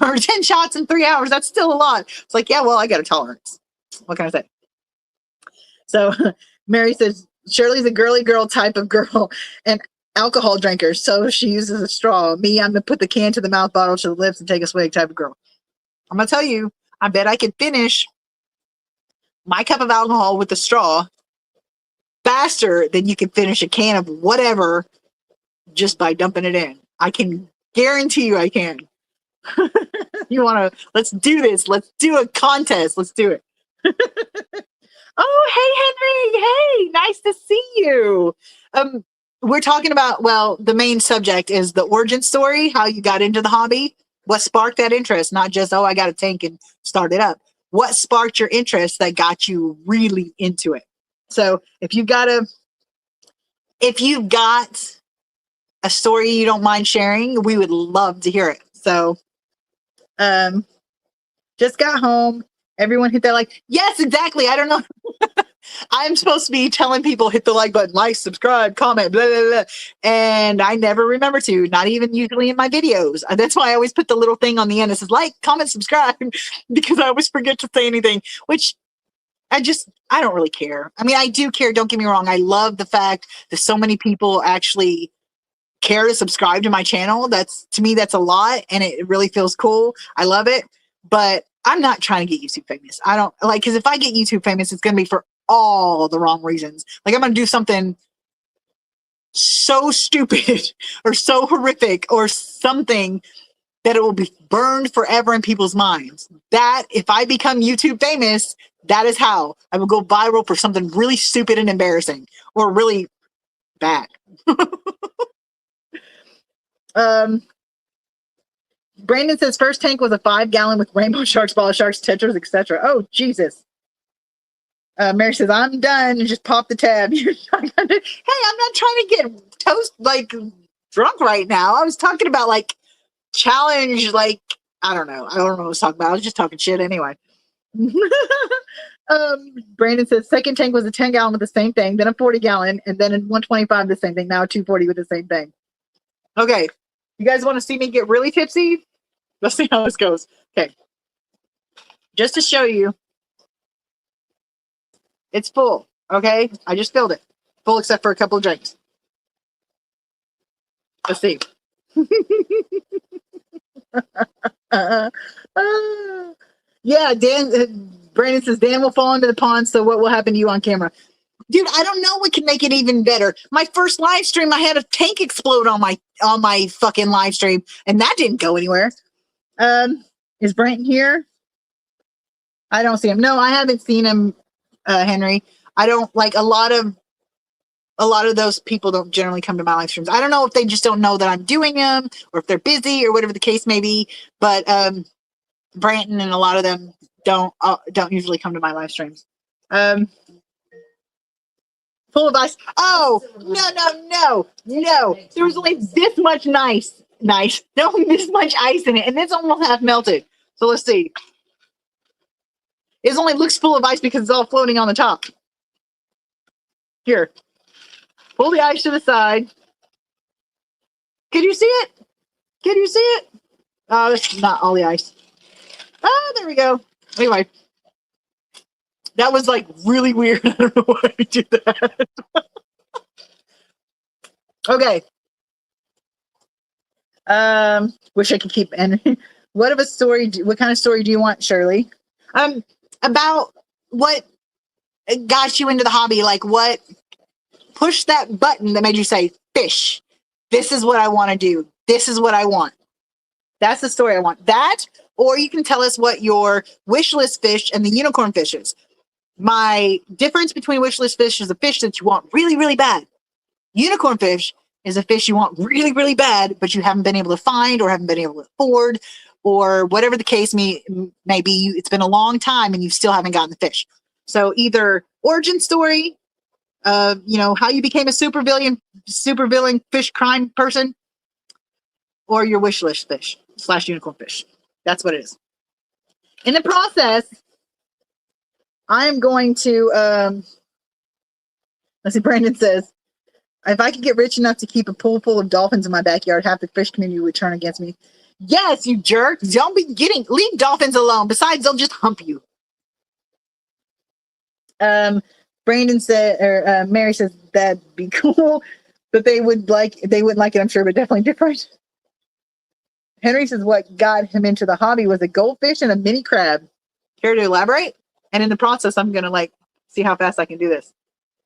A: or 10 shots in 3 hours. That's still a lot. It's like, yeah, well, I got a tolerance. What can I say? So Mary says, Shirley's a girly girl type of girl and alcohol drinker. So she uses a straw. Me, I'm going to put the can to the mouth, bottle to the lips, and take a swig type of girl. I'm going to tell you, I bet I could finish my cup of alcohol with a straw faster than you can finish a can of whatever just by dumping it in. I can guarantee you I can. You want to, let's do this. Let's do a contest. Let's do it. Oh, hey, Henry. Hey, nice to see you. We're talking about, well, the main subject is the origin story, how you got into the hobby, what sparked that interest, not just, oh, I got a tank and start it up. What sparked your interest that got you really into it? So if you've got a story you don't mind sharing, we would love to hear it. So, just got home. Everyone hit that like. Yes, exactly. I don't know. I'm supposed to be telling people hit the like button, like, subscribe, comment, blah, blah, blah. And I never remember to, not even usually in my videos. That's why I always put the little thing on the end that says like, comment, subscribe, because I always forget to say anything, which I don't really care. I mean, I do care. Don't get me wrong. I love the fact that so many people actually care to subscribe to my channel. To me, that's a lot, and it really feels cool. I love it, but I'm not trying to get YouTube famous. I don't like, because if I get YouTube famous, it's going to be for all the wrong reasons. Like, I'm going to do something so stupid or so horrific or something that it will be burned forever in people's minds. That if I become YouTube famous, that is how I will go viral for something really stupid and embarrassing or really bad. Brandon says first tank was a 5-gallon with rainbow sharks, ball sharks, tetras, etc. Oh, Jesus. Mary says, I'm done, and just pop the tab. Hey, I'm not trying to get toast like drunk right now. I was talking about like challenge, like I don't know what I was talking about. I was just talking shit anyway. Brandon says second tank was a 10-gallon with the same thing, then a 40-gallon, and then in 125 the same thing. Now a 240 with the same thing. Okay, you guys want to see me get really tipsy? Let's see how this goes. Okay, just to show you, it's full. Okay, I just filled it full except for a couple of drinks. Let's see. Yeah, Brandon says Dan will fall into the pond, so what will happen to you on camera? Dude, I don't know what can make it even better. My first live stream, I had a tank explode on my fucking live stream, and that didn't go anywhere. Is Brandon here? I don't see him. No, I haven't seen him, Henry. I don't like a lot of those people don't generally come to my live streams. I don't know if they just don't know that I'm doing them or if they're busy or whatever the case may be. But Branton and a lot of them don't usually come to my live streams. Full of ice. Oh, no. There was only this much nice. There only this much ice in it, and it's almost half melted. So let's see. It only looks full of ice because it's all floating on the top. Here. Pull the ice to the side. Can you see it? Oh, that's not all the ice. Oh, there we go. Anyway. That was like really weird. I don't know why we did that. Okay. Wish I could keep ending. What kind of story do you want, Shirley? About what got you into the hobby, like what pushed that button that made you say, fish, this is what I want to do. This is what I want. That's the story I want. That, or you can tell us what your wish list fish and the unicorn fish is. My difference between wish list fish is a fish that you want really, really bad. Unicorn fish is a fish you want really, really bad, but you haven't been able to find or haven't been able to afford or whatever the case may be. It's been a long time and you still haven't gotten the fish. So either origin story, how you became a supervillain fish crime person, or your wish list fish / unicorn fish. That's what it is. In the process, I am going to, let's see, Brandon says, if I could get rich enough to keep a pool full of dolphins in my backyard, half the fish community would turn against me. Yes, you jerk. Don't be leave dolphins alone. Besides, they'll just hump you. Brandon said, or Mary says, that'd be cool, but they wouldn't like it, I'm sure, but definitely different. Henry says what got him into the hobby was a goldfish and a mini crab. Care to elaborate? And in the process, I'm going to see how fast I can do this.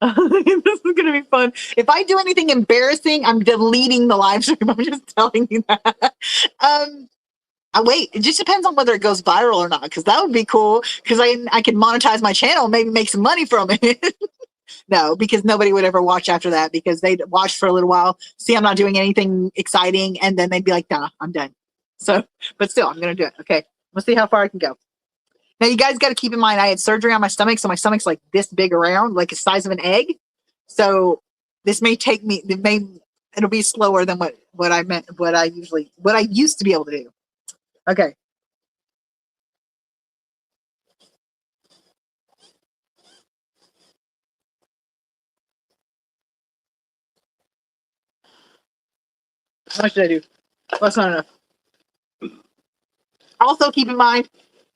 A: This is going to be fun. If I do anything embarrassing, I'm deleting the live stream. I'm just telling you that. Wait, it just depends on whether it goes viral or not, because that would be cool, because I can monetize my channel and maybe make some money from it. No, because nobody would ever watch after that, because they'd watch for a little while, see I'm not doing anything exciting, and then they'd be like, nah, I'm done. So, but still, I'm going to do it. Okay, let's see how far I can go. Now, you guys got to keep in mind, I had surgery on my stomach, so my stomach's like this big around, like the size of an egg. So this may take me, it'll be slower than what I used to be able to do. Okay. How much did I do? That's not enough. Also, keep in mind,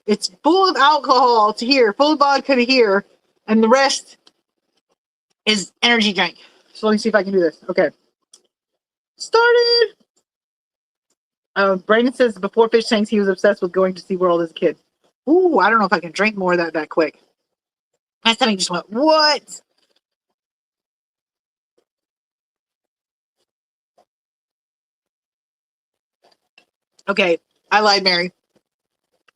A: it's full of alcohol to here, full of vodka to here, and the rest is energy drink. So let me see if I can do this. Okay. Started. Brandon says before fish tanks, he was obsessed with going to SeaWorld as a kid. Ooh, I don't know if I can drink more of that quick. My stomach just went, what? Okay, I lied, Mary.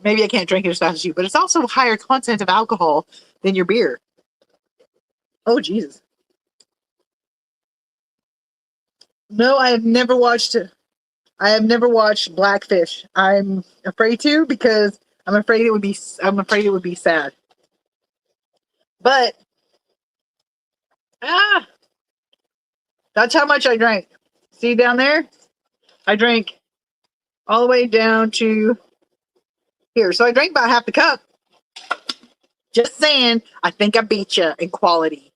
A: Maybe I can't drink it as fast as you, but it's also higher content of alcohol than your beer. Oh, Jesus. No, I have never watched Blackfish. I'm afraid to, because I'm afraid it would be sad. But that's how much I drank. See down there? I drank all the way down to here. So I drank about half the cup. Just saying, I think I beat you in quality.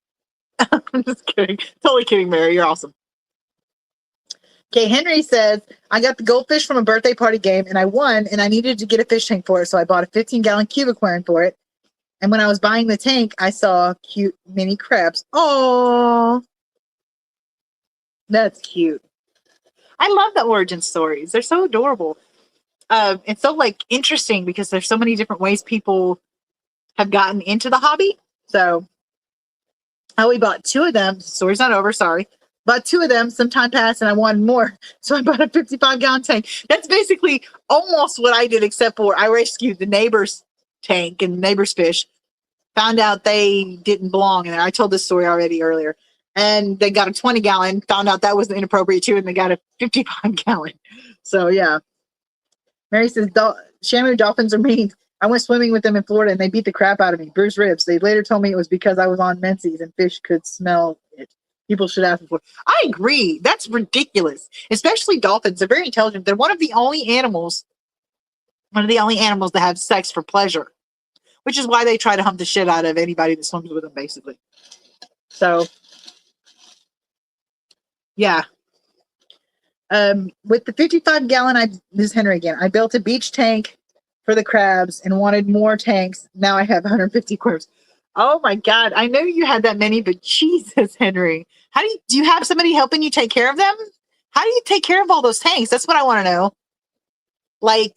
A: I'm just kidding. Totally kidding, Mary. You're awesome. Okay, Henry says, I got the goldfish from a birthday party game and I won, and I needed to get a fish tank for it, so I bought a 15-gallon cube aquarium for it. And when I was buying the tank, I saw cute mini crabs. Oh, that's cute. I love the origin stories. They're so adorable. It's so interesting because there's so many different ways people have gotten into the hobby. So I only bought 2 of them. Story's not over, sorry. Bought 2 of them, some time passed, and I wanted more. So I bought a 55-gallon tank. That's basically almost what I did, except for I rescued the neighbor's tank and neighbor's fish. Found out they didn't belong in there. I told this story already earlier. And they got a 20 gallon, found out that was inappropriate too, and they got a 55 gallon. So yeah. Mary says, Shamu dolphins are mean. I went swimming with them in Florida and they beat the crap out of me. Bruised ribs. They later told me it was because I was on Menses and fish could smell it. People should ask for. I agree. That's ridiculous. Especially dolphins. They're very intelligent. They're one of the only animals that have sex for pleasure, which is why they try to hump the shit out of anybody that swims with them, basically. So, yeah. With the 55 gallon, this is Henry again. I built a beach tank for the crabs and wanted more tanks. Now I have 150 aquariums. Oh my God. I know you had that many, but Jesus, Henry. How do you have somebody helping you take care of them? How do you take care of all those tanks? That's what I want to know. Like,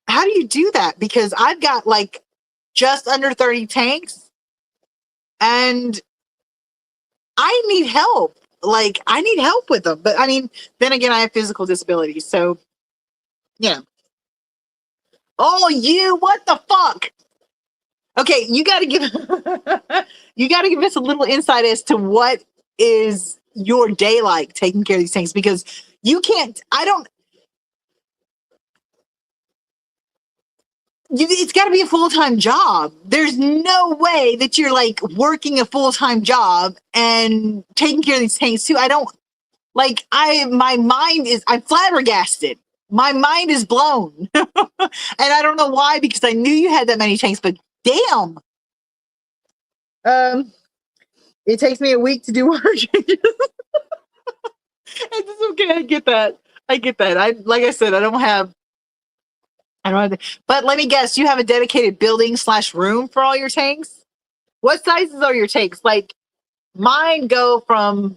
A: how do you do that? Because I've got like just under 30 tanks and I need help. Like, I need help with them. But I mean, then again, I have physical disabilities. So, yeah. Oh, what the fuck? Okay, you got to give us a little insight as to what is your day like taking care of these things, because you can't. It's got to be a full-time job. There's no way that you're like working a full-time job and taking care of these things too. I'm flabbergasted. My mind is blown. And I don't know why, because I knew you had that many tanks, but damn. It takes me a week to do water changes. It's okay. I get that. Like I said, I don't have but let me guess, you have a dedicated building / room for all your tanks? What sizes are your tanks? Like, mine go from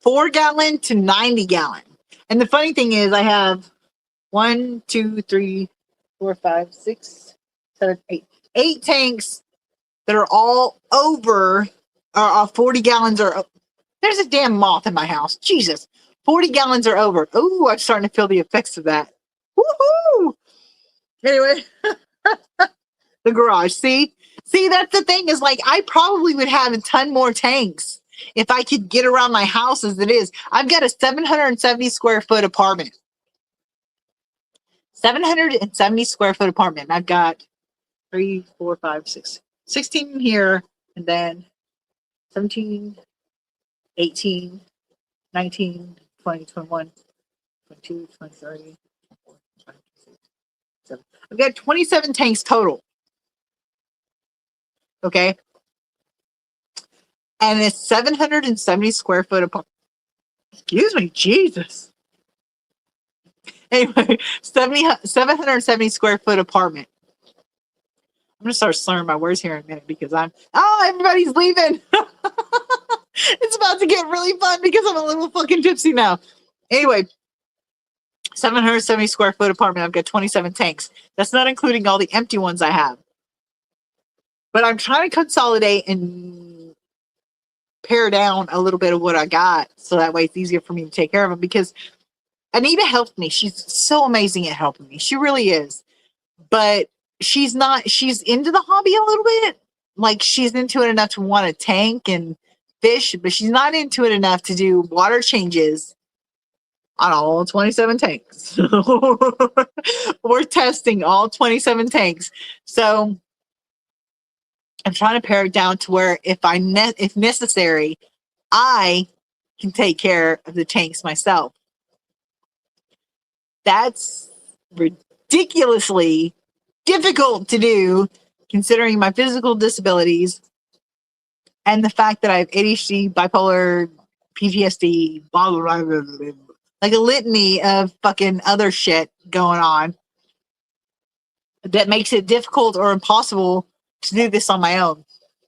A: 4 gallon to 90 gallon. And the funny thing is, I have 1, 2, 3, 4, 5, 6, 7, 8. 8 tanks that are all over 40 gallons or there's a damn moth in my house. Jesus. 40 gallons or over. Ooh, I'm starting to feel the effects of that. Woohoo! Anyway, the garage. See, that's the thing, is like, I probably would have a ton more tanks if I could get around my house as it is. I've got a 770 square foot apartment. 770 square foot apartment. I've got 3, 4, 5, 6, 16 here, and then 17, 18, 19, 20, 21, 22, 23, 24, 25, 26, 27. I've got 27 tanks total. Okay. And it's 770 square foot apartment. Excuse me, Jesus. Anyway, 770 square foot apartment. I'm going to start slurring my words here in a minute because everybody's leaving. It's about to get really fun because I'm a little fucking gypsy now. Anyway, 770 square foot apartment. I've got 27 tanks. That's not including all the empty ones I have. But I'm trying to consolidate and pare down a little bit of what I got, so that way it's easier for me to take care of them, because Anita helped me. She's so amazing at helping me. She really is. But she's into the hobby a little bit. Like, she's into it enough to want to tank and fish, but she's not into it enough to do water changes on all 27 tanks. We're testing all 27 tanks. So I'm trying to pare it down to where if necessary, I can take care of the tanks myself. That's ridiculously difficult to do, considering my physical disabilities and the fact that I have ADHD, bipolar, PTSD, blah, blah, blah, blah, blah, like a litany of fucking other shit going on that makes it difficult or impossible to do this on my own.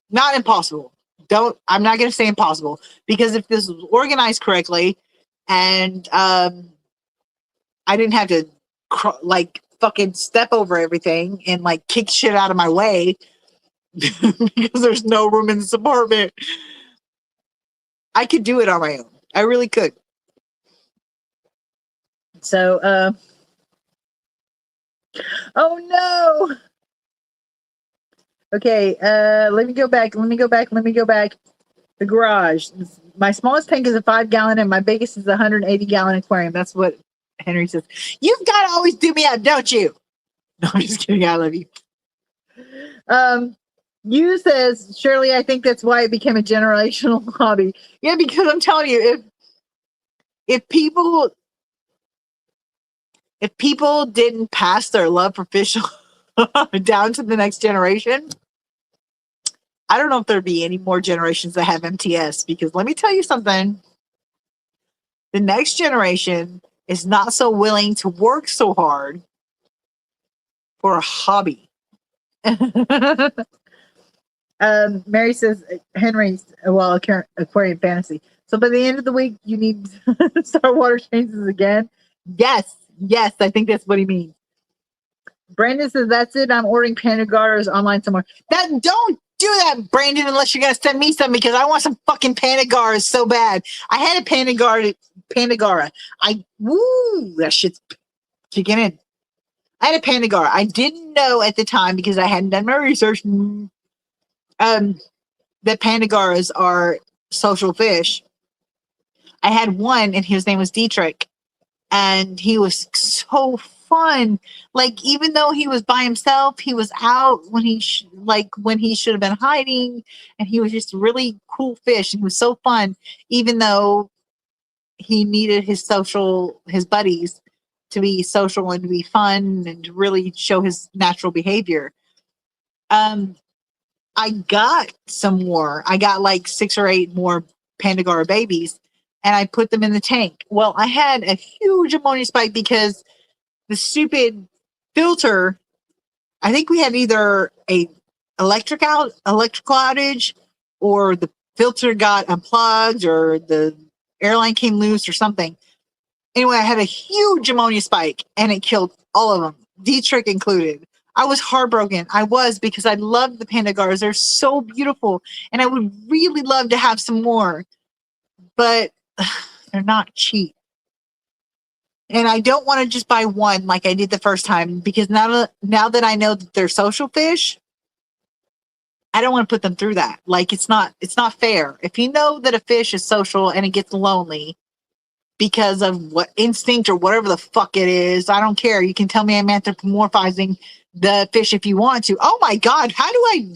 A: Not impossible. I'm not going to say impossible, because if this was organized correctly and I didn't have to fucking step over everything and like kick shit out of my way because there's no room in this apartment, I could do it on my own. I really could. So Oh no. Okay, let me go back. The garage. My smallest tank is a 5 gallon and my biggest is a 180 gallon aquarium. That's what Henry says. You've got to always do me up, don't you? No, I'm just kidding. I love you. You says, Shirley, I think that's why it became a generational hobby. Yeah, because I'm telling you, if people didn't pass their love for fish down to the next generation, I don't know if there'd be any more generations that have MTS, because let me tell you something. The next generation is not so willing to work so hard for a hobby. Mary says, Henry's, well, aquarium fantasy. So by the end of the week, you need to start water changes again. Yes, I think that's what he means. Brandon says, that's it. I'm ordering Pandagaras online somewhere. Don't do that, Brandon, unless you're going to send me some, because I want some fucking Pandagaras so bad. I had a Pandagara. That shit's kicking in. I had a Pandagara. I didn't know at the time, because I hadn't done my research, that Pandagaras are social fish. I had one, and his name was Dietrich, and he was so fun. Like, even though he was by himself, he was out when he when he should have been hiding, and he was just a really cool fish, and he was so fun, even though he needed his buddies to be social and to be fun and to really show his natural behavior. I got some more. I got like 6 or 8 more Pandagara babies, and I put them in the tank. Well, I had a huge ammonia spike because the stupid filter, I think we had either a electrical outage, or the filter got unplugged, or the airline came loose or something. Anyway, I had a huge ammonia spike, and it killed all of them, Dietrich included. I was heartbroken. Because I love the Pandagaras. They're so beautiful, and I would really love to have some more, but they're not cheap. And I don't want to just buy one like I did the first time, because now that I know that they're social fish, I don't want to put them through that. Like, it's not fair. If you know that a fish is social and it gets lonely because of what instinct or whatever the fuck it is, I don't care. You can tell me I'm anthropomorphizing the fish if you want to. Oh my God, how do I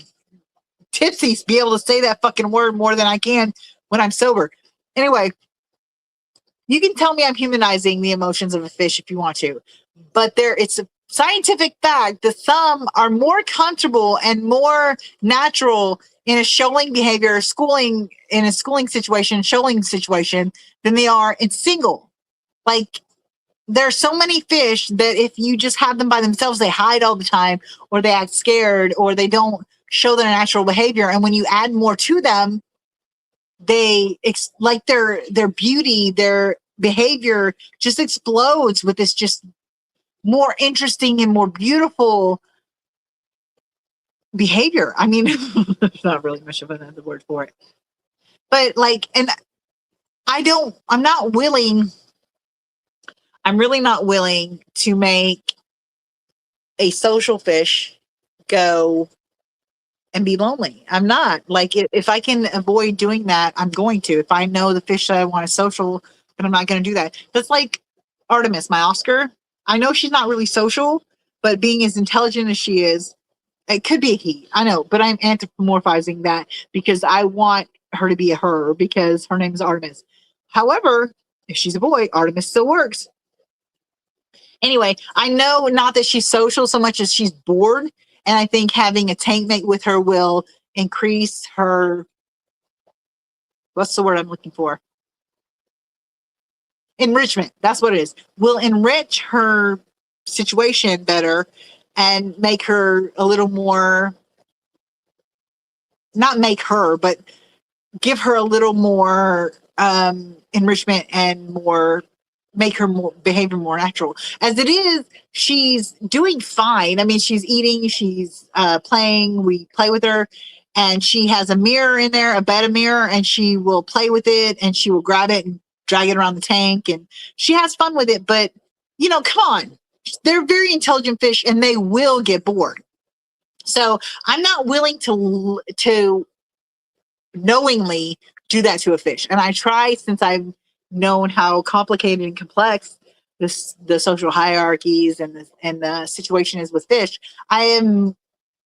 A: tipsy be able to say that fucking word more than I can when I'm sober? Anyway, you can tell me I'm humanizing the emotions of a fish if you want to, but it's a scientific fact that some are more comfortable and more natural in a shoaling behavior, schooling situation than they are in single. Like, there are so many fish that if you just have them by themselves, they hide all the time, or they act scared, or they don't show their natural behavior. And when you add more to them, they like their beauty, their behavior just explodes with this just more interesting and more beautiful behavior. I mean, there's not really much of another word for it, but like, and I'm really not willing to make a social fish go and be lonely. I'm not. Like, if I can avoid doing that, I'm going to. If I know the fish that I want is social, then I'm not going to do that. That's like Artemis, my Oscar. I know she's not really social, but being as intelligent as she is, it could be a he. I know, but I'm anthropomorphizing that because I want her to be a her, because her name is Artemis. However, if she's a boy, Artemis still works. Anyway, I know not that she's social so much as she's bored. And I think having a tank mate with her will increase her, what's the word I'm looking for? Enrichment. That's what it is. Will enrich her situation better and make her a little more, not make her, but give her a little more enrichment and more, make her more behavior more natural. As it is, she's doing fine. I mean, she's eating, she's playing, we play with her, and she has a mirror in there, a betta mirror, and she will play with it, and she will grab it and drag it around the tank, and she has fun with it. But, you know, come on. they're very intelligent fish and they will get bored. So I'm not willing to knowingly do that to a fish. And I try, since I've known how complicated and complex the social hierarchies and the situation is with fish, I am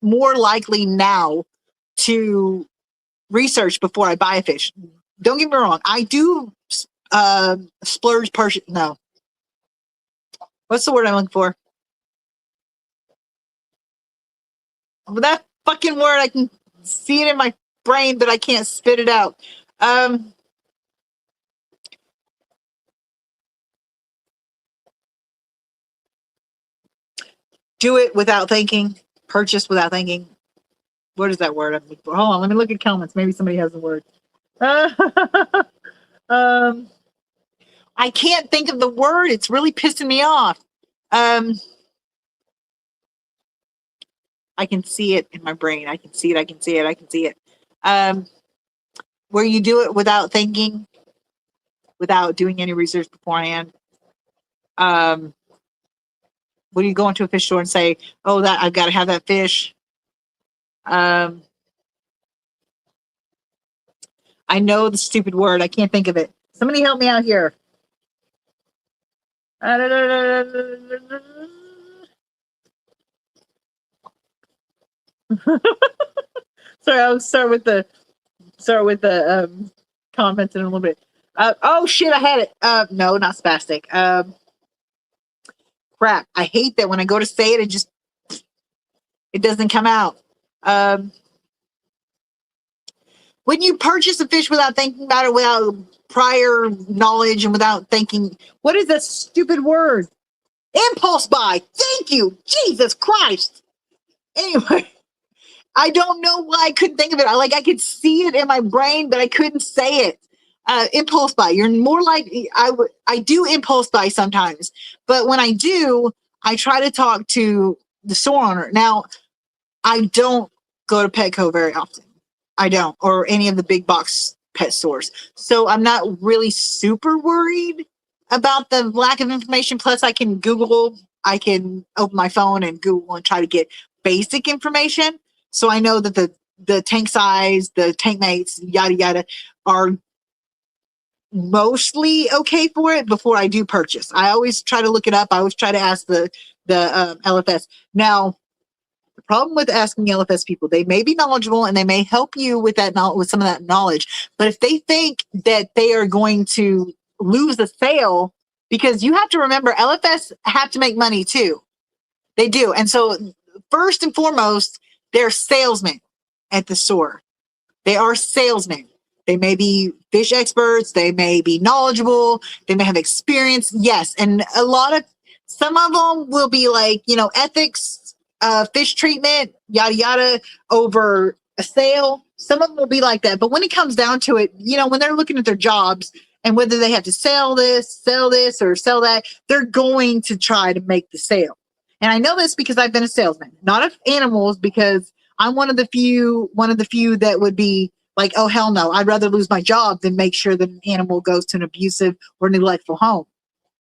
A: more likely now to research before I buy a fish. Don't get me wrong, I do splurge purchase. No, what's the word I'm looking for? That fucking word, I can see it in my brain, but I can't spit it out. Do it without thinking. Purchase without thinking. What is that word? Hold on, let me look at comments. Maybe somebody has the word. I can't think of the word. It's really pissing me off. I can see it in my brain. I can see it. I can see it. I can see it. Where you do it without thinking, without doing any research beforehand. When you go into a fish store and say, "Oh, that I've got to have that fish." I know the stupid word. I can't think of it. Somebody help me out here. Sorry, I'll start with the comments in a little bit. Oh shit, I had it. No, not spastic. Crap. I hate that when I go to say it, it doesn't come out. When you purchase a fish without thinking about it, without prior knowledge and without thinking, what is that stupid word? Impulse buy. Thank you. Jesus Christ. Anyway, I don't know why I couldn't think of it. I could see it in my brain, but I couldn't say it. Impulse buy. You're more likely. I do impulse buy sometimes, but when I do, I try to talk to the store owner. Now, I don't go to Petco very often. I don't, or any of the big box pet stores. So I'm not really super worried about the lack of information. Plus, I can Google. I can open my phone and Google and try to get basic information. So I know that the tank size, the tank mates, yada yada, are mostly okay for it before I do purchase. I always try to look it up. I always try to ask the LFS. Now, the problem with asking LFS people, they may be knowledgeable and they may help you with with some of that knowledge. But if they think that they are going to lose a sale, because you have to remember, LFS have to make money too. They do. And so first and foremost, they're salesmen at the store. They are salesmen. They may be fish experts. They may be knowledgeable. They may have experience. Yes. And some of them will be like, ethics, fish treatment, yada, yada, over a sale. Some of them will be like that. But when it comes down to it, when they're looking at their jobs and whether they have to sell this, or sell that, they're going to try to make the sale. And I know this because I've been a salesman, not of animals, because I'm one of the few that would be like, oh, hell no, I'd rather lose my job than make sure that an animal goes to an abusive or neglectful home.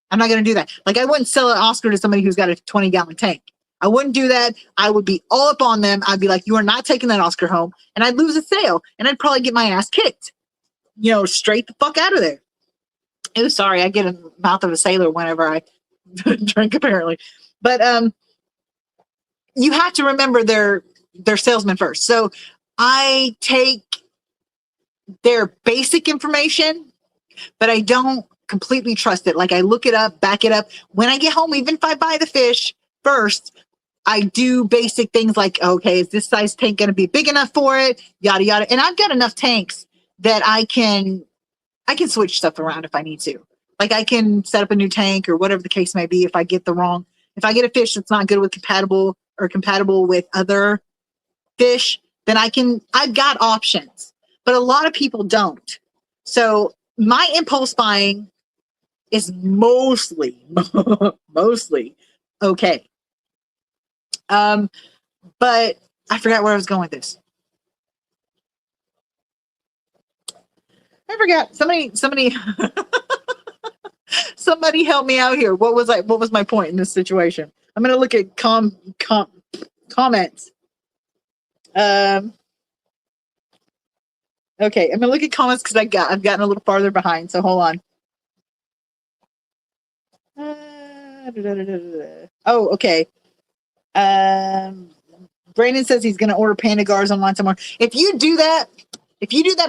A: I'm not going to do that. Like, I wouldn't sell an Oscar to somebody who's got a 20-gallon tank. I wouldn't do that. I would be all up on them. I'd be like, you are not taking that Oscar home. And I'd lose a sale. And I'd probably get my ass kicked, straight the fuck out of there. Oh, sorry. I get a mouth of a sailor whenever I drink, apparently. But you have to remember they're salesmen first. So I take their basic information, but I don't completely trust it. Like, I look it up, back it up. When I get home, even if I buy the fish first, I do basic things like, okay, is this size tank going to be big enough for it? Yada, yada. And I've got enough tanks that I can switch stuff around if I need to. Like, I can set up a new tank or whatever the case may be. If I get a fish that's not good with compatible with other fish, then I've got options, but a lot of people don't. So my impulse buying is mostly okay. But I forgot where I was going with this. I forgot. Somebody Somebody help me out here. What was my point in this situation? I'm gonna look at comments. Okay, I'm gonna look at comments because I've gotten a little farther behind. So hold on. Oh, okay. Brandon says he's gonna order panda gars online tomorrow. If you do that,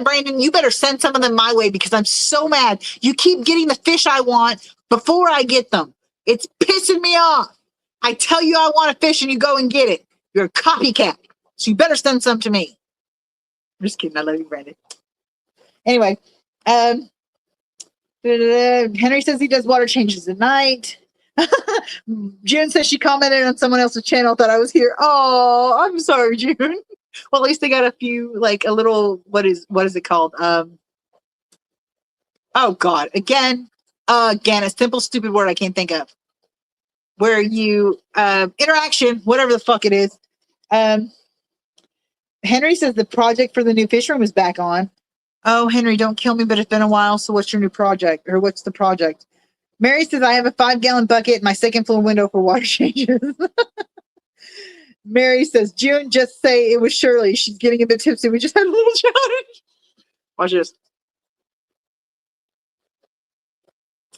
A: Brandon, you better send some of them my way because I'm so mad. You keep getting the fish I want before I get them. It's pissing me off. I tell you I want a fish and you go and get it. You're a copycat. So you better send some to me. I'm just kidding. I love you, Brandon. Anyway, Henry says he does water changes at night. June says she commented on someone else's channel, thought I was here. Oh, I'm sorry, June. Well, at least they got a few, like a little, what is it called? Oh God, again, a simple, stupid word I can't think of. Where you, interaction, whatever the fuck it is. Henry says the project for the new fish room is back on. Oh, Henry, don't kill me, but it's been a while. So what's your new project? Or what's the project? Mary says, I have a 5-gallon bucket in my second floor window for water changes. Mary says, June, just say it was Shirley. She's getting a bit tipsy. We just had a little challenge. Watch this.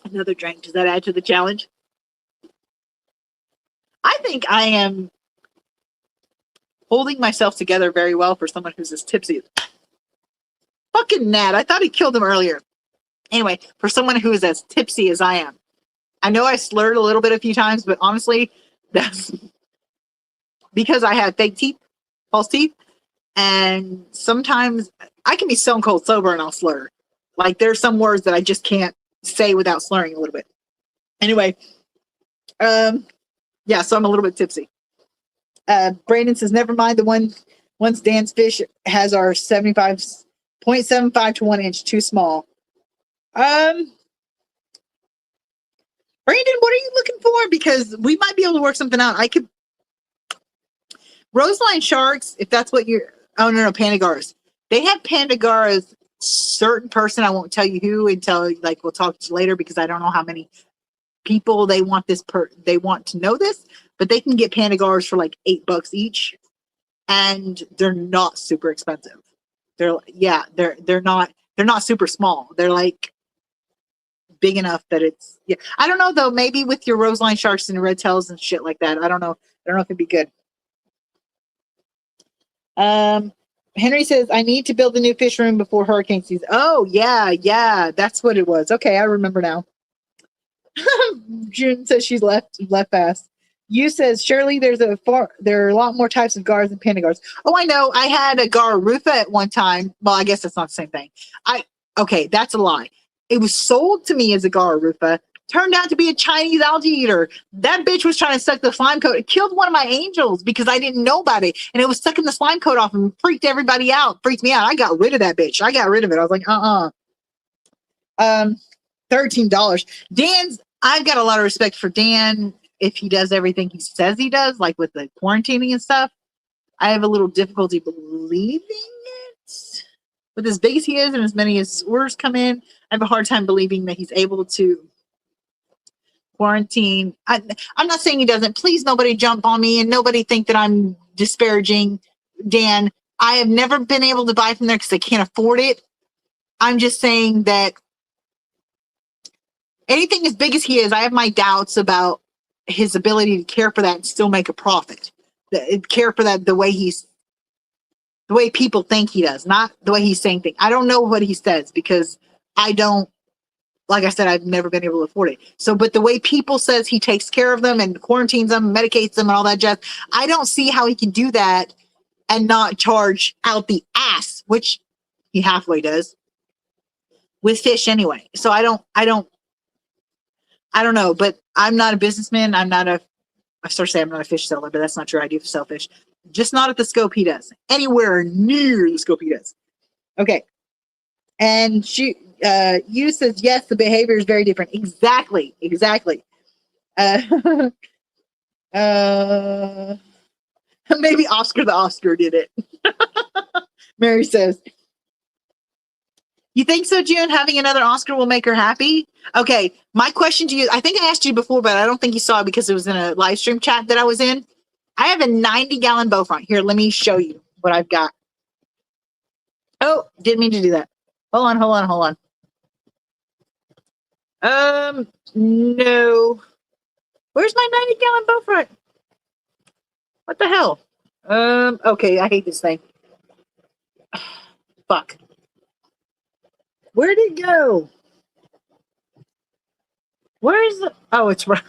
A: Another drink. Does that add to the challenge? I think I am holding myself together very well for someone who's as tipsy. Fucking Nat. I thought he killed him earlier. Anyway, for someone who is as tipsy as I am. I know I slurred a little bit a few times, but honestly, that's because I have fake teeth, false teeth, and sometimes I can be stone cold sober and I'll slur. Like there's some words that I just can't say without slurring a little bit. Anyway, yeah, so I'm a little bit tipsy. Brandon says, never mind once Dan's fish has our 75.75 to 1 inch too small. Brandon, what are you looking for? Because we might be able to work something out. I could Roseline sharks, if that's what you're no, Pandagars. They have Pandagars, certain person, I won't tell you who until like we'll talk to you later because I don't know how many people they want they want to know this, but they can get Pandagars for like $8 each, and they're not super expensive. They're not super small. They're like big enough that it's I don't know though, maybe with your Roseline sharks and red tails and shit like that. I don't know if it'd be good. Henry says, I need to build a new fish room before hurricane season. Oh yeah, that's what it was. Okay, I remember now. June says she's left fast. You says, Shirley, there are a lot more types of gars than Pandagars. Oh, I know. I had a gar Rufa at one time. Well, I guess that's not the same thing. Okay, that's a lie. It was sold to me as a gar Rufa. Turned out to be a Chinese algae eater. That bitch was trying to suck the slime coat. It killed one of my angels because I didn't know about it. And it was sucking the slime coat off and freaked everybody out. Freaked me out. I got rid of that bitch. I got rid of it. I was like, $13. I've got a lot of respect for Dan if he does everything he says he does, like with the quarantining and stuff. I have a little difficulty believing it. With as big as he is and as many as orders come in, I have a hard time believing that he's able to quarantine. I'm not saying he doesn't. Please, nobody jump on me and nobody think that I'm disparaging Dan. I have never been able to buy from there because I can't afford it. I'm just saying that anything as big as he is, I have my doubts about his ability to care for that and still make a profit. Care for that the way people think he does, not the way he's saying things. I don't know what he says because I don't, like I said, I've never been able to afford it. So, but the way people says he takes care of them and quarantines them, medicates them and all that jazz, I don't see how he can do that and not charge out the ass, which he halfway does with fish anyway. So I don't know, but I'm not a businessman. I start to say I'm not a fish seller, but that's not true. I do sell fish, just not at the scope he does, anywhere near the scope he does. Okay. And you says, yes, the behavior is very different. Exactly. Maybe Oscar the Oscar did it. Mary says, You think so, June? Having another Oscar will make her happy? Okay, my question to you, I think I asked you before, but I don't think you saw it because it was in a live stream chat that I was in. I have a 90-gallon bow front. Here, let me show you what I've got. Oh, didn't mean to do that. Hold on. No. Where's my 90-gallon bow front? What the hell? Okay, I hate this thing. Fuck. Where'd it go? Where's the... Oh, it's right.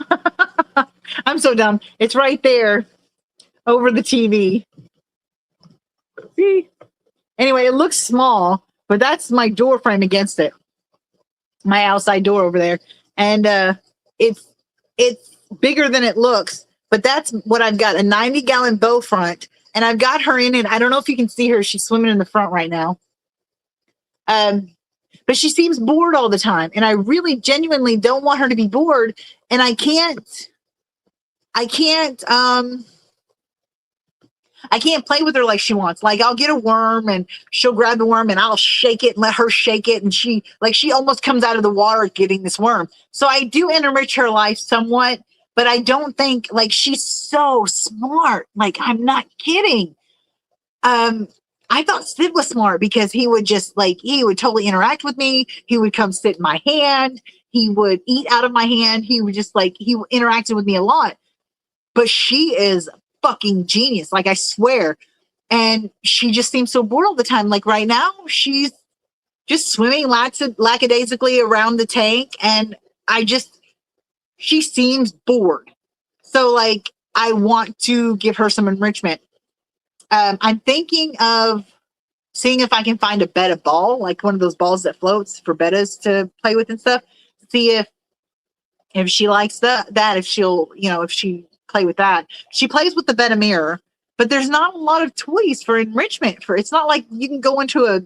A: I'm so dumb. It's right there over the TV. See? Anyway, it looks small, but that's my door frame against it. My outside door over there. And it's bigger than it looks, but that's what I've got, a 90-gallon bow front. And I've got her in it. I don't know if you can see her. She's swimming in the front right now. But she seems bored all the time. And I really genuinely don't want her to be bored. And I can't play with her like she wants. Like, I'll get a worm and she'll grab the worm and I'll shake it and let her shake it. And she almost comes out of the water getting this worm. So I do enrich her life somewhat, but I don't think, like, she's so smart. Like, I'm not kidding. I thought Sid was smart because he would just, like, he would totally interact with me. He would come sit in my hand. He would eat out of my hand. He would just, like, he interacted with me a lot. But she is fucking genius. Like, I swear. And she just seems so bored all the time. Like, right now, she's just swimming lackadaisically around the tank. And she seems bored. So, like, I want to give her some enrichment. I'm thinking of seeing if I can find a betta ball, like one of those balls that floats for bettas to play with and stuff. See if she likes that, if she'll, if she play with that. She plays with the betta mirror, but there's not a lot of toys for enrichment. It's not like you can go into a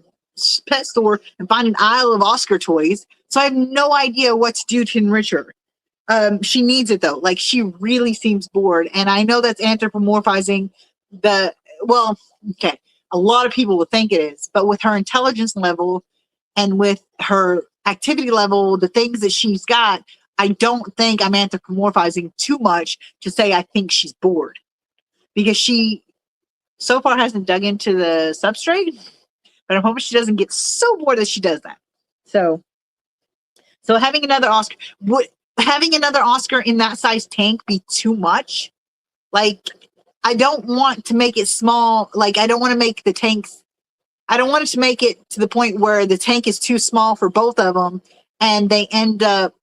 A: pet store and find an aisle of Oscar toys. So I have no idea what to do to enrich her. She needs it though. Like, she really seems bored. And I know that's anthropomorphizing okay, a lot of people would think it is, but with her intelligence level and with her activity level, the things that she's got, I don't think I'm anthropomorphizing too much to say I think she's bored, because she so far hasn't dug into the substrate, but I'm hoping she doesn't get so bored that she does that. So having another Oscar, would having another Oscar in that size tank be too much? Like, I don't want to make it small. Like, I don't want to make the tanks, I don't want it to make it to the point where the tank is too small for both of them and they end up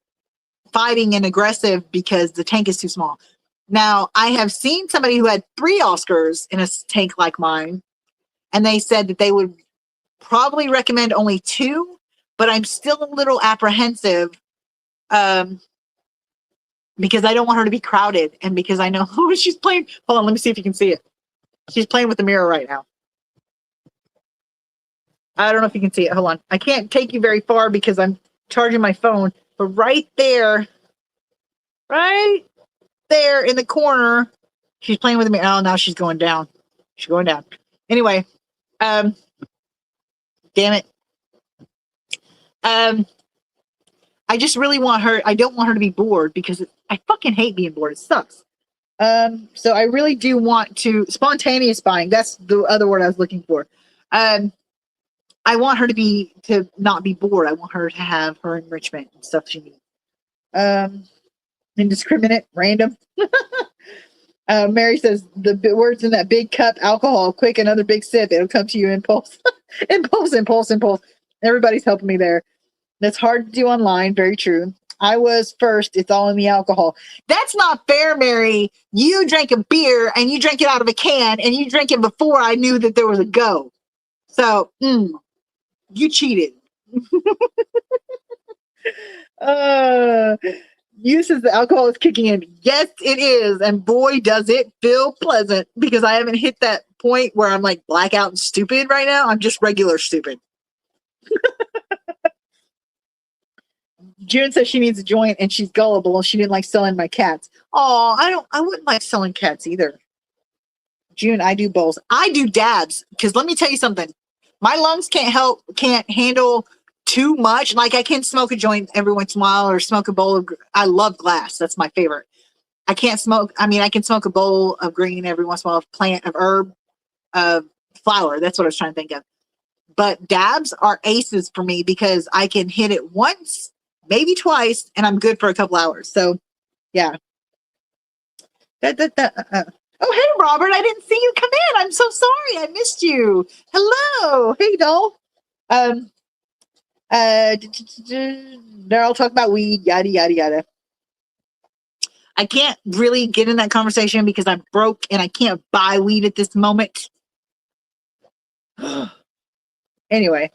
A: fighting and aggressive because the tank is too small. Now, I have seen somebody who had 3 Oscars in a tank like mine, and they said that they would probably recommend only 2, but I'm still a little apprehensive because I don't want her to be crowded, and because I know she's playing. Hold on, let me see if you can see it. She's playing with the mirror right now. I don't know if you can see it. Hold on. I can't take you very far because I'm charging my phone, but right there in the corner, she's playing with the mirror. Oh, now she's going down. She's going down. Anyway, damn it. I just really want her. I don't want her to be bored because I fucking hate being bored. It sucks. So I really do want to spontaneous buying. That's the other word I was looking for. I want her to not be bored. I want her to have her enrichment and stuff she needs. Indiscriminate, random. Mary says the words in that big cup, alcohol, quick, another big sip. It'll come to you impulse. impulse. Everybody's helping me there. That's hard to do online. Very true. I was first. It's all in the alcohol. That's not fair, Mary. You drank a beer and you drank it out of a can and you drank it before I knew that there was a go. So, you cheated. You says the alcohol is kicking in. Yes, it is. And boy, does it feel pleasant, because I haven't hit that point where I'm like blackout and stupid right now. I'm just regular stupid. June says she needs a joint and she's gullible and she didn't like selling my cats. Oh, I wouldn't like selling cats either. June, I do bowls. I do dabs, because let me tell you something. My lungs can't handle too much. Like I can smoke a joint every once in a while or smoke a bowl of, I love glass. That's my favorite. I can't smoke. I mean, I can smoke a bowl of green every once in a while, of herb, of flower. That's what I was trying to think of. But dabs are aces for me because I can hit it once, maybe twice, and I'm good for a couple hours. So, yeah. Oh, hey, Robert. I didn't see you come in. I'm so sorry. I missed you. Hello. Hey, doll. They're all talking about weed, yada, yada, yada. I can't really get in that conversation because I'm broke and I can't buy weed at this moment. Anyway.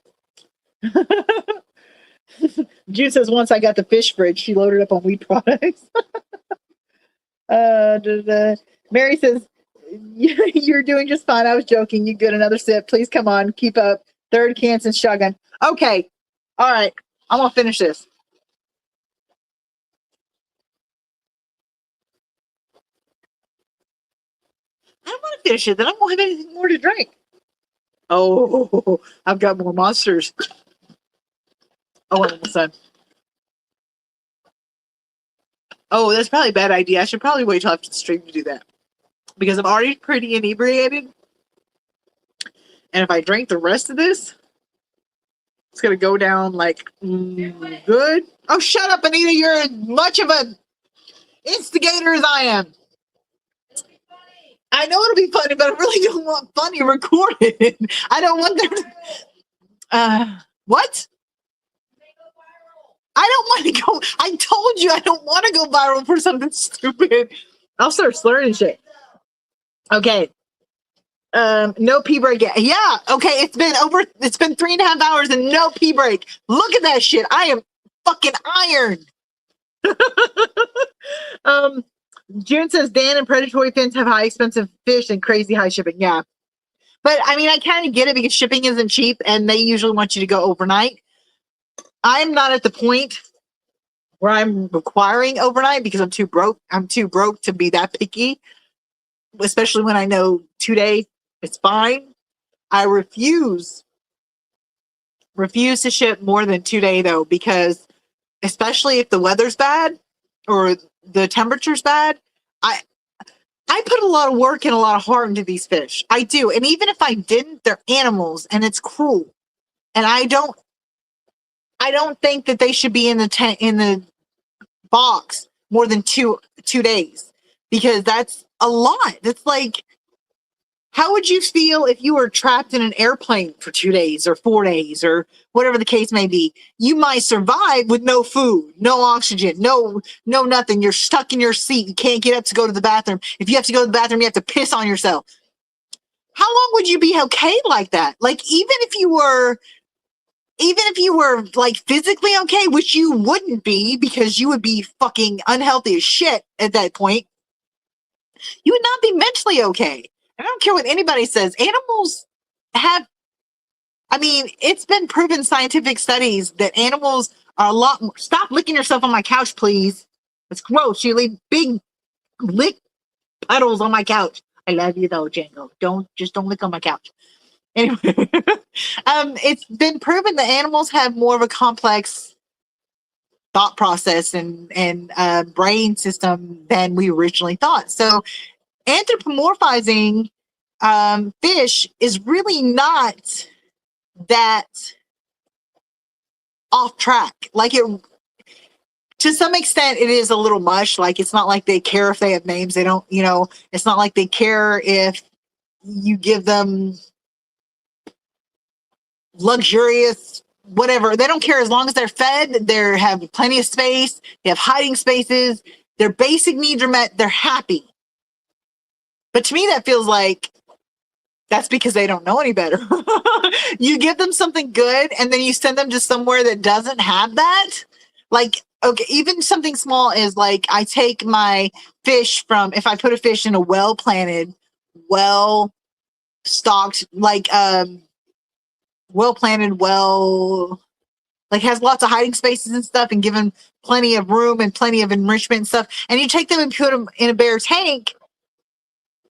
A: June says once I got the fish fridge, she loaded up on weed products. Mary says, you're doing just fine. I was joking. You good. Another sip. Please come on. Keep up. Third Canson shotgun. Okay. All right. I'm going to finish this. I don't want to finish it. Then I won't have anything more to drink. Oh, I've got more monsters. Oh, I'm almost done. Oh, that's probably a bad idea. I should probably wait till after the stream to do that. Because I'm already pretty inebriated. And if I drink the rest of this, it's going to go down like good. Oh, shut up, Anita. You're as much of an instigator as I am. I know it'll be funny, but I really don't want funny recorded. I don't want there to... what? I don't want to go... I told you I don't want to go viral for something stupid. I'll start slurring shit. Okay. No pee break yet. Yeah. Okay. It's been 3.5 hours and no pee break. Look at that shit. I am fucking iron. June says Dan and predatory fins have high expensive fish and crazy high shipping. Yeah. But I mean, I kind of get it because shipping isn't cheap and they usually want you to go overnight. I'm not at the point where I'm requiring overnight because I'm too broke. I'm too broke to be that picky, especially when I know 2 day it's fine. I refuse to ship more than 2 day though, because especially if the weather's bad or the temperature's bad, I put a lot of work and a lot of heart into these fish. I do. And even if I didn't, they're animals and it's cruel. And I don't think that they should be in the box more than two days, because that's a lot. That's like, how would you feel if you were trapped in an airplane for 2 days or 4 days or whatever the case may be? You might survive with no food, no oxygen, no nothing. You're stuck in your seat. You can't get up to go to the bathroom. If you have to go to the bathroom, you have to piss on yourself. How long would you be okay like that? Like, even if you were like physically okay, which you wouldn't be because you would be fucking unhealthy as shit at that point, you would not be mentally okay. I don't care what anybody says. Animals have, I mean, it's been proven scientific studies that animals are a lot more. Stop licking yourself on my couch, please. It's gross. You leave big lick puddles on my couch. I love you though, Django. Don't lick on my couch. Anyway, it's been proven that animals have more of a complex thought process and brain system than we originally thought. So anthropomorphizing fish is really not that off track. Like, it, to some extent, it is a little much. Like, it's not like they care if they have names. They don't, it's not like they care if you give them luxurious whatever. They don't care as long as they're fed, they have plenty of space, they have hiding spaces, their basic needs are met, they're happy. But to me, that feels like that's because they don't know any better. You give them something good and then you send them to somewhere that doesn't have that. Like, okay, even something small is like, I take my fish from, if I put a fish in a well-planted, well-stocked, like, well-planted, like has lots of hiding spaces and stuff and given plenty of room and plenty of enrichment and stuff, and you take them and put them in a bare tank,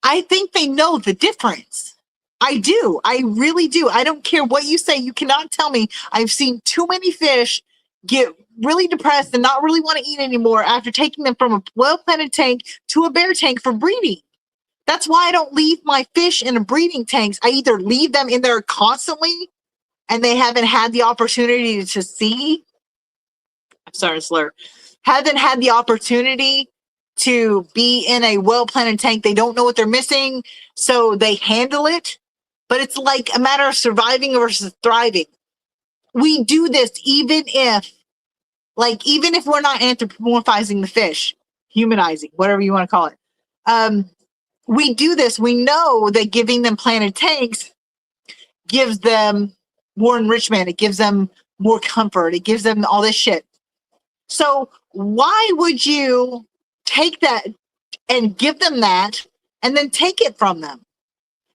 A: I think they know the difference. I do. I really do. I don't care what you say. You cannot tell me. I've seen too many fish get really depressed and not really want to eat anymore after taking them from a well-planted tank to a bear tank for breeding. That's why I don't leave my fish in breeding tanks. I either leave them in there constantly and they haven't had the opportunity to see. I'm sorry, slur. Haven't had the opportunity to be in a well-planted tank. They don't know what they're missing, so they handle it. But it's like a matter of surviving versus thriving. We do this even if we're not anthropomorphizing the fish, humanizing, whatever you want to call it. We do this. We know that giving them planted tanks gives them more enrichment. It gives them more comfort. It gives them all this shit. So why would you take that and give them that and then take it from them?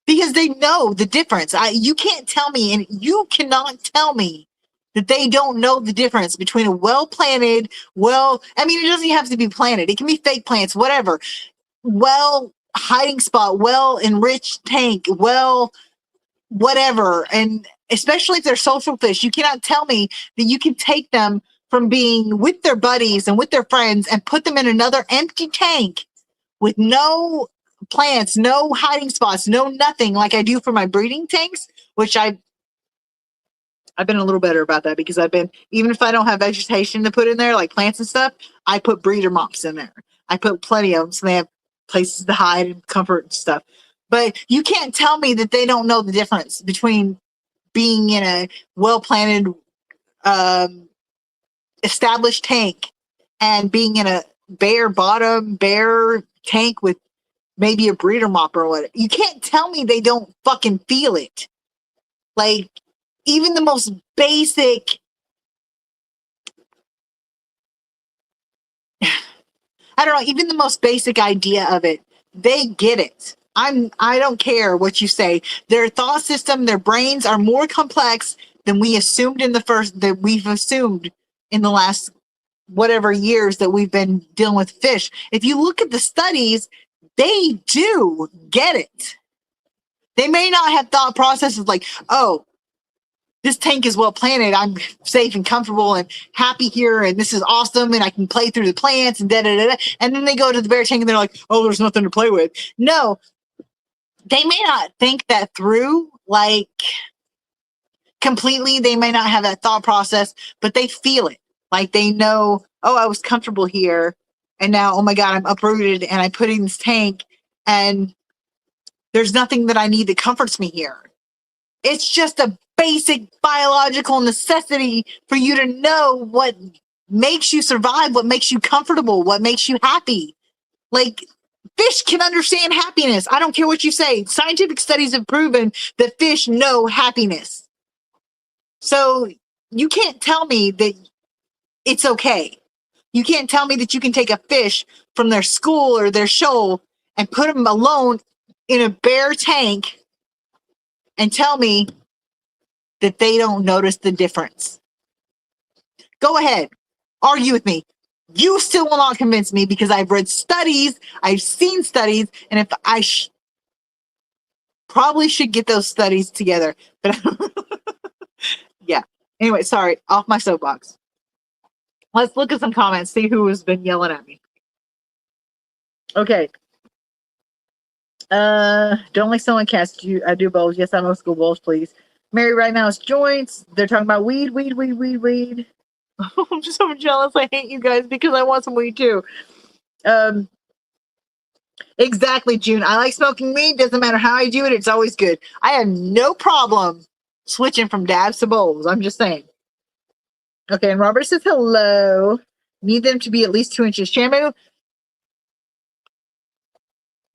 A: Because they know the difference. You can't tell me, and you cannot tell me that they don't know the difference between a well-planted, I mean, it doesn't have to be planted. It can be fake plants, whatever. Well hiding spot, well enriched tank, well whatever. And especially if they're social fish, you cannot tell me that you can take them from being with their buddies and with their friends and put them in another empty tank with no plants, no hiding spots, no nothing like I do for my breeding tanks, which I've been a little better about that because even if I don't have vegetation to put in there, like plants and stuff, I put breeder mops in there. I put plenty of them so they have places to hide and comfort and stuff. But you can't tell me that they don't know the difference between being in a well-planted, established tank and being in a bare tank with maybe a breeder mop or whatever. You can't tell me they don't fucking feel it. Like, even the most basic, I don't know, even the most basic idea of it, they get it. I don't care what you say. Their thought system, their brains are more complex than we've assumed in the last whatever years that we've been dealing with fish. If you look at the studies, they do get it. They may not have thought processes like, oh, this tank is well planted. I'm safe and comfortable and happy here, and this is awesome, and I can play through the plants and da da da. And then they go to the bear tank and they're like, oh, there's nothing to play with. No, they may not think that through, like, completely. They may not have that thought process, but they feel it. Like, they know, oh, I was comfortable here, and now, oh my God, I'm uprooted, and I put in this tank, and there's nothing that I need that comforts me here. It's just a basic biological necessity for you to know what makes you survive, what makes you comfortable, what makes you happy. Like, fish can understand happiness. I don't care what you say. Scientific studies have proven that fish know happiness. So you can't tell me that it's okay. You can't tell me that you can take a fish from their school or their shoal and put them alone in a bare tank and tell me that they don't notice the difference. Go ahead. Argue with me. You still will not convince me because I've read studies, I've seen studies, and if I probably should get those studies together. But yeah. Anyway, sorry, off my soapbox. Let's look at some comments, see who has been yelling at me. Okay. Don't like selling cats. I do bowls. Yes, I'm old school bowls, please. Mary right now is joints. They're talking about weed. I'm just so jealous. I hate you guys because I want some weed too. Exactly, June. I like smoking weed. Doesn't matter how I do it. It's always good. I have no problem switching from dabs to bowls. I'm just saying. Okay, and Robert says hello. Need them to be at least 2 inches. Shamu.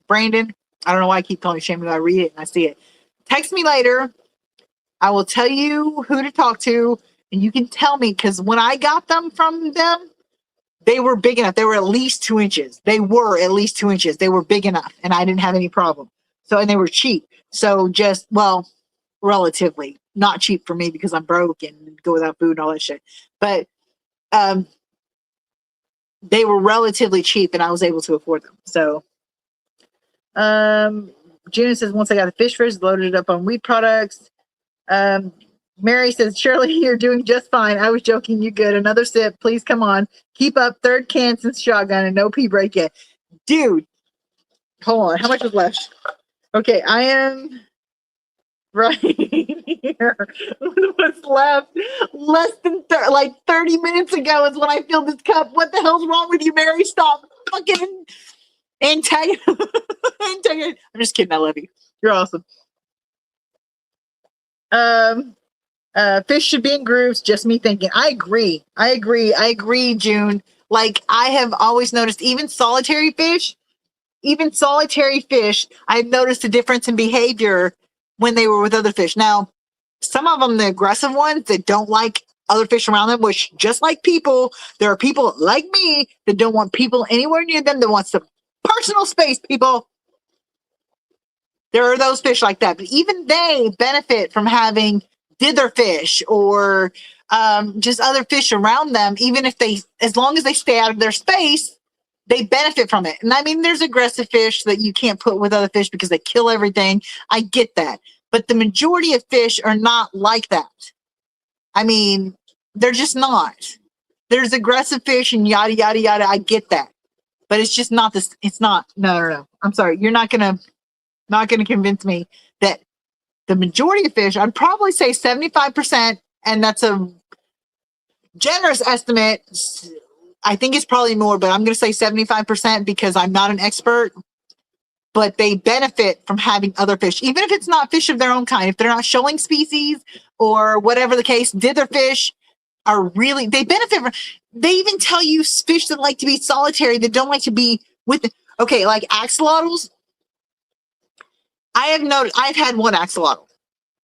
A: Brandon. I don't know why I keep calling you Shamu. I read it and I see it. Text me later. I will tell you who to talk to, and you can tell me, because when I got them from them, they were big enough. They were at least 2 inches. They were at least 2 inches. They were big enough, and I didn't have any problem. So, and they were cheap. So just, well, relatively. Not cheap for me because I'm broke and go without food and all that shit. But they were relatively cheap, and I was able to afford them. So, June says, once I got the fish fridge, loaded it up on wheat products. Mary says, Shirley, you're doing just fine. I was joking. You good. Another sip. Please come on. Keep up. Third can since shotgun and no pee break yet. Dude, hold on. How much is left? Okay, I am right here. What's left? Less than 30 minutes ago is when I filled this cup. What the hell's wrong with you, Mary? Stop fucking antagonist. I'm just kidding. I love you. You're awesome. Fish should be in groups. Just me thinking. I agree, June. Like, I have always noticed, even solitary fish, I've noticed a difference in behavior when they were with other fish. Now, some of them, the aggressive ones that don't like other fish around them, which just like people, there are people like me that don't want people anywhere near them, that want some personal space, people. There are those fish like that, but even they benefit from having dither fish or just other fish around them. Even if as long as they stay out of their space, they benefit from it. And I mean, there's aggressive fish that you can't put with other fish because they kill everything. I get that, but the majority of fish are not like that. I mean, they're just not. There's aggressive fish and yada yada yada. I get that, but it's just not this. It's not. No. I'm sorry. You're not gonna convince me that the majority of fish, I'd probably say 75%, and that's a generous estimate. I think it's probably more, but I'm going to say 75% because I'm not an expert. But they benefit from having other fish, even if it's not fish of their own kind. If they're not showing species or whatever the case, dither fish are really, they benefit from, they even tell you fish that like to be solitary, that don't like to be with, okay, like axolotls. I have noticed, I've had one axolotl,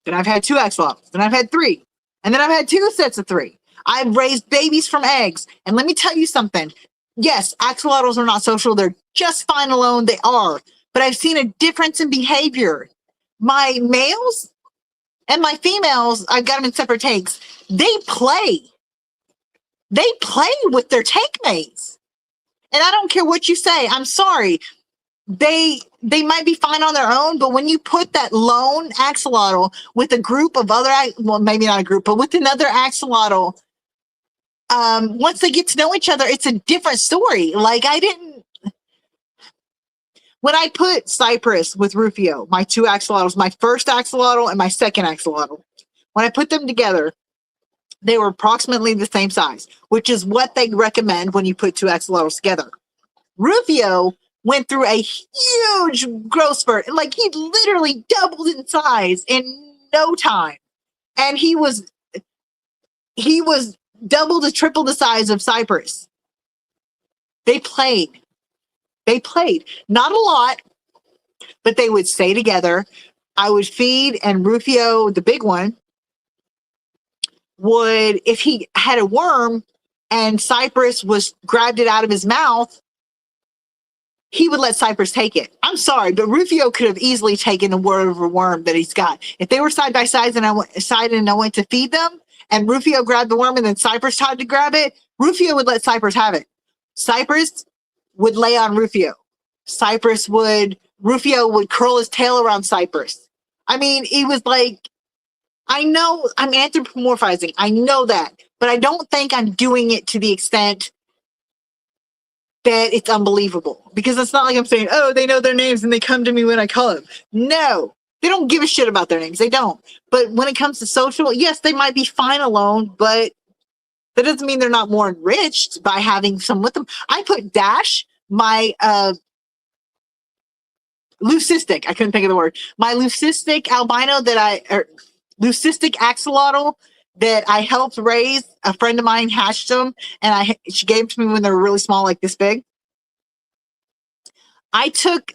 A: then I've had two axolotls, then I've had three, and then I've had two sets of three. I've raised babies from eggs. And let me tell you something. Yes, axolotls are not social. They're just fine alone. They are. But I've seen a difference in behavior. My males and my females, I've got them in separate tanks. They play. They play with their tank mates. And I don't care what you say. I'm sorry. They might be fine on their own, but when you put that lone axolotl with a group of other, well, maybe not a group, but with another axolotl, once they get to know each other, it's a different story. Like, when I put Cypress with Rufio, my two axolotls, my first axolotl and my second axolotl, when I put them together, they were approximately the same size, which is what they recommend when you put two axolotls together. Rufio went through a huge growth spurt. Like, he literally doubled in size in no time. And he was double to triple the size of Cypress. They played. Not a lot, but they would stay together. I would feed, and Rufio, the big one, would, if he had a worm and Cypress grabbed it out of his mouth, he would let Cypress take it. I'm sorry, but Rufio could have easily taken a worm that he's got. If they were side by side and I went to feed them, and Rufio grabbed the worm and then Cypress tried to grab it, Rufio would let Cypress have it. Cypress would lay on Rufio. Rufio would curl his tail around Cypress. I mean, it was like, I know I'm anthropomorphizing. I know that, but I don't think I'm doing it to the extent that it's unbelievable, because it's not like I'm saying, oh, they know their names and they come to me when I call them. No, they don't give a shit about their names. They don't. But when it comes to social, yes, they might be fine alone, but that doesn't mean they're not more enriched by having some with them. I put Dash, my leucistic, I couldn't think of the word, my leucistic albino leucistic axolotl that I helped raise. A friend of mine hatched them, and she gave them to me when they were really small, like this big. I took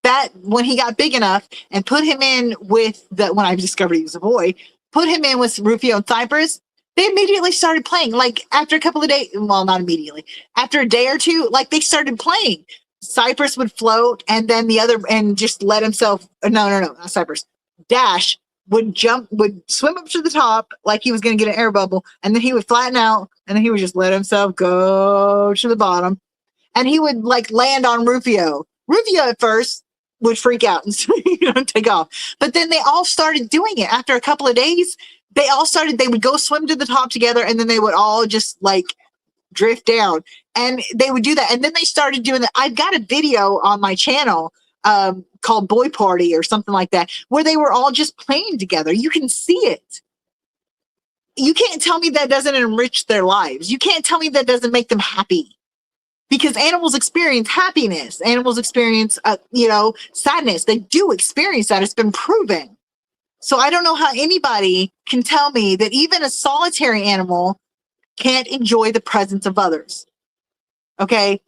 A: that when he got big enough and put him in with when I discovered he was a boy, put him in with Rufio and Cypress. They immediately started playing. Like, after a couple of days, well, not immediately, after a day or two, like, they started playing. Cypress would float, and then and just let himself, no, not Cypress. Dash would swim up to the top like he was going to get an air bubble, and then he would flatten out, and then he would just let himself go to the bottom, and he would, like, land on Rufio. Rufio at first would freak out and take off. But then they all started doing it after a couple of days. They would go swim to the top together, and then they would all just like drift down, and they would do that. And then they started doing that. I've got a video on my channel called Boy Party or something like that, where they were all just playing together. You can see it. You can't tell me that doesn't enrich their lives. You can't tell me that doesn't make them happy, because animals experience happiness. Animals experience, sadness. They do experience that. It's been proven. So I don't know how anybody can tell me that even a solitary animal can't enjoy the presence of others. Okay?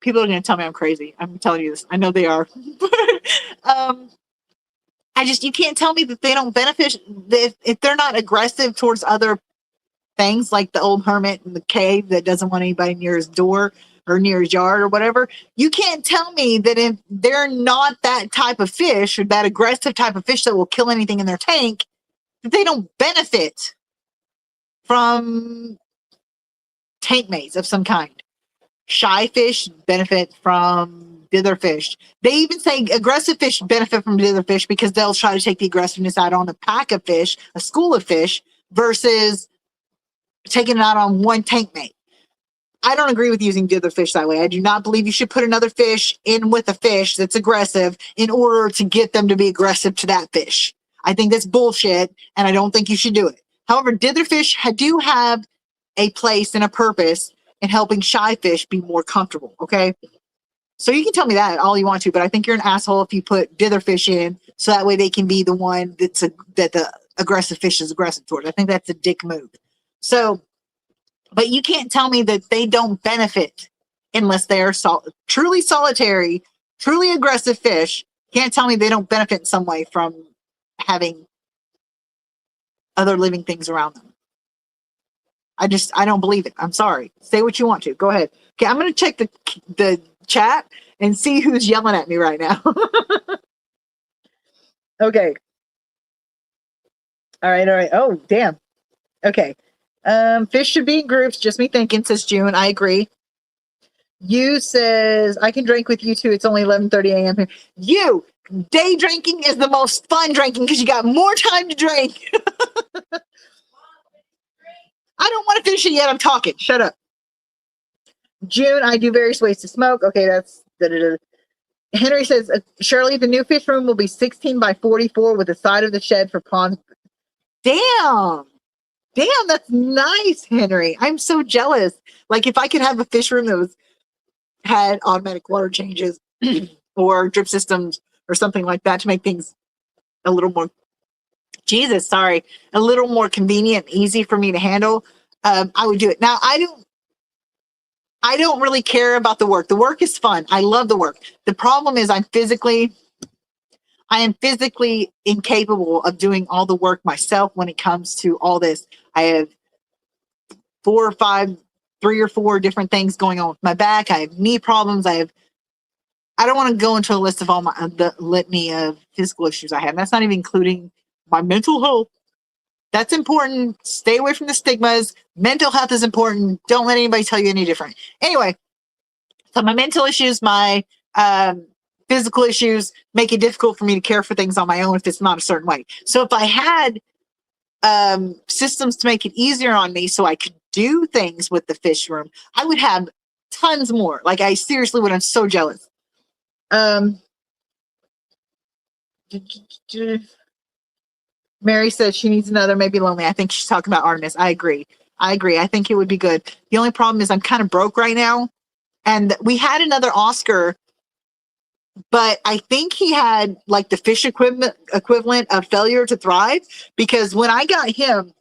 A: People are going to tell me I'm crazy. I'm telling you this. I know they are. You can't tell me that they don't benefit, that if they're not aggressive towards other things, like the old hermit in the cave that doesn't want anybody near his door or near his yard or whatever. You can't tell me that if they're not that type of fish, or that aggressive type of fish that will kill anything in their tank, that they don't benefit from tank mates of some kind. Shy fish benefit from dither fish. They even say aggressive fish benefit from dither fish because they'll try to take the aggressiveness out on a pack of fish, a school of fish, versus taking it out on one tank mate. I don't agree with using dither fish that way. I do not believe you should put another fish in with a fish that's aggressive in order to get them to be aggressive to that fish. I think that's bullshit, and I don't think you should do it. However, dither fish do have a place and a purpose in helping shy fish be more comfortable, okay? So you can tell me that all you want to, but I think you're an asshole if you put dither fish in so that way they can be the one that the aggressive fish is aggressive towards. I think that's a dick move. So, but you can't tell me that they don't benefit unless they are truly solitary, truly aggressive fish. You can't tell me they don't benefit in some way from having other living things around them. I don't believe it. I'm sorry. Say what you want to. Go ahead. Okay, I'm going to check the chat and see who's yelling at me right now. Okay. All right. Oh, damn. Okay. Fish should be in groups. Just me thinking, says June. I agree. You says, I can drink with you too. It's only 11:30 a.m. here. You, day drinking is the most fun drinking because you got more time to drink. I don't want to finish it yet. I'm talking. Shut up. June, I do various ways to smoke. Okay, that's... Henry says, Shirley, the new fish room will be 16 by 44 with the side of the shed for ponds. Damn, that's nice, Henry. I'm so jealous. Like, if I could have a fish room that had automatic water changes or drip systems or something like that to make things a little more, a little more convenient, easy for me to handle, I would do it. Now, I don't really care about the work. The work is fun. I love the work. The problem is I am physically incapable of doing all the work myself when it comes to all this. I have 3 or 4 different things going on with my back. I have knee problems. I don't want to go into a list of all the litany of physical issues I have. That's not even including my mental health. That's important. Stay away from the stigmas. Mental health is important. Don't let anybody tell you any different. Anyway, so my mental issues, my physical issues make it difficult for me to care for things on my own if it's not a certain way. So if I had systems to make it easier on me so I could do things with the fish room, I would have tons more. Like, I seriously would. I'm so jealous. Mary says she needs another, maybe lonely. I think she's talking about Artemis. I agree. I think it would be good. The only problem is I'm kind of broke right now. And we had another Oscar, but I think he had like the fish equivalent of failure to thrive, because when I got him,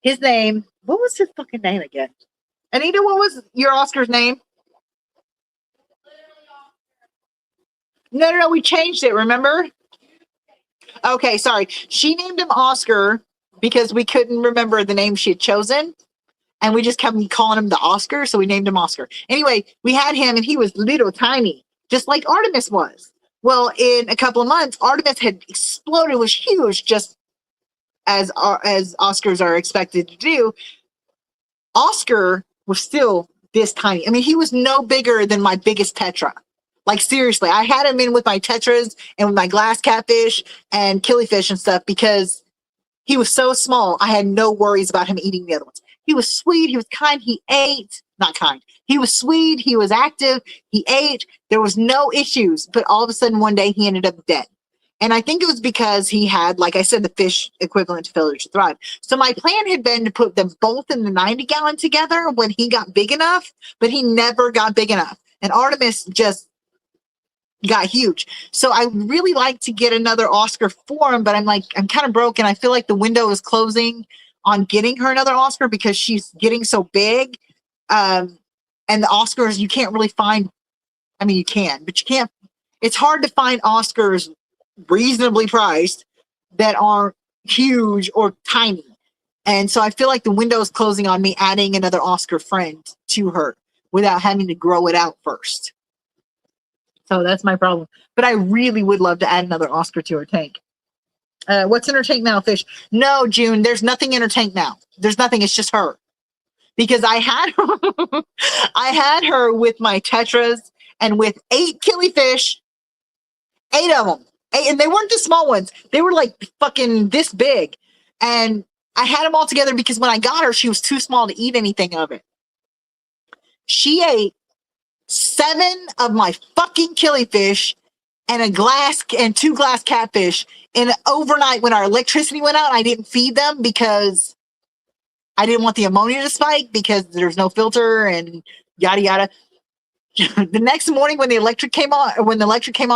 A: his name, what was his fucking name again? Anita, what was your Oscar's name? No, we changed it, remember? Okay, sorry. She named him Oscar because we couldn't remember the name she had chosen. And we just kept calling him the Oscar, so we named him Oscar. Anyway, we had him, and he was little tiny, just like Artemis was. Well, in a couple of months, Artemis had exploded, was huge, just as Oscars are expected to do. Oscar was still this tiny. I mean, he was no bigger than my biggest tetra. Like seriously, I had him in with my tetras and with my glass catfish and killifish and stuff because he was so small. I had no worries about him eating the other ones. He was sweet. He was kind. He ate. Not kind. He was sweet. He was active. He ate. There was no issues. But all of a sudden, one day, he ended up dead. And I think it was because he had, like I said, the fish equivalent to failure to thrive. So my plan had been to put them both in the 90-gallon together when he got big enough, but he never got big enough. And Artemis just got huge. So I really like to get another Oscar for him, but I'm kind of broke, and I feel like the window is closing on getting her another Oscar because she's getting so big. And the Oscars, you can't really find, I mean, you can, but you can't, it's hard to find Oscars reasonably priced that aren't huge or tiny. And so I feel like the window is closing on me adding another Oscar friend to her without having to grow it out first. So that's my problem. But I really would love to add another Oscar to her tank. What's in her tank now, fish? No, June, there's nothing in her tank now. There's nothing. It's just her. Because I had her with my tetras and with 8 killifish, 8 of them. And they weren't the small ones. They were like fucking this big. And I had them all together because when I got her, she was too small to eat anything of it. She ate 7 of my fucking killifish and 2 glass catfish in overnight when our electricity went out. I didn't feed them because I didn't want the ammonia to spike because there's no filter and yada yada. The next morning when the electric came on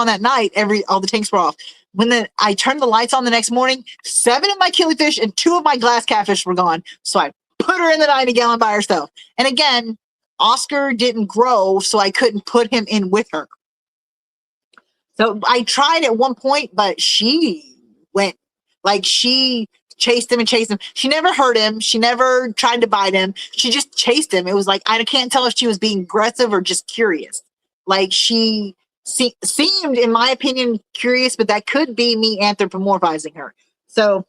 A: that night, all the tanks were off. I turned the lights on the next morning, 7 of my killifish and 2 of my glass catfish were gone. So I put her in the 90-gallon by herself. And again, Oscar didn't grow, so I couldn't put him in with her. So I tried at one point, but she went, like she chased him and chased him. She never hurt him. She never tried to bite him. She just chased him. It was like, I can't tell if she was being aggressive or just curious. Like she seemed, in my opinion, curious, but that could be me anthropomorphizing her. So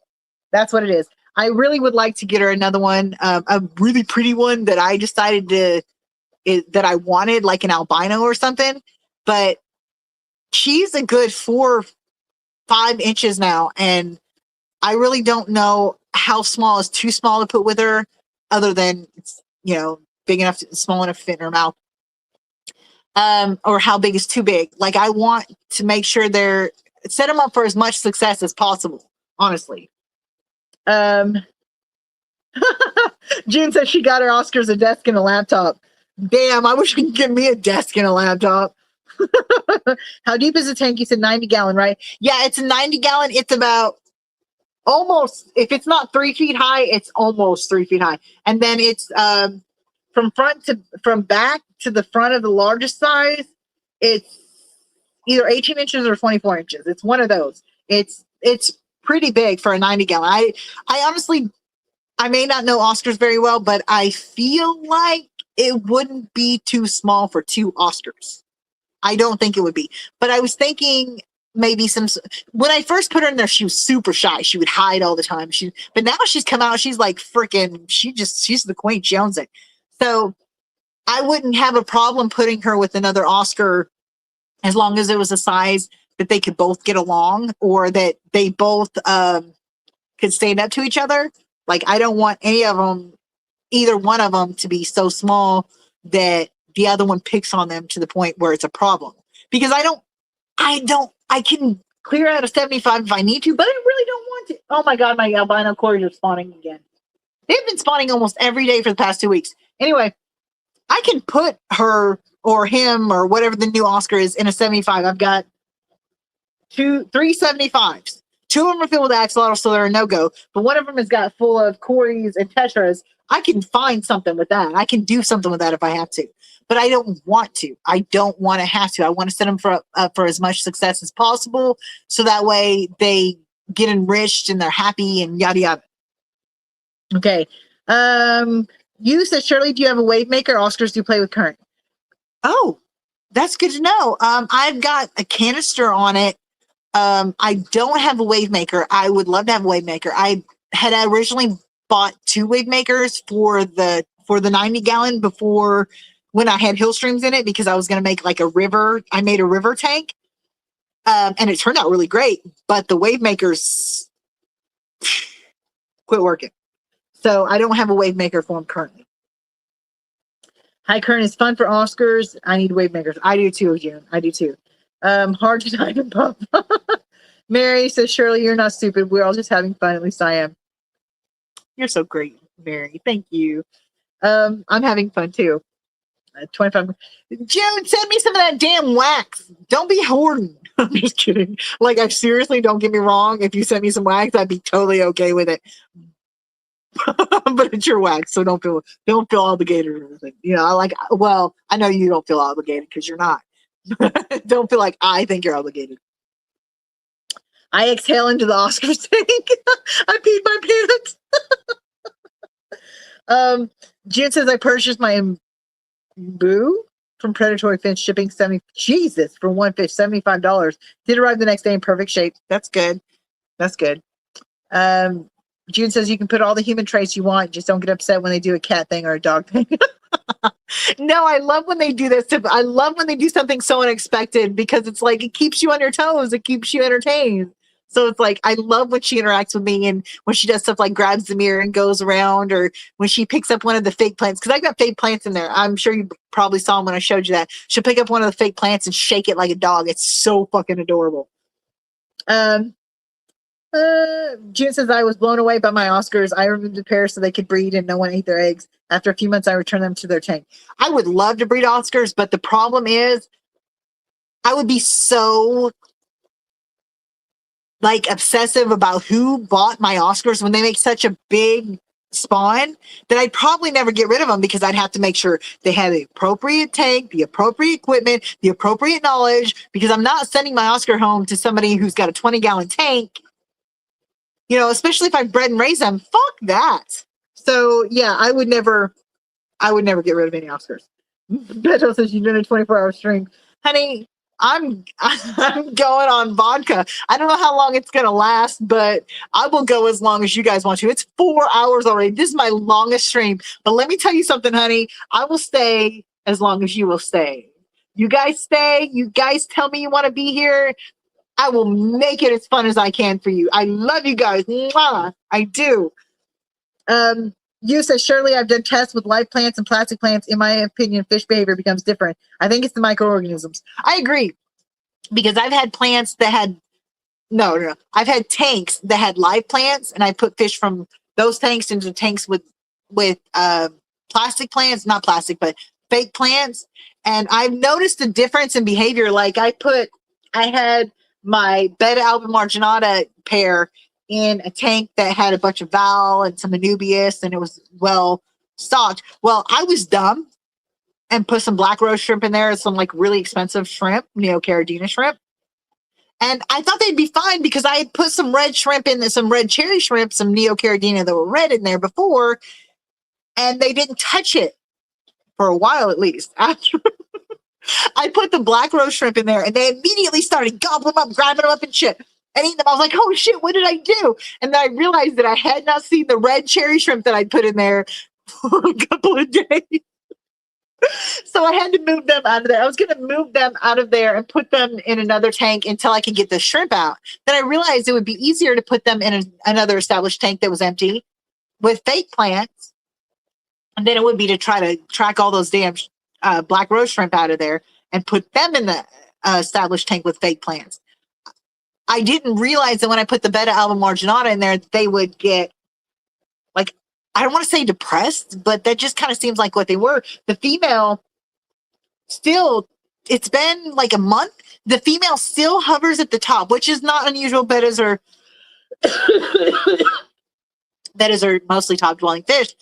A: that's what it is. I really would like to get her another one, a really pretty one that I decided that I wanted, like an albino or something. But she's a good 4 or 5 inches now, and I really don't know how small is too small to put with her, other than it's, big enough, small enough to fit in her mouth. Or how big is too big. Like I want to make sure set them up for as much success as possible, honestly. June says she got her Oscars a desk and a laptop. Damn, I wish you could give me a desk and a laptop. How deep is the tank? You said 90-gallon, right? Yeah, it's a 90-gallon. It's about almost, if it's not 3 feet high, it's almost 3 feet high. And then it's from back to the front of the largest size, it's either 18 inches or 24 inches. It's one of those. It's pretty big for a 90-gallon. I honestly, I may not know Oscars very well, but I feel like it wouldn't be too small for 2 Oscars. I don't think it would be. But I was thinking maybe when I first put her in there, she was super shy. She would hide all the time. But now she's come out, she's like freaking, she's the queen. She owns it. So I wouldn't have a problem putting her with another Oscar as long as it was a size that they could both get along, or that they both could stand up to each other. Like I don't want either one of them to be so small that the other one picks on them to the point where it's a problem. Because I can clear out a 75 if I need to, but I really don't want to. Oh my God, my albino cories are spawning again. They've been spawning almost every day for the past 2 weeks. Anyway, I can put her or him or whatever the new Oscar is in a 75. I've got 3 75s. 2 of them are filled with axolotl, so they're a no-go. But one of them has got full of cories and tetras. I can find something with that. I can do something with that if I have to. But I don't want to. I don't want to have to. I want to set them for as much success as possible, so that way they get enriched and they're happy and yada yada. Okay. You said, Shirley, do you have a wave maker? Oscars do play with current. Oh, that's good to know. I've got a canister on it. I don't have a wave maker. I would love to have a wave maker. I had originally bought 2 wave makers for the 90-gallon before when I had hill streams in it because I was going to make like a river. I made a river tank, and it turned out really great. But the wave makers quit working, so I don't have a wave maker for them currently. High current is fun for Oscars. I need wave makers. I do too, June. I do too. Hard to diamond pump. Mary says, Shirley, you're not stupid. We're all just having fun. At least I am. You're so great, Mary. Thank you. I'm having fun too. 25. June, send me some of that damn wax. Don't be hoarding. I'm just kidding. Like, I seriously, don't get me wrong. If you send me some wax, I'd be totally okay with it. But it's your wax, so don't feel obligated or anything. You know, I know you don't feel obligated because you're not. Don't feel like I think you're obligated. I exhale into the Oscars tank. I peed my pants. June says I purchased my Boo from Predatory Finch shipping for one fish, $75. Did arrive the next day in perfect shape. That's good. That's good. June says you can put all the human traits you want, just don't get upset when they do a cat thing or a dog thing. No, I love when they do this. I love when they do something so unexpected because it's like it keeps you on your toes. It keeps you entertained. So it's like I love when she interacts with me and when she does stuff like grabs the mirror and goes around, or when she picks up one of the fake plants, because I got fake plants in there. I'm sure you probably saw them when I showed you that. She'll pick up one of the fake plants and shake it like a dog. It's so fucking adorable. June says I was blown away by my Oscars. I removed the pair so they could breed and no one ate their eggs. After a few months, I returned them to their tank. I would love to breed Oscars, but the problem is I would be so like obsessive about who bought my Oscars when they make such a big spawn that I'd probably never get rid of them because I'd have to make sure they had the appropriate tank, the appropriate equipment, the appropriate knowledge, because I'm not sending my Oscar home to somebody who's got a 20-gallon tank. You know, especially if I bred and raised them, fuck that. So yeah, I would never get rid of any Oscars. Beto says you've been a 24-hour stream. Honey, I'm going on vodka. I don't know how long it's gonna last, but I will go as long as you guys want to. It's 4 hours already. This is my longest stream. But let me tell you something, honey. I will stay as long as you will stay. You guys stay. You guys tell me you want to be here. I will make it as fun as I can for you. I love you guys. Mwah! I do. You said, Shirley, I've done tests with live plants and plastic plants. In my opinion, fish behavior becomes different. I think it's the microorganisms. I agree. Because I've had plants that had, no. I've had tanks that had live plants, and I put fish from those tanks into tanks with plastic plants, not plastic, but fake plants. And I've noticed a difference in behavior. Like I had my Beta alba marginata pair in a tank that had a bunch of Val and some Anubias, and it was well stocked. Well, I was dumb and put some black rose shrimp in there, some like really expensive shrimp, Neocaridina shrimp. And I thought they'd be fine because I had put some red shrimp in there, some red cherry shrimp, some Neocaridina that were red in there before, and they didn't touch it for a while at least. After I put the black rose shrimp in there, and they immediately started gobbling them up, grabbing them up and shit, and eating them. I was like, oh shit, what did I do? And then I realized that I had not seen the red cherry shrimp that I'd put in there for a couple of days. So I had to move them out of there. I was going to move them out of there and put them in another tank until I could get the shrimp out. Then I realized it would be easier to put them in another established tank that was empty with fake plants. And then it would be to try to track all those damn black rose shrimp out of there and put them in the established tank with fake plants. I didn't realize that when I put the Beta alba marginata in there, they would get, like, I don't want to say depressed, but that just kind of seems like what they were. The female still, it's been like a month. The female still hovers at the top, which is not unusual. Betas are mostly top dwelling fish.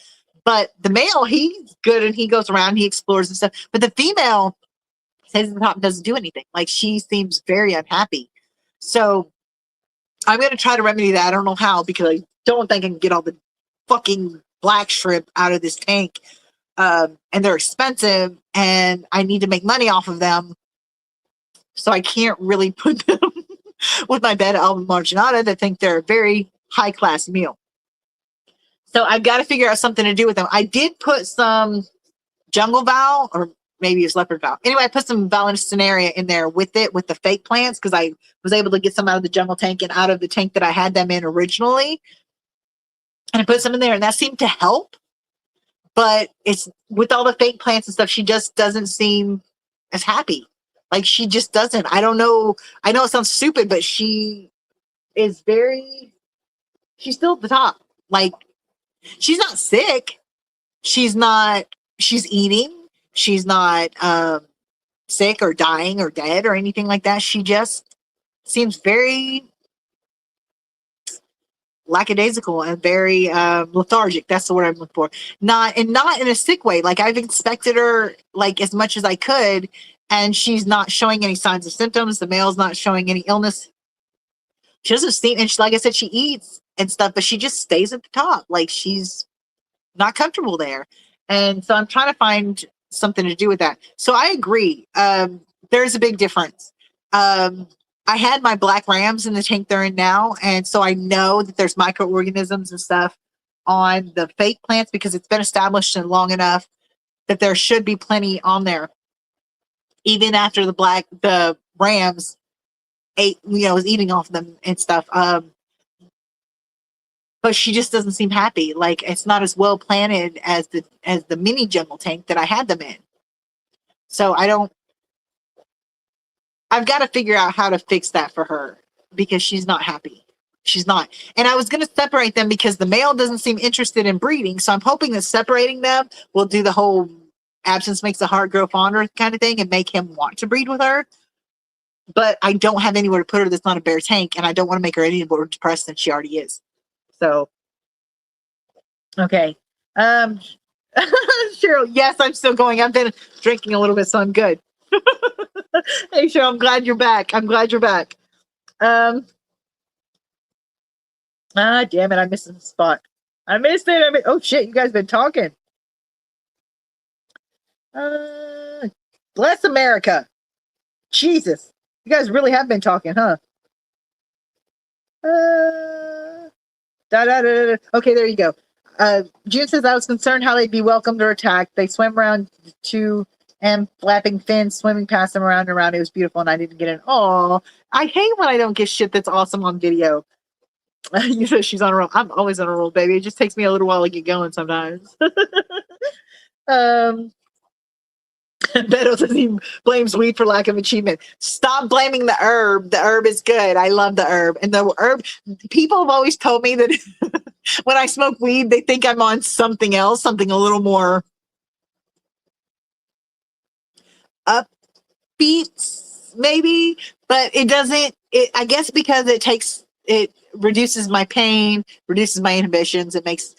A: But the male, he's good and he goes around, he explores and stuff. But the female stays at the top and doesn't do anything. Like, she seems very unhappy. So I'm going to try to remedy that. I don't know how, because I don't think I can get all the fucking black shrimp out of this tank. And they're expensive and I need to make money off of them. So I can't really put them with my Beta alba marginata that think they're a very high class meal. So I've got to figure out something to do with them. I did put some jungle Val, or maybe it's leopard Val. Anyway, I put some Valerianeria in there with it, with the fake plants, because I was able to get some out of the jungle tank and out of the tank that I had them in originally. And I put some in there, and that seemed to help. But it's with all the fake plants and stuff, she just doesn't seem as happy. Like, she just doesn't. I don't know. I know it sounds stupid, but she is she's still at the top. Like, she's not sick. She's eating. She's not sick or dying or dead or anything like that. She just seems very lackadaisical and very lethargic. That's the word I'm looking for. Not in a sick way. Like, I've expected her like as much as I could, and she's not showing any signs of symptoms. The male's not showing any illness. She doesn't seem, and she, like I said, she eats and stuff, but she just stays at the top. Like, she's not comfortable there. And so I'm trying to find something to do with that. So I agree. There's a big difference. I had my black rams in the tank they're in now, and so I know that there's microorganisms and stuff on the fake plants because it's been established and long enough that there should be plenty on there. Even after the rams ate, was eating off them and stuff. But she just doesn't seem happy. Like, it's not as well planted as the mini jungle tank that I had them in. So I've got to figure out how to fix that for her because she's not happy. She's not. And I was going to separate them because the male doesn't seem interested in breeding. So I'm hoping that separating them will do the whole absence makes the heart grow fonder kind of thing and make him want to breed with her. But I don't have anywhere to put her that's not a bare tank, and I don't want to make her any more depressed than she already is. So, okay. Cheryl, yes, I'm still going. I've been drinking a little bit, so I'm good. Hey, Cheryl, I'm glad you're back. Damn it, I missed the spot. I missed it. Oh, shit, you guys been talking. Bless America. Jesus. You guys really have been talking, huh? Okay, there you go. June says, I was concerned how they'd be welcomed or attacked. They swam around to and flapping fins, swimming past them around and around. It was beautiful, and I didn't get in. Oh, I hate when I don't get shit that's awesome on video. You said she's on a roll. I'm always on a roll, baby. It just takes me a little while to get going sometimes. Beto says he blames weed for lack of achievement. Stop blaming the herb. The herb is good. I love the herb. And the herb, people have always told me that when I smoke weed, they think I'm on something else, something a little more upbeat, maybe. But it doesn't, I guess because it reduces my pain, reduces my inhibitions. It makes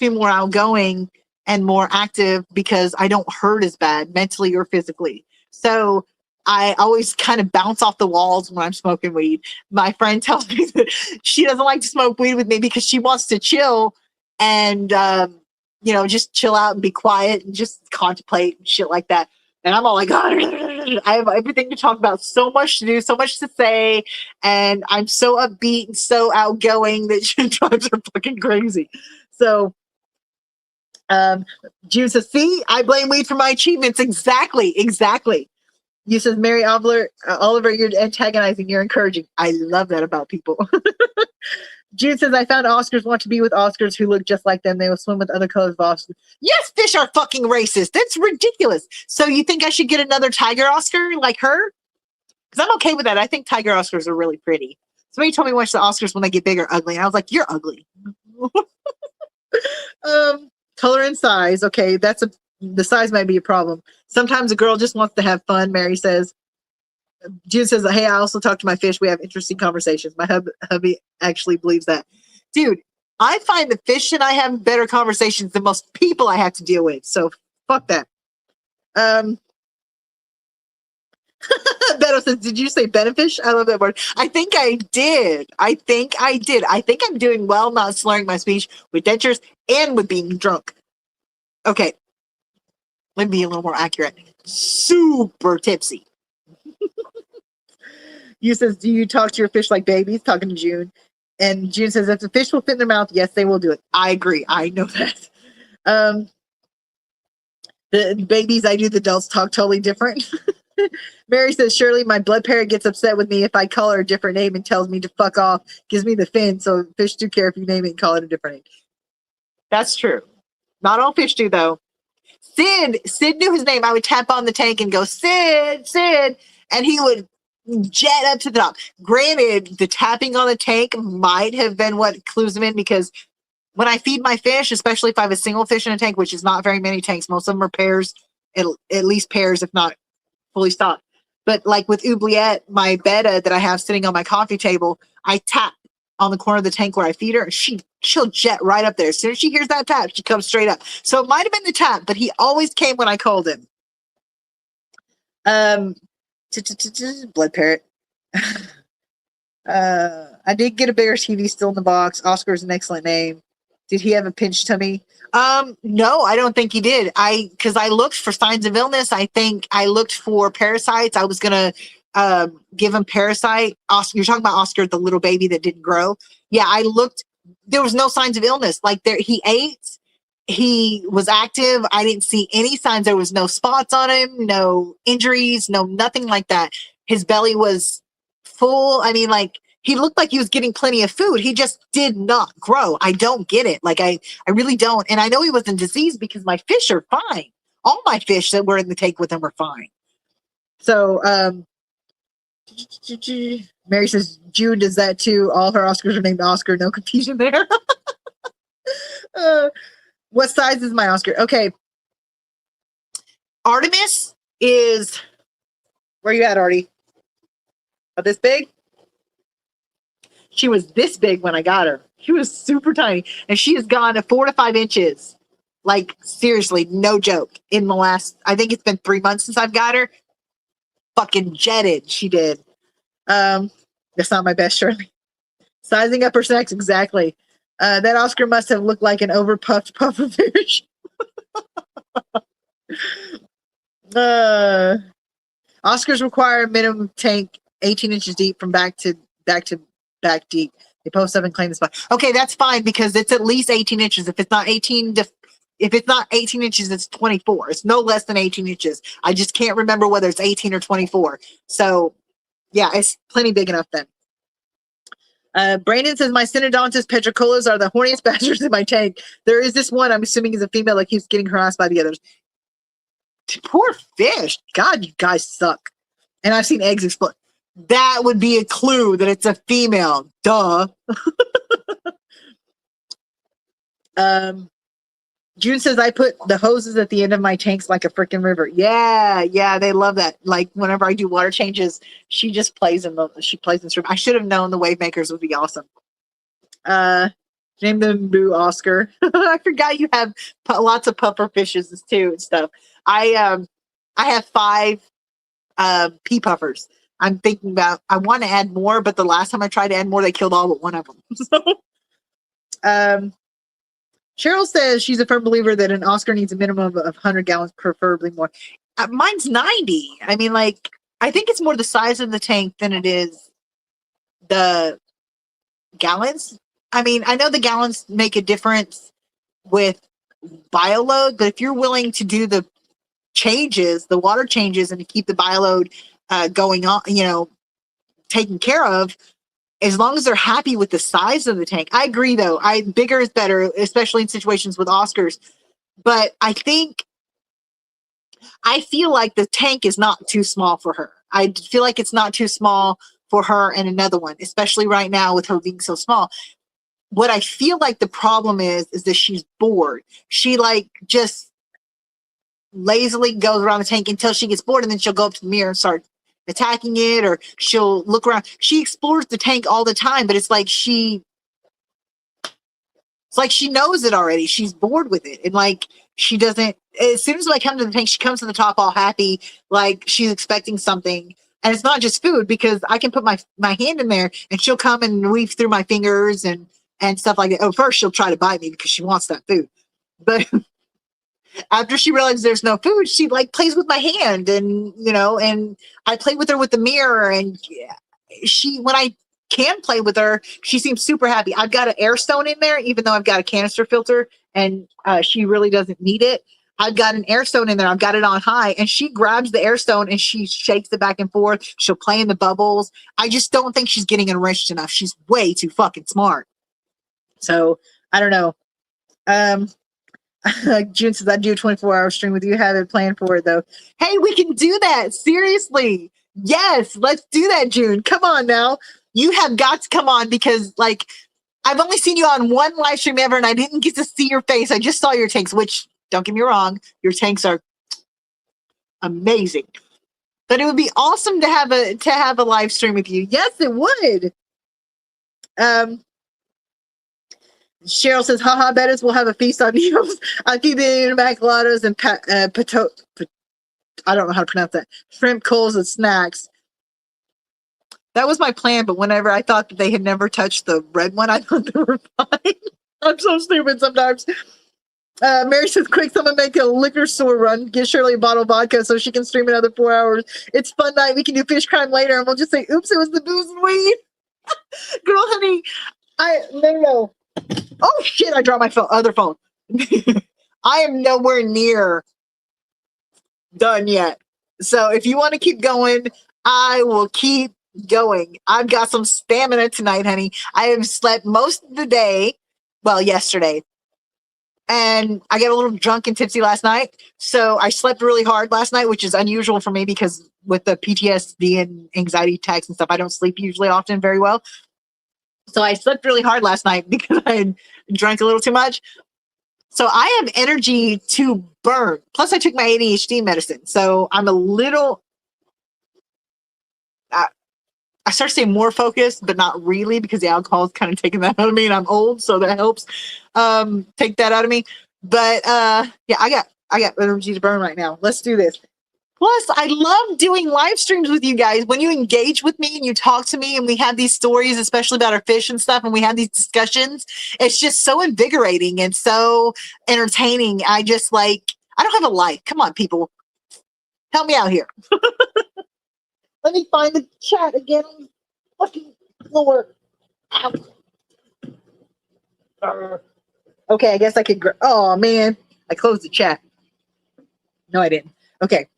A: me more outgoing and more active because I don't hurt as bad mentally or physically. So I always kind of bounce off the walls when I'm smoking weed. My friend tells me that she doesn't like to smoke weed with me because she wants to chill and, just chill out and be quiet and just contemplate and shit like that. And I'm all like, I have everything to talk about, so much to do, so much to say. And I'm so upbeat and so outgoing that she drives her fucking crazy. So, June says, see, I blame weed for my achievements. Exactly. You says, Mary Oliver, you're antagonizing, you're encouraging. I love that about people. June says, I found Oscars want to be with Oscars who look just like them. They will swim with other colors of Oscars. Yes, fish are fucking racist. That's ridiculous. So you think I should get another tiger Oscar like her? Because I'm okay with that. I think tiger Oscars are really pretty. Somebody told me once the Oscars when they get big are ugly. And I was like, you're ugly. Color and size. Okay, the size might be a problem. Sometimes a girl just wants to have fun, Mary says. June says, hey, I also talk to my fish. We have interesting conversations. My hubby actually believes that. Dude, I find the fish and I have better conversations than most people I have to deal with. So fuck that. Beto says, did you say benefish? I love that word. I think I did. I think I'm doing well not slurring my speech with dentures and with being drunk. Okay. Let me be a little more accurate. Super tipsy. You says, do you talk to your fish like babies? Talking to June. And June says, if the fish will fit in their mouth, yes, they will do it. I agree. I know that. The babies I do, the adults talk totally different. Mary says, Shirley, my blood parrot gets upset with me if I call her a different name and tells me to fuck off, gives me the fin. So fish do care if you name it and call it a different name. That's true. Not all fish do, though. Sid knew his name. I would tap on the tank and go, Sid, and he would jet up to the top. Granted, the tapping on the tank might have been what clues him in, because when I feed my fish, especially if I have a single fish in a tank, which is not very many tanks, most of them are pairs, at least pairs, if not fully stocked. But like with Oubliette, my betta that I have sitting on my coffee table, I tap on the corner of the tank where I feed her, and she'll jet right up there. As soon as she hears that tap, she comes straight up. So it might have been the tap, but he always came when I called him. Blood parrot. I did get a bigger TV still in the box. Oscar is an excellent name. Did he have a pinched tummy? No, I don't think he did. Because I looked for signs of illness. I think I looked for parasites. I was gonna give him parasite. Oscar, you're talking about Oscar, the little baby that didn't grow. Yeah, I looked. There was no signs of illness. Like he ate. He was active. I didn't see any signs. There was no spots on him, no injuries, nothing like that. His belly was full. I mean, like, he looked like he was getting plenty of food. He just did not grow. I don't get it. Like, I really don't. And I know he wasn't diseased because my fish are fine. All my fish that were in the tank with him were fine. So, Mary says, June does that too. All her Oscars are named Oscar. No confusion there. What size is my Oscar? Okay. Artemis is, where you at, Artie? About this big? She was this big when I got her. She was super tiny. And she has gone to 4 to 5 inches. Like, seriously, no joke. In the last, I think it's been 3 months since I've got her. Fucking jetted, she did. That's not my best, Shirley. Sizing up her sex, exactly. That Oscar must have looked like an overpuffed pufferfish. Oscars require a minimum tank 18 inches deep from back deep. They post up and claim the spot. Okay, that's fine because it's at least 18 inches. If it's not 18 inches, it's 24. It's no less than 18 inches. I just can't remember whether it's 18 or 24. So yeah, it's plenty big enough then. Brandon says my Synodontis petricolas are the horniest bastards in my tank. There is this one, I'm assuming is a female, that keeps getting harassed by the others. Poor fish. God, you guys suck. And I've seen eggs explode. That would be a clue that it's a female. Duh. June says I put the hoses at the end of my tanks like a freaking river. Yeah, they love that. Like whenever I do water changes, she just plays in the room. I should have known the wave makers would be awesome. Name them Boo Oscar. I forgot you have lots of puffer fishes too and stuff. I have 5 pea puffers. I'm thinking about, I want to add more, but the last time I tried to add more, they killed all but one of them. So, Cheryl says she's a firm believer that an Oscar needs a minimum of 100 gallons, preferably more. Mine's 90. I mean, like, I think it's more the size of the tank than it is the gallons. I mean, I know the gallons make a difference with bioload, but if you're willing to do the changes, the water changes, and to keep the bioload going on, taken care of, as long as they're happy with the size of the tank. I agree, though. Bigger is better, especially in situations with Oscars. But I feel like the tank is not too small for her. I feel like it's not too small for her and another one, especially right now with her being so small. What I feel like the problem is that she's bored. She just lazily goes around the tank until she gets bored, and then she'll go up to the mirror and start attacking it, or she'll look around. She explores the tank all the time, but it's like she knows it already. She's bored with it. And she doesn't, as soon as I come to the tank, she comes to the top all happy, like she's expecting something. And it's not just food, because I can put my hand in there and she'll come and weave through my fingers and stuff like that. Oh, first she'll try to bite me because she wants that food. But after she realizes there's no food, she plays with my hand, and and I play with her with the mirror, and when I can play with her, she seems super happy. I've got an air stone in there, even though I've got a canister filter, and she really doesn't need it. I've got an air stone in there. I've got it on high, and she grabs the air stone and she shakes it back and forth. She'll play in the bubbles. I just don't think she's getting enriched enough. She's way too fucking smart. So I don't know. June says, I'd do a 24-hour stream with you. Have it planned for it though. Hey, we can do that. Seriously. Yes, let's do that, June. Come on now. You have got to come on because like I've only seen you on one live stream ever and I didn't get to see your face. I just saw your tanks, which don't get me wrong, your tanks are amazing. But it would be awesome to have a live stream with you. Yes, it would. Cheryl says, haha, Bettis will have a feast on meals. I feed the immaculados and I don't know how to pronounce that. Shrimp, coals, and snacks. That was my plan, but whenever I thought that they had never touched the red one, I thought they were fine. I'm so stupid sometimes. Mary says, quick, someone make a liquor store run. Get Shirley a bottle of vodka so she can stream another 4 hours. It's fun night. We can do fish crime later, and we'll just say, oops, it was the booze and weed. Girl, honey, no. Oh, shit, I dropped my other phone. I am nowhere near done yet. So if you want to keep going, I will keep going. I've got some stamina tonight, honey. I have slept most of the day, well, yesterday. And I got a little drunk and tipsy last night. So I slept really hard last night, which is unusual for me because with the PTSD and anxiety attacks and stuff, I don't sleep usually often very well. So I slept really hard last night because I had drank a little too much. So I have energy to burn. Plus I took my ADHD medicine. So I'm a little, I start saying more focused, but not really because the alcohol is kind of taking that out of me and I'm old. So that helps take that out of me. But yeah, I got energy to burn right now. Let's do this. Plus, I love doing live streams with you guys. When you engage with me and you talk to me and we have these stories, especially about our fish and stuff, and we have these discussions, it's just so invigorating and so entertaining. I just I don't have a life. Come on, people. Help me out here. Let me find the chat again on the fucking floor. Ow. Okay, I guess I could. Oh, man. I closed the chat. No, I didn't. Okay.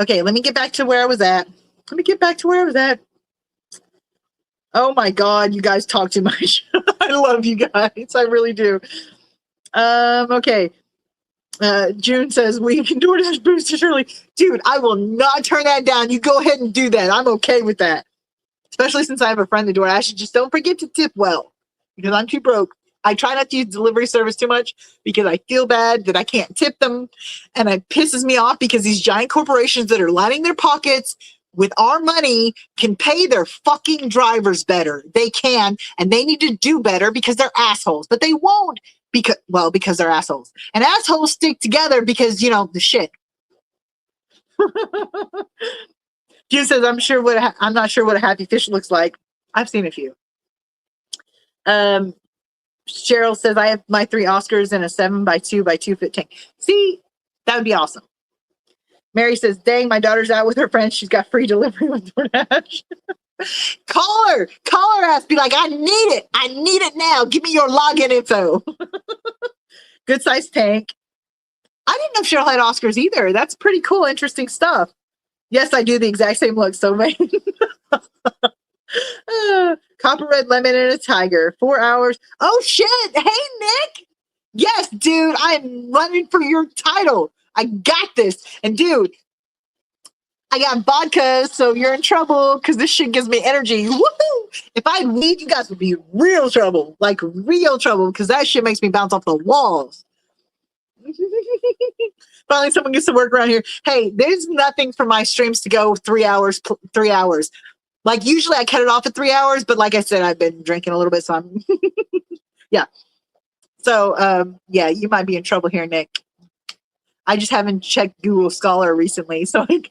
A: Okay, let me get back to where I was at. Oh my God, you guys talk too much. I love you guys. I really do. Okay. June says, we can DoorDash booze to Shirley. Dude, I will not turn that down. You go ahead and do that. I'm okay with that. Especially since I have a friend that DoorDash. Just don't forget to tip well because I'm too broke. I try not to use delivery service too much because I feel bad that I can't tip them. And it pisses me off because these giant corporations that are lining their pockets with our money can pay their fucking drivers better. They can, and they need to do better because they're assholes. But they won't because they're assholes. And assholes stick together because, the shit. June says, I'm not sure what a happy fish looks like. I've seen a few. Cheryl says, I have my 3 Oscars and a 7x2 by 2 foot tank. See, that would be awesome. Mary says, dang, my daughter's out with her friends. She's got free delivery with DoorDash. Call her ass. Be like, I need it now. Give me your login info. Good size tank. I didn't know Cheryl had Oscars either. That's pretty cool, interesting stuff. Yes, I do the exact same look. So, man. Copper red lemon and a tiger. 4 hours. Oh, shit. Hey, Nick. Yes, dude. I'm running for your title. I got this. And, dude, I got vodka, so you're in trouble because this shit gives me energy. Woohoo! If I had weed, you guys would be real trouble. Like, real trouble because that shit makes me bounce off the walls. Finally, someone gets to work around here. Hey, there's nothing for my streams to go 3 hours. 3 hours. Like, usually I cut it off at 3 hours, but like I said, I've been drinking a little bit, so I'm... yeah. So, yeah, you might be in trouble here, Nick. I just haven't checked Google Scholar recently, so I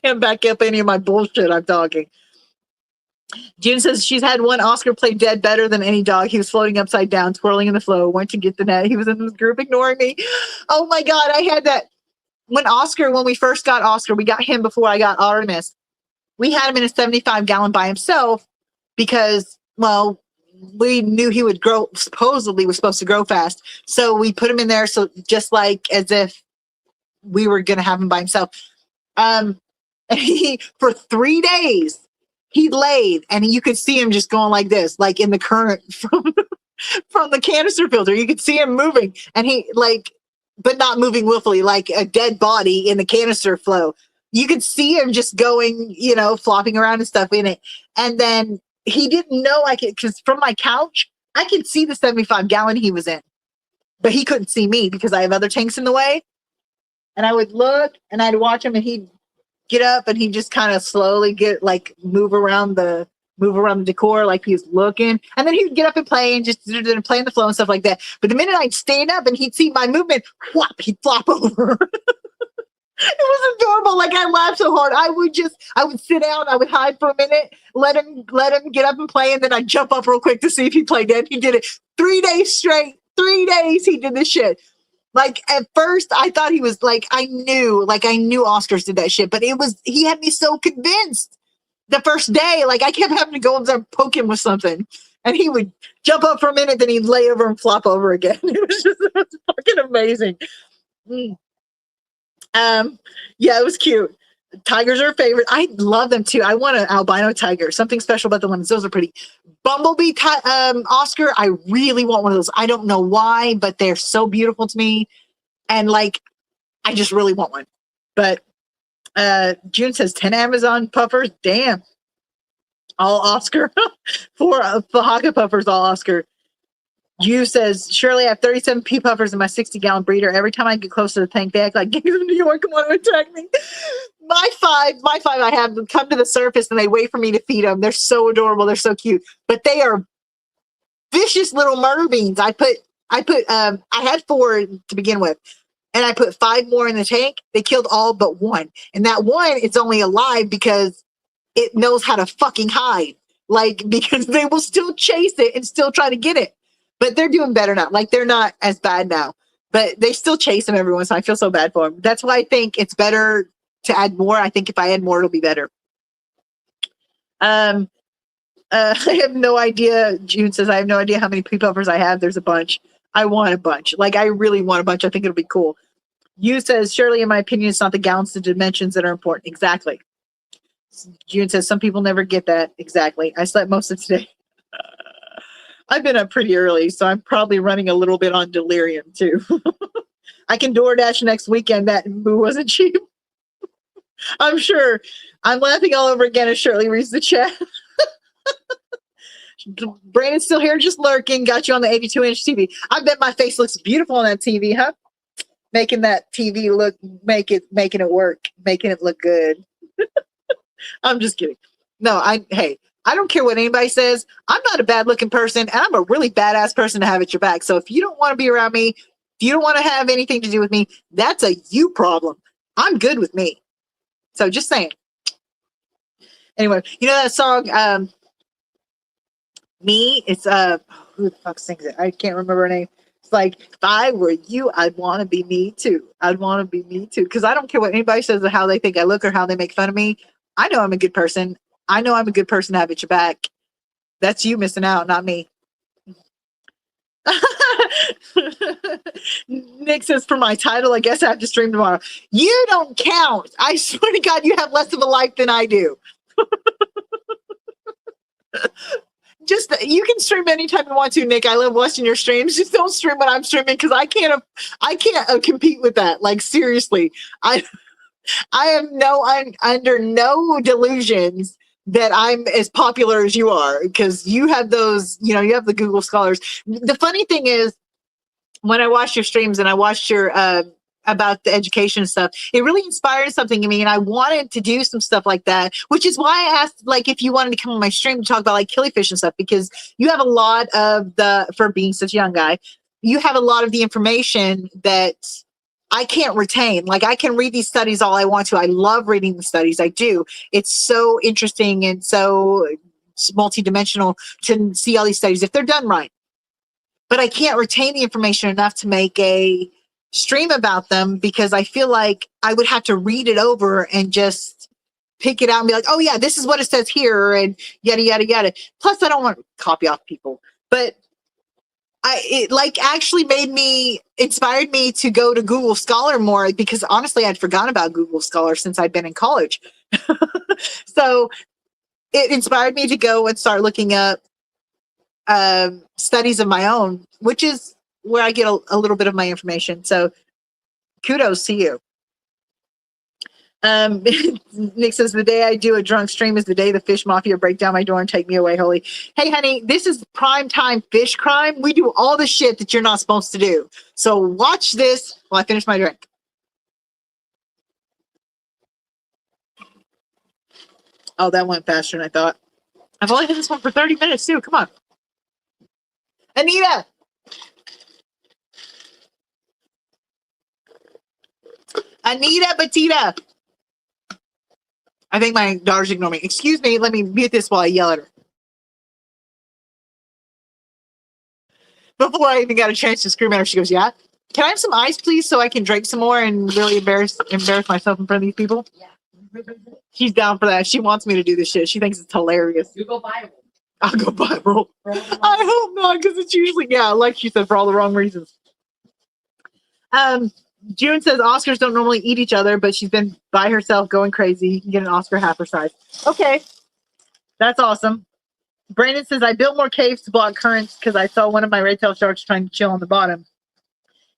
A: can't back up any of my bullshit I'm talking. June says she's had one Oscar play dead better than any dog. He was floating upside down, twirling in the flow, went to get the net. He was in this group ignoring me. Oh, my God, I had that. When we first got Oscar, we got him before I got Artemis. We had him in a 75-gallon by himself because, well, we knew he would grow, supposedly was supposed to grow fast. So we put him in there. So just like as if we were going to have him by himself. And he, for 3 days, he laid and you could see him just going like this, like in the current from the canister filter. You could see him moving and he like, but not moving willfully, like a dead body in the canister flow. You could see him just going, you know, flopping around and stuff in it. And then he didn't know I could, because from my couch, I could see the 75-gallon he was in, but he couldn't see me because I have other tanks in the way. And I would look and I'd watch him and he'd get up and he'd just kind of slowly get like move around the decor like he was looking. And then he'd get up and play and just play in the flow and stuff like that. But the minute I'd stand up and he'd see my movement, whop, he'd flop over. It was adorable. Like I laughed so hard. I would sit down, I would hide for a minute, let him get up and play, and then I'd jump up real quick to see if he played dead. He did it 3 days straight. 3 days he did this shit. Like at first I thought he was like, I knew Oscars did that shit, but he had me so convinced the first day. Like I kept having to go up there and poke him with something. And he would jump up for a minute, then he'd lay over and flop over again. It was fucking amazing. Yeah, it was cute. Tigers are a favorite. I love them too. I want an albino tiger. Something special about the ones. Those are pretty. Bumblebee Oscar, I really want one of those. I don't know why, but they're so beautiful to me. And like, I just really want one. But June says 10 Amazon puffers. Damn. All Oscar. 4 Fahaka puffers, all Oscar. You says, Shirley, I have 37 pea puffers in my 60-gallon breeder. Every time I get close to the tank, they act like gangs of New York and want to attack me. My five, I have them come to the surface and they wait for me to feed them. They're so adorable. They're so cute. But they are vicious little murder beans. I had 4 to begin with. And I put 5 more in the tank. They killed all but 1. And that 1 is only alive because it knows how to fucking hide. Like, because they will still chase it and still try to get it. But they're doing better now. Like, they're not as bad now. But they still chase them every once in a while. I feel so bad for them. That's why I think it's better to add more. I think if I add more, it'll be better. I have no idea. June says, I have no idea how many pea puffers I have. There's a bunch. I want a bunch. Like, I really want a bunch. I think it'll be cool. You says, surely, in my opinion, it's not the gallons to dimensions that are important. Exactly. June says, some people never get that. Exactly. I slept most of today. I've been up pretty early, so I'm probably running a little bit on delirium, too. I can DoorDash next weekend. That boo wasn't cheap. I'm sure. I'm laughing all over again as Shirley reads the chat. Brandon's still here, just lurking. Got you on the 82-inch TV. I bet my face looks beautiful on that TV, huh? Making that TV look, making it work, making it look good. I'm just kidding. No, hey, I don't care what anybody says. I'm not a bad looking person, and I'm a really badass person to have at your back. So if you don't want to be around me, if you don't want to have anything to do with me, that's a you problem. I'm good with me. So just saying. Anyway, you know that song, Me? It's who the fuck sings it? I can't remember her name. It's like, if I were you, I'd want to be me too. I'd want to be me too. Because I don't care what anybody says or how they think I look or how they make fun of me. I know I'm a good person. I know I'm a good person to have at your back. That's you missing out, not me. Nick says, for my title, I guess I have to stream tomorrow. You don't count. I swear to God, you have less of a life than I do. Just, you can stream anytime you want to, Nick. I love watching your streams. Just don't stream when I'm streaming because I can't compete with that. Like, seriously, I am under no delusions that I'm as popular as you are, because you have those, you know, you have the Google Scholars. The funny thing is, when I watched your streams and I watched your about the education stuff, it really inspired something in me, and I wanted to do some stuff like that, which is why I asked, like, if you wanted to come on my stream to talk about like killifish and stuff, because you have a lot of for being such a young guy, you have a lot of the information that I can't retain. Like, I can read these studies all I want to. I love reading the studies. I do. It's so interesting and so multidimensional to see all these studies if they're done right. But I can't retain the information enough to make a stream about them, because I feel like I would have to read it over and just pick it out and be like, oh yeah, this is what it says here, and yada yada yada. Plus, I don't want to copy off people, but it like actually inspired me to go to Google Scholar more, because honestly, I'd forgotten about Google Scholar since I'd been in college. So it inspired me to go and start looking up studies of my own, which is where I get a little bit of my information. So kudos to you. Nick says, the day I do a drunk stream is the day the fish mafia break down my door and take me away, holy. Hey, honey, this is prime time fish crime. We do all the shit that you're not supposed to do. So watch this while I finish my drink. Oh, that went faster than I thought. I've only had this one for 30 minutes, too. Come on. Anita! Anita Batita! I think my daughter's ignoring me. Excuse me, let me mute this while I yell at her. Before I even got a chance to scream at her, she goes, yeah? Can I have some ice, please, so I can drink some more and really embarrass myself in front of these people?
B: Yeah.
A: She's down for that. She wants me to do this shit. She thinks it's hilarious.
B: You go viral.
A: I'll go viral. I hope not, because it's usually, yeah, like she said, for all the wrong reasons. June says Oscars don't normally eat each other, but she's been by herself going crazy. You can get an Oscar half her size. Okay. That's awesome. Brandon says, I built more caves to block currents because I saw one of my red tail sharks trying to chill on the bottom.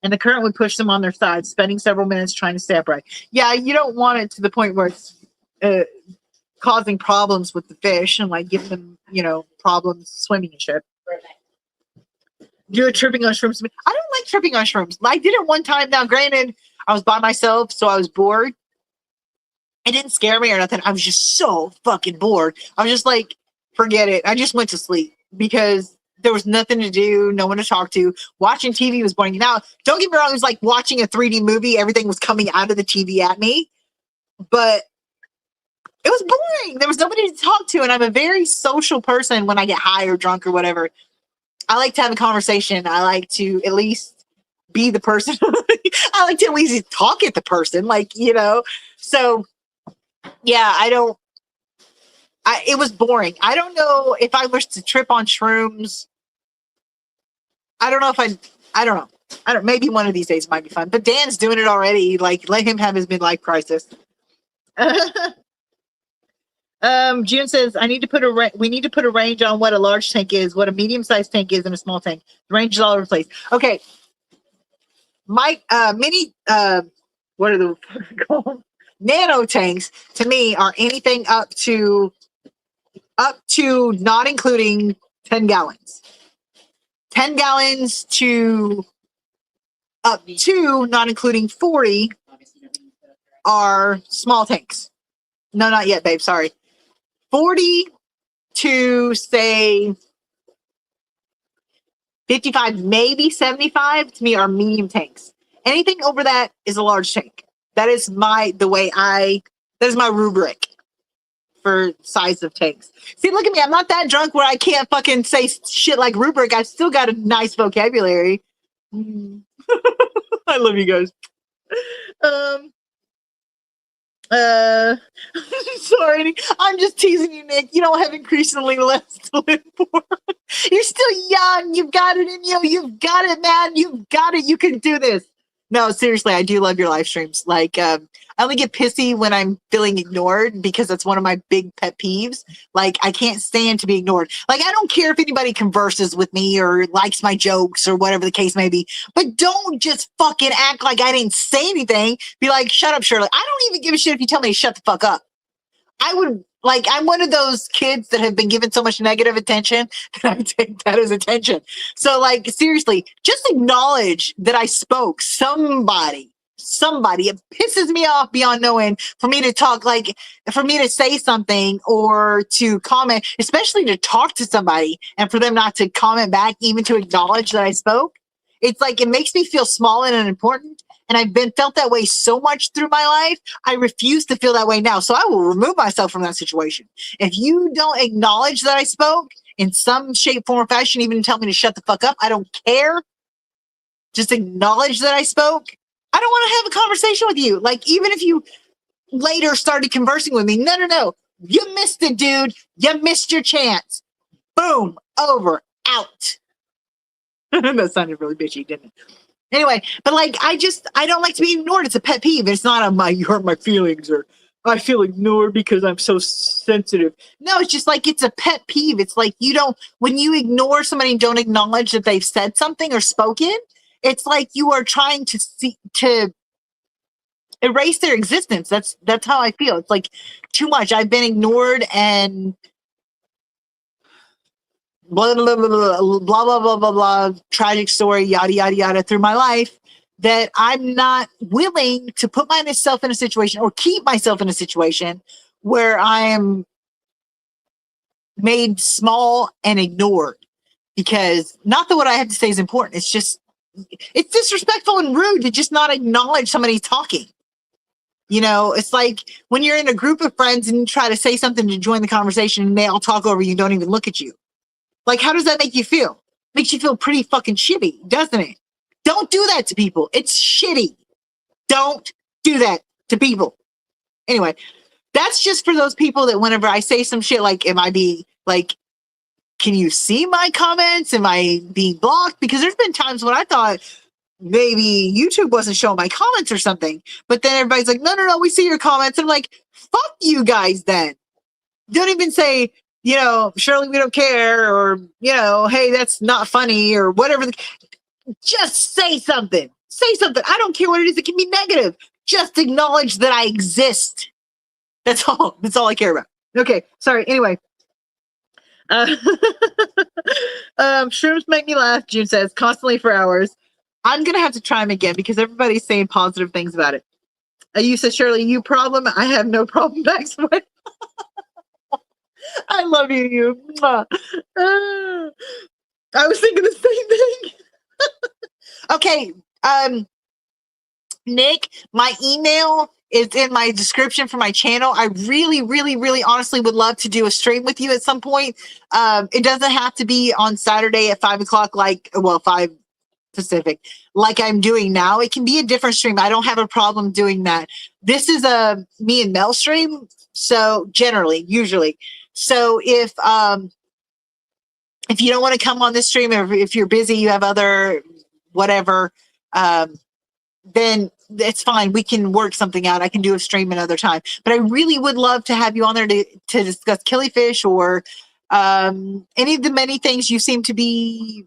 A: And the current would push them on their side, spending several minutes trying to stay upright. Yeah, you don't want it to the point where it's causing problems with the fish and like giving them, problems swimming and shit. Do a tripping on shrooms. I don't like tripping on shrooms. I did it one time. Now, granted, I was by myself, so I was bored. It didn't scare me or nothing. I was just so fucking bored. I was just like, forget it. I just went to sleep because there was nothing to do, no one to talk to. Watching TV was boring. Now, don't get me wrong, it was like watching a 3D movie. Everything was coming out of the TV at me. But it was boring. There was nobody to talk to. And I'm a very social person when I get high or drunk or whatever. I like to have a conversation. I like to at least be the person. I like to at least talk at the person. So yeah, it was boring. I don't know if I wish to trip on shrooms. I don't know. Maybe one of these days might be fun, but Dan's doing it already. Like, let him have his midlife crisis. June says, we need to put a range on what a large tank is, what a medium-sized tank is, and a small tank. The range is all over the place. Okay. What are the called? Nano tanks to me are anything up to not including 10 gallons. 10 gallons to up to not including 40 are small tanks. No, not yet, babe. Sorry. 40 to say 55, maybe 75 to me are medium tanks. Anything over that is a large tank. That is my rubric for size of tanks. See, look at me. I'm not that drunk where I can't fucking say shit like rubric. I've still got a nice vocabulary. I love you guys. Sorry, I'm just teasing you, Nick. You don't have increasingly less to live for. You're still young. You've got it in you. You've got it, man. You've got it. You can do this. No, seriously, I do love your live streams. Like, I only get pissy when I'm feeling ignored because that's one of my big pet peeves. Like, I can't stand to be ignored. Like, I don't care if anybody converses with me or likes my jokes or whatever the case may be, but don't just fucking act like I didn't say anything. Be like, shut up, Shirley. I don't even give a shit if you tell me to shut the fuck up. I'm one of those kids that have been given so much negative attention that I take that as attention. So, like, seriously, just acknowledge that I spoke. Somebody. It pisses me off beyond knowing for me to talk, like, for me to say something or to comment, especially to talk to somebody and for them not to comment back, even to acknowledge that I spoke. It's like, it makes me feel small and unimportant. And I've felt that way so much through my life. I refuse to feel that way now. So I will remove myself from that situation. If you don't acknowledge that I spoke in some shape, form, or fashion, even tell me to shut the fuck up, I don't care. Just acknowledge that I spoke. I don't want to have a conversation with you. Like, even if you later started conversing with me. No, no, no. You missed it, dude. You missed your chance. Boom. Over. Out. That sounded really bitchy, didn't it? Anyway, but like, I don't like to be ignored. It's a pet peeve. It's not you hurt my feelings or I feel ignored because I'm so sensitive. No, it's just like, it's a pet peeve. It's like, when you ignore somebody and don't acknowledge that they've said something or spoken, it's like you are trying to erase their existence. That's how I feel. It's like too much. I've been ignored and blah, blah, blah, blah, blah, blah, blah, blah, blah, tragic story, yada, yada, yada, through my life, that I'm not willing to put myself in a situation or keep myself in a situation where I am made small and ignored, because not that what I have to say is important. It's just, it's disrespectful and rude to just not acknowledge somebody talking. It's like when you're in a group of friends and you try to say something to join the conversation and they all talk over you and don't even look at you. Like, how does that make you feel? Makes you feel pretty fucking shitty, doesn't it? Don't do that to people. It's shitty. Don't do that to people. Anyway, that's just for those people that whenever I say some shit, like, can you see my comments? Am I being blocked? Because there's been times when I thought maybe YouTube wasn't showing my comments or something, but then everybody's like, no, we see your comments. And I'm like, fuck you guys then. Don't even say, Shirley, we don't care, or, hey, that's not funny, or whatever. Just say something. Say something. I don't care what it is. It can be negative. Just acknowledge that I exist. That's all. That's all I care about. Okay. Sorry. Anyway. Shrooms make me laugh, June says, constantly for hours. I'm going to have to try them again because everybody's saying positive things about it. You said, Shirley, you problem? I have no problem. Next one. I love you. I was thinking the same thing. Okay. Nick, my email is in my description for my channel. I really, really, really honestly would love to do a stream with you at some point. It doesn't have to be on Saturday at 5 o'clock, 5 Pacific, like I'm doing now. It can be a different stream. I don't have a problem doing that. This is a me and Mel stream. So usually. So if you don't want to come on this stream, or if you're busy, you have other whatever, then it's fine. We can work something out. I can do a stream another time. But I really would love to have you on there to discuss killifish or any of the many things you seem to be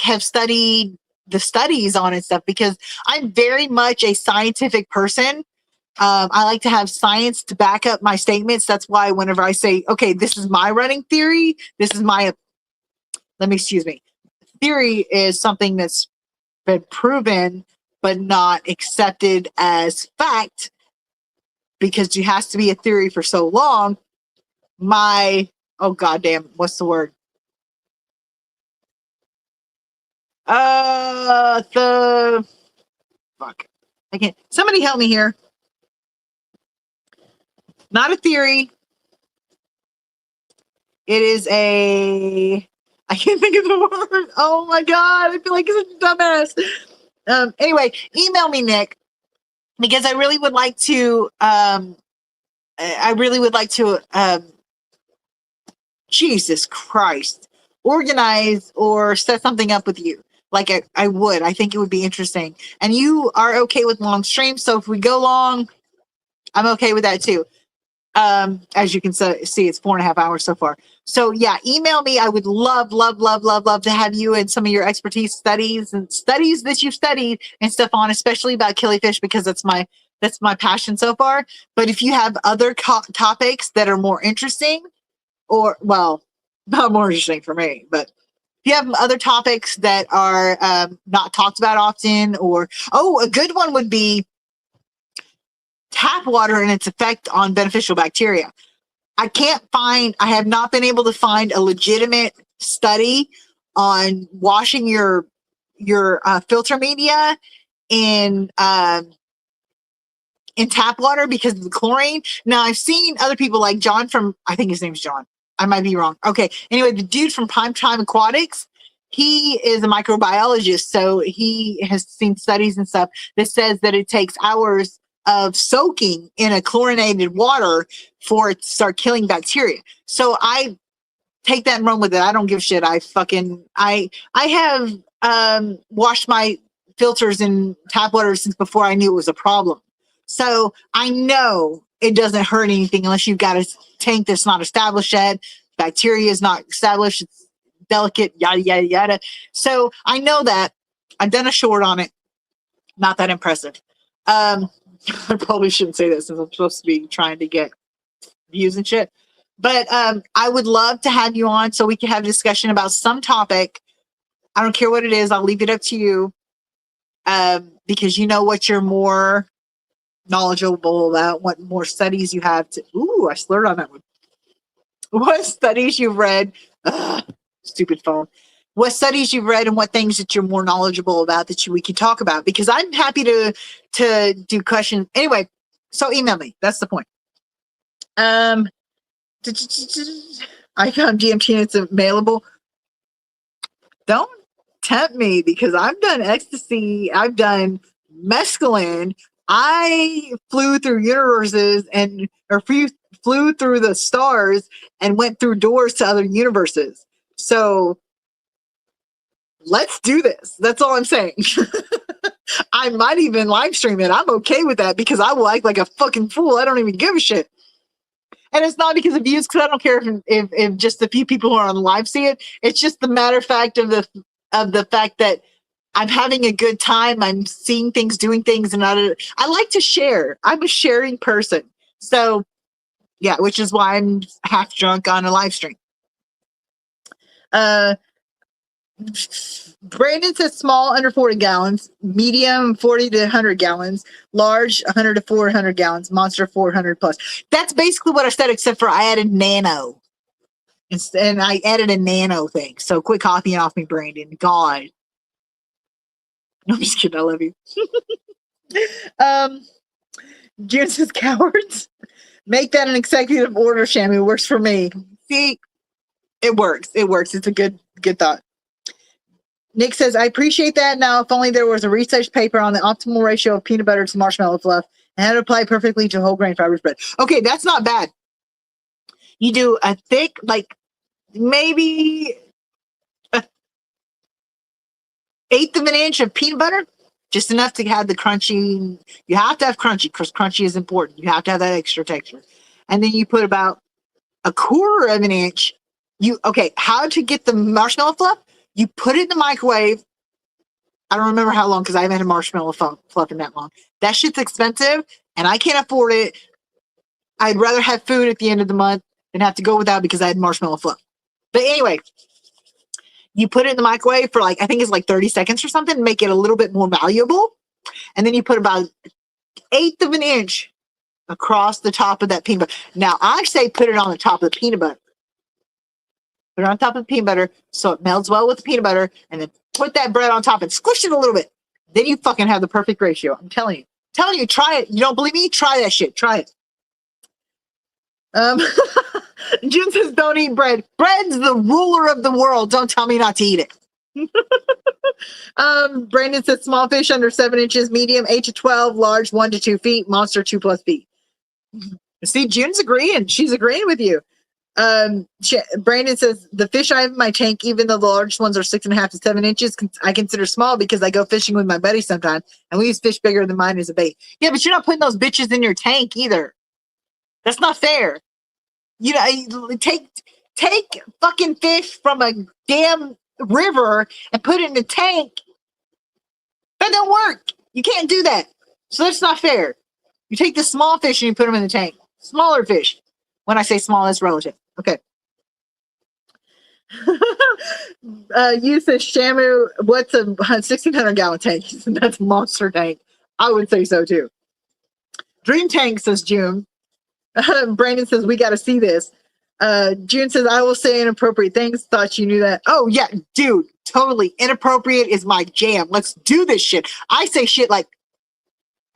A: have studied the studies on and stuff, because I'm very much a scientific person. I like to have science to back up my statements. That's why whenever I say, okay, this is my running theory, theory is something that's been proven but not accepted as fact, because it has to be a theory for so long. What's the word? I can't. Somebody help me here. Not a theory. It is I can't think of the word. Oh my God. I feel like such a dumbass. Anyway, email me, Nick, because I really would like to, Jesus Christ, organize or set something up with you. I would. I think it would be interesting. And you are okay with long streams. So if we go long, I'm okay with that too. As you can see, it's 4.5 hours so far. So yeah, email me. I would love to have you and some of your expertise studies that you've studied and stuff on, especially about killifish, because that's my passion so far. But if you have other topics that are more interesting, or not more interesting for me, but if you have other topics that are not talked about often, or a good one would be tap water and its effect on beneficial bacteria. I have not been able to find a legitimate study on washing your filter media in tap water because of the chlorine. Now, I've seen other people like John I think his name's John. I might be wrong. Okay. Anyway, the dude from Prime Time Aquatics, he is a microbiologist. So he has seen studies and stuff that says that it takes hours of soaking in a chlorinated water for it to start killing bacteria. So I take that and run with it. I don't give a shit. I have washed my filters in tap water since before I knew it was a problem. So I know it doesn't hurt anything unless you've got a tank that's not established yet. Bacteria is not established. It's delicate, yada, yada, yada. So I know that. I've done a short on it. Not that impressive. I probably shouldn't say this since I'm supposed to be trying to get views and shit. But I would love to have you on so we can have a discussion about some topic. I don't care what it is. I'll leave it up to you because you know what you're more knowledgeable about, what more studies you have to. Ooh, I slurred on that one. What studies you've read. Stupid phone. What studies you've read and what things that you're more knowledgeable about that we can talk about, because I'm happy to do questions. Anyway, so email me. That's the point. I found DMT and it's available. Don't tempt me because I've done ecstasy. I've done mescaline. I flew through universes flew through the stars and went through doors to other universes. So let's do this. That's all I'm saying. I might even live stream it. I'm okay with that because I will act like a fucking fool. I don't even give a shit. And it's not because of views, because I don't care if just the few people who are on the live see it. It's just the matter of fact of the fact that I'm having a good time. I'm seeing things, doing things, and I like to share. I'm a sharing person. So yeah, which is why I'm half drunk on a live stream. Brandon says small under 40 gallons, medium 40 to 100 gallons, large 100 to 400 gallons, monster 400 plus. That's basically what I said, except for I added nano. And I added a nano thing. So quit copying off me, Brandon. God. No, I'm just kidding. I love you. June says cowards. Make that an executive order, Shamu. Works for me. See, it works. It works. It's a good thought. Nick says, I appreciate that. Now, if only there was a research paper on the optimal ratio of peanut butter to marshmallow fluff and how to apply perfectly to whole grain fiber spread. Okay, that's not bad. You do a thick, like maybe an eighth of an inch of peanut butter, just enough to have the crunchy. You have to have crunchy because crunchy is important. You have to have that extra texture. And then you put about a quarter of an inch. How to get the marshmallow fluff? You put it in the microwave. I don't remember how long because I haven't had marshmallow fluff in that long. That shit's expensive and I can't afford it. I'd rather have food at the end of the month than have to go without because I had marshmallow fluff. But anyway, you put it in the microwave for I think it's 30 seconds or something, make it a little bit more valuable. And then you put about an eighth of an inch across the top of that peanut butter. Now, I say put it on the top of the peanut butter. Put it on top of the peanut butter so it melts well with the peanut butter, and then put that bread on top and squish it a little bit. Then you fucking have the perfect ratio. I'm telling you, try it. You don't believe me? Try that shit. Try it. June says, don't eat bread. Bread's the ruler of the world. Don't tell me not to eat it. Brandon says, small fish under 7 inches, medium 8 to 12, large 1 to 2 feet, monster 2+ feet. See, June's agreeing. She's agreeing with you. Brandon says, the fish I have in my tank, even though the largest ones are 6.5 to 7 inches, I consider small because I go fishing with my buddies sometimes, and we use fish bigger than mine as a bait. Yeah, but you're not putting those bitches in your tank either. That's not fair. You know, take fucking fish from a damn river and put it in a tank. That don't work. You can't do that. So that's not fair. You take the small fish and you put them in the tank. Smaller fish. When I say small, that's relative. Okay. You said, Shamu, what's a 1,600 gallon tank? That's a monster tank. I would say so too. Dream Tank, says June. Brandon says, we got to see this. June says, I will say inappropriate things. Thought you knew that. Oh, yeah, dude, totally. Inappropriate is my jam. Let's do this shit. I say shit like,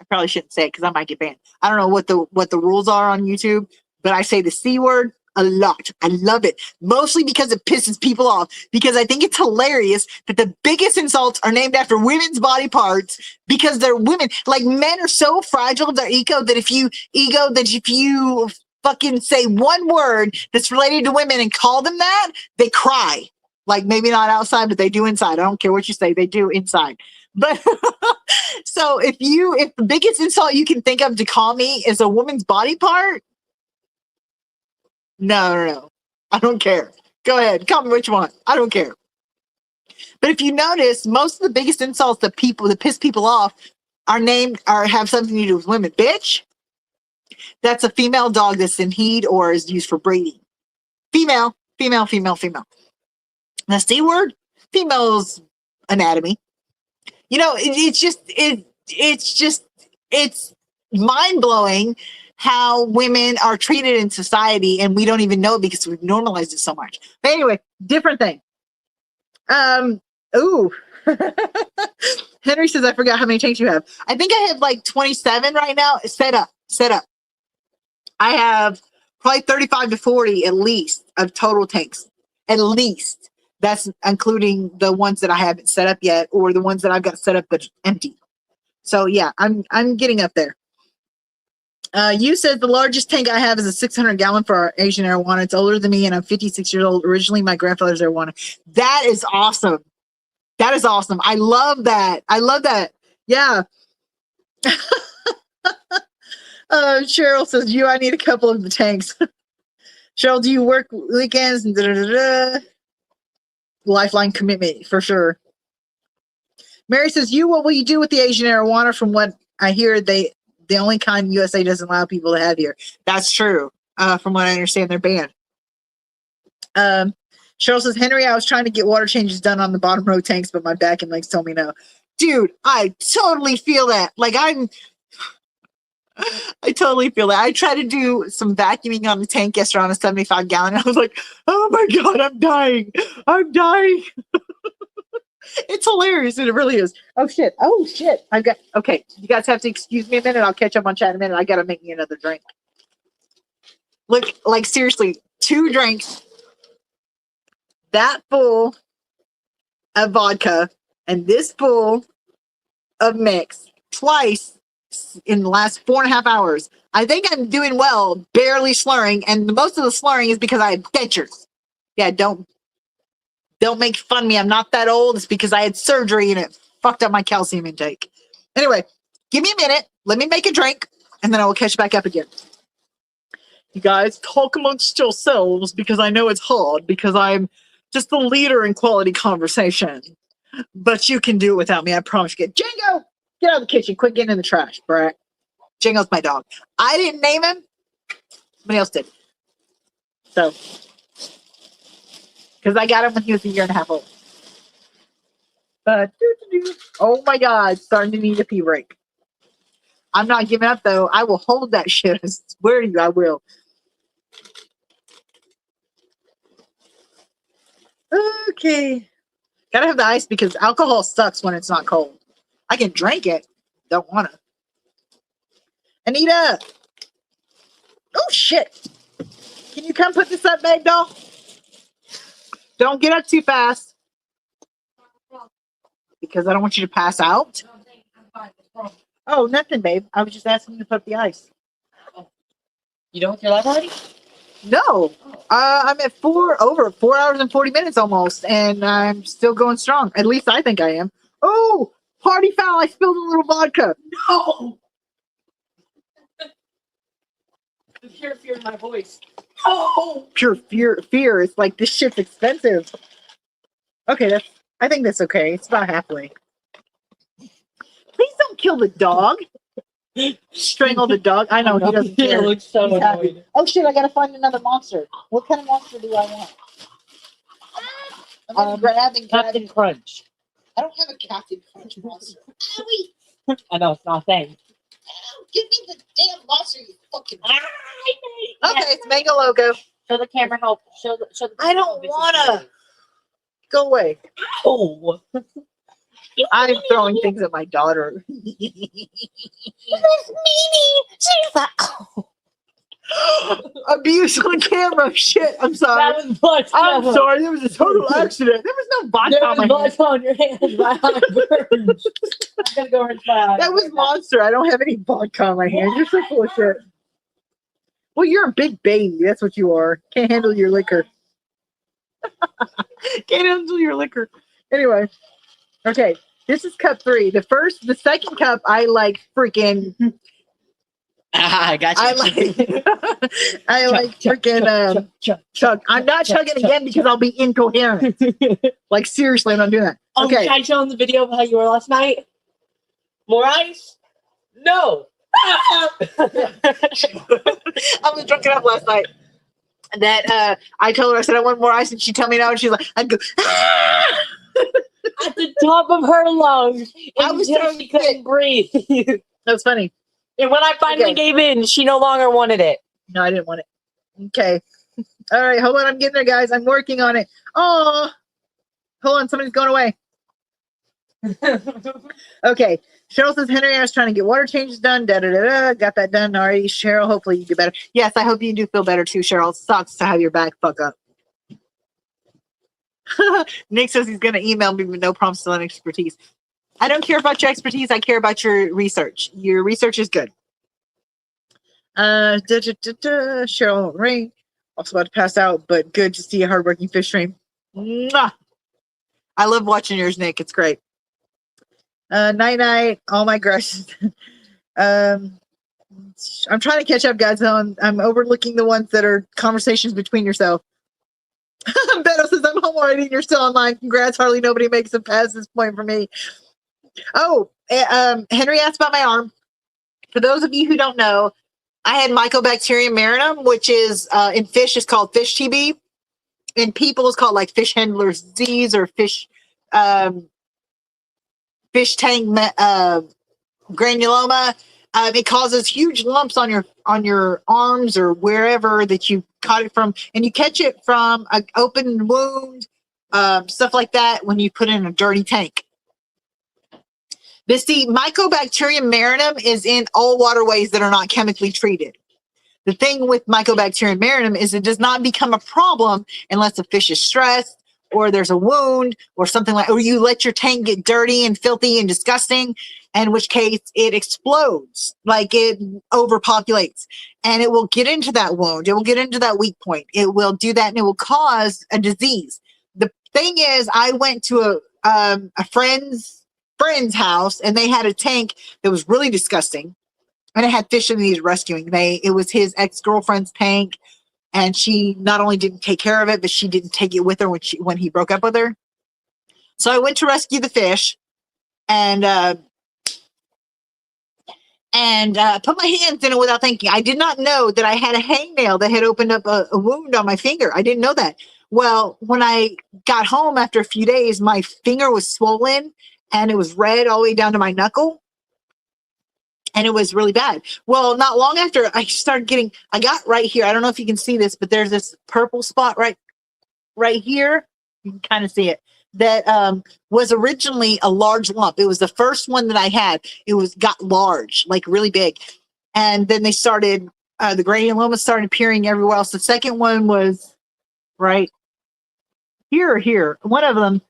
A: I probably shouldn't say it because I might get banned. I don't know what the rules are on YouTube, but I say the C word a lot. I love it. Mostly because it pisses people off. Because I think it's hilarious that the biggest insults are named after women's body parts because they're women. Like men are so fragile of their ego that if you fucking say one word that's related to women and call them that, they cry. Like maybe not outside, but they do inside. I don't care what you say, they do inside. But so if the biggest insult you can think of to call me is a woman's body part, no. I don't care. Go ahead. Call me what you want. I don't care. But if you notice, most of the biggest insults that piss people off are named or have something to do with women. Bitch, that's a female dog that's in heat or is used for breeding. Female. The C word, female's anatomy. You know, it's mind blowing how women are treated in society and we don't even know it because we've normalized it so much. But anyway, different thing. Ooh. Henry says, I forgot how many tanks you have. I think I have like 27 right now. Set up. I have probably 35 to 40 at least of total tanks. At least. That's including the ones that I haven't set up yet or the ones that I've got set up but empty. So yeah, I'm getting up there. You said the largest tank I have is a 600 gallon for our Asian arowana. It's older than me and I'm 56 years old. Originally my grandfather's arowana. That is awesome. I love that. Yeah. Cheryl says, I need a couple of the tanks. Cheryl, do you work weekends? And lifeline commitment for sure. Mary says, what will you do with the Asian arowana? From what I hear, the only kind USA doesn't allow people to have here. That's true. From what I understand, they're banned. Cheryl says, Henry, I was trying to get water changes done on the bottom row tanks, but my back and legs told me no. Dude, I totally feel that. Like I totally feel that. I tried to do some vacuuming on the tank yesterday on a 75 gallon. And I was like, oh my God, I'm dying. It's hilarious. And it really is. Oh shit. Okay. You guys have to excuse me a minute. I'll catch up on chat in a minute. I got to make me another drink. Look, like seriously, 2 drinks, that full of vodka and this full of mix twice in the last 4.5 hours. I think I'm doing well, barely slurring, and most of the slurring is because I had dentures. Yeah, don't make fun of me. I'm not that old. It's because I had surgery and it fucked up my calcium intake. Anyway, give me a minute. Let me make a drink, and then I will catch back up again. You guys, talk amongst yourselves because I know it's hard because I'm just the leader in quality conversation. But you can do it without me. I promise you. Django! Get out of the kitchen. Quit getting in the trash, brat. Django's my dog. I didn't name him. Somebody else did. So, because I got him when he was 1.5 years old. But, oh my God, starting to need a pee break. I'm not giving up, though. I will hold that shit. I swear to you, I will. Okay. Gotta have the ice because alcohol sucks when it's not cold. I can drink it. Don't want to. Anita! Oh, shit. Can you come put this up, babe doll? Don't get up too fast. Because I don't want you to pass out. Oh, nothing, babe. I was just asking you to put up the ice.
B: You done with your live already?
A: No. I'm at over 4 hours and 40 minutes almost, and I'm still going strong. At least I think I am. Oh, party foul. I spilled a little vodka.
B: No! The pure fear in my voice. Oh!
A: Pure fear. It's like, this shit's expensive. Okay, I think that's okay. It's about halfway. Please don't kill the dog. Strangle the dog. I know, he doesn't care.
B: He looks so
A: He's happy.
B: annoyed.
A: Oh shit, I gotta find another monster. What kind of monster do I want? I'm grabbing.
B: Captain Crunch.
A: I don't have a Captain Crunch monster. Owie!
B: I know, it's not a thing.
A: Give me the damn monster, you fucking. Okay,
B: Yes.
A: it's Mango Logo.
B: Show the camera help. Show the
A: I don't wanna. Go away.
B: Oh.
A: I'm throwing things at my daughter.
B: Mimi. She's like, oh.
A: Abuse on camera. Shit. I'm sorry.
B: That was vodka.
A: I'm sorry. There was a total accident. There was no vodka
B: There
A: on
B: was
A: my hand.
B: vodka on your hands. My eye burns. I'm gonna go rinse my eye.
A: That was Monster. I don't have any vodka on my hand. You're so full of shit. Well, you're a big baby. That's what you are. Can't handle your liquor. Can't handle your liquor. Anyway. Okay. This is cup 3. The second cup, I like freaking.
C: I got you.
A: I like freaking chug. I'm not chugging again because I'll be incoherent. Like seriously, I'm not doing that.
B: Oh,
A: Okay.
B: can I show them the video of how you were last night? More ice? No.
A: I was drunk enough last night that I told her, I said I want more ice, and she told me no, and she's like, I'd go.
B: At the top of her lungs.
A: I was
B: until
A: throwing
B: she couldn't
A: fit.
B: breathe.
A: That's funny.
C: And when I finally
A: Okay.
C: gave in, she no longer wanted it.
A: No, I didn't want it. Okay. All right, hold on. I'm getting there, guys. I'm working on it. Oh, hold on. Somebody's going away. Okay. Cheryl says Henrietta's trying to get water changes done. Da da da da. Got that done already. Cheryl, hopefully you get better. Yes, I hope you do feel better too, Cheryl. It sucks to have your back fuck up. Nick says he's going to email me with no prompts on expertise. I don't care about your expertise. I care about your research. Your research is good. Cheryl Ring. Also about to pass out, but good to see a hardworking fish stream. Mwah! I love watching yours, Nick. It's great. Night night. All my grudges. I'm trying to catch up, guys. I'm overlooking the ones that are conversations between yourself. Beto says I'm home already and you're still online. Congrats, Harley. Nobody makes it past this point for me. Oh, Henry asked about my arm. For those of you who don't know, I had Mycobacterium marinum, which is in fish is called fish TB. In people is called like fish handler's disease or fish tank granuloma. It causes huge lumps on your arms or wherever that you caught it from, and you catch it from an open wound, stuff like that when you put it in a dirty tank. The Mycobacterium marinum is in all waterways that are not chemically treated. The thing with Mycobacterium marinum is it does not become a problem unless a fish is stressed or there's a wound or something like, or you let your tank get dirty and filthy and disgusting, in which case it explodes, like it overpopulates, and it will get into that wound. It will get into that weak point. It will do that, and it will cause a disease. The thing is, I went to a friend's house, and they had a tank that was really disgusting, and it had fish in these rescuing. It was his ex-girlfriend's tank. And she not only didn't take care of it, but she didn't take it with her when he broke up with her. So I went to rescue the fish and put my hands in it without thinking. I did not know that I had a hangnail that had opened up a wound on my finger. I didn't know that. Well, when I got home after a few days, my finger was swollen and it was red all the way down to my knuckle. And it was really bad. Well, not long after I got right here. I don't know if you can see this, but there's this purple spot right here. You can kind of see it. That was originally a large lump. It was the first one that I had. It got large, like really big. And then they started, the granuloma started appearing everywhere else. The second one was right here or here, one of them.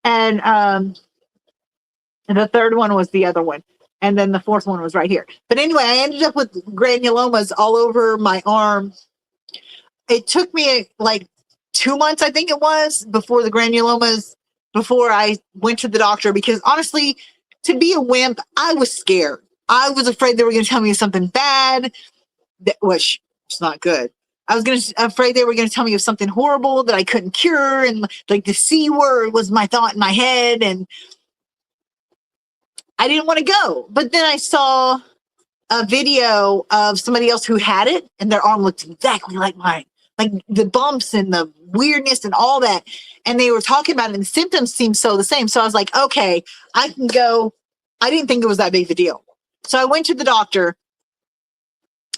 A: And the third one was the other one. And then the fourth one was right here. But anyway, I ended up with granulomas all over my arm. It took me like 2 months, I think it was, before I went to the doctor. Because honestly, to be a wimp, I was scared. I was afraid they were going to tell me something bad, which is not good. I was afraid they were going to tell me of something horrible that I couldn't cure. And like the C word was my thought in my head. And I didn't want to go. But then I saw a video of somebody else who had it and their arm looked exactly like mine. Like the bumps and the weirdness and all that. And they were talking about it and the symptoms seemed so the same. So I was like, okay, I can go. I didn't think it was that big of a deal. So I went to the doctor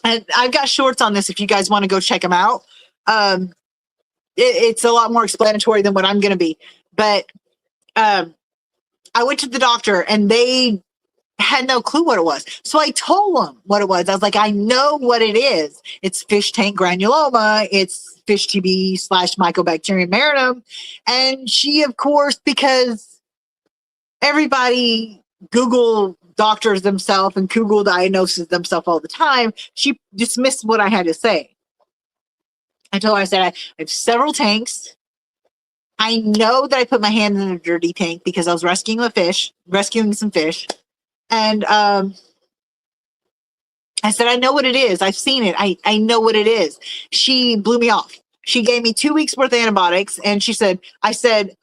A: and I've got shorts on this if you guys want to go check them out. It's a lot more explanatory than what I'm going to be. But I went to the doctor and they had no clue what it was. So I told him what it was. I was like, I know what it is. It's fish tank granuloma. It's fish TB / Mycobacterium marinum. And she, of course, because everybody Google doctors themselves and Google diagnoses themselves all the time, she dismissed what I had to say. I told her, I said, I have several tanks. I know that I put my hand in a dirty tank because I was rescuing some fish. And I said, I know what it is. I've seen it. I know what it is. She blew me off. She gave me 2 weeks worth of antibiotics. And I said,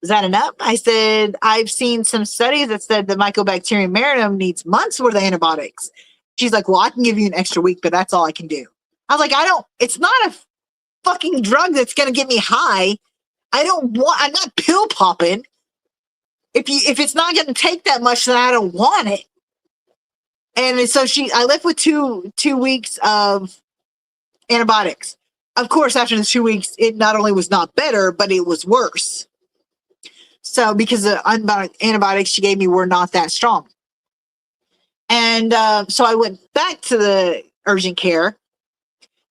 A: is that enough? I said, I've seen some studies that said the Mycobacterium marinum needs months worth of antibiotics. She's like, well, I can give you an extra week, but that's all I can do. I was like, it's not a fucking drug that's going to get me high. I'm not pill popping. If it's not going to take that much, then I don't want it. And so I left with two weeks of antibiotics. Of course, after the 2 weeks, it not only was not better, but it was worse. So because the antibiotics she gave me were not that strong. And so I went back to the urgent care.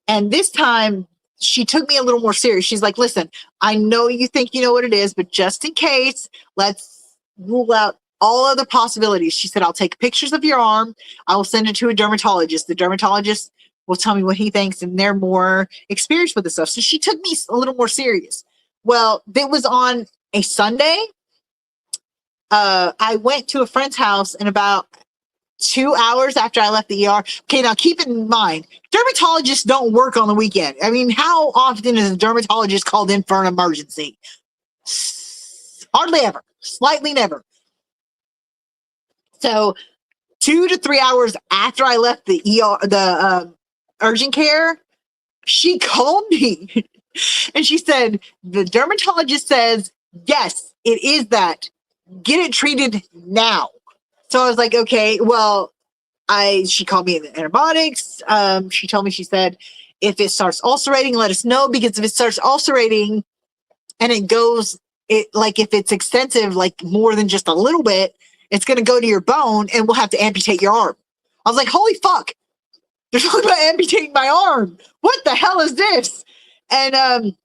A: And this time she took me a little more serious. She's like, listen, I know you think you know what it is, but just in case, let's rule out all other possibilities. She said, I'll take pictures of your arm. I will send it to a dermatologist. The dermatologist will tell me what he thinks, and they're more experienced with this stuff. So she took me a little more serious. Well, it was on a Sunday. I went to a friend's house and about 2 hours after I left the ER. Okay, now keep in mind, dermatologists don't work on the weekend. I mean, how often is a dermatologist called in for an emergency? Hardly ever. Slightly never. So 2 to 3 hours after I left the urgent care, she called me and she said, the dermatologist says, yes, it is that. Get it treated now. So I was like, okay, well, she called me the antibiotics. She told me, she said, if it starts ulcerating, let us know, because if it starts ulcerating and if it's extensive, like more than just a little bit, it's going to go to your bone and we'll have to amputate your arm. I was like, holy fuck. They're talking about amputating my arm. What the hell is this? And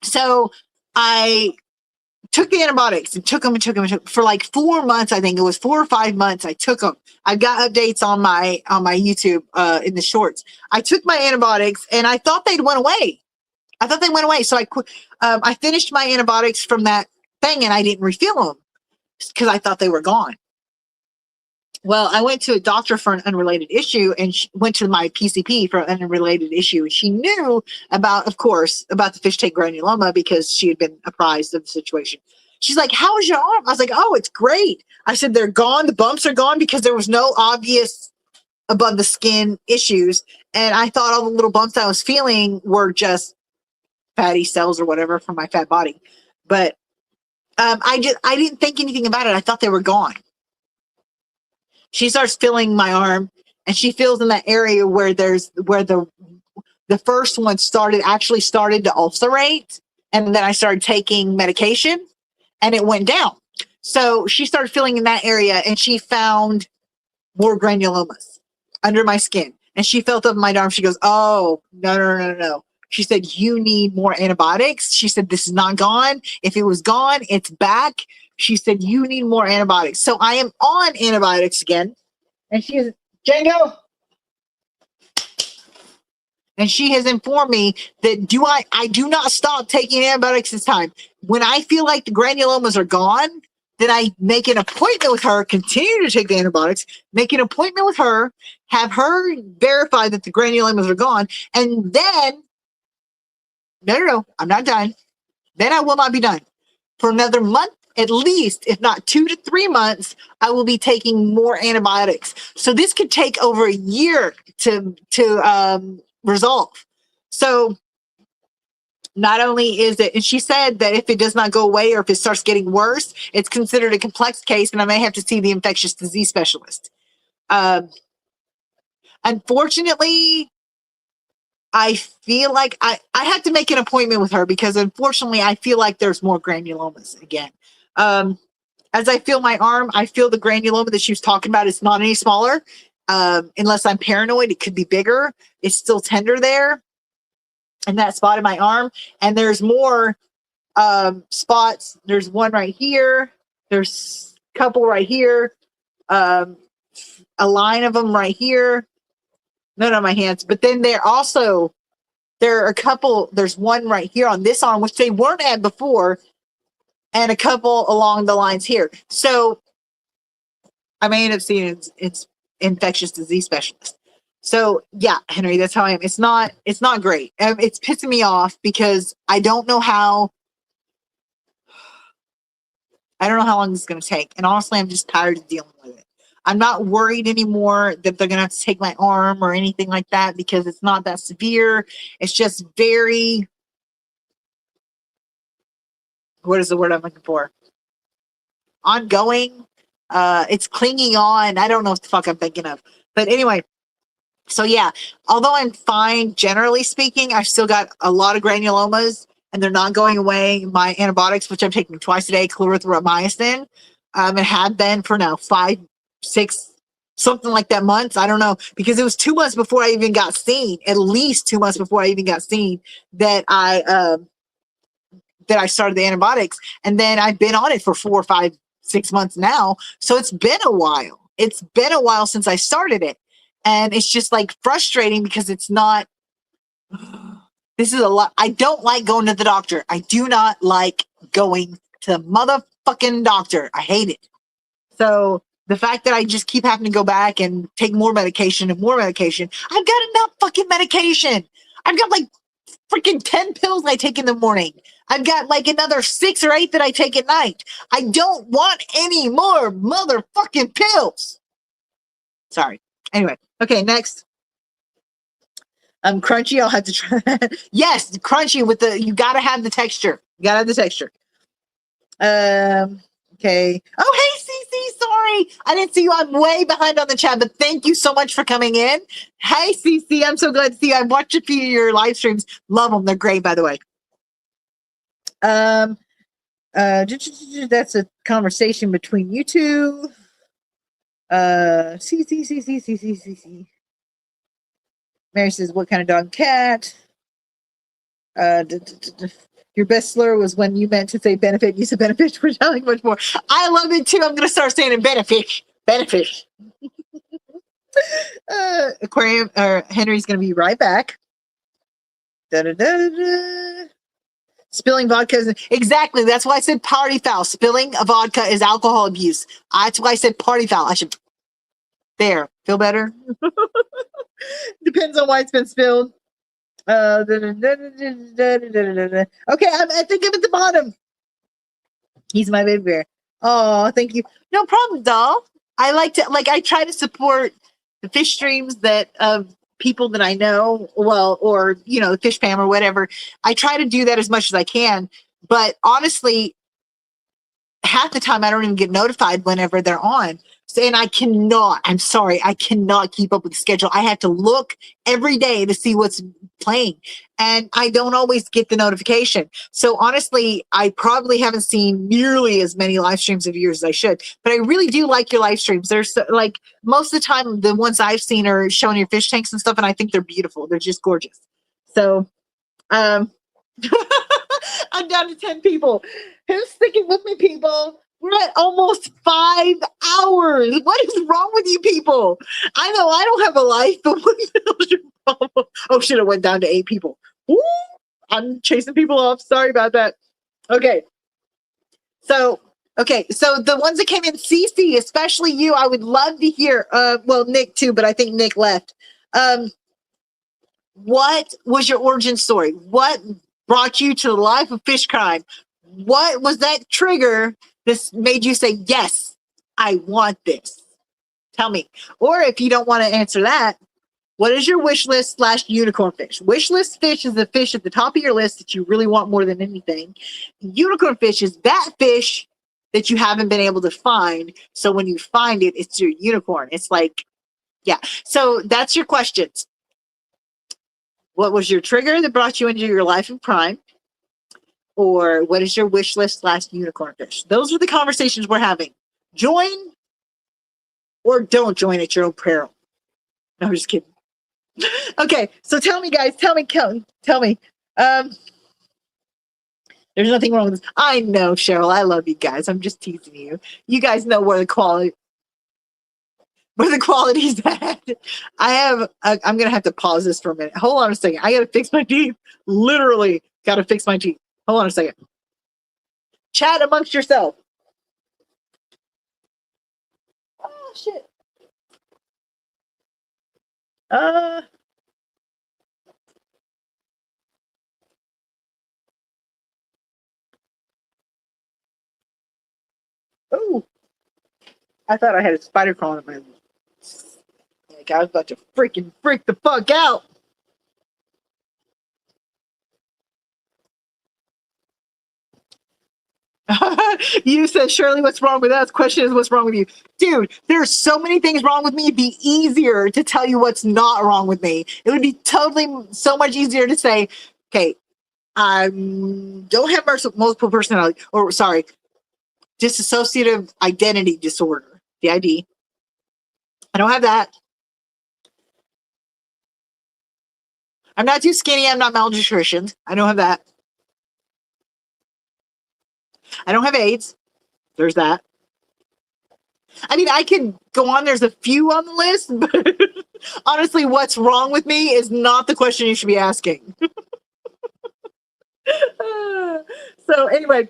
A: so I took the antibiotics and took them for like 4 months. I think it was 4 or 5 months. I took them. I've got updates on my YouTube in the shorts. I took my antibiotics and I thought they'd went away. So I finished my antibiotics from that thing and I didn't refill them because I thought they were gone. Well, I went to a doctor for an unrelated issue and went to my PCP for an unrelated issue. And she knew about the fish tank granuloma because she had been apprised of the situation. She's like, how is your arm? I was like, oh, it's great. I said, they're gone. The bumps are gone because there was no obvious above the skin issues. And I thought all the little bumps I was feeling were just fatty cells or whatever from my fat body. But I didn't think anything about it. I thought they were gone. She starts feeling my arm and she feels in that area where the first one started to ulcerate. And then I started taking medication and it went down. So she started feeling in that area and she found more granulomas under my skin. And she felt up my arm. She goes, oh, no. She said, you need more antibiotics. She said, this is not gone. If it was gone, it's back. She said, you need more antibiotics. So I am on antibiotics again. And she is, Django. And she has informed me that I do not stop taking antibiotics this time. When I feel like the granulomas are gone, then I make an appointment with her, continue to take the antibiotics, make an appointment with her, have her verify that the granulomas are gone. And then, no, I'm not done. Then I will not be done. For another month, at least, if not 2 to 3 months, I will be taking more antibiotics. So this could take over a year to resolve. So not only is it, and she said that if it does not go away or if it starts getting worse, it's considered a complex case and I may have to see the infectious disease specialist. Unfortunately, I feel like I had to make an appointment with her because unfortunately I feel like there's more granulomas again. as I feel my arm, I feel the granuloma that she was talking about is not any smaller. Unless I'm paranoid, it could be bigger. It's still tender there in that spot in my arm. And there's more spots. There's one right here. There's a couple right here. A line of them right here. None on my hands. But then there are a couple. There's one right here on this arm, which they weren't at before. And a couple along the lines here. So I may end up seeing it's infectious disease specialist. So yeah, Henry, that's how I am. It's not great. It's pissing me off because I don't know how long this is going to take. And honestly, I'm just tired of dealing with it. I'm not worried anymore that they're going to have to take my arm or anything like that because it's not that severe. It's just very, what is the word I'm looking for? Ongoing. It's clinging on. I don't know what the fuck I'm thinking of. But anyway, so yeah, although I'm fine, generally speaking, I've still got a lot of granulomas and they're not going away. My antibiotics, which I'm taking twice a day, clarithromycin, and had been for now 5, 6, something like that months. I don't know, because it was 2 months before I even got seen, at least 2 months before I even got seen that I started the antibiotics. And then I've been on it for 4, 5, 6 months now. So it's been a while. It's been a while since I started it. And it's just like frustrating because it's not, this is a lot. I don't like going to the doctor. I do not like going to the motherfucking doctor. I hate it. So the fact that I just keep having to go back and take more medication and more medication, I've got enough fucking medication. I've got like freaking 10 pills I take in the morning. I've got like another 6 or 8 that I take at night. I don't want any more motherfucking pills. Sorry. Anyway, okay, next. Crunchy, I'll have to try. Yes, crunchy with you gotta have the texture. You gotta have the texture. Okay. Oh, hey, Cece, sorry. I didn't see you. I'm way behind on the chat, but thank you so much for coming in. Hey, Cece, I'm so glad to see you. I've watched a few of your live streams. Love them. They're great, by the way. That's a conversation between you two. C. Mary says, what kind of dog? Cat. Your best slur was when you meant to say benefit. You said benefit, which I like much more. I love it too. I'm going to start saying it benefit. Benefit. Aquarium, Henry's going to be right back. Spilling vodka is exactly. That's why I said party foul. Spilling a vodka is alcohol abuse. That's why I said party foul. I should. There. Feel better? Depends on why it's been spilled. Okay, I think I'm at the bottom. He's my baby bear. Oh, thank you. No problem, doll. I try to support the fish streams that of people that I know, well, or the Fish Pam or whatever. I try to do that as much as I can, but honestly, half the time I don't even get notified whenever they're on. And I cannot keep up with the schedule. I have to look every day to see what's playing. And I don't always get the notification. So honestly, I probably haven't seen nearly as many live streams of yours as I should. But I really do like your live streams. There's most of the time, the ones I've seen are showing your fish tanks and stuff. And I think they're beautiful. They're just gorgeous. So I'm down to 10 people. Who's sticking with me, people? We're at almost 5 hours. What is wrong with you people? I know I don't have a life, but what the hell is your problem? Oh shit, it went down to 8 people. Woo! I'm chasing people off. Sorry about that. Okay. So the ones that came in, CC, especially you, I would love to hear. Well, Nick too, but I think Nick left. What was your origin story? What brought you to the life of fish crime? What was that trigger this made you say, yes, I want this? Tell me. Or if you don't want to answer that, what is your wish list / unicorn fish? Wish list fish is the fish at the top of your list that you really want more than anything. Unicorn fish is that fish that you haven't been able to find. So when you find it, it's your unicorn. It's like, yeah. So that's your questions. What was your trigger that brought you into your life of crime? or what is your wish list / unicorn fish? Those are the conversations we're having. Join or don't join at your own peril. No, I'm just kidding. Okay, so tell me, guys. Tell me. There's nothing wrong with this. I know, Cheryl. I love you guys. I'm just teasing you. You guys know where the quality's at. I'm gonna have to pause this for a minute. Hold on a second. I gotta fix my teeth. Literally, gotta fix my teeth. Hold on a second. Chat amongst yourself. Oh shit. Oh, I thought I had a spider crawling up my. Like I was about to freaking freak the fuck out. You said, Shirley, what's wrong with us? Question is, what's wrong with you? Dude, there's so many things wrong with me. It'd be easier to tell you what's not wrong with me. It would be totally so much easier to say, okay, I don't have multiple personality, or sorry, dissociative identity disorder, DID. I don't have that. I'm not too skinny. I'm not malnutritioned. I don't have that. I don't have AIDS. There's that. I mean, I can go on. There's a few on the list, but honestly, what's wrong with me is not the question you should be asking. So anyway,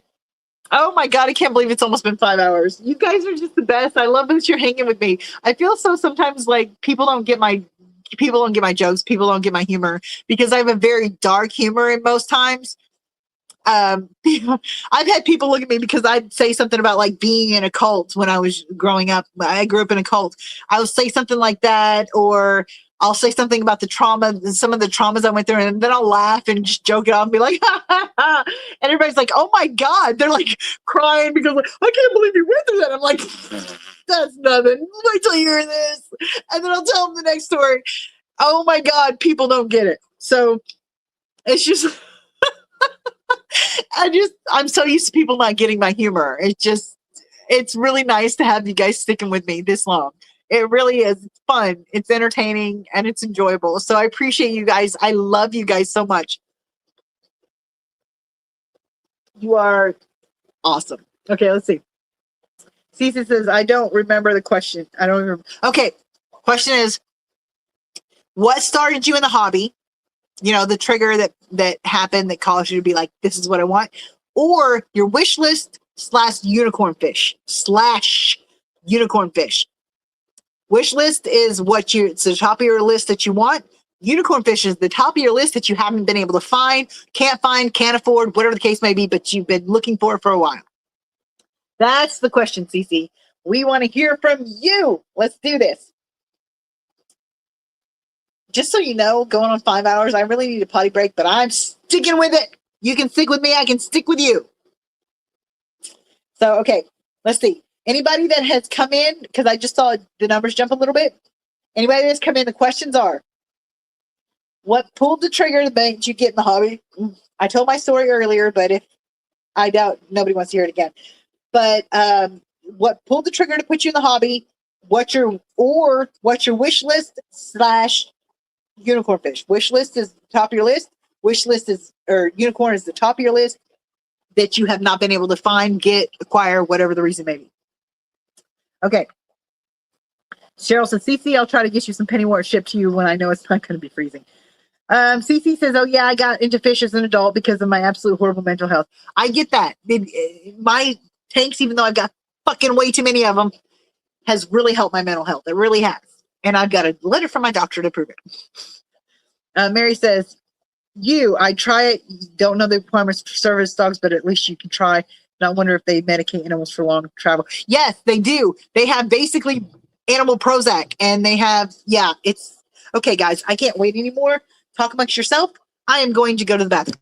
A: oh my God, I can't believe it's almost been 5 hours. You guys are just the best. I love that you're hanging with me. I feel so sometimes like people don't get my jokes. People don't get my humor because I have a very dark humor in most times. I've had people look at me because I'd say something about like being in a cult when I was growing up. I grew up in a cult. I would say something like that, or I'll say something about the trauma, some of the traumas I went through, and then I'll laugh and just joke it off and be like, ha, ha, ha. And everybody's like, oh my God. They're like crying because like, I can't believe you went through that. I'm like, that's nothing. Wait till you hear this. And then I'll tell them the next story. Oh my God, people don't get it. So it's just I'm so used to people not getting my humor. It's really nice to have you guys sticking with me this long. It really is. It's fun. It's entertaining and it's enjoyable. So I appreciate you guys. I love you guys so much. You are awesome. Okay, let's see. Cece says, I don't remember the question. I don't remember. Okay. Question is, what started you in the hobby? You know, the trigger that happened that caused you to be like, this is what I want, or your wish list / unicorn fish. Wish list is it's the top of your list that you want. Unicorn fish is the top of your list that you haven't been able to find, can't afford, whatever the case may be, but you've been looking for it for a while. That's the question, Cece. We want to hear from you. Let's do this. Just so you know, going on 5 hours, I really need a potty break, but I'm sticking with it. You can stick with me. I can stick with you. So, okay, let's see. Anybody that has come in, because I just saw the numbers jump a little bit. Anybody that's come in, the questions are, what pulled the trigger to make you get in the hobby? I told my story earlier, but if I doubt nobody wants to hear it again. But what pulled the trigger to put you in the hobby? What's your wish list / unicorn fish? Wish list is top of your list. Unicorn is the top of your list that you have not been able to find, get, acquire, whatever the reason may be. Okay. Cheryl says, Cece, I'll try to get you some pennywort shipped to you when I know it's not going to be freezing. Cece says, oh yeah, I got into fish as an adult because of my absolute horrible mental health. I get that. My tanks, even though I've got fucking way too many of them, has really helped my mental health. It really has. And I've got a letter from my doctor to prove it. Mary says, I try it. Don't know the requirements for service dogs, but at least you can try. Not wonder if they medicate animals for long travel. Yes, they do. They have basically animal Prozac, and they have, it's okay, guys. I can't wait anymore. Talk amongst yourself. I am going to go to the bathroom.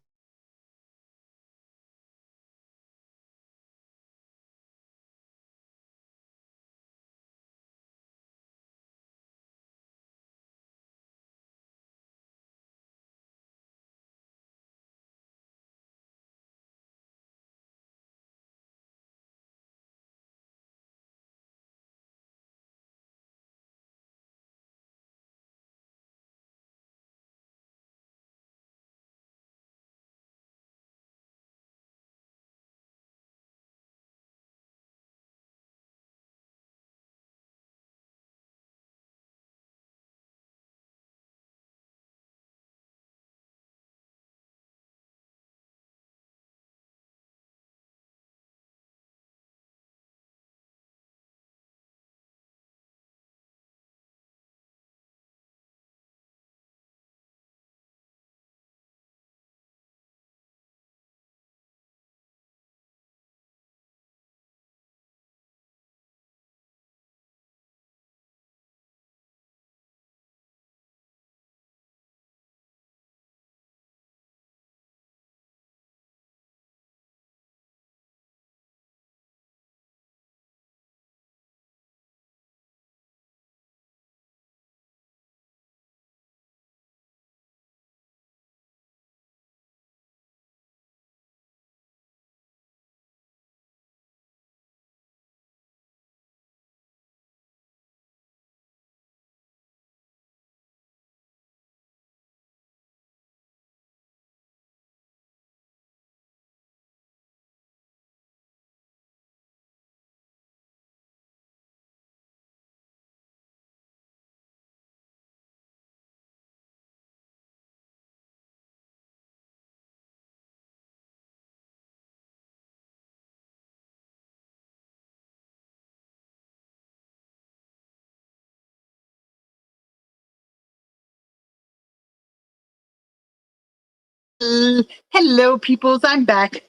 A: Hello, peoples. I'm back.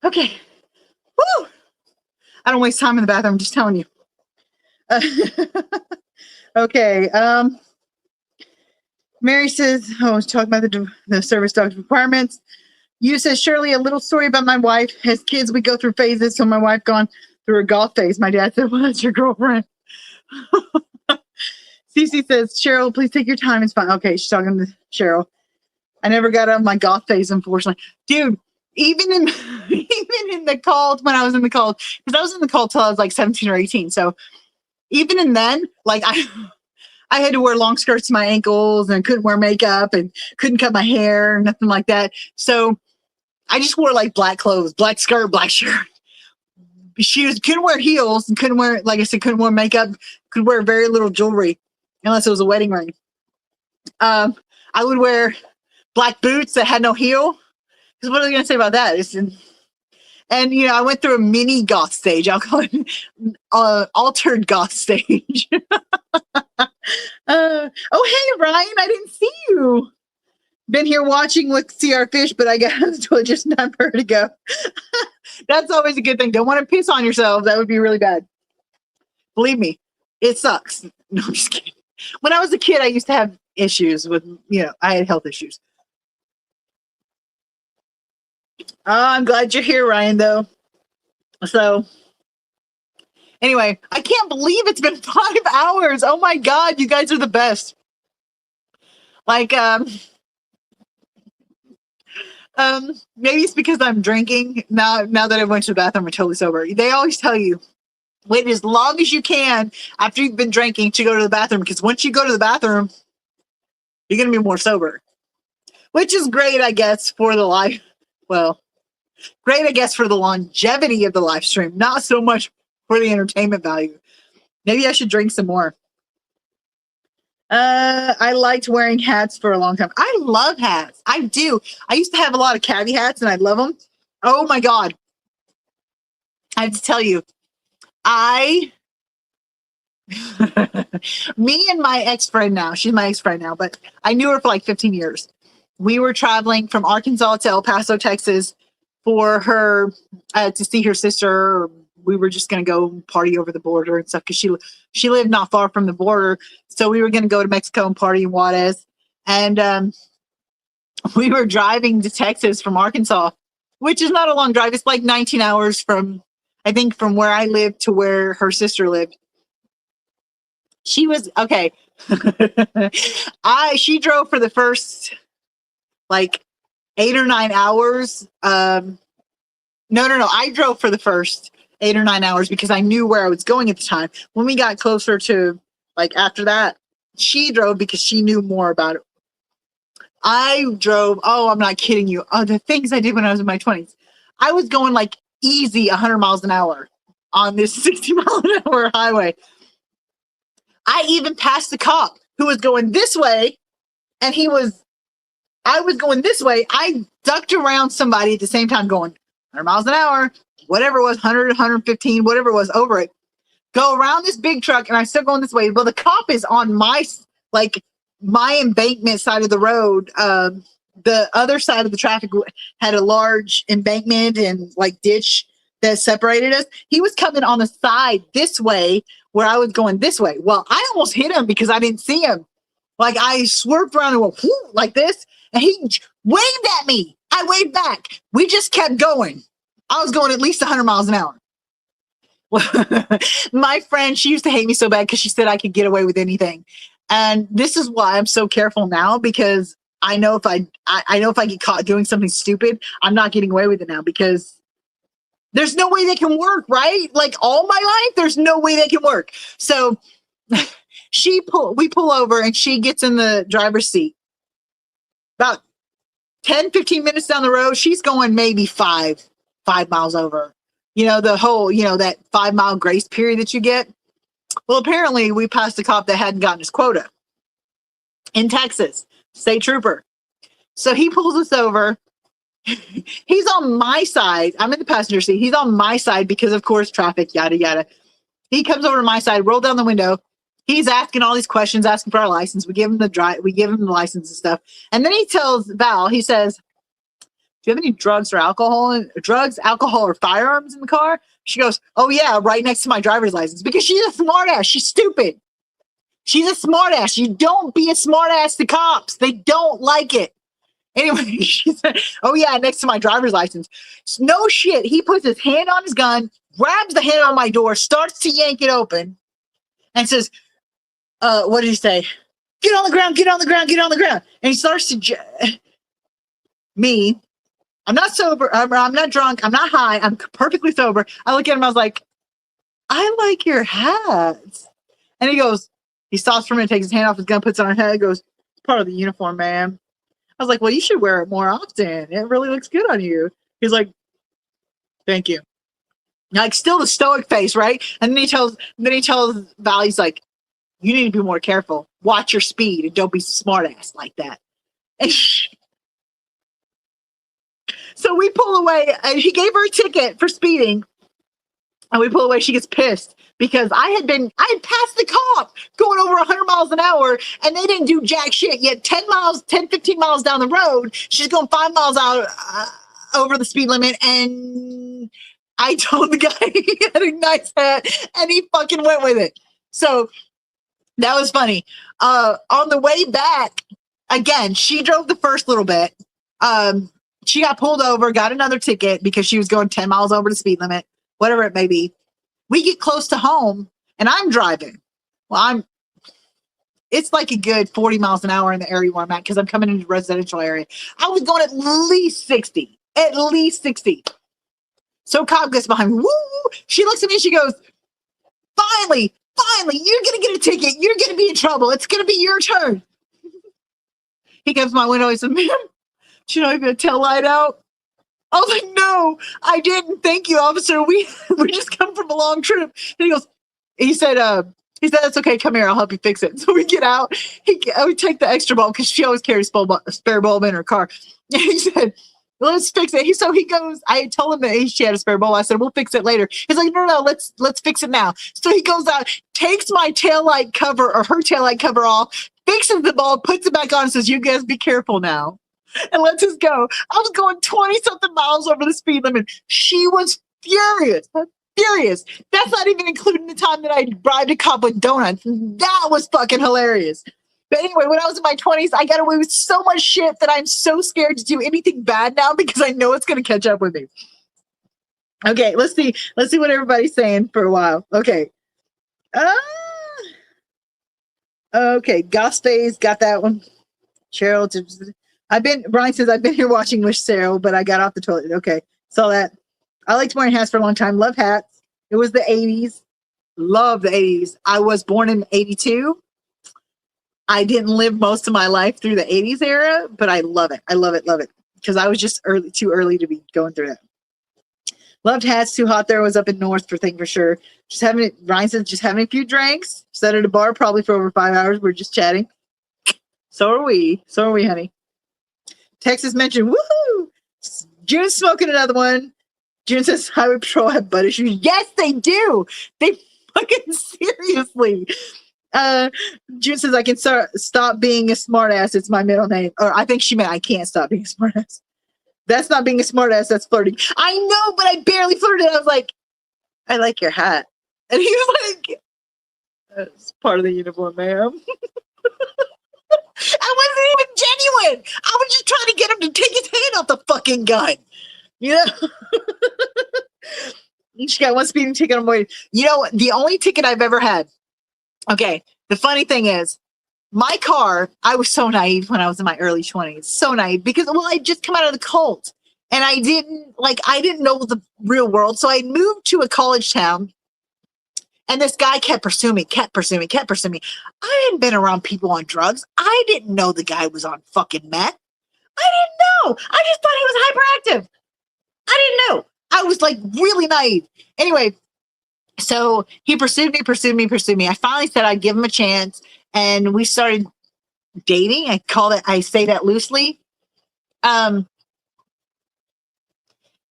A: Okay. Woo! I don't waste time in the bathroom. I'm just telling you. Okay. Mary says, "Oh, I was talking about the service dog requirements." You says, "Shirley, a little story about my wife. As kids, we go through phases. So my wife gone through a golf phase. My dad said, 'Well, that's your girlfriend.'" Cece says, "Cheryl, please take your time. It's fine." Okay, she's talking to Cheryl. I never got out of my golf phase, unfortunately. Dude, even in even in the cult, when I was in the cult, because I was in the cult till I was like 17 or 18. So even in then, like I had to wear long skirts to my ankles and couldn't wear makeup and couldn't cut my hair, nothing like that. So I just wore like black clothes, black skirt, black shirt. Shoes, couldn't wear heels and couldn't wear, like I said, couldn't wear makeup, could wear very little jewelry unless it was a wedding ring. I would wear black boots that had no heel. Because what are they going to say about that? And, you know, I went through a mini goth stage. I'll call it altered goth stage. Oh, hey, Ryan, I didn't see you. Been here watching see our fish, but I guess we'll just not her to go. That's always a good thing. Don't want to piss on yourself. That would be really bad. Believe me, it sucks. No, I'm just kidding. When I was a kid, I used to have issues with, you know, I had health issues. I'm glad you're here, Ryan, though. So, anyway, I can't believe it's been 5 hours. Oh my God, you guys are the best. Like, maybe it's because I'm drinking now that I went to the bathroom. I'm totally sober. They always tell you, wait as long as you can after you've been drinking to go to the bathroom, because once you go to the bathroom, you're going to be more sober, which is great, I guess, for the life. Well, great, I guess, for the longevity of the live stream, not so much for the entertainment value. Maybe I should drink some more. I liked wearing hats for a long time. I love hats. I do. I used to have a lot of cabbie hats and I love them. Oh my God. I have to tell you, me and my ex-friend now, she's my ex-friend now, but I knew her for like 15 years. We were traveling from Arkansas to El Paso, Texas for her, to see her sister. We were just going to go party over the border and stuff because she lived not far from the border. So we were going to go to Mexico and party in Juarez. And we were driving to Texas from Arkansas, which is not a long drive. It's like 19 hours from, I think, from where I lived to where her sister lived. She was, okay. She drove for the first like 8 or 9 hours. No. I drove for the first 8 or 9 hours because I knew where I was going at the time. When we got closer to, like, after that, she drove because she knew more about it. I drove, oh, I'm not kidding you. Oh, the things I did when I was in my 20s. I was going like easy 100 miles an hour on this 60 mile an hour highway. I even passed the cop who was going this way, and I was going this way. I ducked around somebody at the same time going 100 miles an hour, whatever it was, 100, 115, whatever it was, over it. Go around this big truck, and I'm still going this way. Well, the cop is on my embankment side of the road. The other side of the traffic had a large embankment and like ditch that separated us. He was coming on the side this way where I was going this way. Well, I almost hit him because I didn't see him. Like I swerved around and went whoo, like this, and he waved at me. I waved back. We just kept going. I was going at least 100 miles an hour. My friend, she used to hate me so bad because she said I could get away with anything. And this is why I'm so careful now, because I know if I get caught doing something stupid, I'm not getting away with it now because there's no way that can work, right? Like all my life, there's no way that can work. So we pull over and she gets in the driver's seat. About 10, 15 minutes down the road, she's going maybe five miles over. You know, the whole, that 5 mile grace period that you get. Well, apparently we passed a cop that hadn't gotten his quota in Texas, state trooper. So he pulls us over. He's on my side. I'm in the passenger seat. He's on my side because, of course, traffic, yada, yada. He comes over to my side, roll down the window. He's asking all these questions, asking for our license. We give him the license and stuff. And then he tells Val, he says, you have any drugs, alcohol, or firearms in the car? She goes, oh yeah, right next to my driver's license. Because she's a smart ass. She's stupid. She's a smart ass. You don't be a smart ass to cops. They don't like it. Anyway, she said, oh yeah, next to my driver's license. No shit. He puts his hand on his gun, grabs the handle on my door, starts to yank it open, and says, what did he say? Get on the ground, get on the ground, get on the ground. And he starts to me. I'm not sober. I'm not drunk. I'm not high. I'm perfectly sober. I look at him. I was like, I like your hat. And he stops for a minute, takes his hand off his gun, puts it on his head, goes, it's part of the uniform, man. I was like, well, you should wear it more often. It really looks good on you. He's like, thank you. Like, still the stoic face, right? And then he tells Val, he's like, you need to be more careful. Watch your speed and don't be smart ass like that. And so we pull away. He gave her a ticket for speeding. And we pull away. She gets pissed because I had passed the cop going over 100 miles an hour and they didn't do jack shit. Yet 15 miles down the road, she's going 5 miles out over the speed limit. And I told the guy he had a nice hat and he fucking went with it. So that was funny. On the way back, again, she drove the first little bit. She got pulled over, got another ticket because she was going 10 miles over the speed limit. Whatever it may be. We get close to home and I'm driving. Well, it's like a good 40 miles an hour in the area where I'm at because I'm coming into the residential area. I was going at least 60. So cop gets behind me. Woo! She looks at me and she goes, finally, you're going to get a ticket. You're going to be in trouble. It's going to be your turn. He comes to my window. He said, ma'am, should I have a tail light out? I was like, no, I didn't. Thank you, officer. We just come from a long trip. And he said, that's okay. Come here. I'll help you fix it. So we get out. We take the extra bulb because she always carries a spare bulb in her car. And he said, let's fix it. So he goes, I told him that she had a spare bulb. I said, we'll fix it later. He's like, no, let's fix it now. So he goes out, takes my taillight cover or her taillight cover off, fixes the bulb, puts it back on and says, you guys be careful now. And lets us go. I was going 20-something miles over the speed limit. She was furious. That's not even including the time that I bribed a cop with donuts. That was fucking hilarious. But anyway, when I was in my 20s, I got away with so much shit that I'm so scared to do anything bad now because I know it's going to catch up with me. Okay, let's see what everybody's saying for a while. Okay. Okay, Ghostface got that one. Cheryl, Brian says, I've been here watching Wish Cheryl, but I got off the toilet. Okay, saw that. I liked wearing hats for a long time. Love hats. It was the 80s. Love the 80s. I was born in 82. I didn't live most of my life through the 80s era, but I love it. I love it. Because I was just too early to be going through that. Loved hats. Too hot there. Was up in North for sure. Ryan says, just having a few drinks. Sat at a bar probably for over 5 hours. We're just chatting. So are we, honey. Texas mentioned, woohoo! June's smoking another one. June says, Highway Patrol have butt issues. Yes, they do. They fucking seriously. June says, I can stop being a smartass. It's my middle name. Or I think she meant I can't stop being a smartass. That's not being a smartass. That's flirting. I know, but I barely flirted. I was like, I like your hat. And he was like, that's part of the uniform, ma'am. I wasn't even genuine. I was just trying to get him to take his hand off the fucking gun. You know? She got one speeding ticket on the way. You know, the only ticket I've ever had. Okay, the funny thing is, my car, I was so naive when I was in my early 20s. So naive because, well, I'd just come out of the cult. And I didn't know the real world. So I moved to a college town. And this guy kept pursuing me. I hadn't been around people on drugs. I didn't know the guy was on fucking meth. I didn't know. I just thought he was hyperactive. I didn't know. I was like really naive. Anyway, so he pursued me. I finally said I'd give him a chance. And we started dating. I say that loosely.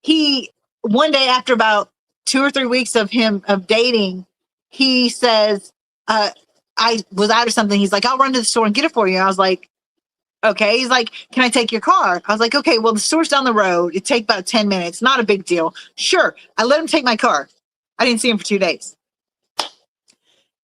A: He, one day after about 2 or 3 weeks of dating, he says, I was out of something. He's like, I'll run to the store and get it for you. I was like, Okay. He's like, can I take your car? I was like, okay, well, the store's down the road. It take about 10 minutes. Not a big deal. Sure. I let him take my car. I didn't see him for 2 days.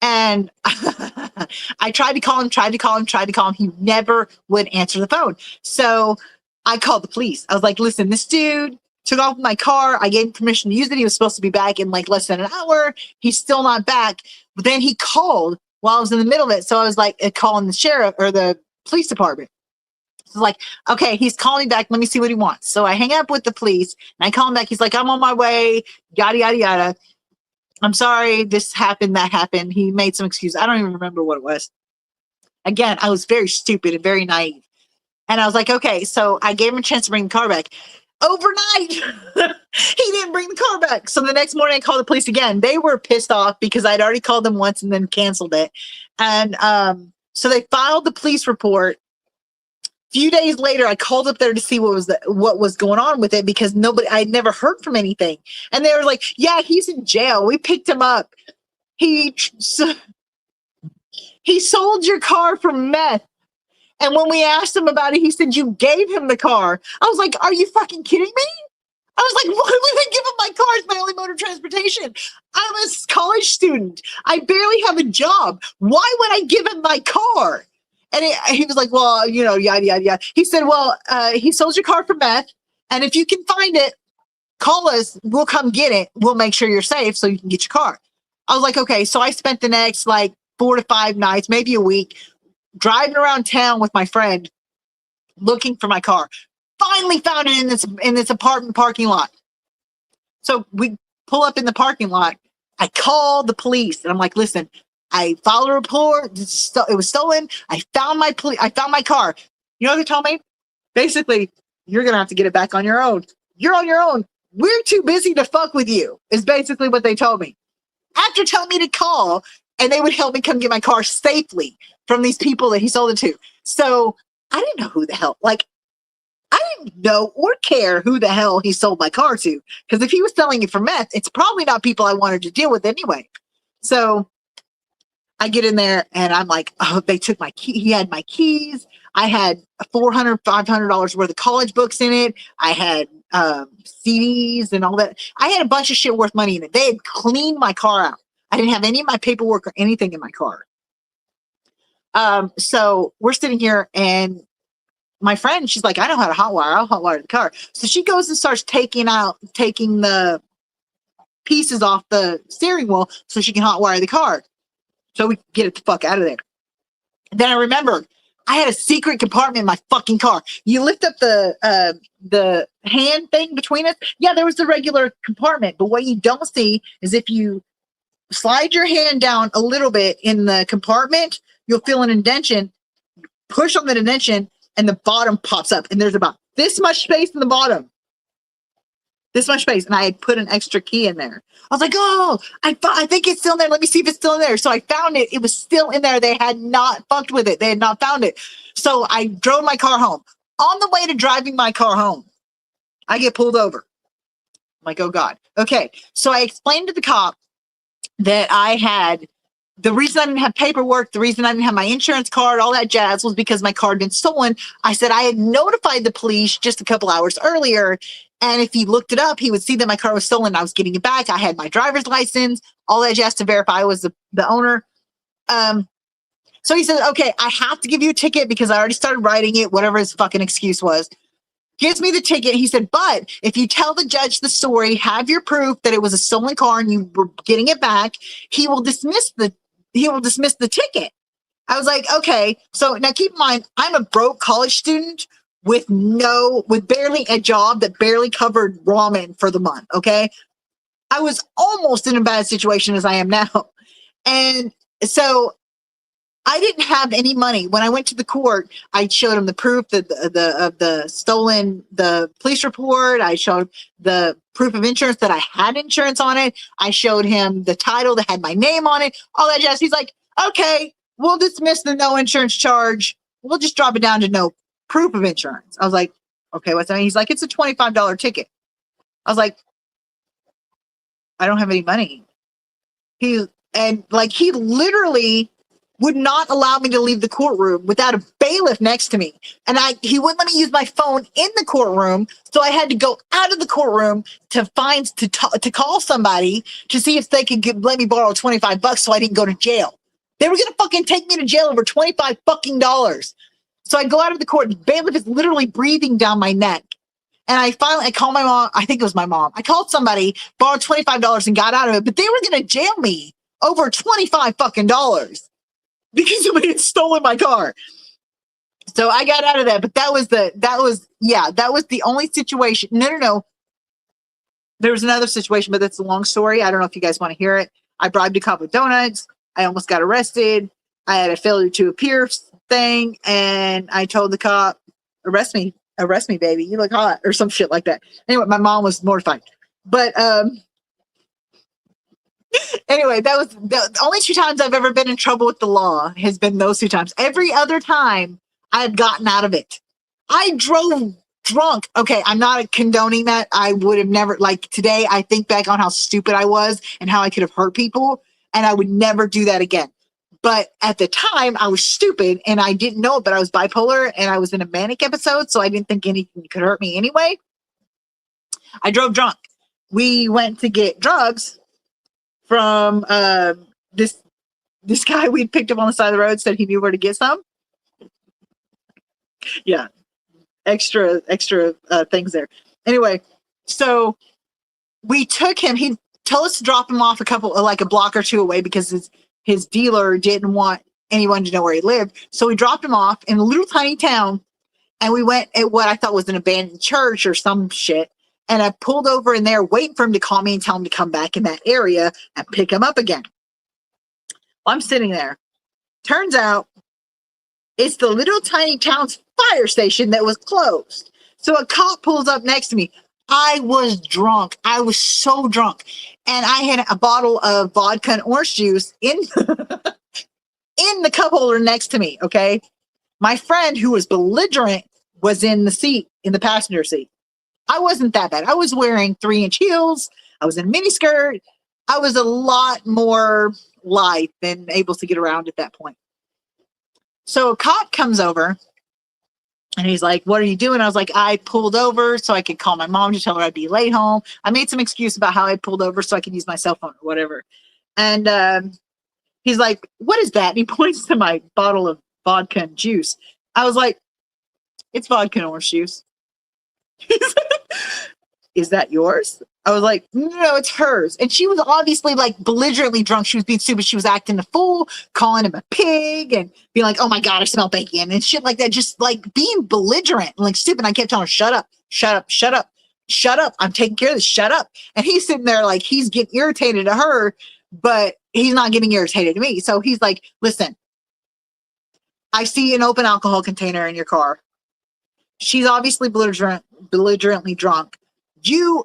A: And I tried to call him. He never would answer the phone. So I called the police. I was like, listen, this dude took off my car. I gave him permission to use it. He was supposed to be back in like less than an hour. He's still not back. But then he called while I was in the middle of it. So I was like calling the sheriff or the police department. So like, okay, he's calling me back. Let me see what he wants. So I hang up with the police and I call him back. He's like, I'm on my way, yada, yada, yada. I'm sorry, this happened, that happened. He made some excuse. I don't even remember what it was. Again, I was very stupid and very naive. And I was like, okay, so I gave him a chance to bring the car back. Overnight, he didn't bring the car back. So the next morning I called the police again. They were pissed off because I'd already called them once and then canceled it. And so they filed the police report. Few days later, I called up there to see what was going on with it because I'd never heard from anything. And they were like, yeah, he's in jail. We picked him up. He sold your car for meth. And when we asked him about it, he said, you gave him the car. I was like, are you fucking kidding me? I was like, why would I give him my car? It's my only mode of transportation. I'm a college student. I barely have a job. Why would I give him my car? And he was like, well, yada, yada, yada. He said, well, he sold your car for meth. And if you can find it, call us. We'll come get it. We'll make sure you're safe so you can get your car. I was like, okay. So I spent the next like 4 to 5 nights, maybe a week, driving around town with my friend looking for my car. Finally found it in this apartment parking lot. So we pull up in the parking lot. I call the police and I'm like, listen, I filed a report. It was stolen. I found my car. You know what they told me? Basically, you're going to have to get it back on your own. You're on your own. We're too busy to fuck with you, is basically what they told me. After telling me to call, and they would help me come get my car safely from these people that he sold it to. So I didn't know who the hell, I didn't know or care who the hell he sold my car to. Because if he was selling it for meth, it's probably not people I wanted to deal with anyway. So I get in there and I'm like, oh, they took my key. He had my keys. I had $400, $500 worth of college books in it. I had CDs and all that. I had a bunch of shit worth money in it. They had cleaned my car out. I didn't have any of my paperwork or anything in my car. So we're sitting here and my friend, she's like, I know how to hotwire. I'll hotwire the car. So she goes and starts taking the pieces off the steering wheel so she can hotwire the car. So we get it the fuck out of there. Then I remembered I had a secret compartment in my fucking car. You lift up the hand thing between us. Yeah, there was the regular compartment. But what you don't see is if you slide your hand down a little bit in the compartment, you'll feel an indentation. Push on the indentation and the bottom pops up. And there's about this much space in the bottom. This much space. And I had put an extra key in there. I was like, oh, I think it's still in there. Let me see if it's still in there. So I found it. It was still in there. They had not fucked with it. They had not found it. So I drove my car home. On the way to driving my car home, I get pulled over. I'm like, oh God. Okay. So I explained to the cop that the reason I didn't have paperwork, the reason I didn't have my insurance card, all that jazz was because my car had been stolen. I said I had notified the police just a couple hours earlier. And if he looked it up, he would see that my car was stolen. I was getting it back. I had my driver's license, all that jazz to verify I was the owner. So he said, okay, I have to give you a ticket because I already started writing it, whatever his fucking excuse was. Gives me the ticket. He said, but if you tell the judge the story, have your proof that it was a stolen car and you were getting it back, he will dismiss the ticket. I was like, okay. So now keep in mind, I'm a broke college student with barely a job that barely covered ramen for the month. Okay. I was almost in a bad situation as I am now. And so I didn't have any money. When I went to the court, I showed him the proof of the stolen, the police report. I showed the proof of insurance that I had insurance on it. I showed him the title that had my name on it, all that jazz. He's like, okay, we'll dismiss the no insurance charge. We'll just drop it down to no proof of insurance. I was like, okay, what's that mean? He's like, it's a $25 ticket. I was like, I don't have any money. He literally would not allow me to leave the courtroom without a bailiff next to me. And he wouldn't let me use my phone in the courtroom. So I had to go out of the courtroom to call somebody to see if they could let me borrow $25 so I didn't go to jail. They were going to fucking take me to jail over $25 fucking dollars. So I go out of the court. The bailiff is literally breathing down my neck. And I called my mom. I think it was my mom. I called somebody, borrowed $25 and got out of it. But they were going to jail me over $25 fucking dollars because somebody had stolen my car. So I got out of that. But that was the only situation. No. There was another situation, but that's a long story. I don't know if you guys want to hear it. I bribed a cop with donuts. I almost got arrested. I had a failure to appear thing. And I told the cop, arrest me, baby. You look hot, or some shit like that. Anyway, my mom was mortified. But anyway, that was the only 2 times I've ever been in trouble with the law has been those 2 times. Every other time I had gotten out of it. I drove drunk. Okay, I'm not condoning that. I would have never, like today, I think back on how stupid I was and how I could have hurt people, and I would never do that again. But at the time, I was stupid and I didn't know it, but I was bipolar and I was in a manic episode, so I didn't think anything could hurt me anyway. I drove drunk. We went to get drugs from this guy we'd picked up on the side of the road, said he knew where to get some. Yeah, extra things there. Anyway, so we took him. He told us to drop him off a block or 2 away because his dealer didn't want anyone to know where he lived. So we dropped him off in a little tiny town, and we went at what I thought was an abandoned church or some shit. And I pulled over in there waiting for him to call me and tell him to come back in that area and pick him up again. Well, I'm sitting there. Turns out it's the little tiny town's fire station that was closed. So a cop pulls up next to me. I was drunk. I was so drunk. And I had a bottle of vodka and orange juice in the cup holder next to me, okay? My friend, who was belligerent, was in the passenger seat. I wasn't that bad. I was wearing 3-inch heels. I was in a miniskirt. I was a lot more lithe than able to get around at that point. So a cop comes over. And he's like, what are you doing? I was like, I pulled over so I could call my mom to tell her I'd be late home. I made some excuse about how I pulled over so I could use my cell phone or whatever. And he's like, what is that? And he points to my bottle of vodka and juice. I was like, it's vodka and orange juice. He's like, is that yours? I was like, no, it's hers. And she was obviously like belligerently drunk. She was being stupid. She was acting a fool, calling him a pig and being like, oh my God, I smell bacon and shit like that. Just like being belligerent and like stupid. I kept telling her, shut up, shut up, shut up, shut up. I'm taking care of this. Shut up. And he's sitting there like he's getting irritated to her, but he's not getting irritated to me. So he's like, listen, I see an open alcohol container in your car. She's obviously belligerently drunk.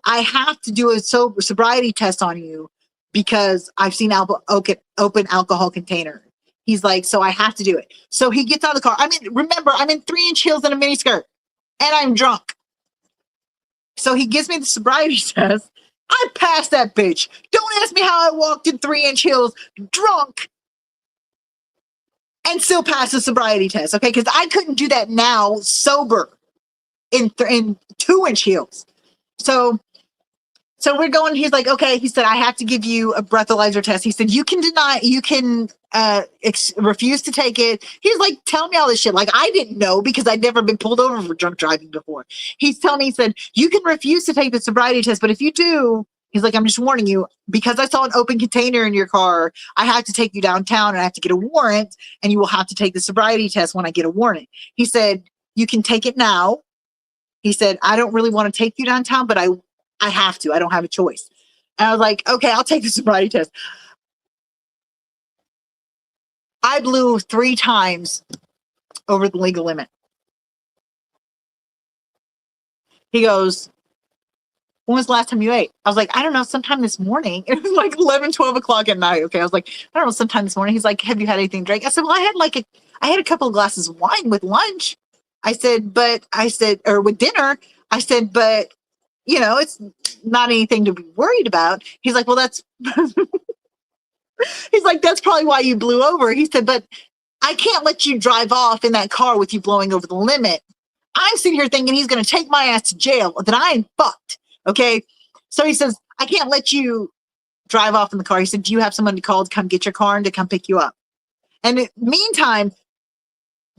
A: I have to do a sobriety test on you because I've seen open alcohol container. He's like, so I have to do it. So he gets out of the car. I mean, remember, I'm in 3-inch heels and a miniskirt and I'm drunk. So he gives me the sobriety test. I passed that bitch. Don't ask me how I walked in 3-inch heels drunk and still pass the sobriety test. Okay. Cause I couldn't do that now sober in 2-inch heels. So we're going, he's like, okay, he said, I have to give you a breathalyzer test. He said, you can refuse to take it. He's like, tell me all this shit. Like, I didn't know because I'd never been pulled over for drunk driving before. He's telling me, he said, you can refuse to take the sobriety test, but if you do, he's like, I'm just warning you, because I saw an open container in your car, I have to take you downtown and I have to get a warrant and you will have to take the sobriety test when I get a warrant. He said, you can take it now. He said, I don't really want to take you downtown, but I have to. I don't have a choice. And I was like, okay, I'll take the sobriety test. I blew 3 times over the legal limit. He goes, when was the last time you ate? I was like, I don't know, sometime this morning. It was like 11, 12 o'clock at night. Okay. I was like, I don't know, sometime this morning. He's like, have you had anything to drink? I said, well, I had a couple of glasses of wine with lunch. I said, or with dinner. I said, but you know, it's not anything to be worried about. He's like, well, that's He's like, that's probably why you blew over. He said, but I can't let you drive off in that car with you blowing over the limit. I'm sitting here thinking he's going to take my ass to jail, that I am fucked. Okay. So he says, I can't let you drive off in the car. He said, do you have someone to call to come get your car and to come pick you up? And in the meantime,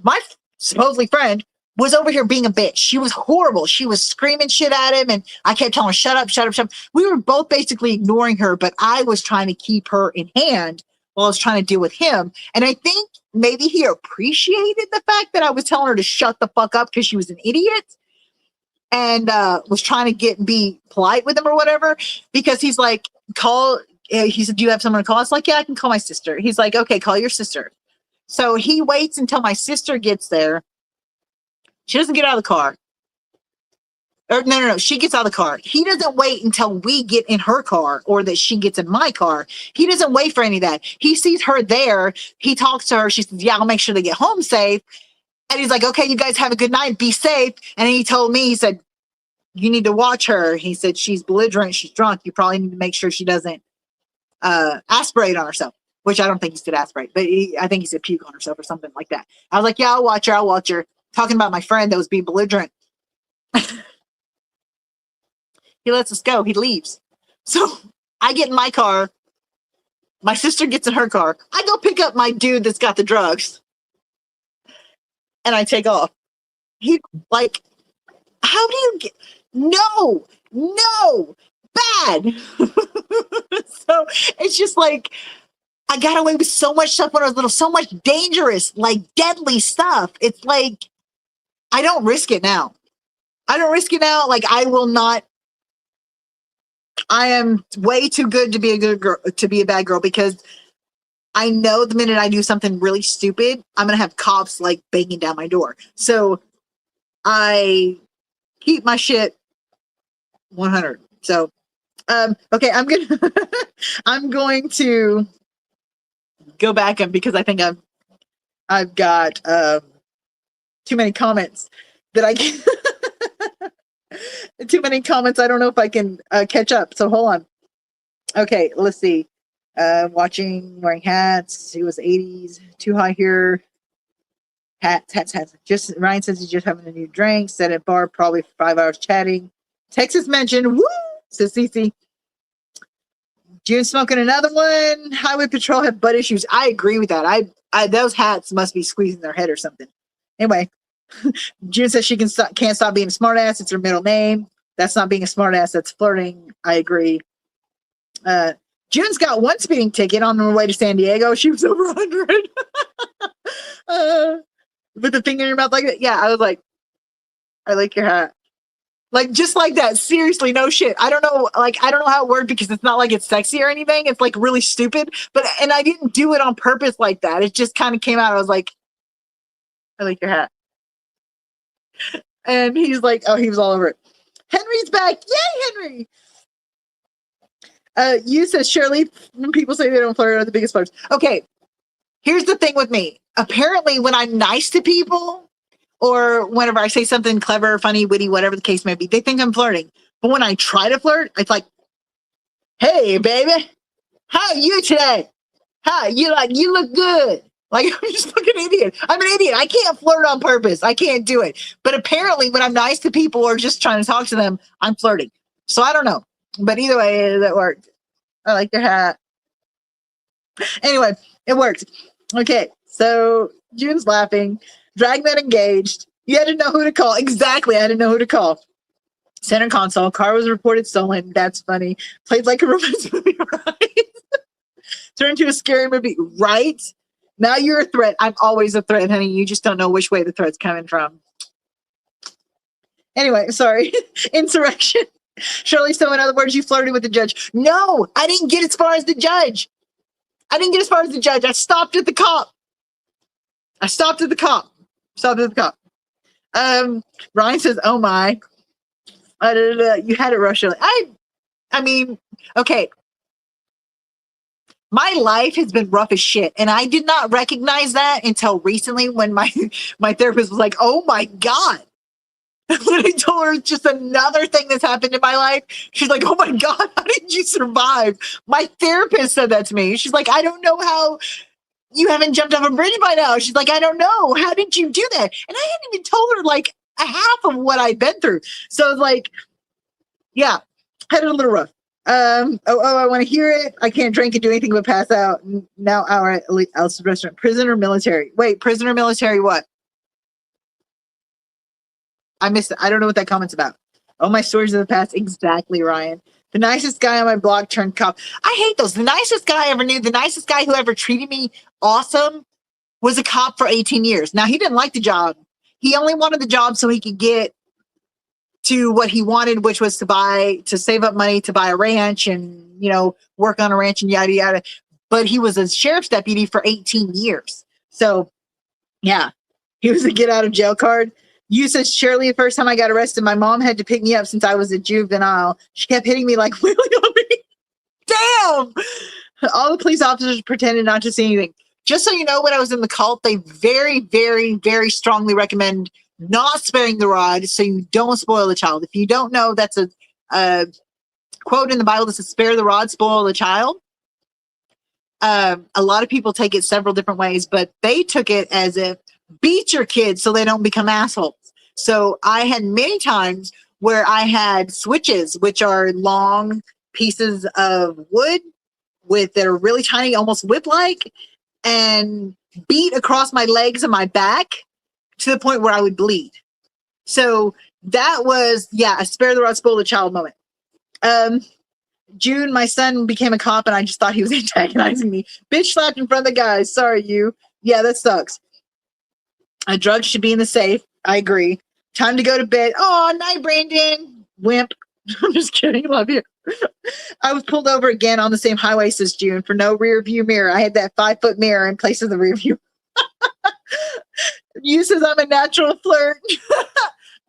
A: my supposedly friend was over here being a bitch. She was horrible. She was screaming shit at him. And I kept telling her, shut up, shut up, shut up. We were both basically ignoring her, but I was trying to keep her in hand while I was trying to deal with him. And I think maybe he appreciated the fact that I was telling her to shut the fuck up because she was an idiot and was trying to be polite with him or whatever, because he's like, he said, do you have someone to call? I was like, yeah, I can call my sister. He's like, okay, call your sister. So he waits until my sister gets there. She doesn't get out of the car. Or no. She gets out of the car. He doesn't wait until we get in her car or that she gets in my car. He doesn't wait for any of that. He sees her there. He talks to her. She says, yeah, I'll make sure they get home safe. And he's like, okay, you guys have a good night. Be safe. And he told me, he said, you need to watch her. He said, she's belligerent. She's drunk. You probably need to make sure she doesn't aspirate on herself, which I don't think he said aspirate, but I think he said puke on herself or something like that. I was like, yeah, I'll watch her. I'll watch her. Talking about my friend that was being belligerent. He lets us go. He leaves. So I get in my car. My sister gets in her car. I go pick up my dude that's got the drugs. And I take off. He like, how do you get, no, bad. So it's just like, I got away with so much stuff when I was little, so much dangerous, like deadly stuff. It's like, I don't risk it now. Like I will not. I am way too good to be a good girl, to be a bad girl, because I know the minute I do something really stupid, I'm going to have cops like banging down my door. So I keep my shit 100. So, okay, I'm going to go back and because I think I've got too many comments that I can too many comments. I don't know if I can catch up. So hold on. Okay, let's see. Watching, wearing hats. It was 80s. Too high here. Hats. Just Ryan says he's just having a new drink. Sat at bar probably for 5 hours chatting. Texas mentioned. Woo! Says Cece. June smoking another one. Highway Patrol have butt issues. I agree with that. I those hats must be squeezing their head or something. Anyway, June says she can't stop being a smartass. It's her middle name. That's not being a smartass. That's flirting. I agree. June's got one speeding ticket on her way to San Diego. She was over 100. With the finger in your mouth like that. Yeah, I was like, I like your hat. Like, just like that. Seriously, no shit. I don't know how it worked because it's not like it's sexy or anything. It's like really stupid. And I didn't do it on purpose like that. It just kind of came out. I was like, I like your hat. And he's like, oh, he was all over it. Henry's back. Yay, Henry. You says, Shirley, when people say they don't flirt, are the biggest flirts. Okay, here's the thing with me. Apparently, when I'm nice to people, or whenever I say something clever, funny, witty, whatever the case may be, they think I'm flirting. But when I try to flirt, it's like, hey, baby, how are you today? Hi, you look good. Like, I'm just fucking idiot. I'm an idiot. I can't flirt on purpose. I can't do it. But apparently, when I'm nice to people or just trying to talk to them, I'm flirting. So I don't know. But either way, that worked. I like your hat. Anyway, it worked. Okay, so June's laughing. Dragnet engaged. You had to know who to call. Exactly, I had to know who to call. Center console. Car was reported stolen. That's funny. Played like a romance movie, right? Turned into a scary movie, right? Now you're a threat. I'm always a threat, honey. You just don't know which way the threat's coming from. Anyway, sorry. Insurrection. Shirley, so in other words, you flirted with the judge. No, I didn't get as far as the judge. I stopped at the cop. Ryan says, oh my. You had it rough, Shirley. I mean, okay. My life has been rough as shit. And I did not recognize that until recently when my therapist was like, oh my God. When I told her just another thing that's happened in my life, she's like, "Oh my God, how did you survive?" My therapist said that to me. She's like, "I don't know how you haven't jumped off a bridge by now." She's like, "I don't know. How did you do that?" And I hadn't even told her like a half of what I'd been through. So like, yeah, had it a little rough. I want to hear it. I can't drink and do anything but pass out. Now hour at Alice's restaurant. Prison or military? Wait, prison or military what? I missed it. I don't know what that comment's about. Oh, my stories of the past. Exactly, Ryan. The nicest guy on my blog turned cop. I hate those. The nicest guy I ever knew, the nicest guy who ever treated me awesome was a cop for 18 years. Now, he didn't like the job. He only wanted the job so he could get to what he wanted, which was to save up money to buy a ranch and, you know, work on a ranch and yada, yada. But he was a sheriff's deputy for 18 years. So, yeah, he was a get out of jail card. You said, Shirley, the first time I got arrested, my mom had to pick me up since I was a juvenile. She kept hitting me like Willie on me. Damn! All the police officers pretended not to see anything. Just so you know, when I was in the cult, they very, very, very strongly recommend not sparing the rod so you don't spoil the child. If you don't know, that's a quote in the Bible that says, spare the rod, spoil the child. A lot of people take it several different ways, but they took it as if beat your kids so they don't become assholes. So I had many times where I had switches, which are long pieces of wood that are really tiny, almost whip-like, and beat across my legs and my back to the point where I would bleed. So that was, a spare the rod, spoil the child moment. June, my son became a cop and I just thought he was antagonizing me. Bitch slapped in front of the guys. Sorry, you. Yeah, that sucks. Drugs should be in the safe. I agree. Time to go to bed. Oh, night, Brandon. Wimp. I'm just kidding. Love you. I was pulled over again on the same highway, says June, for no rear view mirror. I had that 5-foot mirror in place of the rear view. You says I'm a natural flirt.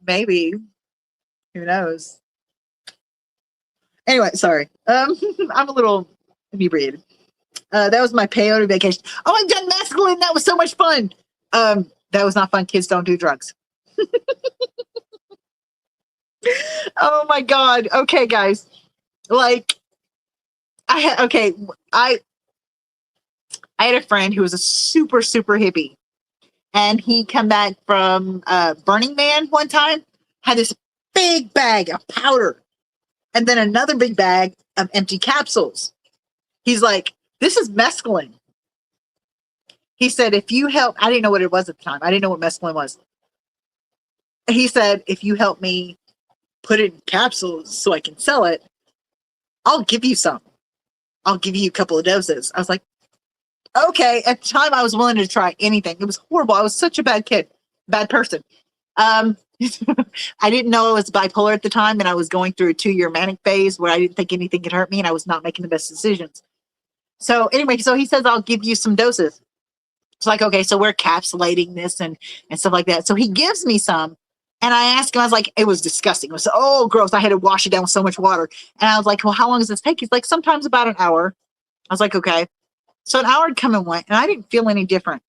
A: Maybe. Who knows? Anyway, sorry. I'm a little inebriated. That was my peyote vacation. Oh, I've done mescaline. That was so much fun. That was not fun. Kids don't do drugs. Oh my God. Okay, guys. Like, I had a friend who was a super, super hippie. And he come back from Burning Man one time, had this big bag of powder, and then another big bag of empty capsules. He's like, this is mescaline. He said, if you help, I didn't know what it was at the time. I didn't know what mescaline was. He said, if you help me put it in capsules so I can sell it, I'll give you some. I'll give you a couple of doses. I was like, okay. At the time, I was willing to try anything. It was horrible. I was such a bad kid, bad person. I didn't know I was bipolar at the time, and I was going through a 2-year manic phase where I didn't think anything could hurt me, and I was not making the best decisions. So anyway, so he says, I'll give you some doses. It's like, okay, so we're capsulating this and stuff like that. So he gives me some, and I asked him, I was like, it was disgusting. It was, oh, gross. I had to wash it down with so much water. And I was like, well, how long does this take? He's like, sometimes about an hour. I was like, okay. So an hour had come and went, and I didn't feel any different.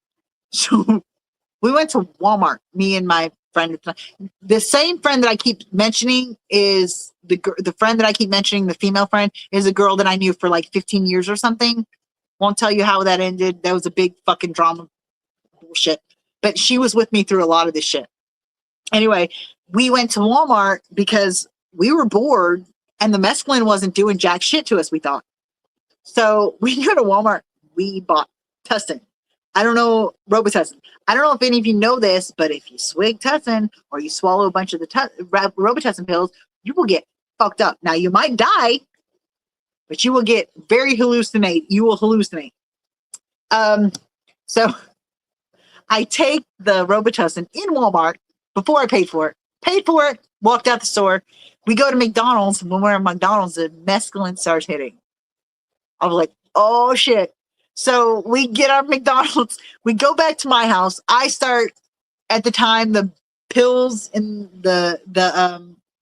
A: So we went to Walmart, me and my friend. The same friend that I keep mentioning is the friend that I keep mentioning, the female friend, is a girl that I knew for like 15 years or something. Won't tell you how that ended. That was a big fucking drama bullshit. But she was with me through a lot of this shit. Anyway, we went to Walmart because we were bored and the mescaline wasn't doing jack shit to us, we thought. So we go to Walmart. We bought Tussin. I don't know, Robitussin. I don't know if any of you know this, but if you swig Tussin or you swallow a bunch of the Robitussin pills, you will get fucked up. Now, you might die, but you will get very hallucinate. You will hallucinate. So I take the Robitussin in Walmart before I paid for it, walked out the store. We go to McDonald's. When we're at McDonald's, the mescaline starts hitting. I was like, oh shit. So we get our McDonald's. We go back to my house. I start, at the time, the pills in the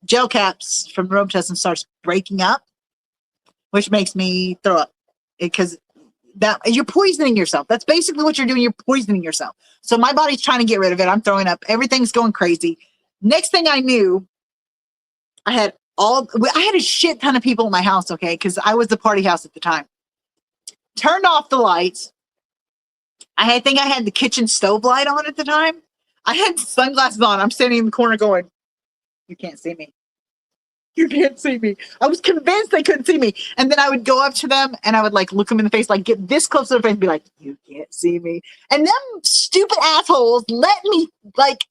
A: gel caps from Robitussin starts breaking up, which makes me throw up because that you're poisoning yourself. That's basically what you're doing. You're poisoning yourself. So my body's trying to get rid of it. I'm throwing up. Everything's going crazy. Next thing I knew, I had a shit ton of people in my house, okay, because I was the party house at the time. Turned off the lights. I think I had the kitchen stove light on at the time. I had sunglasses on. I'm standing in the corner going, you can't see me. You can't see me. I was convinced they couldn't see me. And then I would go up to them and I would like look them in the face, like get this close to their face and be like, you can't see me. And them stupid assholes let me like,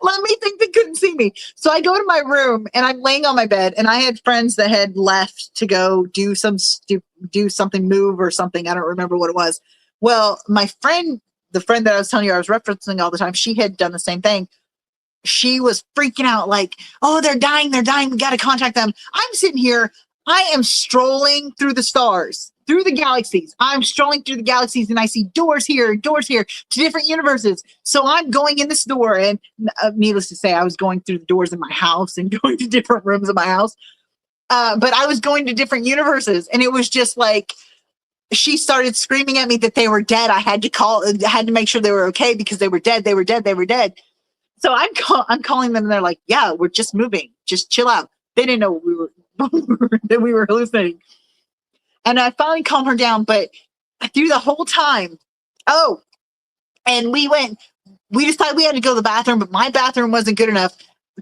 A: let me think they couldn't see me. So I go to my room and I'm laying on my bed and I had friends that had left to go do something, move or something. I don't remember what it was. Well, my friend, the friend that I was telling you I was referencing all the time, she had done the same thing. She was freaking out like, oh, they're dying. We got to contact them. I'm sitting here. I am strolling through the stars, through the galaxies. I'm strolling through the galaxies and I see doors here to different universes. So I'm going in this door and needless to say, I was going through the doors in my house and going to different rooms of my house. But I was going to different universes and it was just like, she started screaming at me that they were dead. I had to make sure they were okay because they were dead. So I'm calling them and they're like, yeah, we're just moving. Just chill out. They didn't know that we were hallucinating. And I finally calmed her down, but through the whole time, and we decided we had to go to the bathroom, but my bathroom wasn't good enough.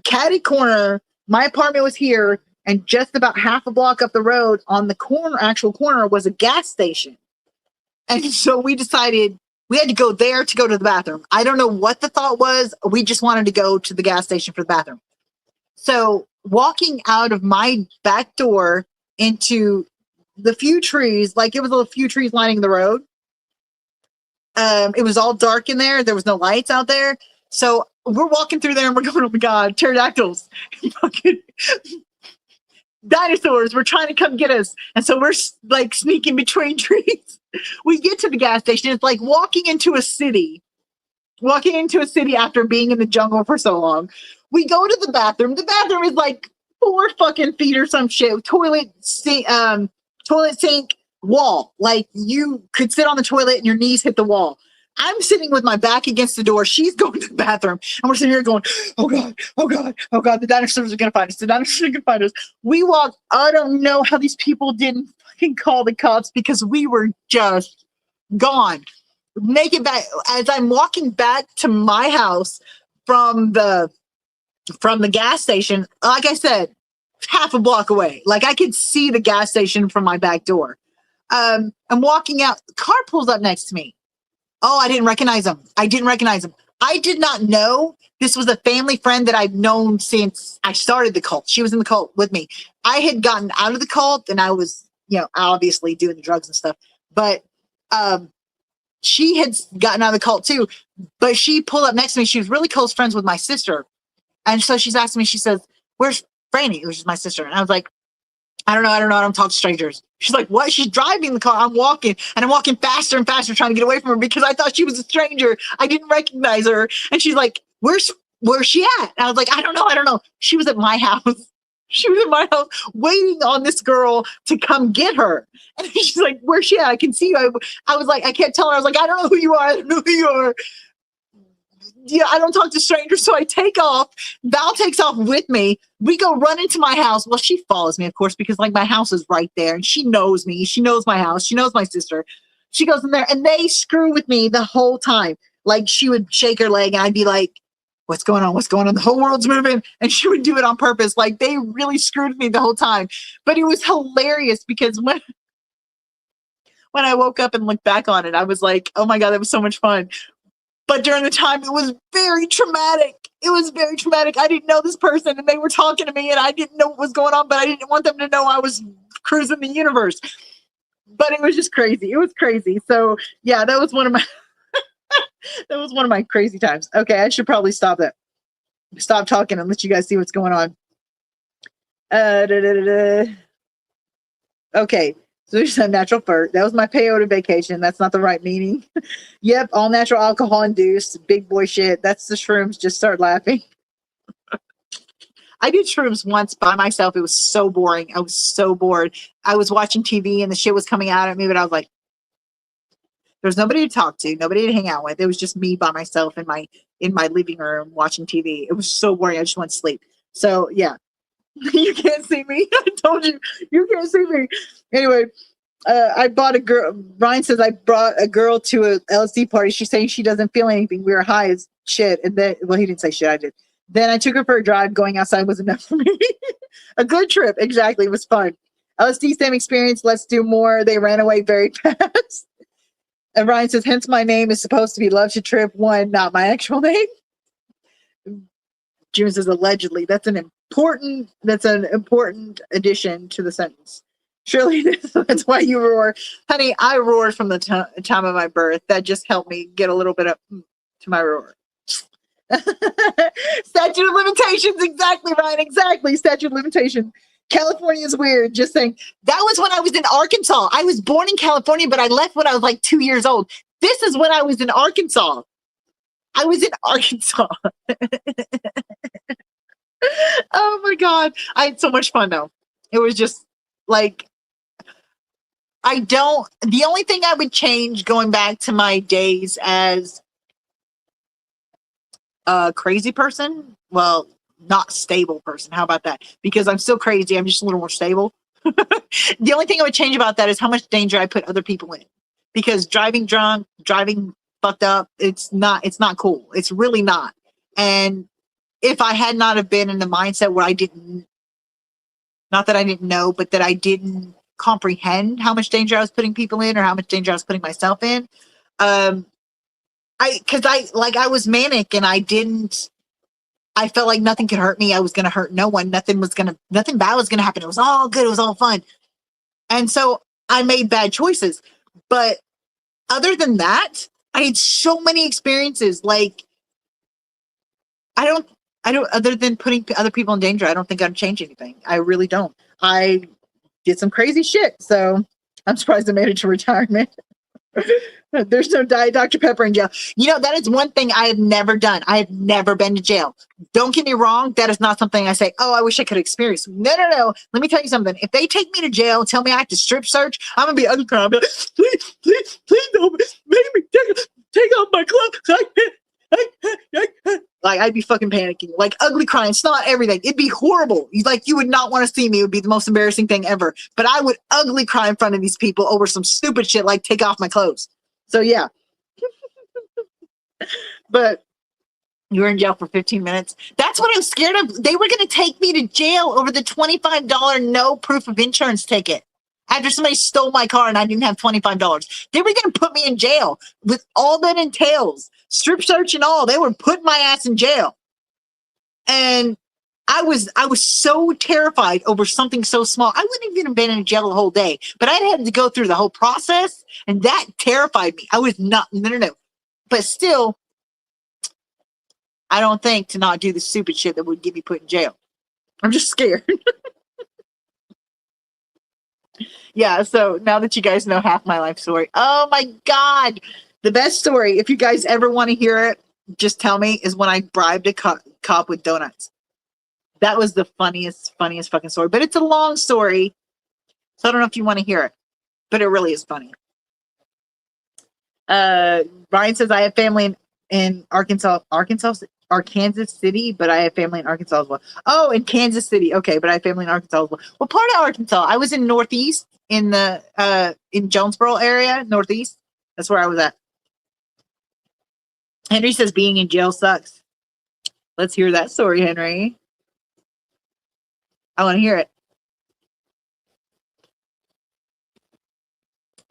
A: Catty corner, my apartment was here, and just about half a block up the road on the actual corner was a gas station. And so we decided we had to go there to go to the bathroom. I don't know what the thought was. We just wanted to go to the gas station for the bathroom. So walking out of my back door into the few trees, like it was a few trees lining the road. It was all dark in there. There was no lights out there. So we're walking through there and we're going, oh my God, pterodactyls. Fucking dinosaurs were trying to come get us. And so we're like sneaking between trees. We get to the gas station. It's like walking into a city after being in the jungle for so long. We go to the bathroom. The bathroom is like 4 fucking feet or some shit. Toilet sink, wall. Like you could sit on the toilet and your knees hit the wall. I'm sitting with my back against the door. She's going to the bathroom. And we're sitting here going, oh God, oh God, oh God, the dinosaurs are going to find us. The dinosaurs are going to find us. We walked, I don't know how these people didn't fucking call the cops because we were just gone. Make it back. As I'm walking back to my house from the gas station, like I said, half a block away. Like I could see the gas station from my back door. I'm walking out. The car pulls up next to me. Oh, I didn't recognize him. I did not know this was a family friend that I've known since I started the cult. She was in the cult with me. I had gotten out of the cult and I was, obviously doing the drugs and stuff. But she had gotten out of the cult too. But she pulled up next to me. She was really close friends with my sister. And so she's asking me, she says, where's Franny? Which is my sister. And I was like, I don't know. I don't talk to strangers. She's like, what? She's driving the car. I'm walking and I'm walking faster and faster trying to get away from her because I thought she was a stranger. I didn't recognize her. And she's like, where's she at? And I was like, I don't know. She was at my house. She was in my house waiting on this girl to come get her. And she's like, where's she at? I can see you. I was like, I can't tell her. I was like, I don't know who you are. Yeah, I don't talk to strangers. So I take off. Val takes off with me. We go run into my house. Well, she follows me, of course, because like my house is right there and she knows me. She knows my house. She knows my sister. She goes in there and they screw with me the whole time. Like she would shake her leg and I'd be like, what's going on? The whole world's moving. And she would do it on purpose. Like they really screwed with me the whole time. But it was hilarious because when I woke up and looked back on it, I was like, oh my God, that was so much fun. But during the time, it was very traumatic. I didn't know this person and they were talking to me and I didn't know what was going on, but I didn't want them to know I was cruising the universe. But it was just crazy. It was crazy. So yeah, that was one of my crazy times. Okay, I should probably stop talking and let you guys see what's going on. Okay. So there's a natural fur. That was my peyote vacation. That's not the right meaning. Yep, all natural alcohol induced. Big boy shit. That's the shrooms. Just start laughing. I did shrooms once by myself. It was so boring. I was so bored. I was watching TV and the shit was coming out at me, but I was like, There was nobody to talk to, nobody to hang out with. It was just me by myself in my living room watching TV. It was so boring. I just went to sleep. So yeah, you can't see me. I told you, you can't see me. Anyway, I bought a girl. Ryan says I brought a girl to a LSD party. She's saying she doesn't feel anything. We were high as shit. And then, well, he didn't say shit. I did. Then I took her for a drive. Going outside was enough for me. A good trip. Exactly. It was fun. LSD, same experience. Let's do more. They ran away very fast. And Ryan says, hence my name is supposed to be Love to Trip 1, not my actual name. June says allegedly. That's an important addition to the sentence. Surely that's why you roar. Honey, I roared from the time of my birth. That just helped me get a little bit up to my roar. Statute of limitations. Exactly, Ryan. Exactly. Statute of limitations. California is weird. Just saying. That was when I was in Arkansas. I was born in California, but I left when I was like 2 years old. This is when I was in Arkansas. I was in Arkansas. Oh my God. I had so much fun though. It was just like, the only thing I would change going back to my days as a crazy person, well, not stable person. How about that? Because I'm still crazy. I'm just a little more stable. The only thing I would change about that is how much danger I put other people in. Because driving drunk, driving fucked up, it's not cool. It's really not. And if I had not have been in the mindset where not that I didn't know, but that I didn't comprehend how much danger I was putting people in or how much danger I was putting myself in. I was manic and I felt like nothing could hurt me. I was going to hurt no one. Nothing bad was going to happen. It was all good. It was all fun. And so I made bad choices. But other than that, I had so many experiences. Like, I don't, other than putting other people in danger, I don't think I'd change anything. I really don't. I did some crazy shit. So I'm surprised I made it to retirement. There's no Diet Dr. Pepper in jail. You know, that is one thing I have never done. I have never been to jail. Don't get me wrong. That is not something I say, oh, I wish I could experience. No. Let me tell you something. If they take me to jail and tell me I have to strip search, I'm going to be ugly crying. I'll be like, please don't make me take off my clothes. Like, I'd be fucking panicking. Like, ugly crying. It's not everything. It'd be horrible. You would not want to see me. It would be the most embarrassing thing ever. But I would ugly cry in front of these people over some stupid shit like take off my clothes. So, yeah. But you were in jail for 15 minutes. That's what I'm scared of. They were going to take me to jail over the $25 no proof of insurance ticket. After somebody stole my car and I didn't have $25. They were going to put me in jail with all that entails. Strip search and all. They were putting my ass in jail. And I was so terrified over something so small. I wouldn't even have been in jail the whole day, but I'd had to go through the whole process, and that terrified me. I was not, no. But still, I don't think to not do the stupid shit that would get me put in jail. I'm just scared. Yeah, so now that you guys know half my life story, oh my God. The best story, if you guys ever want to hear it, just tell me, is when I bribed a cop with donuts. That was the funniest fucking story. But it's a long story, so I don't know if you want to hear it. But it really is funny. Brian says, I have family in Arkansas City, but I have family in Arkansas as well. Oh, in Kansas City. Okay, but I have family in Arkansas as well. What part of Arkansas? I was in Northeast, in Jonesboro area, Northeast. That's where I was at. Henry says being in jail sucks. Let's hear that story, Henry. I want to hear it.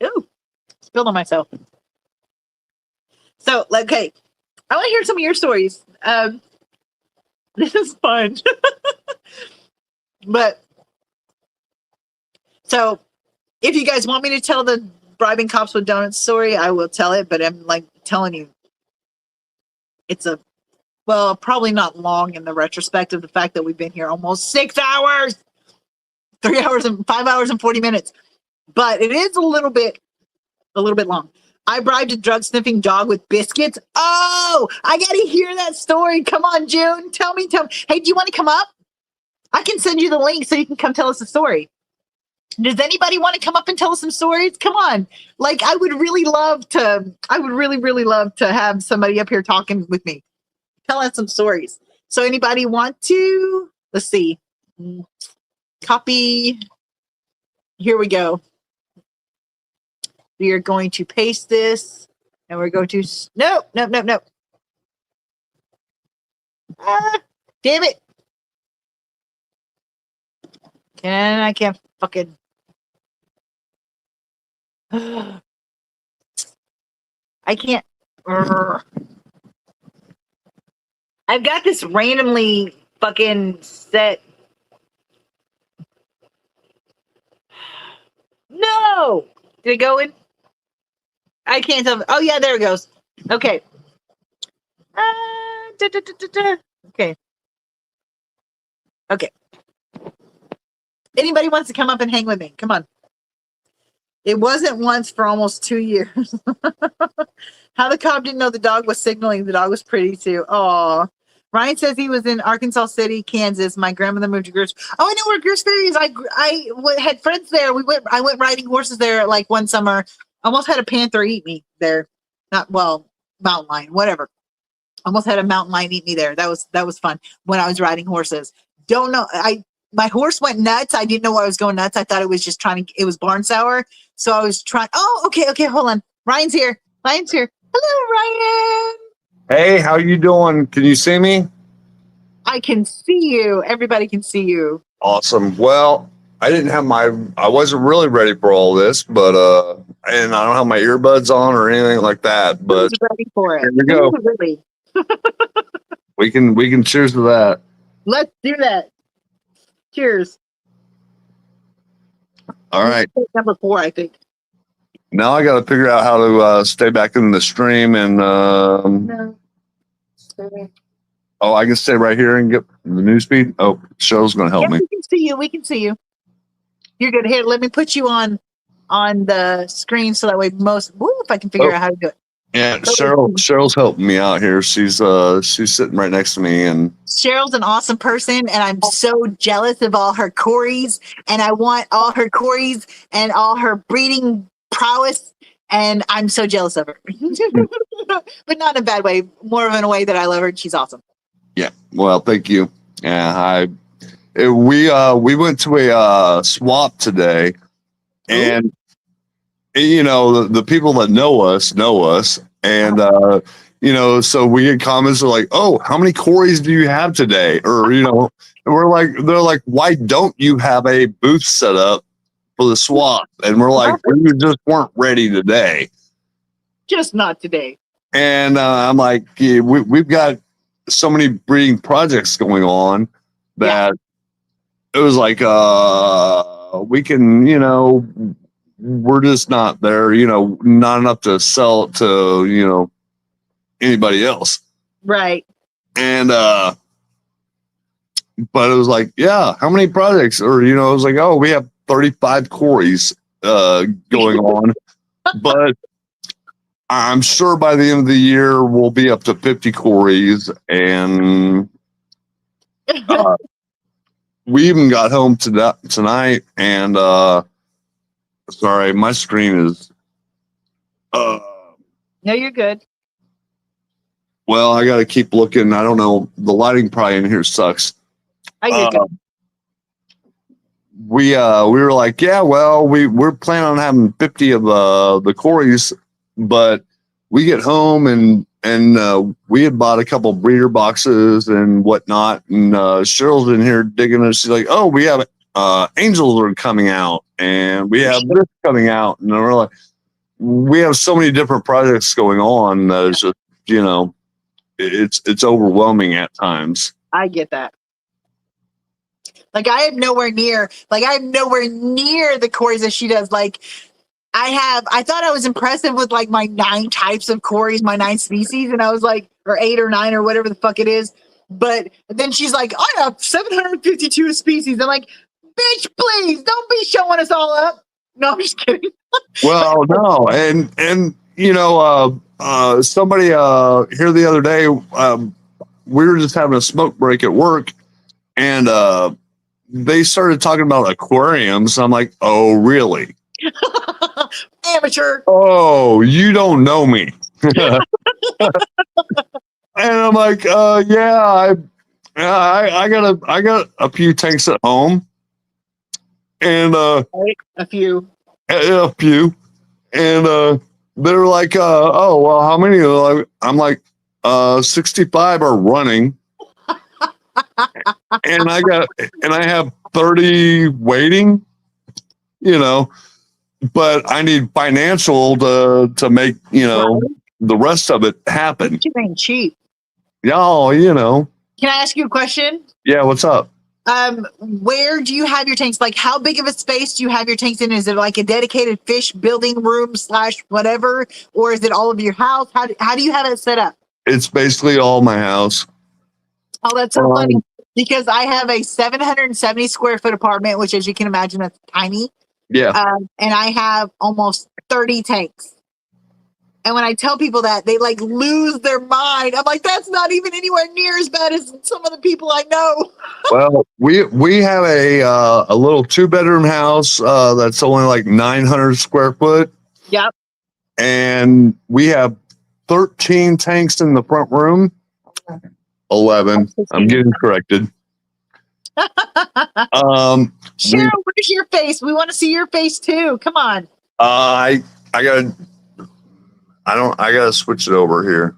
A: Ooh, spilled on myself. So, okay, I want to hear some of your stories. This is fun. But, so, if you guys want me to tell the bribing cops with donuts story, I will tell it, but I'm like telling you, it's probably not long in the retrospect of the fact that we've been here almost 6 hours, 3 hours and 5 hours and 40 minutes, but it is a little bit long. I bribed a drug sniffing dog with biscuits. Oh, I got to hear that story. Come on, June. Tell me. Hey, do you want to come up? I can send you the link so you can come tell us the story. Does anybody want to come up and tell us some stories? Come on. Like, I would really love to have somebody up here talking with me. Tell us some stories. So anybody want to? Let's see. Copy. Here we go. We are going to paste this and we're going to, no. Damn it. I can't fucking. I can't. I've got this randomly fucking set. No! Did it go in? I can't tell. Oh, yeah, there it goes. Okay. Okay. Okay. Anybody wants to come up and hang with me? Come on. It wasn't once for almost 2 years. How the cop didn't know the dog was signaling. The dog was pretty too. Oh, Ryan says he was in Arkansas City, Kansas. My grandmother moved to Greers. Oh, I know where Greers Ferry is. Had friends there. I went riding horses there like one summer. Almost had a panther eat me there. Mountain lion, whatever. Almost had a mountain lion eat me there. That was fun when I was riding horses. Don't know. My horse went nuts. I didn't know why I was going nuts. I thought it was just it was barn sour. So I was trying. Oh, okay. Hold on. Ryan's here. Hello, Ryan.
D: Hey, how you doing? Can you see me?
A: I can see you. Everybody can see you.
D: Awesome. Well, I wasn't really ready for all this, but and I don't have my earbuds on or anything like that, but
A: Who's ready for it?
D: here we go.
A: Who's ready?
D: We can cheers to that.
A: Let's do that. Cheers.
D: All right.
A: Number 4, I think.
D: Now I got to figure out how to stay back in the stream and
A: No.
D: oh, I can stay right here and get the news feed. Oh, Cheryl's going to help me.
A: We can see you. You're good. Here, let me put you on the screen so that way if I can figure out how to do it.
D: Yeah, Cheryl's helping me out here. She's sitting right next to me, and
A: Cheryl's an awesome person, and I'm so jealous of all her Corys, and I want all her Corys and all her breeding prowess, and I'm so jealous of her. But not in a bad way, more of in a way that I love her, and she's awesome.
D: yeah. Well, thank you. Yeah, we went to a swap today, and you know the people that know us, and you know, so we get comments like, "Oh, how many Corys do you have today?" Or you know, and they're like, "Why don't you have a booth set up for the swap?" And we're like, "We just weren't ready today."
A: Just not today.
D: And I'm like, yeah, we've got so many breeding projects going on that it was like, we can, you know, we're just not there, you know, not enough to sell it to, you know, anybody else.
A: Right.
D: And, but it was like, yeah, how many projects? Or, you know, it was like, oh, we have 35 Corys going on. But I'm sure by the end of the year, we'll be up to 50 Corys. And we even got home tonight. And sorry, my screen is.
A: No, you're good.
D: Well, I got to keep looking. I don't know. The lighting probably in here sucks.
A: You're good.
D: We were like, yeah, well, we're planning on having 50 of the Corys, but we get home and we had bought a couple breeder boxes and whatnot, and Cheryl's in here digging, and she's like, oh, we have angels are coming out, and we have this coming out, and we're like, we have so many different projects going on that it's just, you know, it's overwhelming at times.
A: I get that. Like I am nowhere near the Corys that she does. Like I thought I was impressive with like my 9 types of Corys, my 9 species. And I was like, or 8 or 9 or whatever the fuck it is. But then she's like, I have 752 species. I'm like, bitch, please don't be showing us all up. No, I'm just kidding.
D: Well, no. And, you know, somebody here the other day, we were just having a smoke break at work, and they started talking about aquariums. I'm like, oh, really?
A: Amateur.
D: Oh, you don't know me. And I'm like, yeah, I got a few tanks at home, and
A: A few.
D: a few, and they're like, oh, well, how many? I'm like, 65 are running, and I have 30 waiting, you know, but I need financial to make, you know, the rest of it happen.
A: You ain't cheap.
D: Y'all, you know,
A: Can I ask you a question?
D: yeah, what's up?
A: Where do you have your tanks? Like, how big of a space do you have your tanks in? Is it like a dedicated fish building room / whatever, or is it all of your house? How do you have it set up?
D: It's basically all my house.
A: Oh, that's so funny because I have a 770 square foot apartment, which, as you can imagine, that's tiny.
D: Yeah.
A: And I have almost 30 tanks. And when I tell people that, they like lose their mind. I'm like, that's not even anywhere near as bad as some of the people I know.
D: Well, we have a little 2-bedroom house that's only like 900 square foot.
A: Yep.
D: And we have 13 tanks in the front room. 11. I'm getting corrected.
A: Cheryl, where's your face? We want to see your face too. Come on.
D: I gotta switch it over here.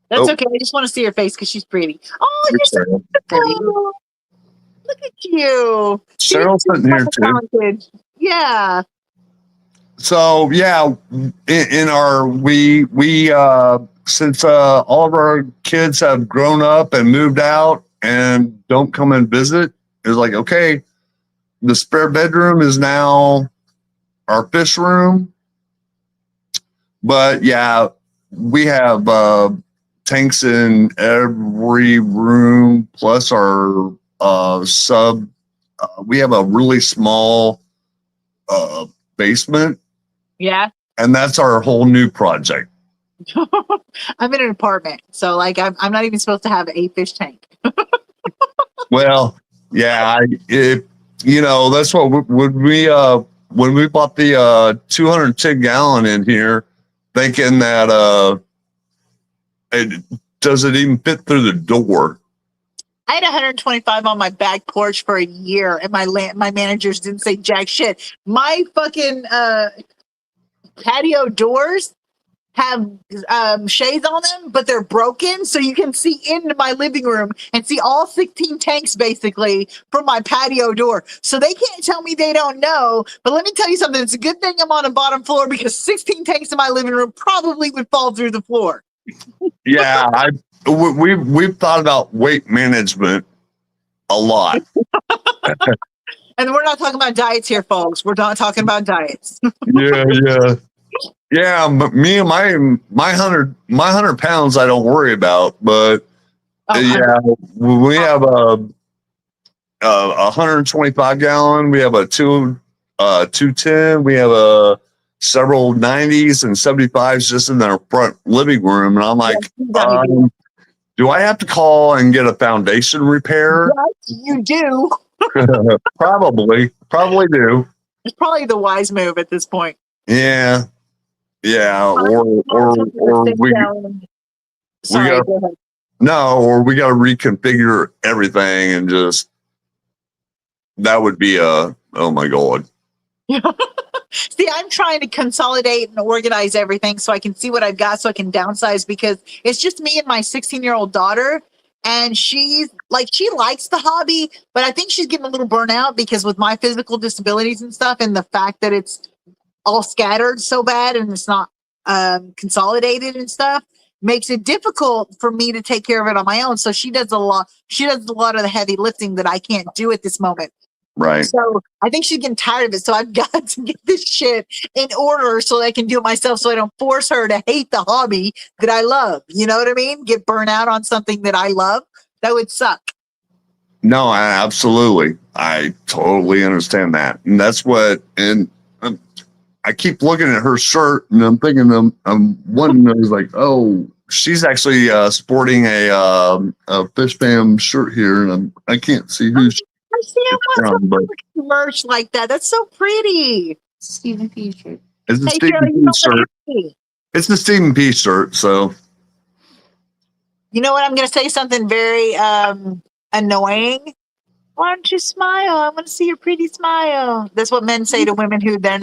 A: That's
D: Oh.
A: okay. I just want to see her face because she's pretty. Oh, you're so beautiful. Look at you.
D: Cheryl's sitting here too.
A: Talented. Yeah.
D: So yeah, in our we since all of our kids have grown up and moved out and don't come and visit, it's like, okay, the spare bedroom is now our fish room. But yeah, we have tanks in every room, plus our sub. We have a really small basement,
A: Yeah.
D: and that's our whole new project.
A: I'm in an apartment, so like I'm not even supposed to have a fish tank.
D: Well, yeah, you know, that's what when we bought the 210 gallon in here, thinking that does it even fit through the door?
A: I had 125 on my back porch for a year, and my managers didn't say jack shit. My fucking patio doors have shades on them, but they're broken, so you can see into my living room and see all 16 tanks basically from my patio door. So they can't tell me they don't know. But let me tell you something: it's a good thing I'm on the bottom floor because 16 tanks in my living room probably would fall through the floor.
D: Yeah, we've thought about weight management a lot.
A: And we're not talking about diets here, folks. We're not talking about diets.
D: Yeah, but me and my 100 pounds I don't worry about, but yeah, we have a 125 gallon, we have a 210, we have a several 90s and 75s just in our front living room, and I'm like, do I have to call and get a foundation repair?
A: Yes, you do.
D: Probably do.
A: It's probably the wise move at this point.
D: Yeah, or we
A: Sorry,
D: gotta-
A: go ahead.
D: no, or we got to reconfigure everything and just that would be oh my god.
A: See, I'm trying to consolidate and organize everything so I can see what I've got so I can downsize because it's just me and my 16-year-old daughter. And she's like, she likes the hobby, but I think she's getting a little burnout because with my physical disabilities and stuff and the fact that it's all scattered so bad and it's not consolidated and stuff makes it difficult for me to take care of it on my own. So she does a lot of the heavy lifting that I can't do at this moment.
D: Right.
A: So I think she's getting tired of it. So I've got to get this shit in order so that I can do it myself so I don't force her to hate the hobby that I love. You know what I mean? Get burnt out on something that I love. That would suck.
D: No, absolutely. I totally understand that. And that's what, and I keep looking at her shirt and I'm thinking, I'm wondering, is like, oh, she's actually sporting a Fish Fam shirt here. And I can't see who she
A: I see it
D: But
A: once merch like that. That's so pretty.
C: Stephen P. shirt.
D: it's a
A: Hey,
D: Stephen
A: Shirley, you
D: P
A: know what?
D: shirt. It's the Stephen P shirt. So
A: You know what? I'm going to say something very annoying. Why don't you smile? I want to see your pretty smile. That's what men say to women who they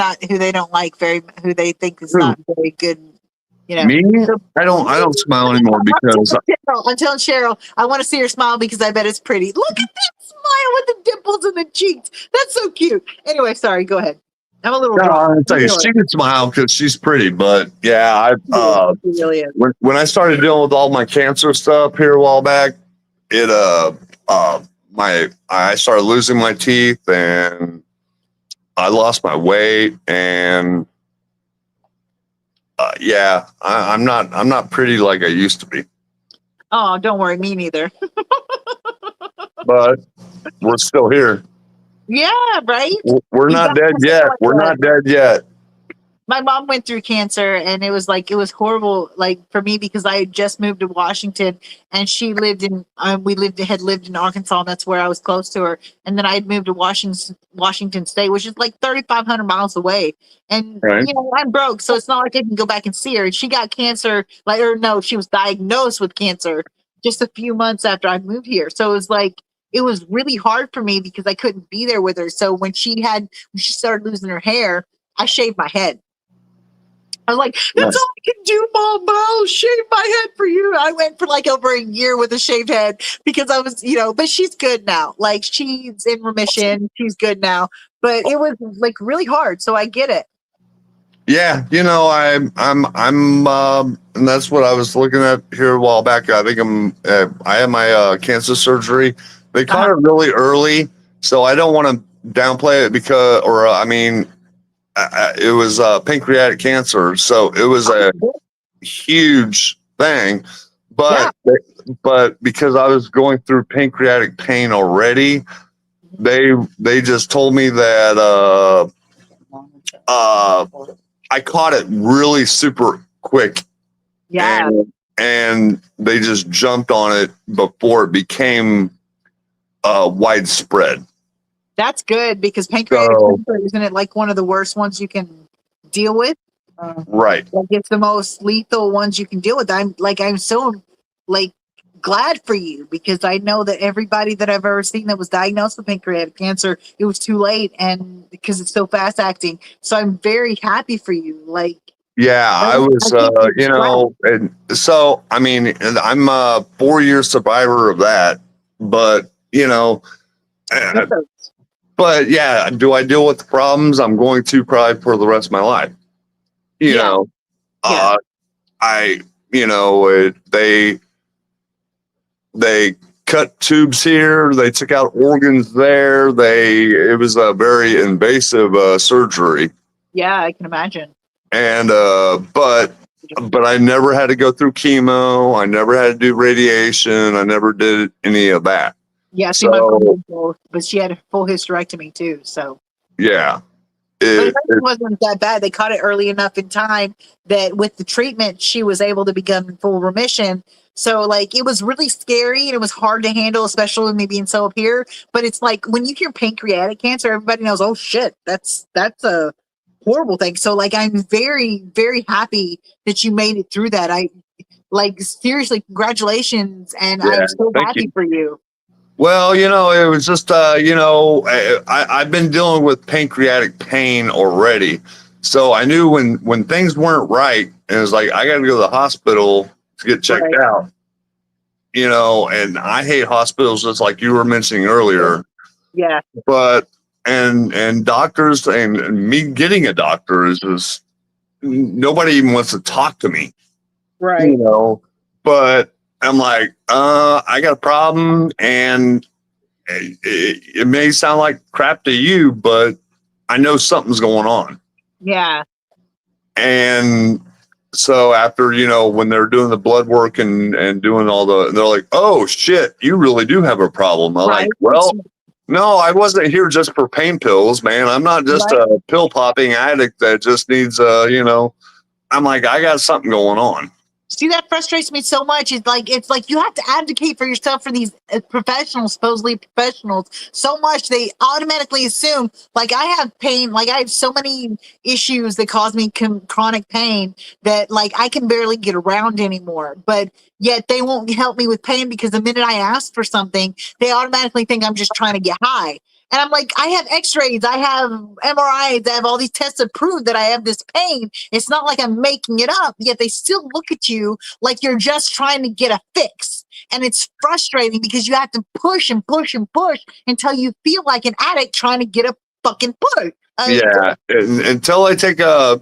A: don't like who they think is not very good. You know.
D: me, I don't smile anymore because
A: I'm telling Cheryl, I want to see her smile because I bet it's pretty. Look at that smile with the dimples in the cheeks. That's so cute. Anyway, sorry. Go ahead. I'm a little
D: no,
A: drunk.
D: I'll tell you,
A: Really.
D: she can smile because she's pretty. But yeah,
A: She really is.
D: when I started dealing with all my cancer stuff here a while back, it I started losing my teeth and I lost my weight and yeah, I'm not pretty like I used to be,
A: Oh, don't worry, me neither.
D: but we're still here.
A: Yeah, right.
D: We're
A: You
D: not
A: got
D: dead
A: cancer
D: yet.
A: like
D: We're
A: that.
D: not dead yet.
A: My mom went through cancer, and it was horrible. Like for me, because I had just moved to Washington, and she lived in had lived in Arkansas, and that's where I was close to her. And then I had moved to Washington State, which is like 3,500 miles away. And
D: Right.
A: you know, I'm broke, so it's not like I can go back and see her. She got cancer, she was diagnosed with cancer just a few months after I moved here. So it was really hard for me because I couldn't be there with her. So when she started losing her hair, I shaved my head. I was like, that's
D: Yes.
A: all I can do, Mom, but I'll shave my head for you. I went for like over a year with a shaved head because I was, but she's good now. Like she's in remission. She's good now. But it was like really hard. So I get it.
D: Yeah, and that's what I was looking at here a while back. I think I had my cancer surgery. They caught it really early, so I don't want to downplay it because, it was pancreatic cancer, so it was a huge thing. But because I was going through pancreatic pain already, they just told me that I caught it really super quick.
A: Yeah.
D: And they just jumped on it before it became widespread.
A: That's good because pancreatic cancer, isn't it like one of the worst ones you can deal with?
D: Right.
A: Like it's the most lethal ones you can deal with. I'm so glad for you because I know that everybody that I've ever seen that was diagnosed with pancreatic cancer, it was too late and because it's so fast acting. So I'm very happy for you. Like,
D: yeah, I was, and so, I'm a 4-year survivor of that, but, but yeah, do I deal with the problems? I'm going to probably for the rest of my life. They cut tubes here. They took out organs there. It was a very invasive surgery.
A: Yeah, I can imagine.
D: And but I never had to go through chemo. I never had to do radiation. I never did any of that.
A: Yeah, she but she had a full hysterectomy too. So
D: yeah,
A: it wasn't that bad. They caught it early enough in time that with the treatment, she was able to become in full remission. So it was really scary and it was hard to handle, especially with me being so up here. But it's like when you hear pancreatic cancer, everybody knows, oh shit, that's a horrible thing. So I'm very, very happy that you made it through that. Seriously, congratulations. And I'm so happy for you.
D: Well, it was just, I've been dealing with pancreatic pain already. So I knew when things weren't right, and it was like, I got to go to the hospital to get checked out, and I hate hospitals just like you were mentioning earlier.
A: Yeah.
D: But, and doctors and me getting a doctor is just, nobody even wants to talk to me.
A: Right.
D: But I'm like, I got a problem, and it may sound like crap to you, but I know something's going on.
A: Yeah.
D: And so after, when they're doing the blood work and doing they're like, oh shit, you really do have a problem. I'm like, well, no, I wasn't here just for pain pills, man. I'm not just a pill popping addict that just needs, I'm like, I got something going on.
A: See, that frustrates me so much. It's like you have to advocate for yourself for these professionals, supposedly professionals, so much they automatically assume like I have pain, like I have so many issues that cause me chronic pain that like I can barely get around anymore. But yet they won't help me with pain because the minute I ask for something, they automatically think I'm just trying to get high. And I'm like, I have x-rays, I have MRIs, I have all these tests to prove that I have this pain. It's not like I'm making it up, yet they still look at you like you're just trying to get a fix. And it's frustrating because you have to push and push and push until you feel like an addict trying to get a fucking push.
D: Yeah, until I take a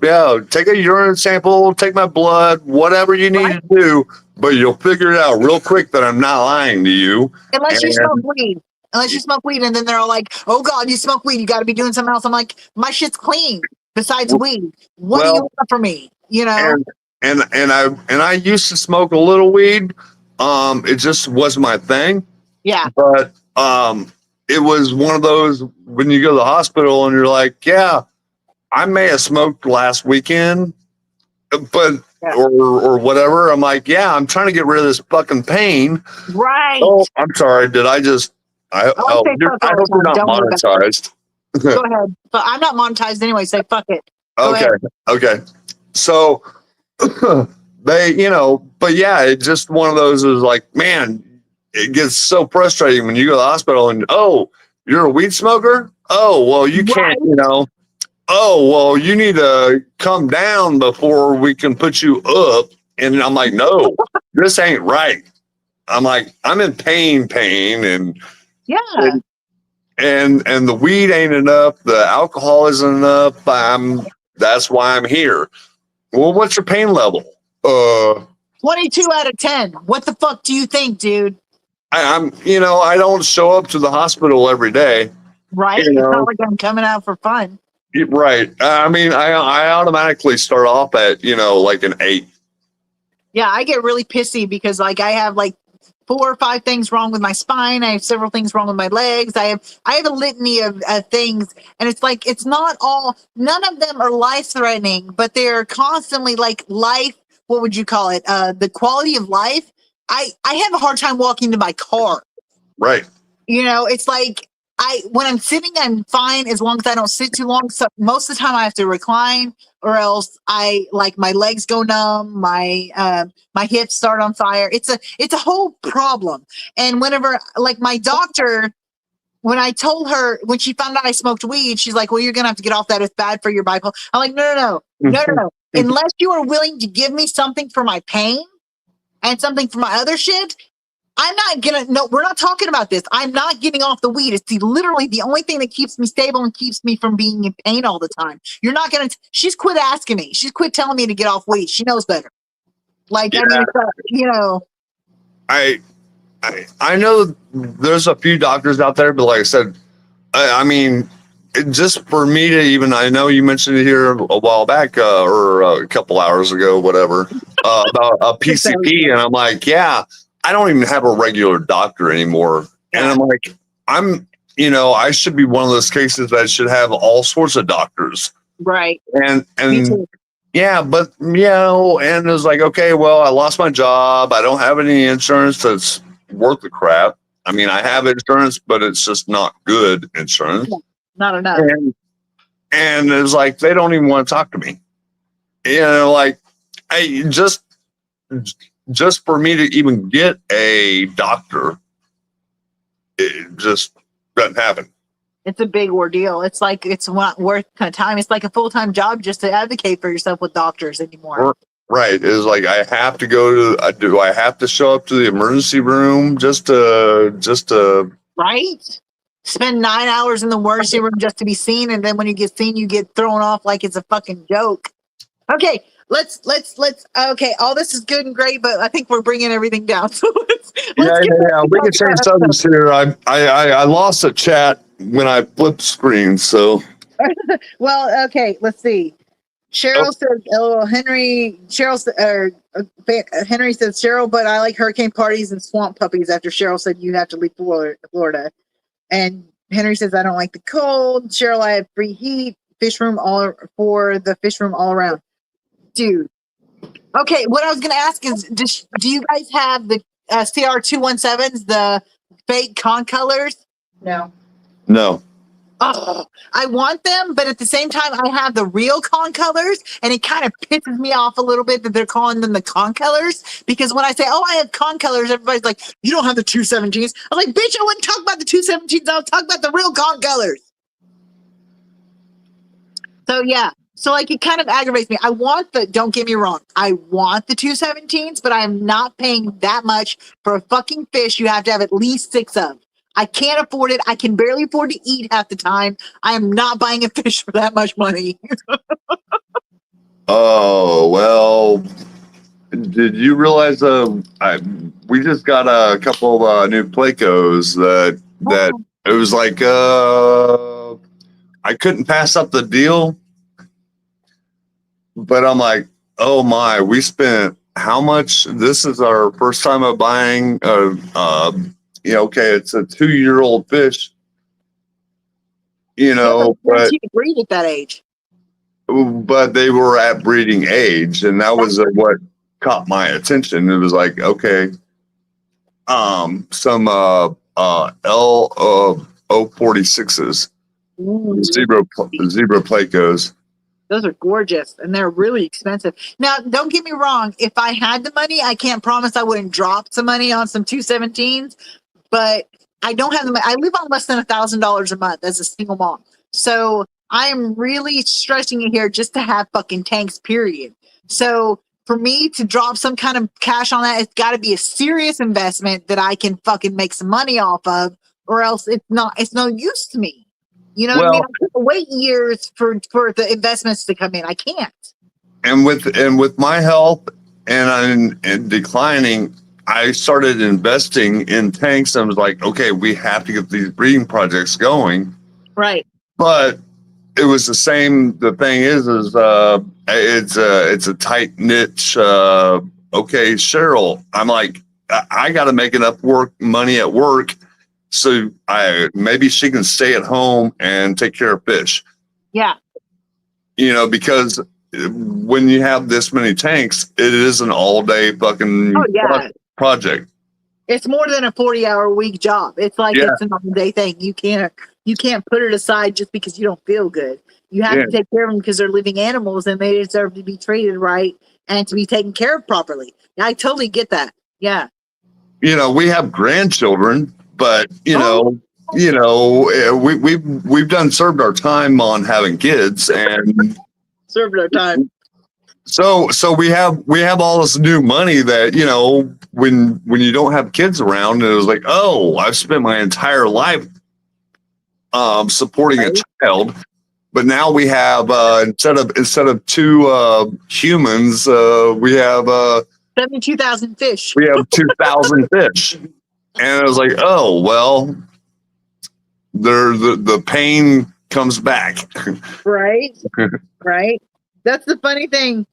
D: urine sample, take my blood, whatever you need to do, but you'll figure it out real quick that I'm not lying to you.
A: Unless you smoke weed. Unless you smoke weed, and then they're all like, "Oh God, you smoke weed, you got to be doing something else." I'm like, my shit's clean. Besides weed, what do you want from me? You know.
D: And I used to smoke a little weed. It just wasn't my thing.
A: Yeah.
D: But it was one of those when you go to the hospital and you're like, yeah, I may have smoked last weekend, but or whatever. I'm like, yeah, I'm trying to get rid of this fucking pain.
A: Right.
D: Oh, I'm sorry. Did I just? I hope you're not monetized.
A: Go ahead. But I'm not monetized anyway. Say fuck it.
D: Okay. So they, but yeah, it's just one of those is like, man, it gets so frustrating when you go to the hospital and, oh, you're a weed smoker? Oh, well, you can't, oh, well, you need to come down before we can put you up. And I'm like, no, this ain't right. I'm like, I'm in pain and and the weed ain't enough. The alcohol isn't enough. That's why I'm here. Well, what's your pain level?
A: 22 out of 10. What the fuck do you think, dude?
D: I don't show up to the hospital every day.
A: Right. It's not like I'm coming out for fun.
D: Right. I mean, I automatically start off at, like an 8.
A: Yeah, I get really pissy because like I have like 4 or 5 things wrong with my spine. I have several things wrong with my legs. I have a litany of things, and it's like it's not all. None of them are life threatening, but they're constantly like life. What would you call it? The quality of life. I have a hard time walking to my car.
D: Right.
A: It's like when I'm sitting, I'm fine as long as I don't sit too long. So most of the time I have to recline, or else my legs go numb, my hips start on fire. It's a whole problem. And whenever like my doctor, when I told her, when she found out I smoked weed, she's like, well, you're gonna have to get off that. It's bad for your bipolar. I'm like, no. Unless you are willing to give me something for my pain and something for my other shit, I'm not gonna. No, we're not talking about this. I'm not getting off the weed. It's literally the only thing that keeps me stable and keeps me from being in pain all the time. You're not gonna. She's quit asking me. She's quit telling me to get off weed. She knows better. Like, yeah.
D: I mean, I know there's a few doctors out there, but like I said, I mean, just for me to even, I know you mentioned it here a while back or a couple hours ago, whatever, about a PCP, and I'm like, yeah. I don't even have a regular doctor anymore. And I'm like, I should be one of those cases that should have all sorts of doctors.
A: Right.
D: And yeah, but and it was like, okay, well, I lost my job. I don't have any insurance that's worth the crap. I mean, I have insurance, but it's just not good insurance.
A: Not enough.
D: And it's like, they don't even want to talk to me. Like I just for me to even get a doctor, it just doesn't happen.
A: It's a big ordeal. It's like it's not worth time. It's like a full-time job just to advocate for yourself with doctors anymore.
D: Right. It's like I have to go to. Do I have to show up to the emergency room just to? Right.
A: Spend 9 hours in the emergency room just to be seen, and then when you get seen, you get thrown off like it's a fucking joke. Okay. Let's okay, all this is good and great, but I think we're bringing everything down. So let's
D: we can change subjects here. I lost a chat when I flipped screens, so
A: well, okay, let's see. Cheryl says, "Oh, Henry." Cheryl Henry says, "Cheryl, but I like hurricane parties and swamp puppies." After Cheryl said, "You have to leave Florida," and Henry says, "I don't like the cold." Cheryl, "I have free heat, fish room all for the fish room all around." Dude, Okay, what I was going to ask is, do you guys have the CR217s, the fake con colors?
B: No.
D: No.
A: Oh, I want them, but at the same time, I have the real con colors, and it kind of pisses me off a little bit that they're calling them the con colors. Because when I say, "Oh, I have con colors," everybody's like, "You don't have the 217s." I'm like, "Bitch, I wouldn't talk about the 217s. I'll talk about the real con colors." So yeah, so like it kind of aggravates me. I want the. Don't get me wrong, I want the 217s, but I am not paying that much for a fucking fish. You have to have at least 6 of. I can't afford it. I can barely afford to eat half the time. I am not buying a fish for that much money.
D: Oh, well, did you realize we just got a couple of new Plecos that it was like I couldn't pass up the deal, but I'm like, oh my, we spent how much? This is our first time of buying okay, it's a 2-year-old fish, but
A: You can breed at that age.
D: they were at breeding age, and that was what caught my attention. It was like, okay, some L 046s, zebra Plecos.
A: Those are gorgeous and they're really expensive. Now, don't get me wrong. If I had the money, I can't promise I wouldn't drop some money on some 217s, but I don't have the money. I live on less than $1,000 a month as a single mom. So I am really stressing it here just to have fucking tanks, period. So for me to drop some kind of cash on that, it's got to be a serious investment that I can fucking make some money off of, or else it's no use to me. You know what I mean? I can't wait years for the investments to come in. I can't.
D: And with my health and declining, I started investing in tanks. I was like, okay, we have to get these breeding projects going.
A: Right.
D: But it was the same. The thing is it's a tight niche. Okay, Cheryl, I'm like, I got to make enough money at work. So maybe she can stay at home and take care of fish.
A: Yeah.
D: Because when you have this many tanks, it is an all-day fucking project.
A: It's more than a 40-hour week job. It's like it's an all-day thing. You can't put it aside just because you don't feel good. You have to take care of them because they're living animals and they deserve to be treated right and to be taken care of properly. I totally get that. Yeah.
D: We have grandchildren, but we've served our time on having kids and
A: served our time.
D: So we have all this new money that when you don't have kids around, and it was like, oh, I've spent my entire life supporting a child, but now we have instead of 2 humans, we have
A: 72,000 fish.
D: We have 2,000 fish. And I was like, oh, well, the pain comes back.
A: Right. Right. That's the funny thing.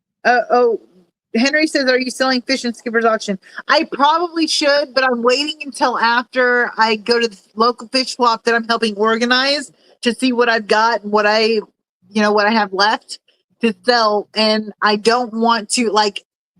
A: Henry says, are you selling fish in Skipper's auction? I probably should, but I'm waiting until after I go to the local fish swap that I'm helping organize to see what I've got and what I have left to sell. And I don't want to,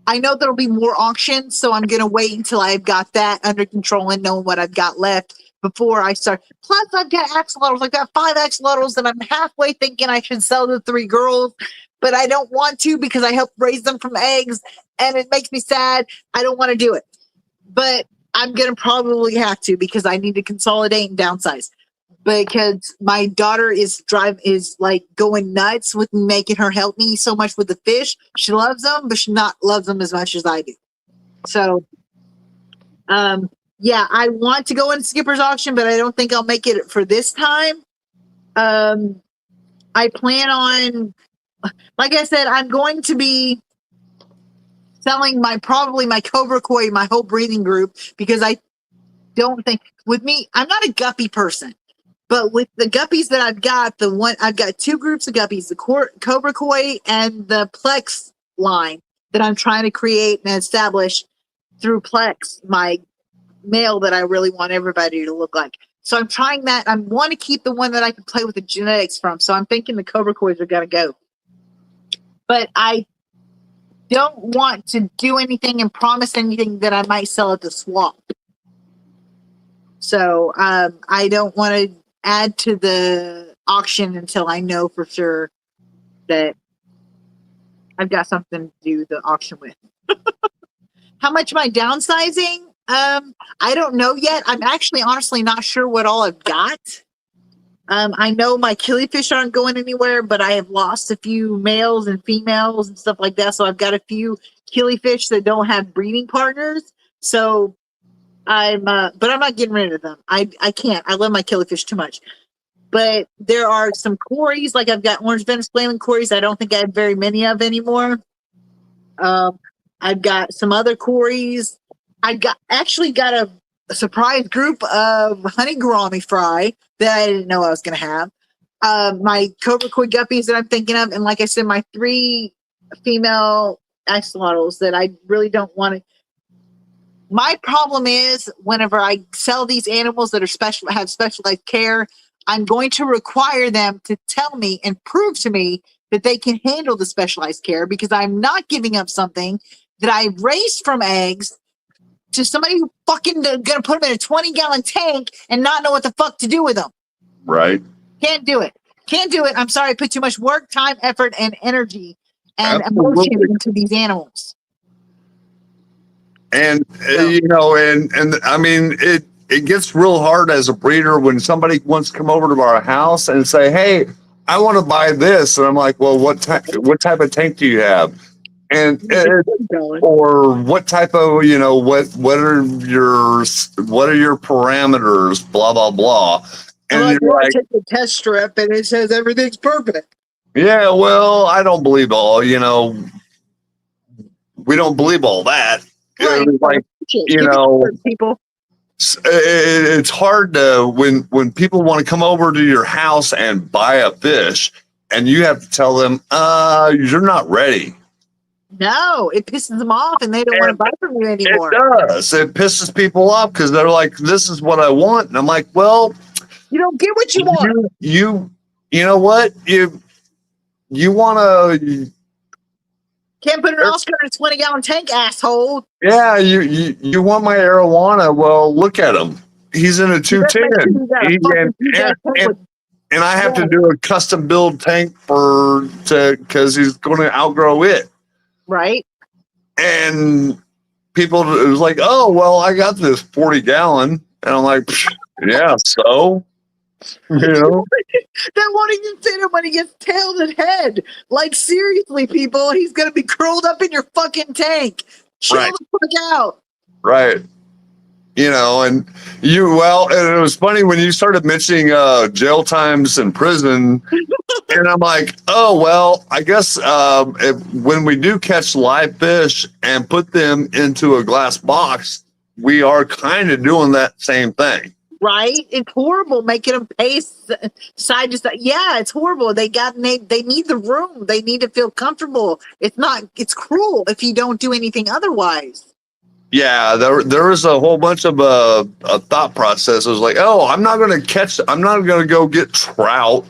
A: I know there'll be more auctions, so I'm going to wait until I've got that under control and know what I've got left before I start. Plus, I've got axolotls. I've got 5 axolotls, and I'm halfway thinking I should sell the 3 girls, but I don't want to because I helped raise them from eggs, and it makes me sad. I don't want to do it, but I'm going to probably have to because I need to consolidate and downsize. Because my daughter is going nuts with making her help me so much with the fish. She loves them, but she not loves them as much as I do. So, I want to go in Skipper's auction, but I don't think I'll make it for this time. I plan on, like I said, I'm going to be selling my Cobra Koi, my whole breeding group, because I don't think with me, I'm not a guppy person. But with the guppies that I've got, I've got 2 groups of guppies, the Cobra Koi and the Plex line that I'm trying to create and establish through Plex, my male that I really want everybody to look like. So I'm trying that. I want to keep the one that I can play with the genetics from. So I'm thinking the Cobra Kois are going to go. But I don't want to do anything and promise anything that I might sell at the swap. So I don't want to add to the auction until I know for sure that I've got something to do the auction with. How much am I downsizing? I don't know yet. I'm actually honestly not sure what all I've got. I know my killifish aren't going anywhere, but I have lost a few males and females and stuff like that. So I've got a few killifish that don't have breeding partners. So but I'm not getting rid of them. I can't. I love my killifish too much. But there are some cories, like I've got orange Venezuelan cories. I don't think I have very many of anymore. I've got some other cories. I actually got a surprise group of honey gourami fry that I didn't know I was going to have. My cobra koi guppies that I'm thinking of, and like I said, my 3 female axolotls that I really don't want to. My problem is whenever I sell these animals that are have specialized care, I'm going to require them to tell me and prove to me that they can handle the specialized care, because I'm not giving up something that I raised from eggs to somebody who fucking gonna put them in a 20-gallon tank and not know what the fuck to do with them.
D: Right.
A: Can't do it. Can't do it. I'm sorry. I put too much work, time, effort, and energy and
D: Absolutely.
A: emotion into these animals.
D: And you know, and I mean, it gets real hard as a breeder when somebody wants to come over to our house and say, "Hey, I want to buy this," and I'm like, "Well, what type of tank do you have?" And or what type of, you know, what are your parameters? Blah blah blah. And you're like,
A: take the test strip and it says everything's perfect.
D: yeah, well, I don't believe all. You know, we don't believe all that.
A: Right.
D: Like, you know,
A: people.
D: It's hard to when people want to come over to your house and buy a fish, and you have to tell them, you're not ready.
A: No, it pisses them off, and they don't want to buy from you anymore.
D: It does. It pisses people off because they're like, "This is what I want," and I'm like, "Well,
A: you don't get what you want.
D: You know what? You want to."
A: Can't put an Oscar in a 20-gallon tank, asshole.
D: Yeah, you want my arowana? Well, look at him. He's in a 210. And I have to do a custom build tank because he's going to outgrow it.
A: Right.
D: And people, it was like, "Oh, well, I got this 40-gallon," and I'm like, "Yeah, so." You know,
A: that won't even fit him when he gets tailed and head. Like, seriously, people, he's gonna be curled up in your fucking tank. Chill the fuck out.
D: Right. You know, and and it was funny when you started mentioning jail times in prison, and I'm like, oh well, I guess when we do catch live fish and put them into a glass box, we are kind of doing that same thing.
A: Right? It's horrible making them pace side to side. Yeah, it's horrible. They need the room. They need to feel comfortable. It's cruel if you don't do anything otherwise. Yeah,
D: there was a whole bunch of a thought process. It was like, oh, I'm not going to go get trout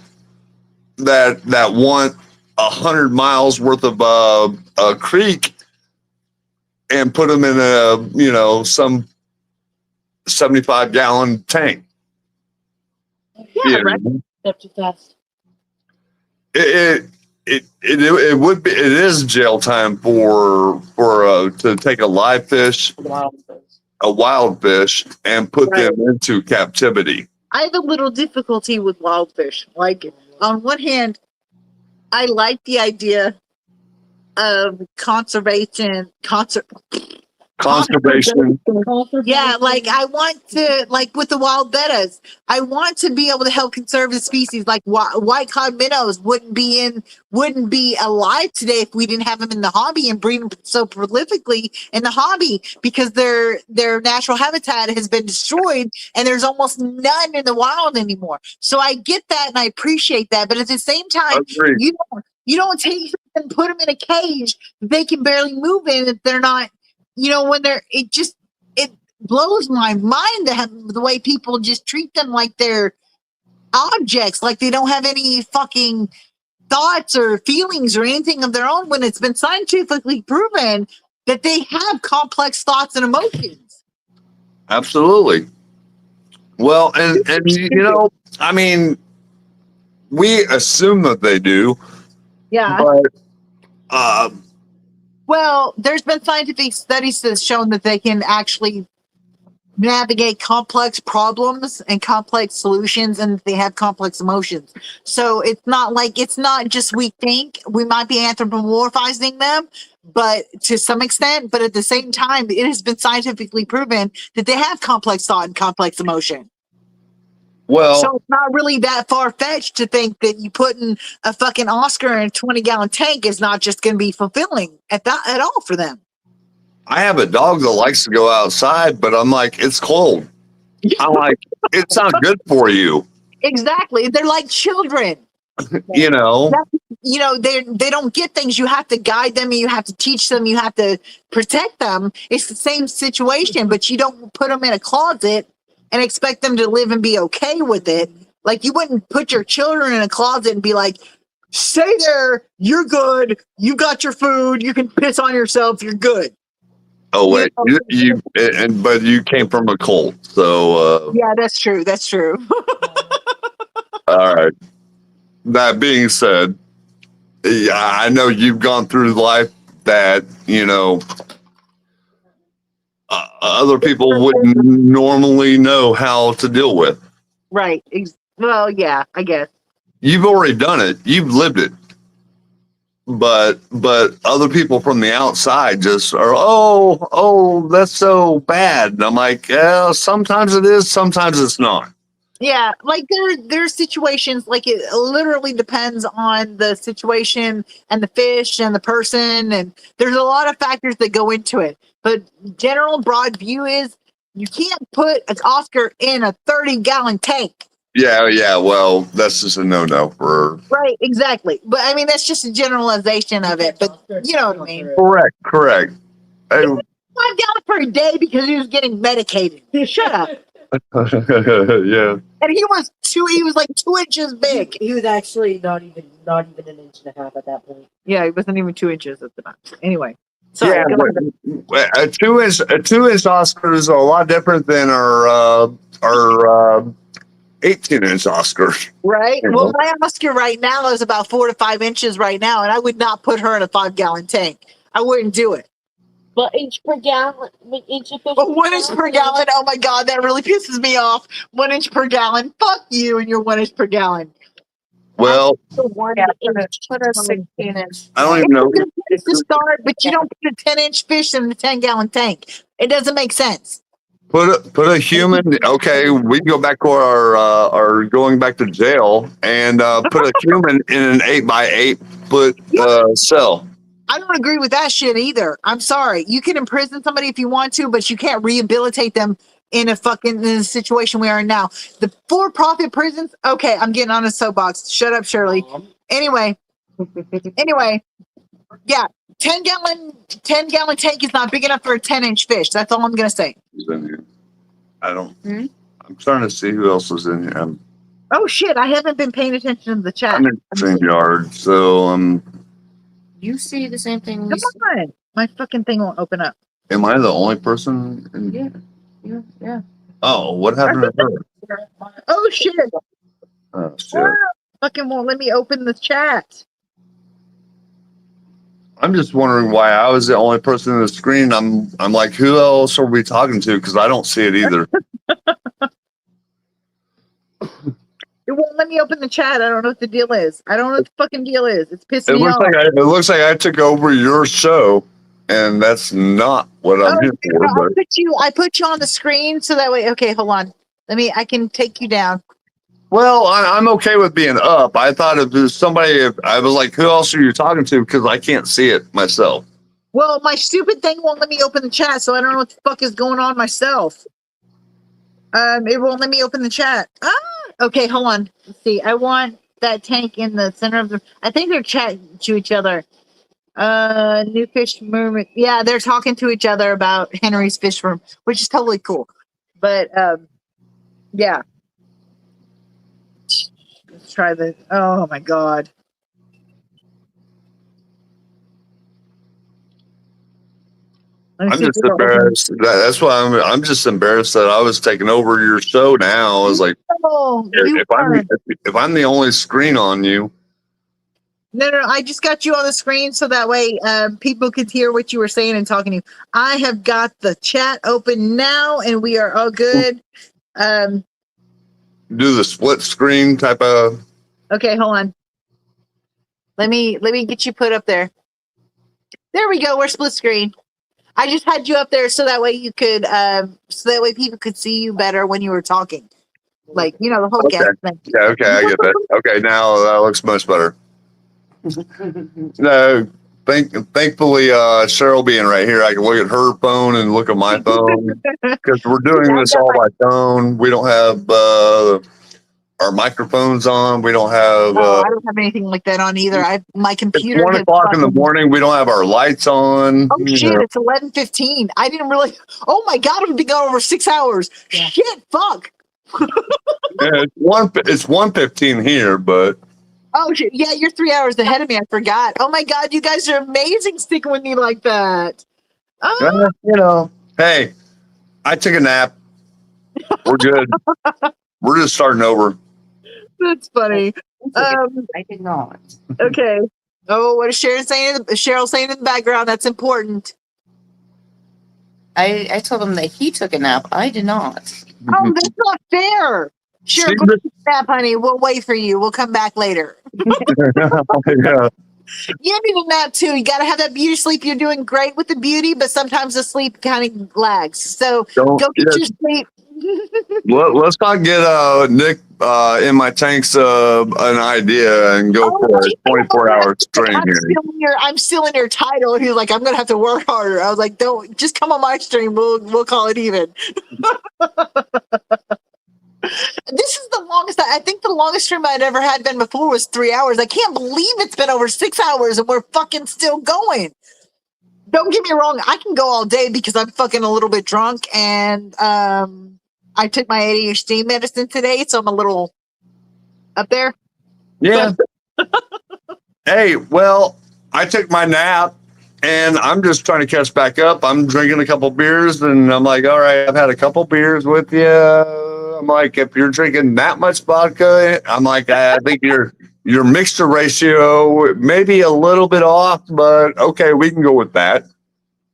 D: that want 100 miles worth of a creek and put them in some 75-gallon tank.
A: Yeah, right.
B: Step too fast.
D: It would be. It is jail time for to take a live fish, a wild fish, and put them into captivity.
A: I have a little difficulty with wild fish. Like, on one hand, I like the idea of conservation. Yeah, like I want to, like with the wild bettas, I want to be able to help conserve the species. Like white cod minnows wouldn't be alive today if we didn't have them in the hobby and breed them so prolifically in the hobby, because their natural habitat has been destroyed and there's almost none in the wild anymore. So I get that and I appreciate that, but at the same time, you don't take them and put them in a cage that they can barely move in if they're not. It blows my mind the way people just treat them like they're objects, like they don't have any fucking thoughts or feelings or anything of their own when it's been scientifically proven that they have complex thoughts and emotions.
D: Absolutely. Well, and you know, I mean, we assume that they do,
A: Yeah.
D: but uh,
A: Well, there's been scientific studies that's shown that they can actually navigate complex problems and complex solutions, and they have complex emotions. So it's not just we think. We might be anthropomorphizing them, but to some extent, but at the same time, it has been scientifically proven that they have complex thought and complex emotion.
D: well,
A: So it's not really that far fetched to think that you putting a fucking Oscar in a 20-gallon tank is not just going to be fulfilling at all for them.
D: I have a dog that likes to go outside, but I'm like, it's cold. I'm like, it's not good for you.
A: Exactly. They're like children.
D: You know,
A: You know, they don't get things. You have to guide them, and you have to teach them, you have to protect them. It's the same situation, but you don't put them in a closet and expect them to live and be okay with it. Like, you wouldn't put your children in a closet and be like, stay there, you're good, you got your food, you can piss on yourself, you're good.
D: oh wait, but you came from a cult, so
A: Yeah, that's true. That's true.
D: all right. That being said, yeah, I know you've gone through life that, you know, other people wouldn't normally know how to deal with.
A: Right. Well, yeah, I guess.
D: You've already done it. You've lived it. But other people from the outside just are, oh, that's so bad. And I'm like, yeah, sometimes it is, sometimes it's not.
A: Yeah, like there's situations, like it literally depends on the situation and the fish and the person, and there's a lot of factors that go into it. But general broad view is you can't put an Oscar in a 30-gallon tank.
D: Yeah. Well, that's just a no for.
A: Right, exactly. But I mean, that's just a generalization of it. But you know what I mean.
D: Correct. Hey,
A: 5 gallons per day because he was getting medicated. Shut up.
D: yeah.
A: And he was like 2 inches big.
B: He was actually not even an inch and a half at that point.
A: Yeah, he wasn't even 2 inches at the time. Anyway. Sorry,
D: Yeah,
A: go ahead.
D: a 2-inch Oscar is a lot different than our 18-inch Oscar.
A: Right. Well, my Oscar right now is about 4 to 5 inches right now, and I would not put her in a 5-gallon tank. I wouldn't do it.
B: But inch per gallon, inch of
A: But 1 inch per gallon. Oh my God, that really pisses me off. 1 inch per gallon. Fuck you and your 1 inch per gallon.
D: Well,
C: Put a 16-inch.
D: I don't even know.
A: It's a good place to start, but you don't put a 10-inch fish in a 10-gallon tank. It doesn't make sense.
D: Put a human. Okay, we can go back to our going back to jail and put a human in an 8x8 foot cell.
A: I don't agree with that shit either. I'm sorry. You can imprison somebody if you want to, but you can't rehabilitate them in a situation we are in now. The for-profit prisons. Okay, I'm getting on a soapbox. Shut up, Shirley. Anyway, yeah, 10-gallon tank is not big enough for a 10-inch fish. That's all I'm gonna say.
D: Who's in here? I don't.
A: Hmm?
D: I'm trying to see who else is in here.
A: Oh shit! I haven't been paying attention to the chat.
D: I'm in the same yard, so
C: You see the same thing we
A: Come
C: see.
A: on, my fucking thing won't open up.
D: am I the only person?
C: Yeah.
D: Oh, what happened to her?
A: Oh shit!
D: Oh, shit.
A: Fucking won't let me open the chat.
D: I'm just wondering why I was the only person in the screen. I'm like, who else are we talking to? Because I don't see it either.
A: It won't let me open the chat. I don't know what the deal is. I don't know what the fucking deal is. It's pissing
D: It
A: me off.
D: looks like I took over your show, and that's not what I'm here for. But
A: I put you on the screen so that way. Okay, hold on. I can take you down.
D: well, I'm okay with being up. I thought if there's somebody, I was like, who else are you talking to? Because I can't see it myself.
A: Well, my stupid thing won't let me open the chat, so I don't know what the fuck is going on myself. It won't let me open the chat. Okay, hold on. Let's see. I want that tank in the center of the. I think they're chatting to each other. New fish movement. Yeah, they're talking to each other about Henry's fish room, which is totally cool. But yeah. Let's try this. Oh my God. Let me
D: I'm
A: see if
D: just
A: we got one.
D: embarrassed. That's why I'm just embarrassed that I was taking over your show now. I was like,
A: Oh, you
D: if I'm the only screen on you,
A: no. I just got you on the screen so that way people could hear what you were saying and talking to you. I have got the chat open now, and we are all good.
D: do the split screen type of.
A: Okay, hold on. Let me get you put up there. There we go. We're split screen. I just had you up there so that way you could so that way people could see you better when you were talking. Like, you know, the whole
D: Okay.
A: guest thing.
D: Okay, I get that. Okay, now that looks much better. No, thankfully, Cheryl being right here, I can look at her phone and look at my phone because we're doing this all by phone. We don't have our microphones on. We don't have.
A: Oh, I don't have anything like that on either. My
D: It's
A: computer
D: 1
A: has
D: o'clock in the
A: fucking-
D: morning. We don't have our lights on.
A: Oh
D: you
A: shit,
D: know.
A: it's 11:15. I didn't really Oh my god, we've been going over 6 hours.
B: Yeah.
A: Shit, fuck.
D: Yeah, it's 1:15 here, but
A: Oh shit. Yeah, you're 3 hours ahead of me. I forgot. Oh my god, you guys are amazing sticking with me like that. Oh,
D: you know, hey, I took a nap. We're good. We're just starting over.
A: that's funny.
C: I did not.
A: Okay. Oh, what is Cheryl saying in the background? That's important.
C: I told him that he took a nap. I did not.
A: Oh, that's not fair. Sure, go take a nap, honey. We'll wait for you. We'll come back later.
D: Yeah.
A: You need a nap too. You got to have that beauty sleep. You're doing great with the beauty, but sometimes the sleep kind of lags. So
D: Don't,
A: go get
D: yeah,
A: your sleep.
D: let's not get Nick in my tanks an idea and go
A: Oh,
D: for a
A: geez,
D: 24-hour stream here.
A: I'm still in your title. He's like, I'm gonna have to work harder. I was like, don't just come on my stream. We'll call it even. This is the longest. I think the longest stream I'd ever had been before was 3 hours. I can't believe it's been over 6 hours and we're fucking still going. Don't get me wrong. I can go all day because I'm fucking a little bit drunk and I took my ADHD medicine today, so I'm a little up there.
D: Yeah. Hey, well, I took my nap and I'm just trying to catch back up. I'm drinking a couple beers and I'm like, all right, I've had a couple beers with you. I'm like, if you're drinking that much vodka, I'm like, I think your mixture ratio may be a little bit off, but okay, we can go with that.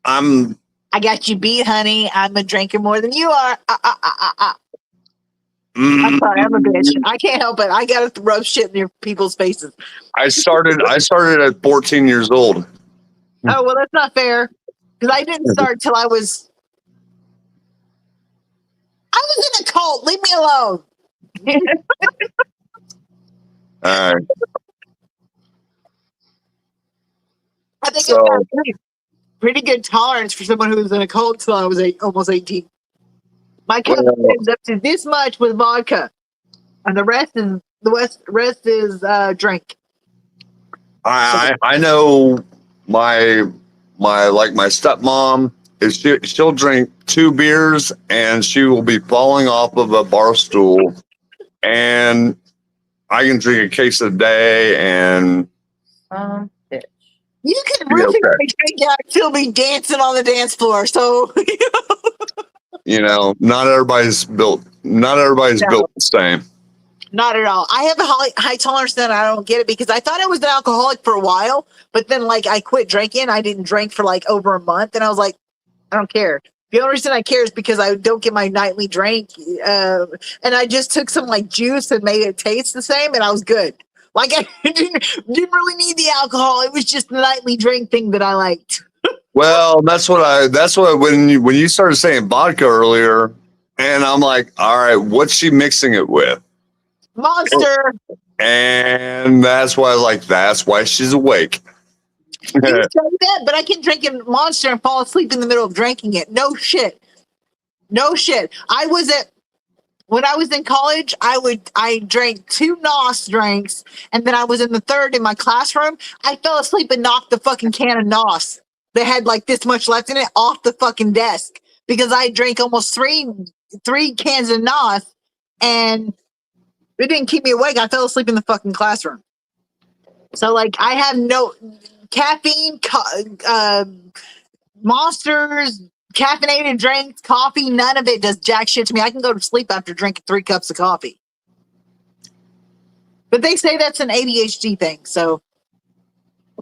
A: I got you beat, honey. I'm a drinker more than you are. I'm sorry, I'm a bitch. I can't help it. I gotta rub shit in your people's faces.
D: I started at 14 years old.
A: Oh well, that's not fair. Because I didn't start till I was in a cult. Leave me alone.
D: All right.
A: I think
D: So-
A: I've got pretty good tolerance for someone who was in a cult till I was almost 18. My cup is up to this much with vodka, and the rest is drink.
D: I know my stepmom is she'll drink 2 beers and she will be falling off of a bar stool, and I can drink a case a day and
C: Bitch.
A: You can
D: Yeah,
A: really
D: okay.
A: drink out and still be dancing on the dance floor. So
D: you know, not everybody's built the same.
A: not at all. I have a high tolerance that I don't get it because I thought I was an alcoholic for a while, but then like I quit drinking. I didn't drink for like over a month, and I was like, I don't care. The only reason I care is because I don't get my nightly drink, and I just took some like juice and made it taste the same, and I was good. Like I didn't really need the alcohol. It was just the nightly drink thing that I liked.
D: Well, that's what when you started saying vodka earlier, and I'm like, all right, what's she mixing it with?
A: Monster.
D: And that's why she's awake.
A: You say that, but I can drink a Monster and fall asleep in the middle of drinking it. No shit. No shit. When I was in college, I drank 2 NOS drinks, and then I was in the third in my classroom. I fell asleep and knocked the fucking can of NOS that had like this much left in it off the fucking desk because I drank almost three cans of NOS, and it didn't keep me awake. I fell asleep in the fucking classroom. So like I have no caffeine, Monsters, caffeinated drinks, coffee, none of it does jack shit to me. I can go to sleep after drinking 3 cups of coffee. But they say that's an ADHD thing, so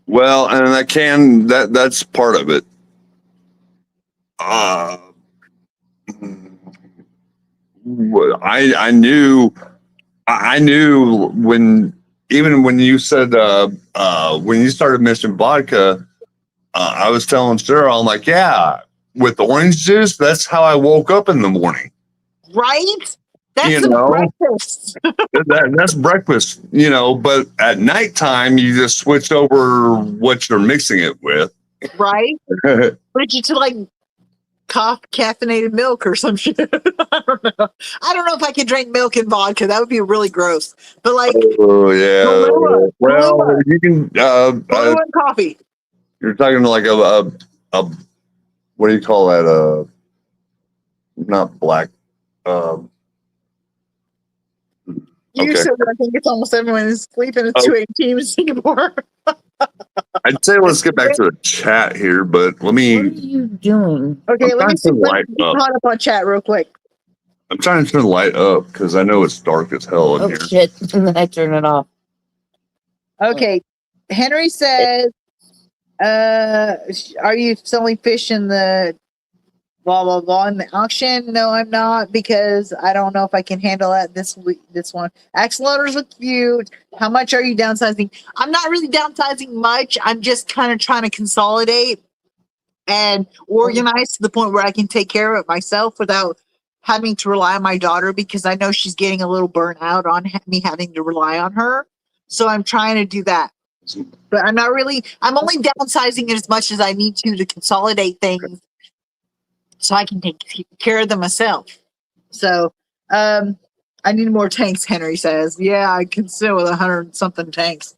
D: Well, and that's part of it. I knew when you said when you started mentioning vodka, I was telling Sarah, I'm like, yeah, with orange juice, that's how I woke up in the morning.
A: right? That's
D: You
A: some
D: know.
A: breakfast.
D: That's breakfast, but at nighttime you just switch over what you're mixing it with.
A: Right? Put you to like caffeinated milk or some shit. I don't know. I don't know if I could drink milk and vodka. That would be really gross. But like
D: Oh yeah.
A: Kahlua,
D: Well,
A: Kahlua.
D: you can.
A: Kahlua and coffee.
D: You're talking like a what do you call that? Not black.
A: You
D: Okay.
A: said that I think it's almost everyone is sleeping at
D: Oh.
A: 2:18 in Singapore.
D: I'd say let's get back to the chat here, but let
C: What are
D: me.
C: you doing?
A: Okay,
D: I'm
A: let me
D: trying
A: see.
D: to
A: Let
D: light
A: me get
D: up.
A: caught up on chat real quick.
D: I'm trying to turn the light up because I know it's dark as hell in
C: Oh
D: here.
C: shit! And then I turn it off.
A: Okay, Henry says, "Are you selling fish in the blah blah blah in the auction?" No, I'm not because I don't know if I can handle that this week. This one, axolotls look cute. How much are you downsizing? I'm not really downsizing much. I'm just kind of trying to consolidate and organize to the point where I can take care of it myself without having to rely on my daughter because I know she's getting a little burnt out on me having to rely on her. So I'm trying to do that. But I'm only downsizing it as much as I need to consolidate things so I can take care of them myself. So I need more tanks, Henry says. Yeah, I can sit with 100 something tanks.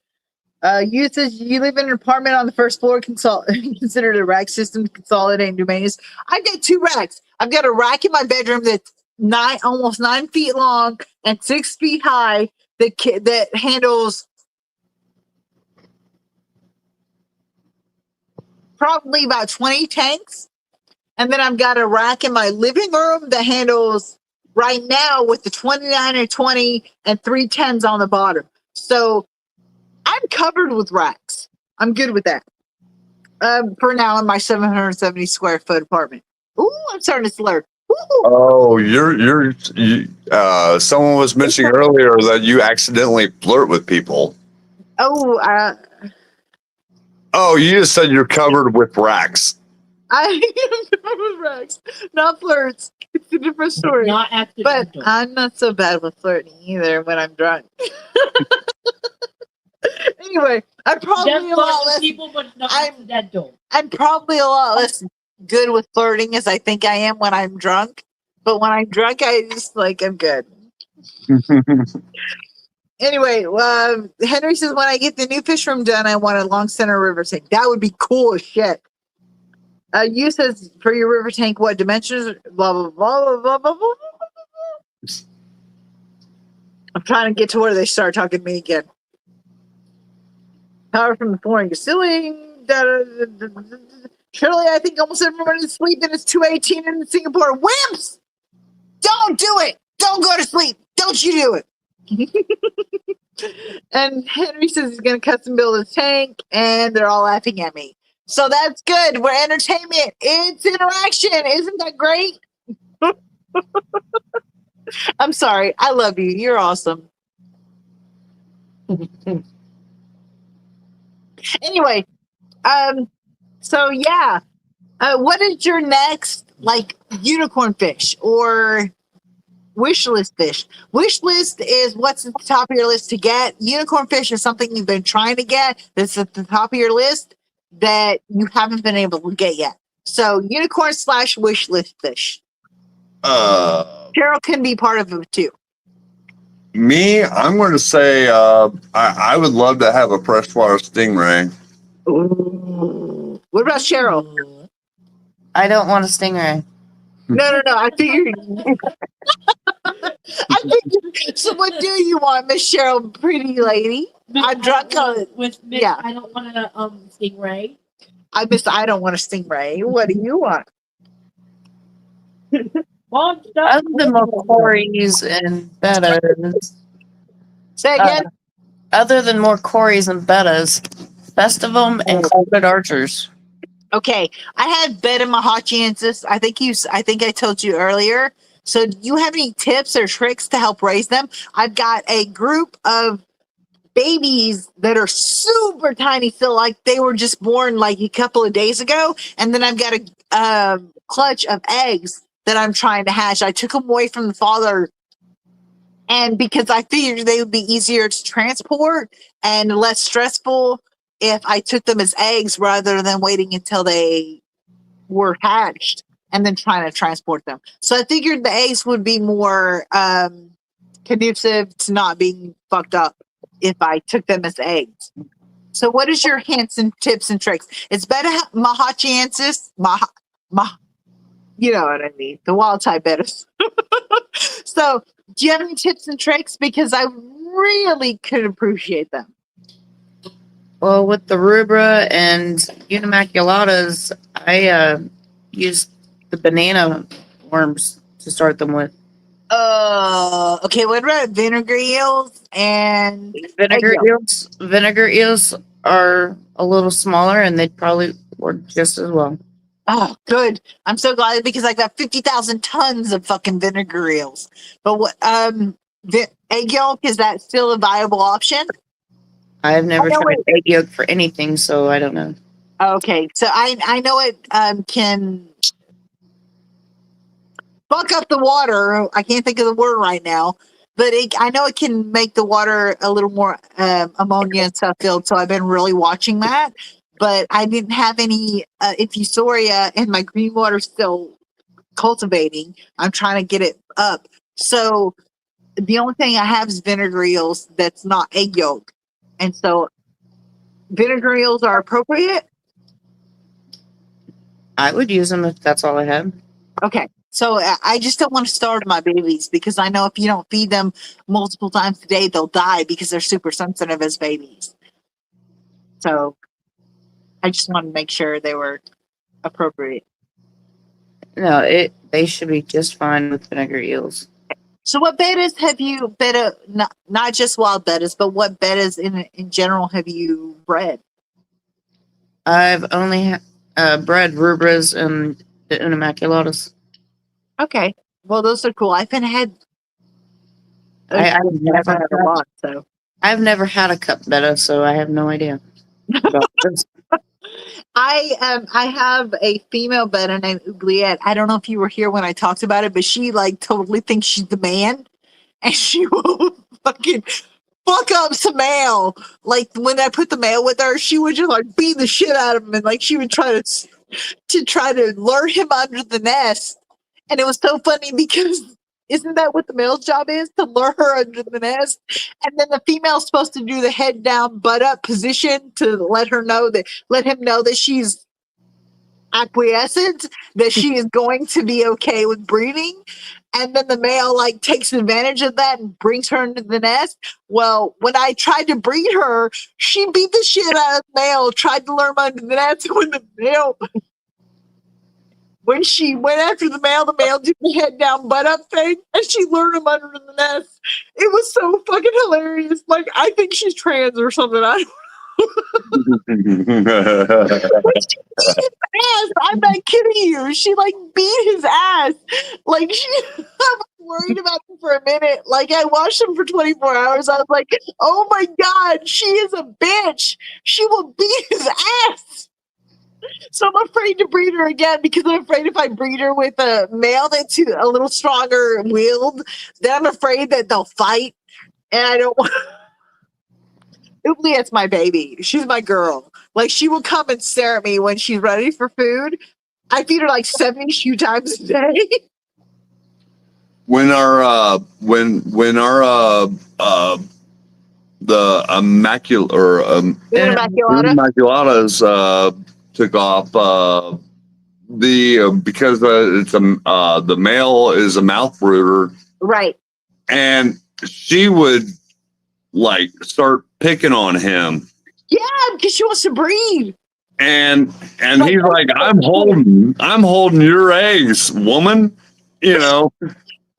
A: You says you live in an apartment on the first floor, considered a rack system, consolidating domains. I've got 2 racks. I've got a rack in my bedroom that's almost 9 feet long and 6 feet high that handles probably about 20 tanks. And then I've got a rack in my living room that handles right now with the 29 and 20 and 3 10s on the bottom. So I'm covered with racks. I'm good with that. For now in my 770 square foot apartment. Ooh, I'm starting to slur. Ooh.
D: Oh, someone was mentioning earlier that you accidentally flirt with people.
A: Oh,
D: Oh, you just said you're covered with racks.
A: I am covered with racks, not flirts. It's a different story.
B: Not
A: But
B: accidental.
A: I'm not so bad with flirting either when I'm drunk. Anyway, I'm probably
B: Just
A: a lot
B: flirt with
A: less.
B: people, but not
A: I'm-
B: accidental.
A: I'm probably a lot less good with flirting as I think I am when I'm drunk. But when I'm drunk, I just I'm good. Anyway, Henry says when I get the new fish room done, I want a long center river tank. That would be cool as shit. You says for your river tank, what dimensions? Blah blah blah blah blah blah blah. I'm trying to get to where they start talking to me again. Power from the flooring to ceiling. Surely, I think almost everyone is sleeping. It's 2:18 in Singapore. Wimps! Don't do it. Don't go to sleep. Don't you do it. And Henry says he's going to custom build his tank, and they're all laughing at me. So that's good. We're entertainment. It's interaction. Isn't that great? I'm sorry. I love you. You're awesome. Anyway, so yeah. What is your next unicorn fish or wish list fish? Wish list is what's at the top of your list to get. Unicorn fish is something you've been trying to get that's at the top of your list that you haven't been able to get yet. So unicorn / wish list fish. Carol can be part of it too.
D: Me, I'm going to say I would love to have a freshwater stingray.
A: Ooh. What about Cheryl?
C: I don't want a stingray.
A: No. I figured. So what do you want, Miss Cheryl, pretty lady? I'm drunk on it.
B: With Miss,
A: Yeah.
B: I don't want a stingray.
A: I don't want a stingray. What do you want?
B: Mom, stop.
C: Other than more Corys and bettas,
A: Say again.
C: other than more Corys and bettas, best of them and Cold Archers.
A: Okay, I had Betta Mahachiensis. I think I told you earlier. So, do you have any tips or tricks to help raise them? I've got a group of babies that are super tiny, feel like they were just born like a couple of days ago, and then I've got a clutch of eggs that I'm trying to hatch. I took them away from the father, and because I figured they would be easier to transport and less stressful if I took them as eggs rather than waiting until they were hatched and then trying to transport them. So I figured the eggs would be more conducive to not being fucked up if I took them as eggs. So what is your hints and tips and tricks? It's Betta Mahachiensis. You know what I mean. The wild type bettas. So do you have any tips and tricks? Because I really could appreciate them.
C: Well, with the rubra and Unimaculatas, I used the banana worms to start them with.
A: Okay, what about vinegar eels and
C: Vinegar
A: egg yolk?
C: eels. Vinegar eels are a little smaller, and they'd probably work just as well.
A: Oh, good. I'm so glad because I got 50,000 tons of fucking vinegar eels. But what egg yolk, is that still a viable option?
C: I have never
A: Oh, no,
C: tried egg yolk for anything, so I don't know.
A: Okay, so I know it can fuck up the water. I can't think of the word right now, but I know it can make the water a little more ammonia and stuff filled. So I've been really watching that, but I didn't have any infusoria, and my green water's still cultivating. I'm trying to get it up. So the only thing I have is vinegar eels that's not egg yolk, and so vinegar eels are appropriate.
C: I would use them if that's all I had.
A: Okay. So I just don't want to starve my babies because I know if you don't feed them multiple times a day, they'll die because they're super sensitive as babies. So I just want to make sure they were appropriate.
C: No, they should be just fine with vinegar eels.
A: So what bettas have you not just wild bettas, but what bettas in general have you bred?
C: I've only bred rubras and the Unimaculatas.
A: Okay. Well, those are cool. I've had
C: I've
A: a lot, so
C: I've never had a cup betta, so I have no idea. about this.
A: I have a female betta named Oubliette. I don't know if you were here when I talked about it, but she like totally thinks she's the man, and she will fucking fuck up some male. Like when I put the male with her, she would just like beat the shit out of him, and like she would try to lure him under the nest. And it was so funny because isn't that what the male's job is, to lure her under the nest? And then the female's supposed to do the head down, butt up position to let him know that she's acquiescent, that she is going to be okay with breeding. And then the male like takes advantage of that and brings her into the nest. Well, when I tried to breed her, she beat the shit out of the male, tried to lure him under the nest. When she went after the male did the head down, butt up thing, and she lured him under the nest. It was so fucking hilarious. Like, I think she's trans or something. I don't she beat his ass. I'm not kidding you. She like beat his ass. Like I was worried about him for a minute. Like I watched him for 24 hours. I was like, oh my God, she is a bitch. She will beat his ass. So I'm afraid to breed her again because I'm afraid if I breed her with a male that's a little stronger willed, then I'm afraid that they'll fight. And I don't want Oubliette's my baby. She's my girl. Like she will come and stare at me when she's ready for food. I feed her like 72 times a day.
D: When our the
A: Immaculata.
D: Immaculatas took off because it's the male is a mouth brooder,
A: Right.
D: and she would like start picking on him.
A: Yeah, because she wants to breed.
D: and he's like, I'm holding your eggs, woman. You know,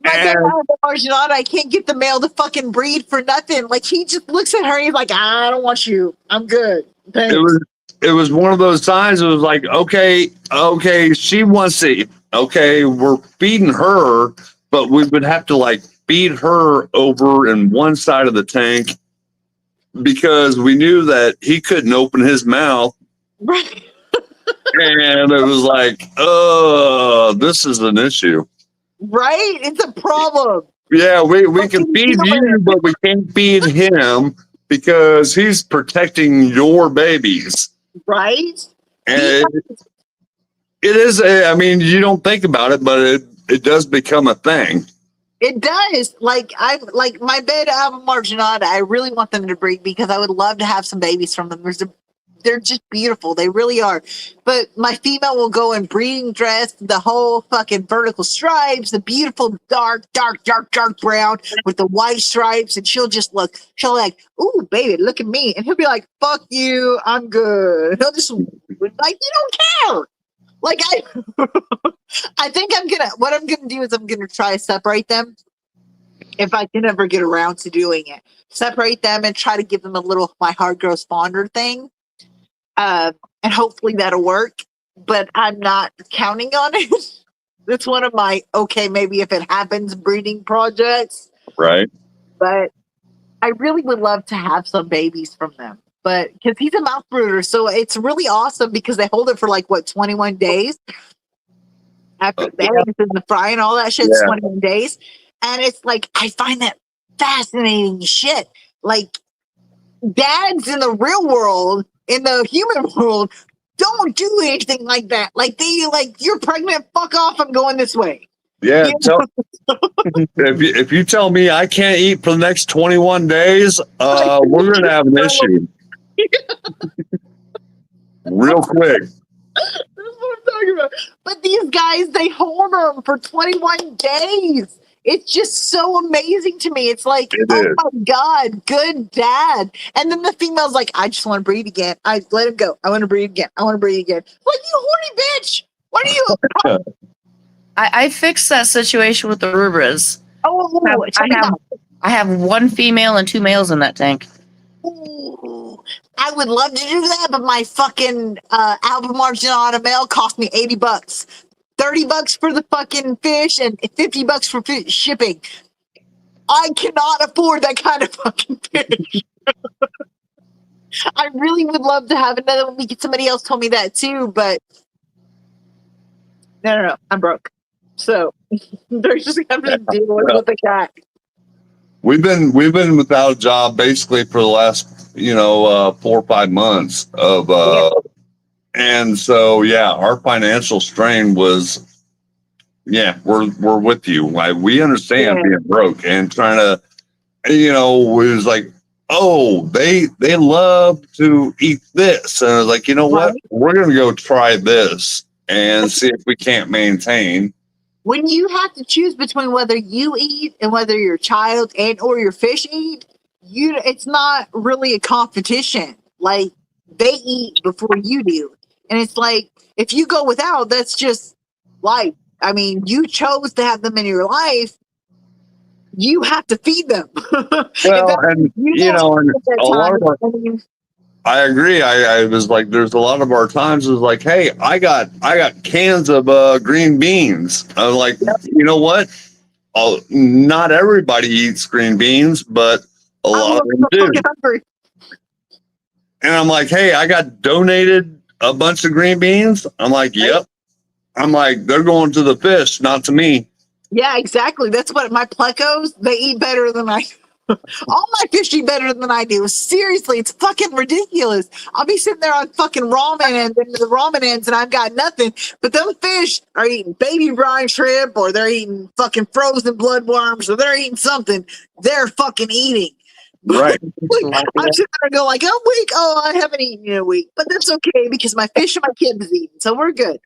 A: My bad,
D: and
A: Arjunata, I can't get the male to fucking breed for nothing. Like he just looks at her and he's like, I don't want you. I'm good. Thanks.
D: it was one of those times. It was like, okay, she wants to. Okay, we're feeding her, but we would have to like feed her over in one side of the tank because we knew that he couldn't open his mouth.
A: Right.
D: And it was like, this is an issue.
A: Right? It's a problem.
D: Yeah, we can feed you, but we can't feed him because he's protecting your babies.
A: Right?
D: And it is, I mean, you don't think about it, but it does become a thing.
A: It does. Like my bed album Marginata, I really want them to breed because I would love to have some babies from them. They're just beautiful. They really are. But my female will go in breeding dress, the whole fucking vertical stripes, the beautiful dark brown with the white stripes, and she'll like, ooh, baby, look at me. And he'll be like, fuck you, I'm good. And he'll just like, you don't care. Like I think what I'm gonna do is I'm gonna try to separate them if I can ever get around to doing it. Separate them and try to give them a little my heart grows fonder thing. And hopefully that'll work, but I'm not counting on it. It's one of my, okay, maybe if it happens, breeding projects.
D: Right.
A: But I really would love to have some babies from them. But because he's a mouth brooder, so it's really awesome because they hold it for like, 21 days? After the eggs and the fry and all that shit's 21 days. And it's like, I find that fascinating shit. Like, dads in the real world, in the human world, don't do anything like that. Like you're pregnant, fuck off, I'm going this way.
D: Yeah. If you tell me I can't eat for the next 21 days, we're gonna have an issue. Real quick.
A: That's what I'm talking about. But these guys, they hold them for 21 days. It's just so amazing to me. It's like, my God, good dad. And then the female's like, I just want to breathe again. I let him go. I want to breathe again. I want to breathe again. Like, you horny bitch. What are you?
C: I fixed that situation with the rubras. I have one female and two males in that tank.
A: Ooh, I would love to do that, but my fucking album Marginata male cost me $80. $30 for the fucking fish and $50 for shipping. I cannot afford that kind of fucking fish. I really would love to have another one. Somebody else told me that too, but no, I'm broke. So they're just gonna deal with the cat.
D: We've been without a job basically for the last 4 or 5 months of and so our financial strain was we're with you. We understand being broke and trying to it was like, oh, they love to eat this, and I was like, you know what, we're gonna go try this and see if we can't maintain.
A: When you have to choose between whether you eat and whether your child and or your fish eat, it's not really a competition. Like, they eat before you do. And it's like, if you go without, that's just life. I mean, you chose to have them in your life. You have to feed them.
D: Well, and and a lot of our, I agree. I was like, there's a lot of our times is like, hey, I got cans of green beans. I was like, you know what? Not everybody eats green beans, but a lot of them do. And I'm like, hey, I got donated a bunch of green beans. I'm like, yep. I'm like, they're going to the fish, not to me.
A: Yeah, exactly. That's what my plecos, they eat better than I. All my fish eat better than I do. Seriously, it's fucking ridiculous. I'll be sitting there on fucking ramen and the ramen ends and I've got nothing. But them fish are eating baby brine shrimp, or they're eating fucking frozen bloodworms, or they're eating something. They're fucking eating.
D: Right.
A: I'm sitting there and go like, a week. Oh, I haven't eaten in a week. But that's okay because my fish and my kid is eating. So we're good.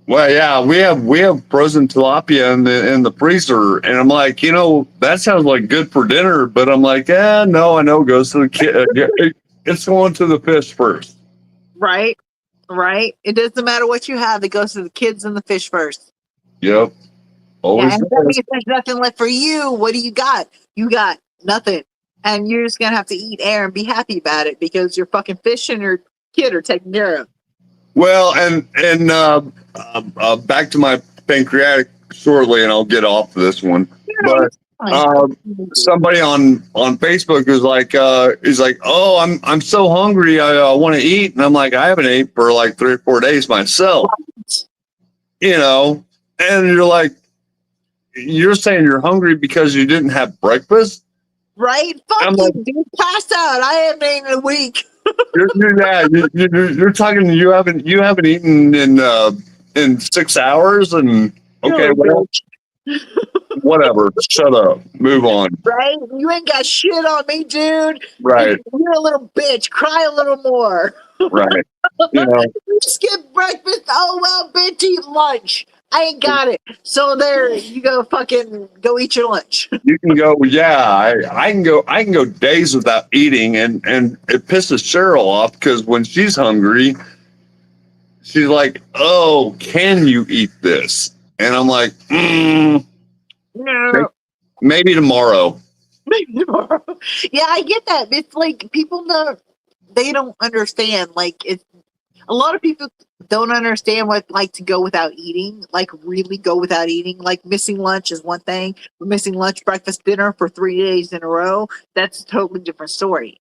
D: Well, yeah, we have frozen tilapia in the freezer, and I'm like, that sounds like good for dinner, but I'm like, no, I know it goes to the kid. It's going to the fish first.
A: Right. Right? It doesn't matter what you have. It goes to the kids and the fish first.
D: Yep.
A: Yeah,
D: Always.
A: and that means there's nothing left for you. What do you got? You got nothing. And you're just gonna have to eat air and be happy about it because your fucking fish and your kid are taken care of.
D: Well, and back to my pancreatic shortly, and I'll get off this one. But somebody on Facebook was like, he's like, oh, I'm so hungry, I want to eat, and I'm like, I haven't ate for like 3 or 4 days myself, you know, and you're like, you're saying you're hungry because you didn't have breakfast,
A: Right? Fuck
D: I'm
A: you,
D: like-
A: dude. Passed out. I haven't eaten in a week.
D: you're talking, you haven't eaten in 6 hours, and okay, well, whatever, shut up, move on.
A: Right? You ain't got shit on me, dude.
D: Right,
A: You're a little bitch. Cry a little more.
D: right, you know.
A: You skip breakfast. Oh well, bitch, eat lunch. I ain't got it. So there you go. Fucking go eat your lunch.
D: You can go, yeah, I can go days without eating, and it pisses Cheryl off because when she's hungry, she's like, oh, can you eat this? And I'm like,
A: No.
D: maybe tomorrow.
A: Maybe tomorrow. Yeah, I get that. It's like people they don't understand. Like it's a lot of people don't understand what like to go without eating, like really go without eating. Like missing lunch is one thing, but missing lunch, breakfast, dinner for 3 days in a row, that's a totally different story.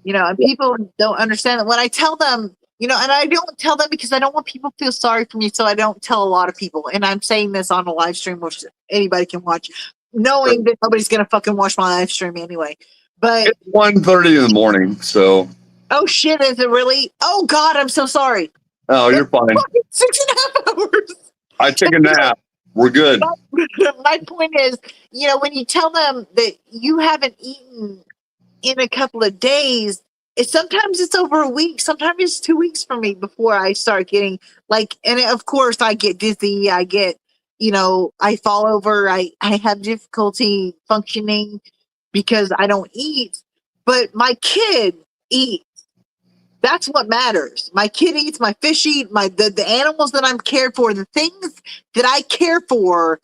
A: You know, and people don't understand that when I tell them, you know, and I don't tell them because I don't want people to feel sorry for me, so I don't tell a lot of people. And I'm saying this on a live stream, which anybody can watch, knowing that nobody's gonna fucking watch my live stream anyway. But
D: It's 1:30 in the morning, so
A: oh shit, is it really? Oh God, I'm so sorry.
D: oh, you're fine.
A: Fucking 6.5 hours.
D: I took a nap. We're good.
A: My point is, you know, when you tell them that you haven't eaten in a couple of days, sometimes it's over a week, sometimes it's 2 weeks for me before I start getting like, and of course I get dizzy, I get, you know, I fall over, I have difficulty functioning because I don't eat, but my kid eats. That's what matters. My kid eats, my fish eat, the animals that I'm cared for, the things that I care for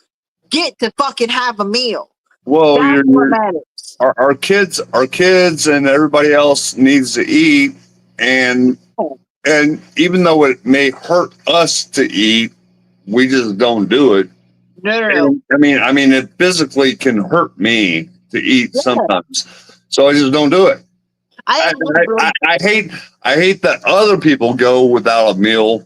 A: get to fucking have a meal.
D: Whoa,
A: That's what matters.
D: our kids and everybody else needs to eat, and even though it may hurt us to eat, we just don't do it.
A: No.
D: I mean, it physically can hurt me to eat
A: Yeah.
D: sometimes, so I just don't do it. I hate that other people go without a meal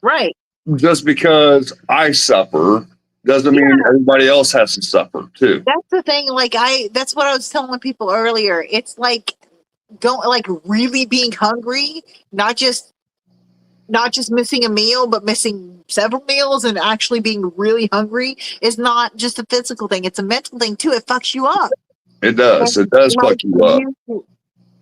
A: right.
D: just because I suffer. Doesn't mean everybody else has to suffer too.
A: That's the thing. Like that's what I was telling people earlier. It's like really being hungry, not just missing a meal, but missing several meals and actually being really hungry is not just a physical thing. It's a mental thing too. It fucks you up.
D: It does. It does fuck you up.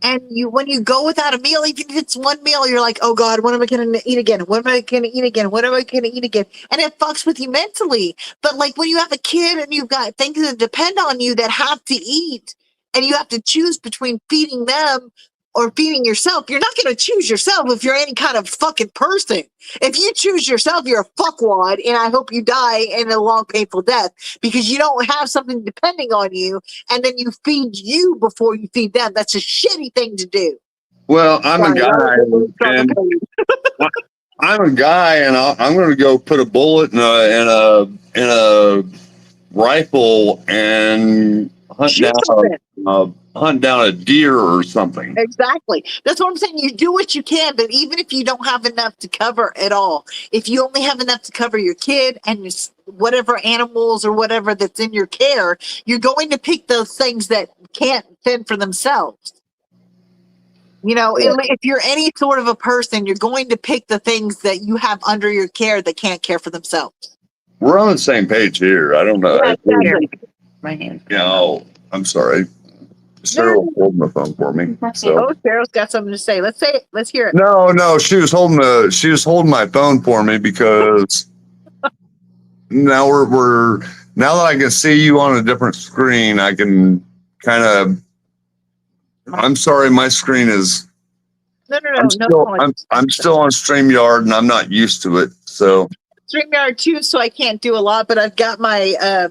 A: And when you go without a meal, even if it's one meal, you're like, oh God, what am I going to eat again? What am I going to eat again? What am I going to eat again? And it fucks with you mentally. But like when you have a kid and you've got things that depend on you that have to eat, and you have to choose between feeding them or feeding yourself, you're not going to choose yourself if you're any kind of fucking person. If you choose yourself, you're a fuckwad, and I hope you die in a long, painful death because you don't have something depending on you, and then you feed you before you feed them. That's a shitty thing to do.
D: Well, I'm a guy, and I'm a guy, and I'm going to go put a bullet in a rifle and hunt down a deer or something.
A: Exactly. That's what I'm saying. You do what you can, but even if you don't have enough to cover at all, if you only have enough to cover your kid and whatever animals or whatever that's in your care, you're going to pick those things that can't fend for themselves. You know, if you're any sort of a person, you're going to pick the things that you have under your care that can't care for themselves.
D: We're on the same page here. I don't know.
A: Yeah, exactly.
C: My hand.
D: I'm sorry. Cheryl pulled my phone for me. So.
A: Oh, Cheryl's got something to say. Let's say it. Let's hear it.
D: No, she was holding my phone for me because now now that I can see you on a different screen, I can kind of. I'm sorry, my screen is
A: No,
D: I'm still on StreamYard and I'm not used to it. So
A: StreamYard too, so I can't do a lot. But I've got my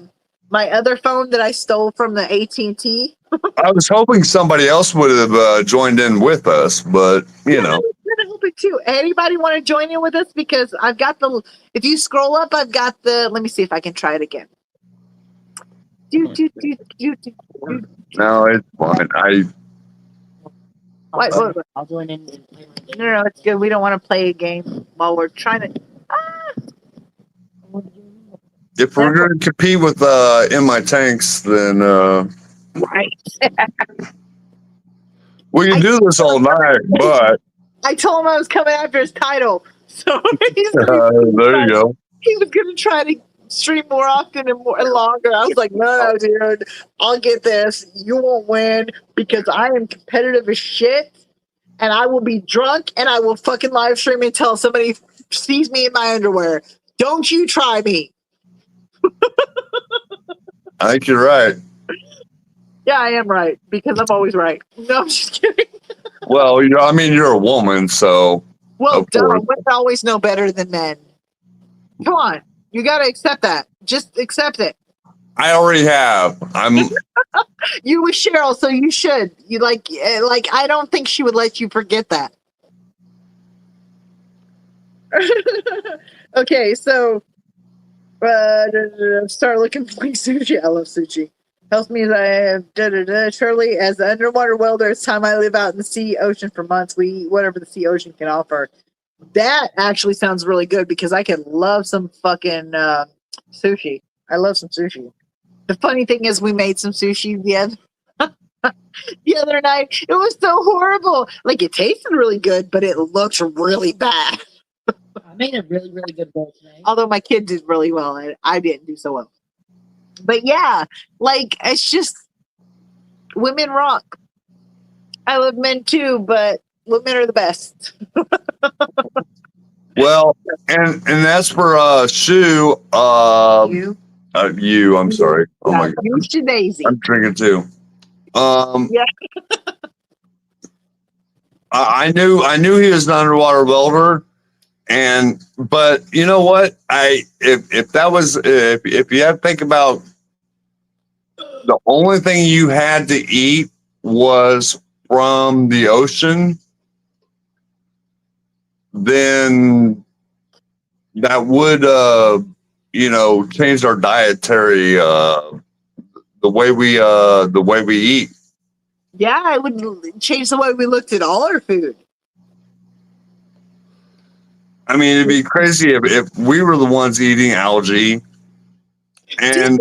A: my other phone that I stole from the AT&T.
D: I was hoping somebody else would have joined in with us, but you know,
A: I'm hoping too. Anybody want to join in with us? Because I've got the. If you scroll up, I've got the. Let me see if I can try it again. Do.
D: no, it's fine.
A: What?
B: I'll join in. And play my game.
A: No, it's good. We don't want to play a game while we're trying to.
D: If we're going to compete with In My Tanks, then
A: Right.
D: we can do this all night. But
A: I told him I was coming after his title, so
D: there you go.
A: he was going to try to stream more often and more and longer. I was like, no, dude, I'll get this. You won't win because I am competitive as shit, and I will be drunk and I will fucking live stream until somebody sees me in my underwear. Don't you try me.
D: I think you're right.
A: Yeah, I am right because I'm always right. No, I'm just kidding.
D: Well, you're a woman, so
A: Well,
D: Of
A: duh,
D: course.
A: women always know better than men. Come on, you got to accept that. Just accept it.
D: I already have. I'm
A: You with Cheryl, so you should. You like I don't think she would let you forget that. Okay, so start looking for sushi. I love sushi. Helps me as I have Shirley as an underwater welder. It's time I live out in the sea ocean for months. We eat whatever the sea ocean can offer. That actually sounds really good because I could love some fucking sushi. I love some sushi. The funny thing is, we made some sushi the other night. It was so horrible. Like it tasted really good, but it looked really bad.
B: I made a really, really good bowl today.
A: Although my kid did really well, and I didn't do so well. But yeah, like it's just women rock. I love men too, but women are the best.
D: well, and that's for Sue.
A: You,
D: I'm sorry. Oh my god,
A: you should Daisy.
D: I'm drinking too.
A: Yeah.
D: I knew he was an underwater welder, but you know what? If you had to think about the only thing you had to eat was from the ocean, then that would change our dietary the way we eat.
A: Yeah, it would change the way we looked at all our food.
D: I mean, it'd be crazy if we were the ones eating algae. And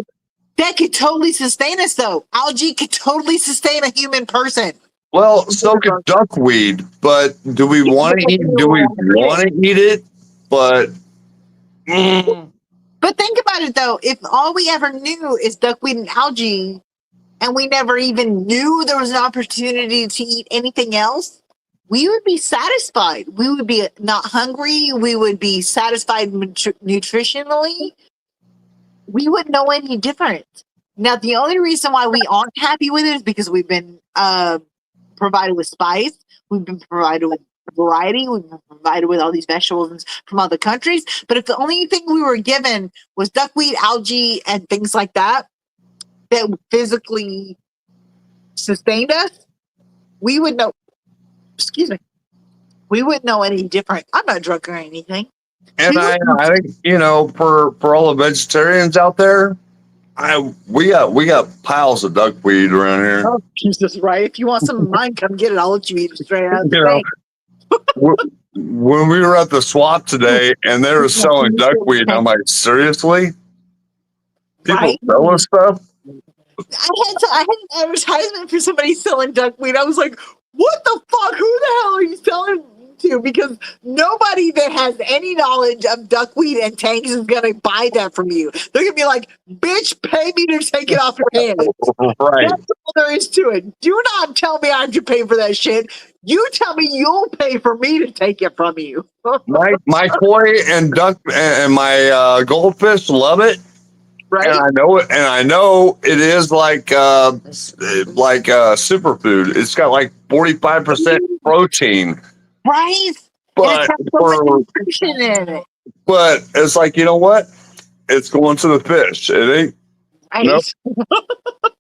A: That could totally sustain us, though. Algae could totally sustain a human person.
D: well, so could duckweed, but do we want to eat? Do we want to eat it? But
A: But think about it, though. If all we ever knew is duckweed and algae, and we never even knew there was an opportunity to eat anything else, we would be satisfied. We would be not hungry. We would be satisfied nutritionally. We wouldn't know any different. Now, the only reason why we aren't happy with it is because we've been provided with spice. We've been provided with variety. We've been provided with all these vegetables from other countries. But if the only thing we were given was duckweed, algae, and things like that physically sustained us, we would know. Excuse me. We wouldn't know any different. I'm not drunk or anything.
D: and I think for all the vegetarians out there, we got piles of duckweed around here.
A: Oh, Jesus, right. If you want some of mine, come get it. I'll let you eat it straight out of the
D: You know,
A: thing.
D: when we were at the swap today and they were selling duckweed, I'm like, seriously? People
A: Right?
D: selling stuff?
A: I had an advertisement for somebody selling duckweed. I was like, what the fuck? Who the hell are you selling to? Because nobody that has any knowledge of duckweed and tanks is going to buy that from you. They're going to be like, bitch, pay me to take it off your hands.
D: Right.
A: That's all there is to it. Do not tell me I have to pay for that shit. You tell me you'll pay for me to take it from you.
D: My koi and duck and my goldfish love it.
A: Right?
D: And I know it is like superfood. It's got like 45% protein.
A: Right? And
D: But
A: it has so much nutrition in it.
D: but it's like, you know what? It's going to the fish. It ain't.
A: Right?
D: Nope.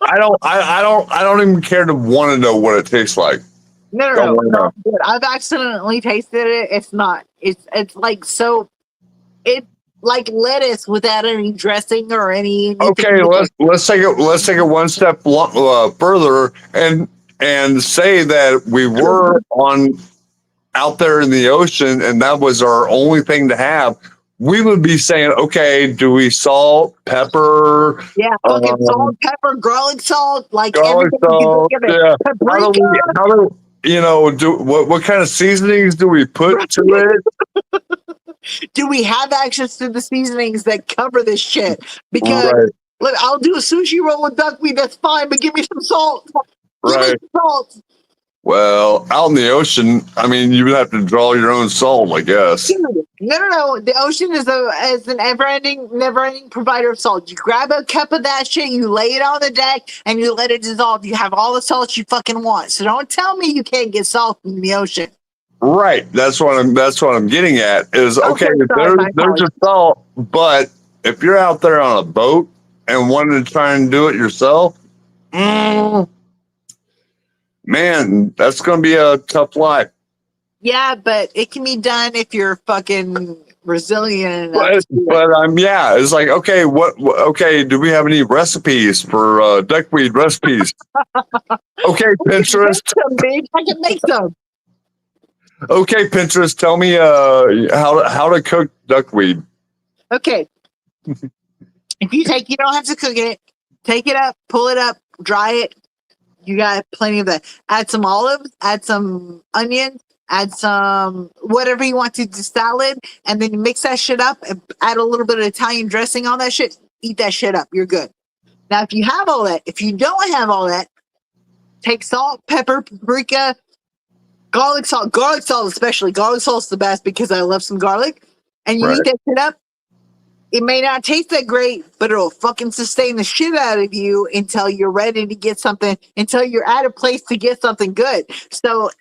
D: I don't even care to want to know what it tastes like.
A: No,
D: Don't wanna know.
A: good. I've accidentally tasted it. It's not. It's like so. It's like lettuce without any dressing or anything.
D: Okay, let's take it one step further and say that we were on out there in the ocean and that was our only thing to have. We would be saying, okay, do we salt, pepper,
A: Yeah, fucking
D: um,
A: salt, pepper, garlic salt, like
D: garlic
A: everything you
D: salt?
A: can think of it.
D: Yeah. How do you know? What kind of seasonings do we put to it?
A: Do we have access to the seasonings that cover this shit? Because
D: Right,
A: look, I'll do a sushi roll with duckweed. That's fine, but give me some salt. Give me
D: right.
A: some salt.
D: Well, out in the ocean, I mean, you would have to draw your own salt, I guess.
A: Dude, no. The ocean is an never-ending provider of salt. You grab a cup of that shit, you lay it on the deck, and you let it dissolve. You have all the salt you fucking want. So don't tell me you can't get salt in the ocean.
D: Right. That's what I'm getting at is okay,
A: Okay, sorry, my
D: there's your salt, but if you're out there on a boat and wanted to try and do it yourself, man, that's gonna be a tough life.
A: Yeah, but it can be done if you're fucking resilient enough.
D: But yeah, it's like okay, okay, do we have any recipes for duckweed recipes? Okay, Pinterest.
A: I can make some.
D: Okay, Pinterest, tell me how to cook duckweed.
A: Okay. If you don't have to cook it, take it up, pull it up, dry it. You got plenty of that. Add some olives, add some onions, add some whatever you want to the salad, and then you mix that shit up and add a little bit of Italian dressing on that shit. Eat that shit up. You're good. Now, if you have all that, if you don't have all that, take salt, pepper, paprika, garlic salt especially. Garlic salt's the best because I love some garlic. And you
D: Right.
A: eat that shit up. It may not taste that great, but it'll fucking sustain the shit out of you until you're ready to get something, until you're at a place to get something good. So,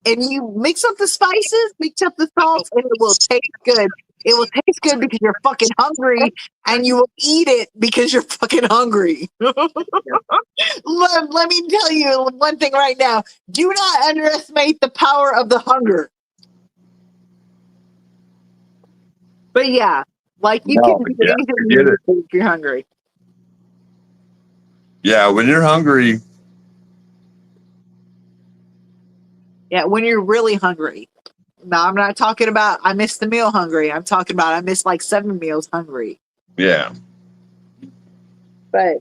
A: and you mix up the spices, mix up the salt, and it will taste good. It will taste good because you're fucking hungry, and you will eat it because you're fucking hungry. Let me tell you one thing right now. Do not underestimate the power of the hunger. But yeah, like you
D: No,
A: can do
D: yeah,
A: anything
D: I get it.
A: if you're hungry.
D: Yeah, when you're hungry,
A: Yeah, when you're really hungry. Now, I'm not talking about I missed the meal hungry. I'm talking about I missed like 7 meals hungry.
D: yeah.
A: But,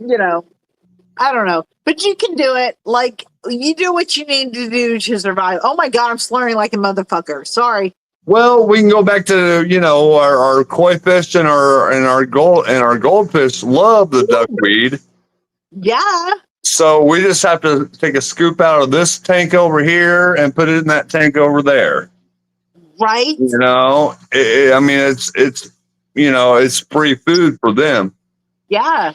A: I don't know. But you can do it. Like, you do what you need to do to survive. Oh my God, I'm slurring like a motherfucker. Sorry.
D: Well, we can go back to our koi fish and our goldfish love the duckweed.
A: Yeah.
D: So we just have to take a scoop out of this tank over here and put it in that tank over there.
A: Right?
D: I mean, it's free food for them.
A: Yeah.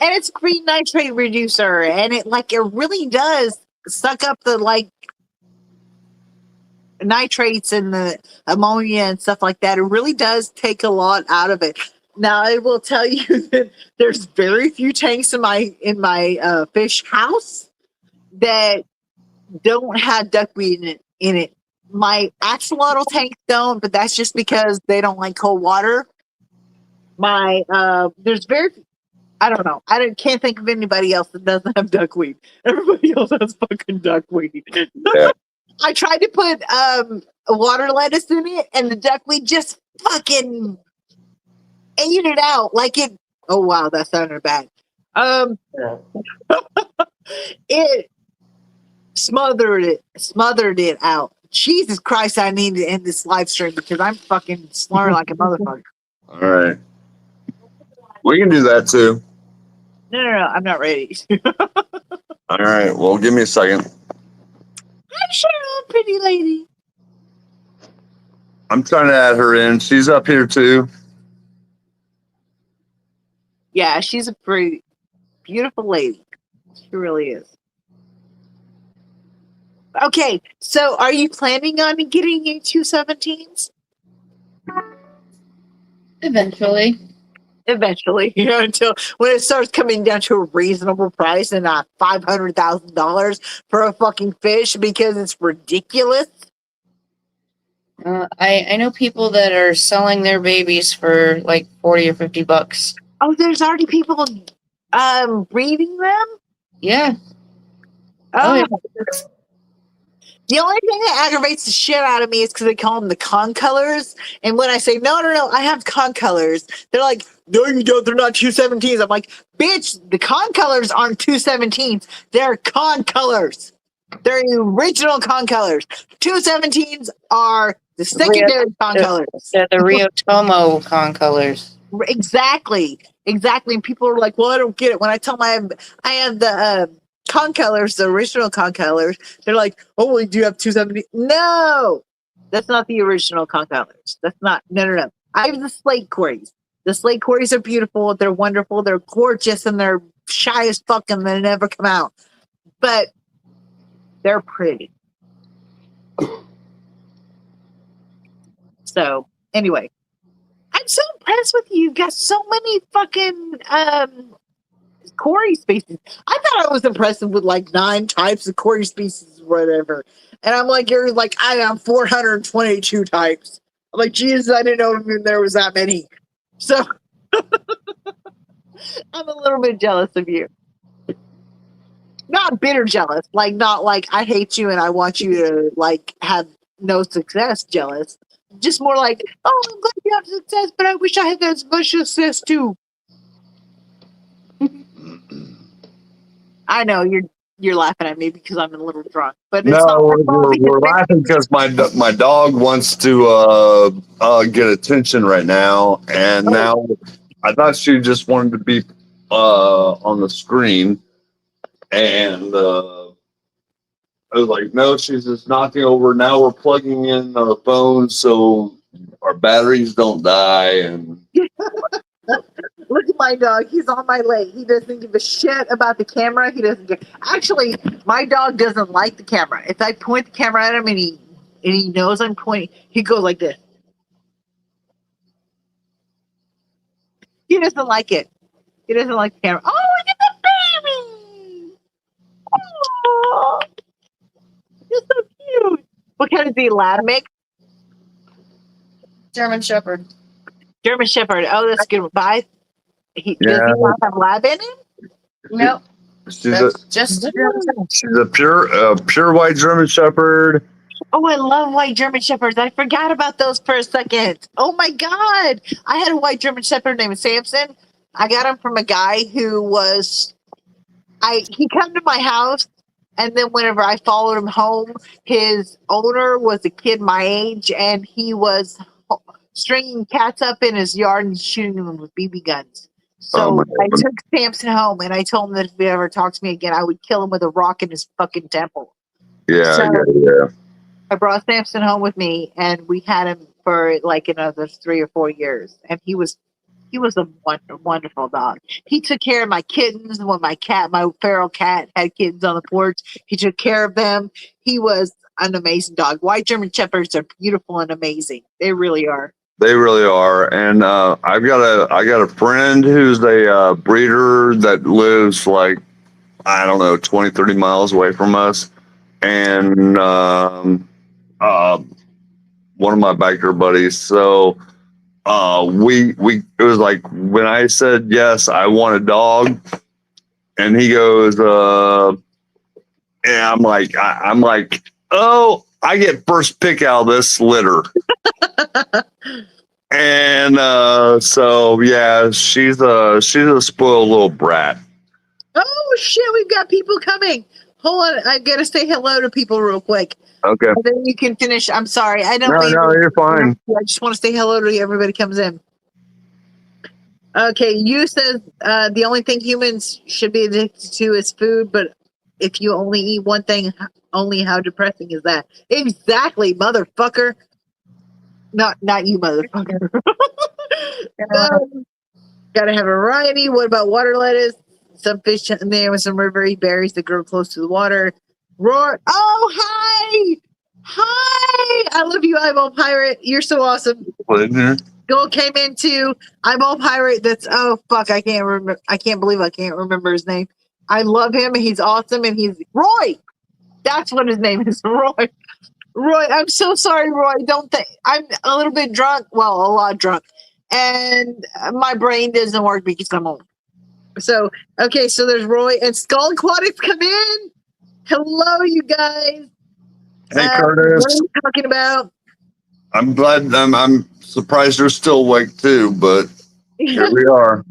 A: And it's free nitrate reducer. And it really does suck up the nitrates and the ammonia and stuff like that. It really does take a lot out of it. Now I will tell you that there's very few tanks in my fish house that don't have duckweed in it. My axolotl tanks don't, but that's just because they don't like cold water. My there's very I don't know. Can't think of anybody else that doesn't have duckweed. Everybody else has fucking duckweed.
D: Yeah.
A: I tried to put water lettuce in it, and the duckweed just fucking ate it out like it. Oh wow, that sounded bad. It smothered it out. Jesus Christ, I need to end this live stream because I'm fucking slurring like a motherfucker.
D: All right. We can do that too.
A: No, I'm not ready.
D: All right. Well, give me a second.
A: I'm sure, pretty lady.
D: I'm trying to add her in. She's up here too.
A: Yeah, she's a pretty beautiful lady. She really is. Okay, so are you planning on getting a 217s?
C: Eventually.
A: Eventually, you know, until when it starts coming down to a reasonable price and not $500,000 for a fucking fish because it's ridiculous.
C: I know people that are selling their babies for like 40 or $50.
A: Oh, there's already people breeding them.
C: Yeah.
A: Oh,
C: yeah.
A: the only thing that aggravates the shit out of me is because they call them the con colors. And when I say no, I have con colors, they're like, no, you don't. They're not 217s. I'm like, bitch, the con colors aren't 217s. They're con colors. They're the original con colors. 217s are the secondary con colors.
C: They're the Rio Tomo con colors.
A: Exactly. And people are like, well, I don't get it. When I tell them I have the con colors, the original con colors, they're like, oh, well, do you have 270? No, that's not the original con colors. That's not, no. I have the slate quarries. The slate quarries are beautiful. They're wonderful. They're gorgeous and they're shy as fuck and they never come out. But they're pretty. So, anyway. I'm so impressed with you. You've got so many fucking Corey species. I thought I was impressed with like 9 types of Corey species or whatever. And I'm like, you're like, I have 422 types. I'm like, Jesus, I didn't know even there was that many. So I'm a little bit jealous of you. Not bitter jealous, like not like I hate you and I want you to like have no success jealous. Just more like, oh, I'm glad you have success, but I wish I had as much success too. I know you're laughing at me because I'm a little drunk, but it's not
D: No,
A: my fault because
D: we're laughing because my dog wants to get attention right now, and now I thought she just wanted to be on the screen, and I was like, no, she's just knocking over. Now we're plugging in our phones so our batteries don't die, and
A: Look at my dog. He's on my leg. He doesn't give a shit about the camera. He doesn't get. Actually, my dog doesn't like the camera. If I point the camera at him and he knows I'm pointing, he goes like this. He doesn't like it. He doesn't like the camera. Oh, look at the baby! Oh, you're so cute. What kind is he? Lab mix?
C: German Shepherd.
A: German Shepherd. Oh, that's good. Bye. Does he
D: Yeah.
A: not have lab in him?
C: Nope.
D: she's a
C: That's just a German Shepherd.
D: she's a pure white German Shepherd.
A: Oh, I love white German Shepherds. I forgot about those for a second. Oh my God. I had a white German Shepherd named Samson. I got him from a guy who was, he come to my house, and then whenever I followed him home, his owner was a kid my age, and he was stringing cats up in his yard and shooting them with BB guns.
D: Oh,
A: So
D: my
A: I
D: God.
A: took Samson home, and I told him that if he ever talked to me again, I would kill him with a rock in his fucking temple.
D: Yeah,
A: So-
D: yeah.
A: I brought Samson home with me, and we had him for like another 3 or 4 years. And he was a wonderful dog. He took care of my kittens when my feral cat had kittens on the porch. He took care of them. He was an amazing dog. White German Shepherds are beautiful and amazing. They really are.
D: They really are. And I got a friend who's a breeder that lives like, I don't know, 20, 30 miles away from us. And one of my biker buddies. So we it was like when I said yes, I want a dog, and he goes, and I'm like, oh, I get first pick out of this litter. And so yeah, she's a spoiled little brat.
A: Oh shit, we've got people coming. Hold on, I gotta say hello to people real quick.
D: Okay.
A: And then you can finish. I'm sorry. I don't
D: No,
A: mean
D: you're fine.
A: I just want to say hello to everybody comes in. Okay, you says the only thing humans should be addicted to is food, but if you only eat one thing, only how depressing is that? Exactly, motherfucker. Not you, motherfucker. Gotta have a variety. What about water lettuce? Some fish in there with some rivery berries that grow close to the water. Roy. Oh, hi. Hi. I love you, Eyeball Pirate. You're so awesome.
D: Put it in there.
A: Gold came into Eyeball Pirate. That's, oh, fuck. I can't remember. I can't believe I can't remember his name. I love him. He's awesome. And he's Roy. That's what his name is. Roy. Roy. I'm so sorry, Roy. Don't think I'm a little bit drunk. Well, a lot drunk. And my brain doesn't work because I'm old. So, okay. So there's Roy and Skull Aquatics come in. Hello, you guys.
D: Hey,
A: What
D: Curtis.
A: are we talking about?
D: I'm glad. I'm surprised you're still awake too, but here we are.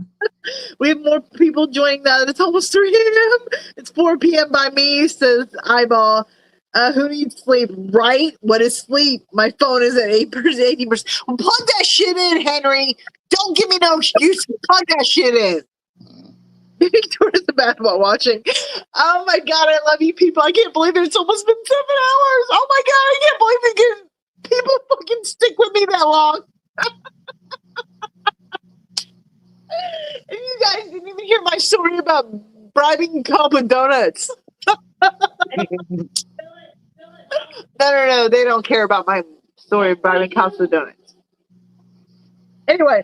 A: We have more people joining now. It's almost 3 a.m. It's 4 p.m. by me, says Eyeball. Who needs sleep? Right? What is sleep? My phone is at 8%, 80%. Well, plug that shit in, Henry. Don't give me no excuse. Plug that shit in. Victoria's the bad while watching. Oh my god, I love you people. I can't believe it. It's almost been 7 hours. Oh my god, I can't believe people fucking stick with me that long. And you guys didn't even hear my story about bribing Cobb with donuts. No. They don't care about my story of bribing Cobb with donuts. Anyway,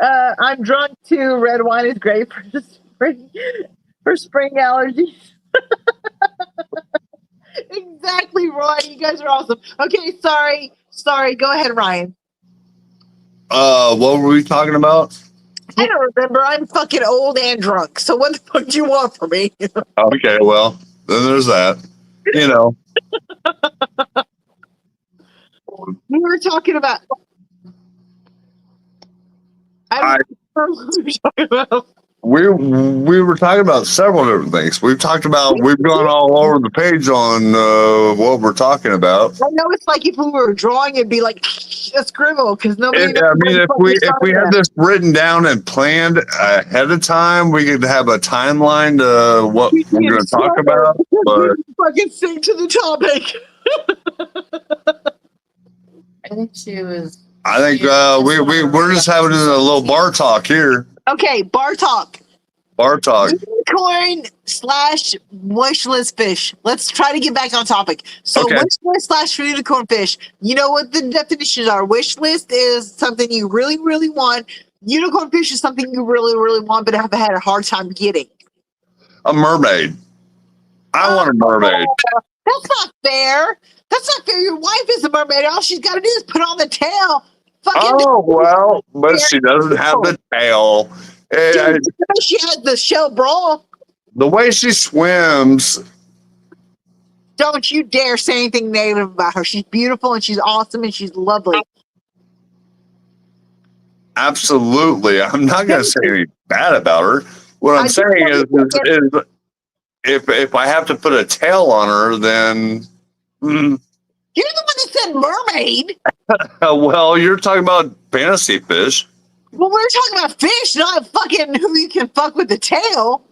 A: I'm drunk too. Red wine is great for spring allergies. Exactly, Roy. You guys are awesome. Okay, sorry. Go ahead, Ryan.
D: What were we talking about?
A: I don't remember. I'm fucking old and drunk. So what the fuck do you want from me?
D: Okay, well, then there's that. You know,
A: We were talking about. I don't remember what we were talking about.
D: we were talking about several different things. We've gone all over the page on what we're talking about.
A: I know it's like if we were drawing, it'd be like a scribble because nobody knows.
D: I mean,
A: what the fuck
D: if we
A: we're
D: had
A: talking
D: this written down and planned ahead of time, we could have a timeline to what
A: We
D: we're going to talk about. But
A: fucking stick to the topic.
C: I think she was.
D: I think we're just having a little bar talk here.
A: Okay, bar talk.
D: Bar talk.
A: Unicorn / wish list fish. Let's try to get back on topic. So
D: Okay.
A: wish list / unicorn fish. You know what the definitions are. Wish list is something you really, really want. Unicorn fish is something you really, really want, but have had a hard time getting.
D: A mermaid. I want a mermaid.
A: That's not fair. That's not fair. Your wife is a mermaid. All she's got to do is put on the tail. Fucking
D: Oh well, but she doesn't have the tail.
A: dude, she has the shell brawl.
D: The way she swims,
A: Don't you dare say anything negative about her. She's beautiful and she's awesome and she's lovely.
D: absolutely. I'm not going to say anything bad about her. What
A: I
D: I'm
A: just
D: saying is
A: want
D: if I have to put a tail on her, then
A: You're the one that said mermaid.
D: well, you're talking about fantasy fish.
A: Well, we're talking about fish, not fucking who you can fuck with the tail.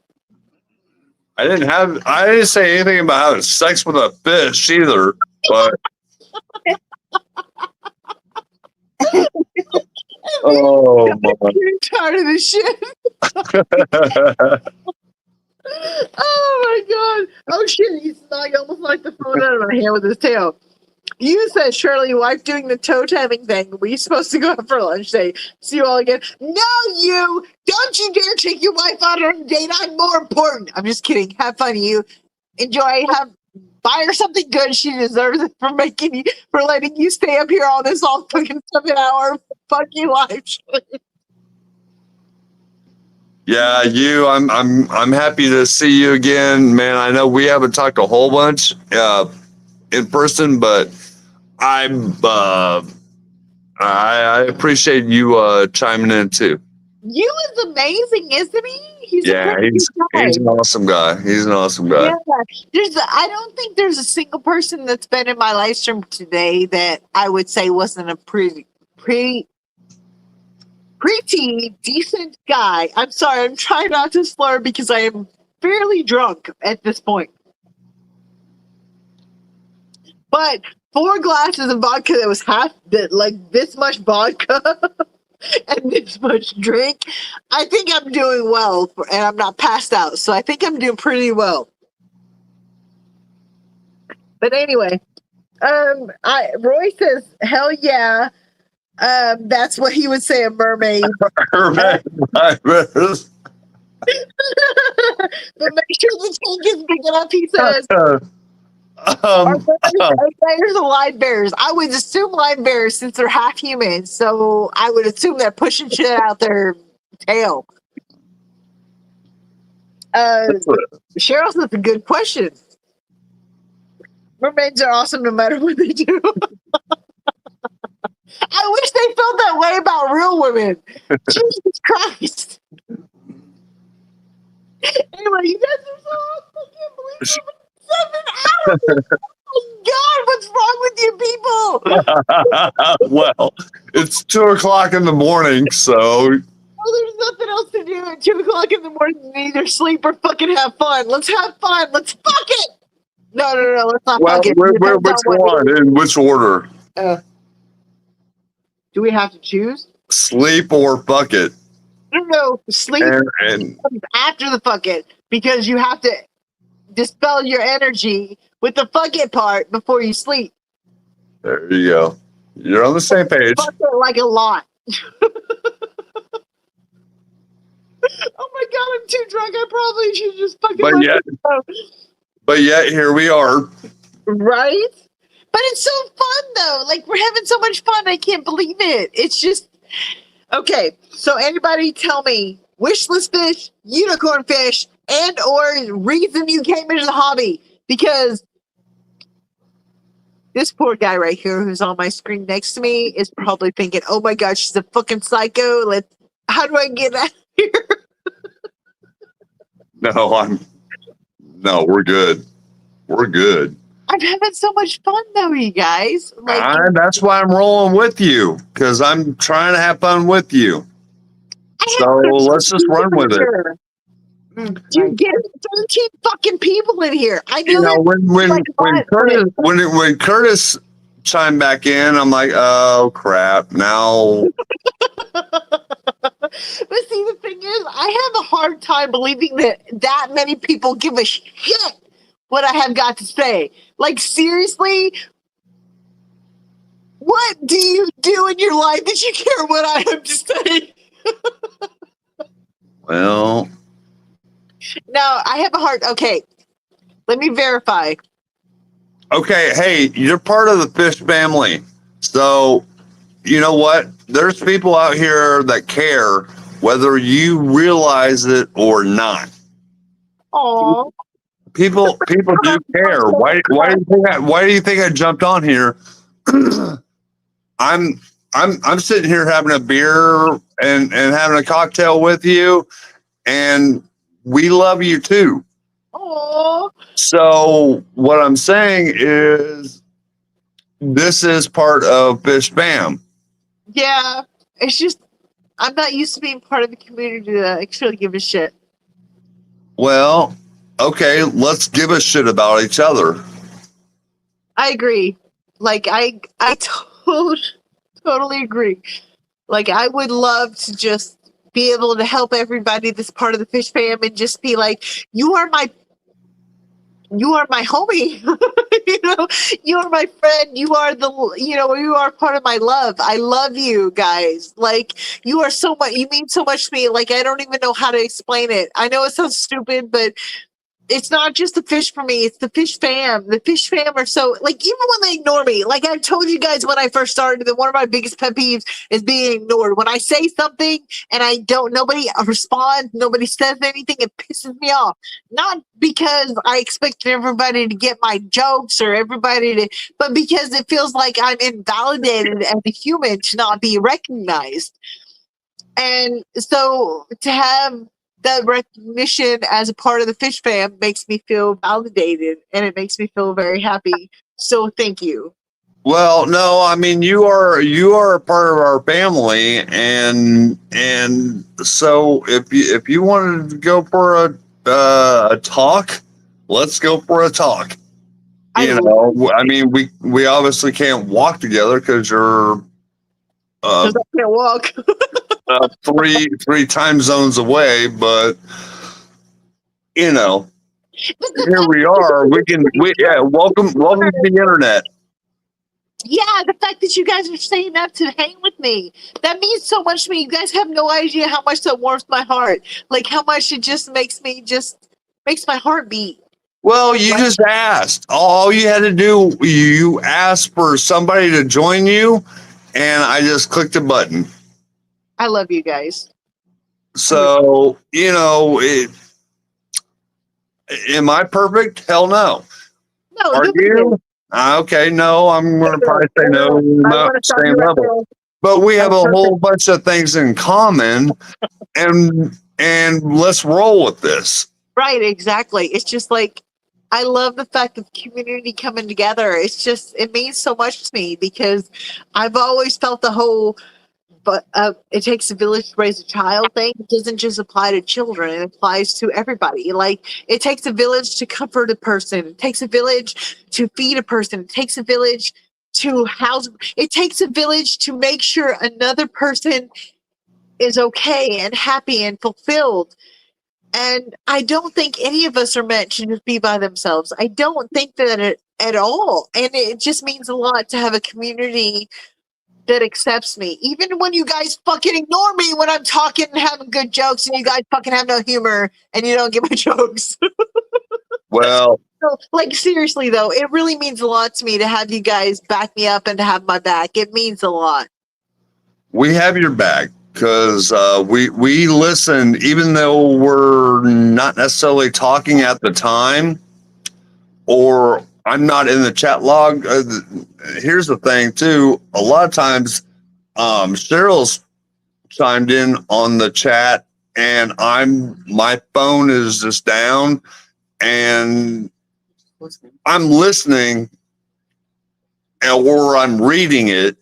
D: I didn't say anything about having sex with a fish either. But oh
A: I'm getting tired of this shit.
D: my.
A: Oh my god. Oh shit, he almost knocked the phone out of my hand with his tail. You said, Shirley, your wife doing the toe tapping thing. Were you supposed to go out for lunch today? See you all again. No, you! Don't you dare take your wife out on a date. I'm more important. I'm just kidding. Have fun, you. Enjoy. Buy her something good. She deserves it for letting you stay up here all this all fucking 7 hour fucking life.
D: Yeah, I'm happy to see you again, man. I know we haven't talked a whole bunch in person, but I appreciate you chiming in too.
A: You is amazing, isn't he? He's
D: Yeah, he's an awesome guy. He's an awesome guy.
A: Yeah, I don't think there's a single person that's been in my live stream today that I would say wasn't a pretty decent guy. I'm sorry, I'm trying not to slur because I am fairly drunk at this point. But 4 glasses of vodka that was like this much vodka and this much drink, I think I'm doing well, and I'm not passed out, so I think I'm doing pretty well. But anyway, Roy says, "Hell yeah." That's what he would say a mermaid. But make sure the tank is big enough. He says, "Are bears or live bears?" I would assume live bears since they're half human. So I would assume they're pushing shit out their tail. Cheryl says a good question. Mermaids are awesome no matter what they do. I wish they felt that way about real women. Jesus Christ. Anyway, you guys are so awesome. I can't believe it. 7 hours. Oh my God, what's wrong with you people?
D: Well, it's 2:00 in the morning, so
A: Oh, there's nothing else to do at 2:00 in the morning than either sleep or fucking have fun. Let's have fun. Let's fuck it. No. Let's not
D: well,
A: fuck it.
D: which
A: Depends on what-
D: one? In which order?
A: Do we have to choose?
D: Sleep or fuck it?
A: No. Sleep
D: And
A: comes after the fuck it because you have to dispel your energy with the fuck it part before you sleep.
D: there you go. You're on the same page.
A: Fuck it like a lot. Oh my God, I'm too drunk. I probably should just fucking
D: But
A: let
D: yet,
A: it go.
D: but yet here we are.
A: Right? But it's so fun though. Like we're having so much fun. I can't believe it. It's just okay. So anybody tell me wishless fish, unicorn fish, and or reason you came into the hobby? Because this poor guy right here who's on my screen next to me is probably thinking, "Oh my God, she's a fucking psycho. How do I get out of here?"
D: No, we're good. We're good.
A: I'm having so much fun though, you guys. Like
D: That's why I'm rolling with you, because I'm trying to have fun with you. So let's just run with it.
A: Dude, get 13 fucking people in here. I
D: You
A: know
D: know,
A: that.
D: when Curtis chimed back in, I'm like, oh crap! Now,
A: But see, the thing is, I have a hard time believing that many people give a shit what I have got to say. Like, seriously, what do you do in your life that you care what I have to say?
D: well,
A: Now, I have a hard. Okay, let me verify.
D: okay, hey, you're part of the fish family, so you know what? There's people out here that care whether you realize it or not.
A: Oh,
D: People do care. Why do you think I jumped on here? I'm sitting here having a beer and having a cocktail with you, and we love you too.
A: oh.
D: So what I'm saying is this is part of Fish Fam.
A: Yeah, it's just I'm not used to being part of the community to actually give a shit.
D: Well, okay, let's give a shit about each other.
A: I agree. Like I totally agree. Like I would love to just be able to help everybody that's part of the fish fam and just be like, you are my homie. You know, you are my friend. You are you are part of my love. I love you guys. Like you are so much, you mean so much to me. Like I don't even know how to explain it. I know it sounds stupid, but it's not just the fish for me. It's the fish fam. The fish fam are so like even when they ignore me. Like I told you guys when I first started that one of my biggest pet peeves is being ignored. When I say something and nobody responds, nobody says anything, it pisses me off. Not because I expect everybody to get my jokes or but because it feels like I'm invalidated as a human to not be recognized. And so to have that recognition as a part of the fish fam makes me feel validated and it makes me feel very happy. So thank you.
D: Well, no, I mean you are a part of our family, and so if you wanted to go for a talk, let's go for a talk.
A: I
D: mean we obviously can't walk together because you're
A: 'cause I can't walk.
D: three time zones away, but you know. here we are. Welcome to the internet.
A: Yeah, the fact that you guys are staying up to hang with me, that means so much to me. You guys have no idea how much that warms my heart. Like how much it just makes my heart beat.
D: Well, you just asked. All you had to do, you asked for somebody to join you, and I just clicked a button.
A: I love you guys.
D: So, am I perfect? Hell no.
A: No,
D: Are
A: look at
D: you? Okay, no, I'm going to probably say no,
A: I
D: not
A: wanna stop
D: same
A: you right
D: level. But we have a
A: I'm
D: whole bunch of things in common, and let's roll with this.
A: Right, exactly. It's just like I love the fact of community coming together. It means so much to me because I've always felt the whole but it takes a village to raise a child thing. It doesn't just apply to children, it applies to everybody. Like it takes a village to comfort a person, it takes a village to feed a person, it takes a village to house, it takes a village to make sure another person is okay and happy and fulfilled. And I don't think any of us are meant to just be by themselves. I don't think that at all. And it just means a lot to have a community that accepts me. Even when you guys fucking ignore me when I'm talking and having good jokes and you guys fucking have no humor and you don't get my jokes.
D: Well,
A: So, like, seriously, though, it really means a lot to me to have you guys back me up and to have my back. It means a lot.
D: we have your back because we listen, even though we're not necessarily talking at the time, or I'm not in the chat log. Here's the thing, too. A lot of times, Cheryl's chimed in on the chat, and my phone is just down, and I'm listening, or I'm reading it,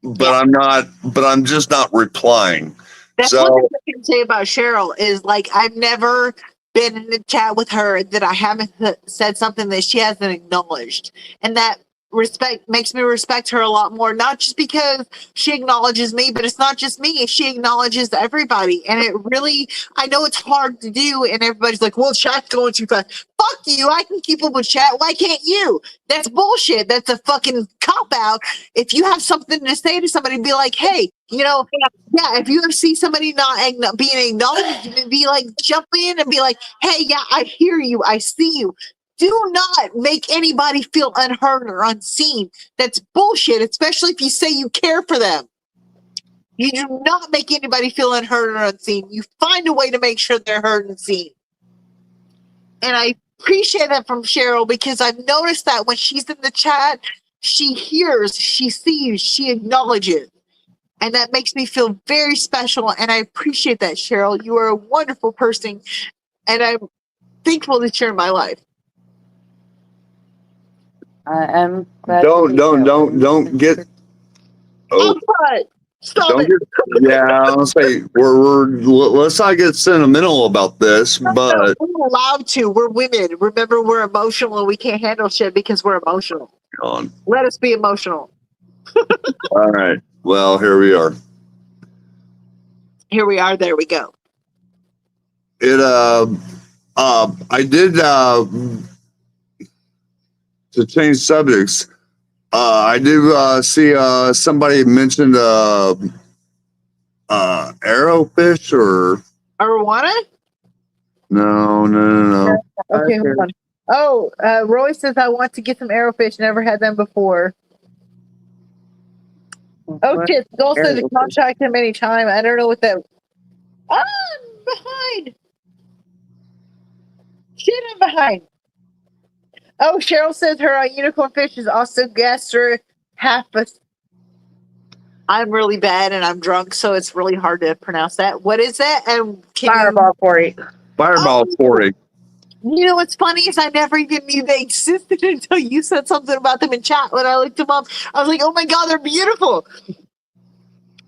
D: but I'm just not replying.
A: That's
D: So-
A: one thing I can say about Cheryl is like I've never been in a chat with her that I haven't said something that she hasn't acknowledged, and that respect makes me respect her a lot more. Not just because she acknowledges me, but it's not just me; she acknowledges everybody, and it really. I know it's hard to do, and everybody's like, "Well, chat's going too fast." Fuck you! I can keep up with chat. Why can't you? That's bullshit. That's a fucking cop out. If you have something to say to somebody, be like, "Hey, yeah, if you see somebody not being acknowledged, be like, jump in and be like, hey, yeah, I hear you. I see you. Do not make anybody feel unheard or unseen. That's bullshit, especially if you say you care for them. You do not make anybody feel unheard or unseen. You find a way to make sure they're heard and seen. And I appreciate that from Cheryl because I've noticed that when she's in the chat, she hears, she sees, she acknowledges. And that makes me feel very special. And I appreciate that, Cheryl. You are a wonderful person. And I'm thankful that you're in my life.
C: I'm glad
D: Don't get. Oh,
A: Stop
D: don't
A: it.
D: get. Yeah, I'll say let's not get sentimental about this, but
A: We're allowed to. We're women. Remember, we're emotional and we can't handle shit because we're emotional.
D: on.
A: Let us be emotional.
D: All right. Well, here we are.
A: Here we are. There we go.
D: I did to change subjects. I did see somebody mentioned arrowfish or
A: Arowana?
D: no.
A: Okay, hold on. Oh, Roy says I want to get some arrowfish. Never had them before. Oh shit! Goal says to contact him anytime. I don't know what that. I'm behind. Shit, I'm behind. Oh, Cheryl says her unicorn fish is also gastro half. I'm really bad and I'm drunk, so it's really hard to pronounce that. What is that? And can
C: Fireball for you.
D: Fireball
A: Oh.
D: 40.
A: you know what's funny is I never even knew they existed until you said something about them in chat. When I looked them up, I was like, "Oh my god, they're beautiful!"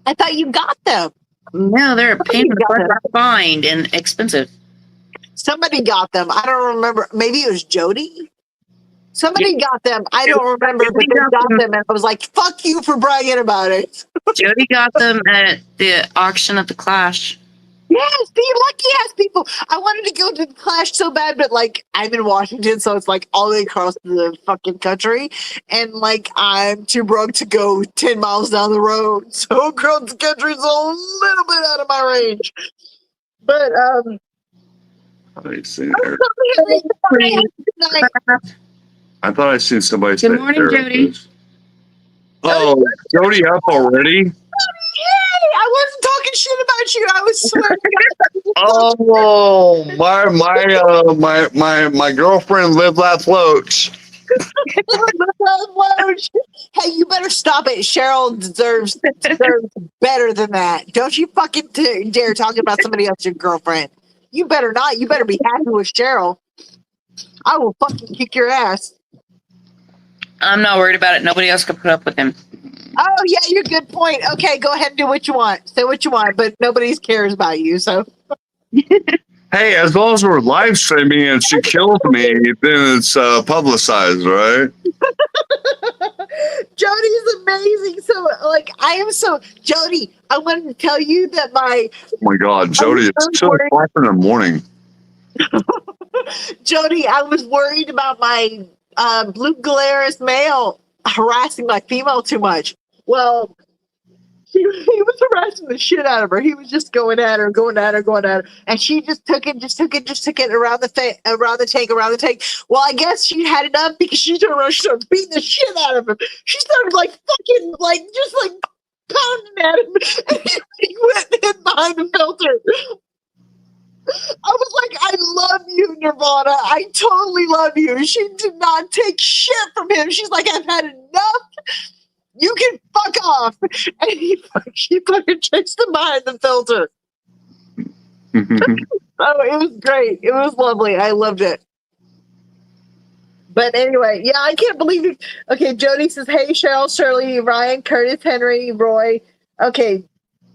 A: I thought you got them.
C: No, they're a pain in the
A: got
C: butt to find and expensive.
A: Somebody got them. I don't remember. Maybe it was Jody. Somebody got them. I don't remember, but they got them, and I was like, "Fuck you for bragging about it."
C: Jody got them at the auction at the Clash.
A: Yes, the lucky ass people. I wanted to go to the Clash so bad, but like I'm in Washington, so it's like all the way across the fucking country, and like I'm too broke to go 10 miles down the road. So across the country is a little bit out of my range. But
D: I seen her.
A: tonight.
D: I thought I seen somebody.
C: Good
D: say
C: morning,
D: there it
C: Jody.
D: is. Oh, Jody up already?
A: Yay! I wasn't talking shit about you. I was swearing.
D: Oh, my girlfriend lived that floats.
A: Hey, you better stop it. Cheryl deserves better than that. Don't you fucking dare talk about somebody else's girlfriend. You better not. You better be happy with Cheryl. I will fucking kick your ass.
C: I'm not worried about it. Nobody else can put up with him.
A: Oh yeah, you're good point. Okay, go ahead and do what you want. Say what you want, but nobody cares about you. So
D: Hey, as long as we're live streaming and she kills me, then it's publicized, right?
A: Jody's amazing. So like I am so Jody, I wanted to tell you that my
D: Oh my God, Jody, it's 2:00 in the morning.
A: Jody, I was worried about my blue Glarus male harassing my female too much. Well, he was harassing the shit out of her. He was just going at her, and she just took it around the tank. Well, I guess she had enough because she turned around, she started beating the shit out of him. She started like fucking like just like pounding at him, and he went and hid behind the filter. I was like, I love you, Nirvana. I totally love you. She did not take shit from him. She's like, I've had enough. You can fuck off. And she fucking chased him behind the filter. Oh, it was great. It was lovely. I loved it. But anyway, yeah, I can't believe it. Okay, Jody says, hey, Cheryl, Shirley, Ryan, Curtis, Henry, Roy. Okay,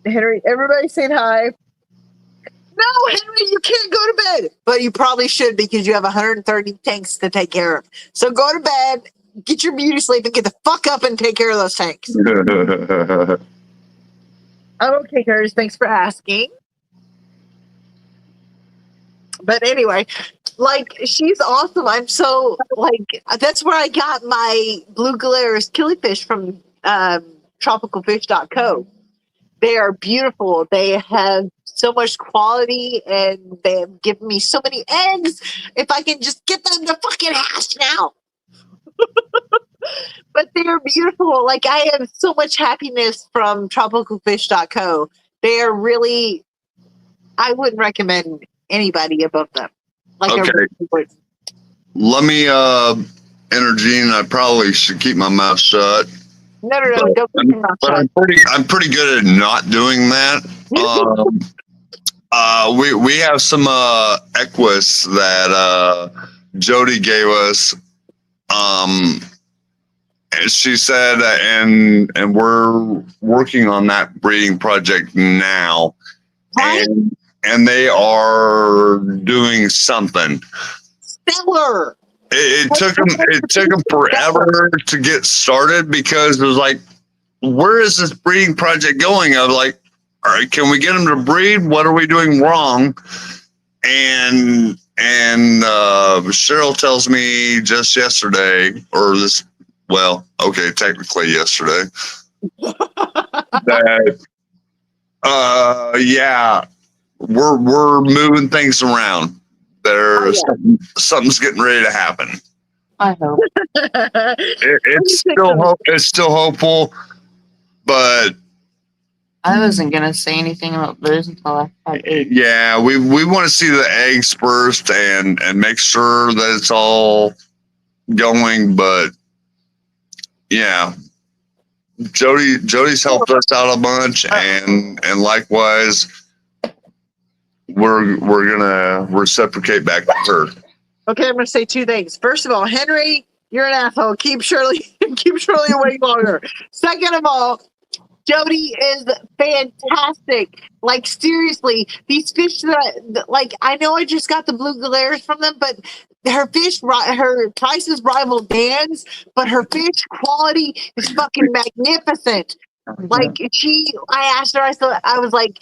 A: Henry, everybody saying hi. No, Henry, you can't go to bed. But you probably should because you have 130 tanks to take care of. So go to bed, get your beauty sleep, and get the fuck up and take care of those tanks. I'm okay, Curtis. Thanks for asking. But anyway, like, she's awesome. I'm so, like, that's where I got my blue Glarus killifish from tropicalfish.co. They are beautiful. They have so much quality and they have given me so many eggs. If I can just get them to fucking hatch now. But they are beautiful. Like, I have so much happiness from tropicalfish.co. They are really, I wouldn't recommend anybody above them. Like,
D: Okay.
A: I really would.
D: Let me Gene. I probably should keep my mouth shut.
A: No, don't keep your mouth
D: But
A: shut.
D: I'm pretty good at not doing that. We have some equus that Jody gave us. And she said, and we're working on that breeding project now,
A: Right?
D: and they are doing something.
A: Stellar.
D: It took them forever to get started because it was like, where is this breeding project going? I was like, all right, can we get them to breed? What are we doing wrong? And Cheryl tells me just yesterday, or this, well, okay, technically yesterday, that yeah, we're moving things around. There's something's getting ready to happen.
C: I hope.
D: It's still hopeful, but
C: I wasn't gonna say anything about those until I had eggs.
D: yeah, we want to see the eggs first and make sure that it's all going. But yeah, Jody's helped us out a bunch, and likewise, we're gonna reciprocate back to her.
A: Okay, I'm going to say two things. First of all, Henry, you're an asshole. Keep Shirley away longer. Second of all, Jody is fantastic. Like, seriously, these fish that, like, I know I just got the blue Glarus from them, but her prices rival Dan's, but her fish quality is fucking magnificent. Like, I asked her, I was like,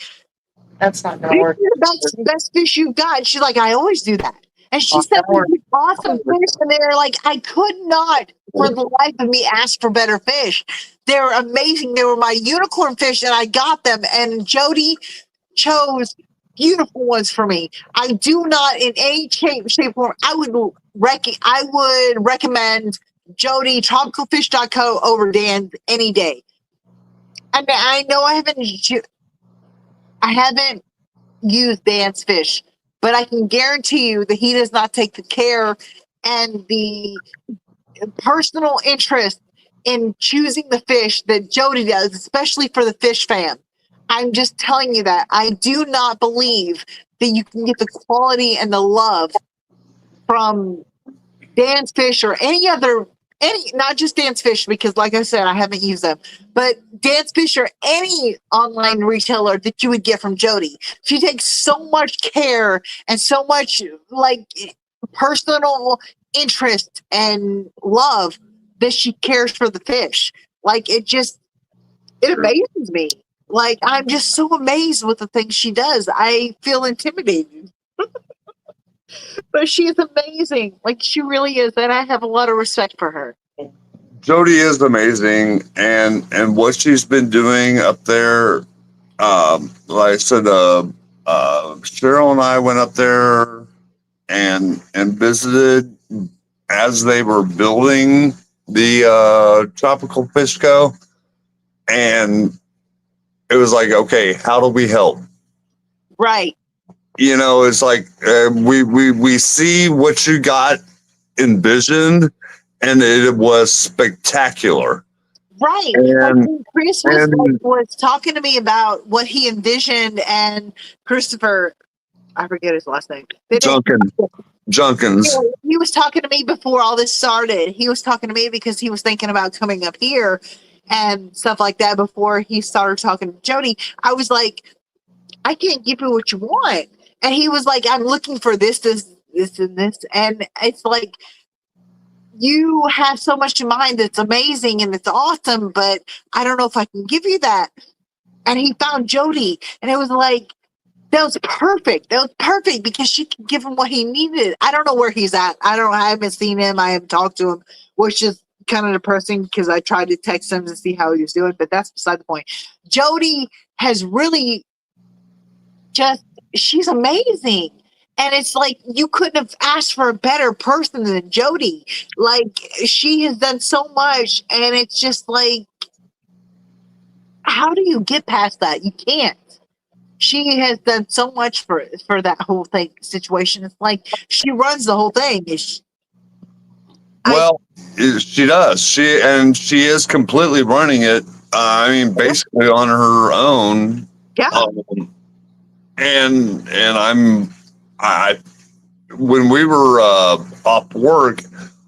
C: That's not gonna
A: This
C: work.
A: is the best fish you've got. And she's like, I always do that. And she
C: Oh,
A: said,
C: that works.
A: awesome fish. And they're like, I could not for the life of me ask for better fish. They're amazing. They were my unicorn fish and I got them. And Jody chose beautiful ones for me. I do not in any shape, form. I would recommend Jody tropicalfish.co over Dan's any day. And I know I haven't used Dan's fish, but I can guarantee you that he does not take the care and the personal interest in choosing the fish that Jody does, especially for the fish fan. I'm just telling you that. I do not believe that you can get the quality and the love from Dan's Fish or not just Dan's Fish, because like I said, I haven't used them, but Dan's Fish or any online retailer that you would get from Jody. She takes so much care and so much like personal interest and love that she cares for the fish. Like it amazes me. Like I'm just so amazed with the things she does. I feel intimidated. But she is amazing. Like she really is, and I have a lot of respect for her.
D: Jody is amazing, and what she's been doing up there, like I said, Cheryl and I went up there and visited as they were building the Tropical Fish Co. And it was like, okay, how do we help?
A: Right.
D: You know, it's like we see what you got envisioned, and it was spectacular.
A: Right.
D: And-
A: Like, Chris was talking to me about what he envisioned, and Christopher, I forget his last name.
D: Junkins.
A: He was talking to me before all this started. He was talking to me because he was thinking about coming up here and stuff like that before he started talking to Jody. I was like, I can't give you what you want. And he was like, I'm looking for this, and this. And it's like, you have so much in mind that's amazing and it's awesome, but I don't know if I can give you that. And he found Jody, and it was like, that was perfect. That was perfect because she could give him what he needed. I don't know where he's at. I haven't seen him. I haven't talked to him, which is kind of depressing because I tried to text him to see how he was doing, but that's beside the point. Jody has really she's amazing. And it's like, you couldn't have asked for a better person than Jody. Like, she has done so much, and it's just like, how do you get past that? You can't. She has done so much for that whole thing situation. It's like she runs the whole thing.
D: Well, she does. She is completely running it. I mean, basically on her own.
A: Yeah.
D: And when we were off work,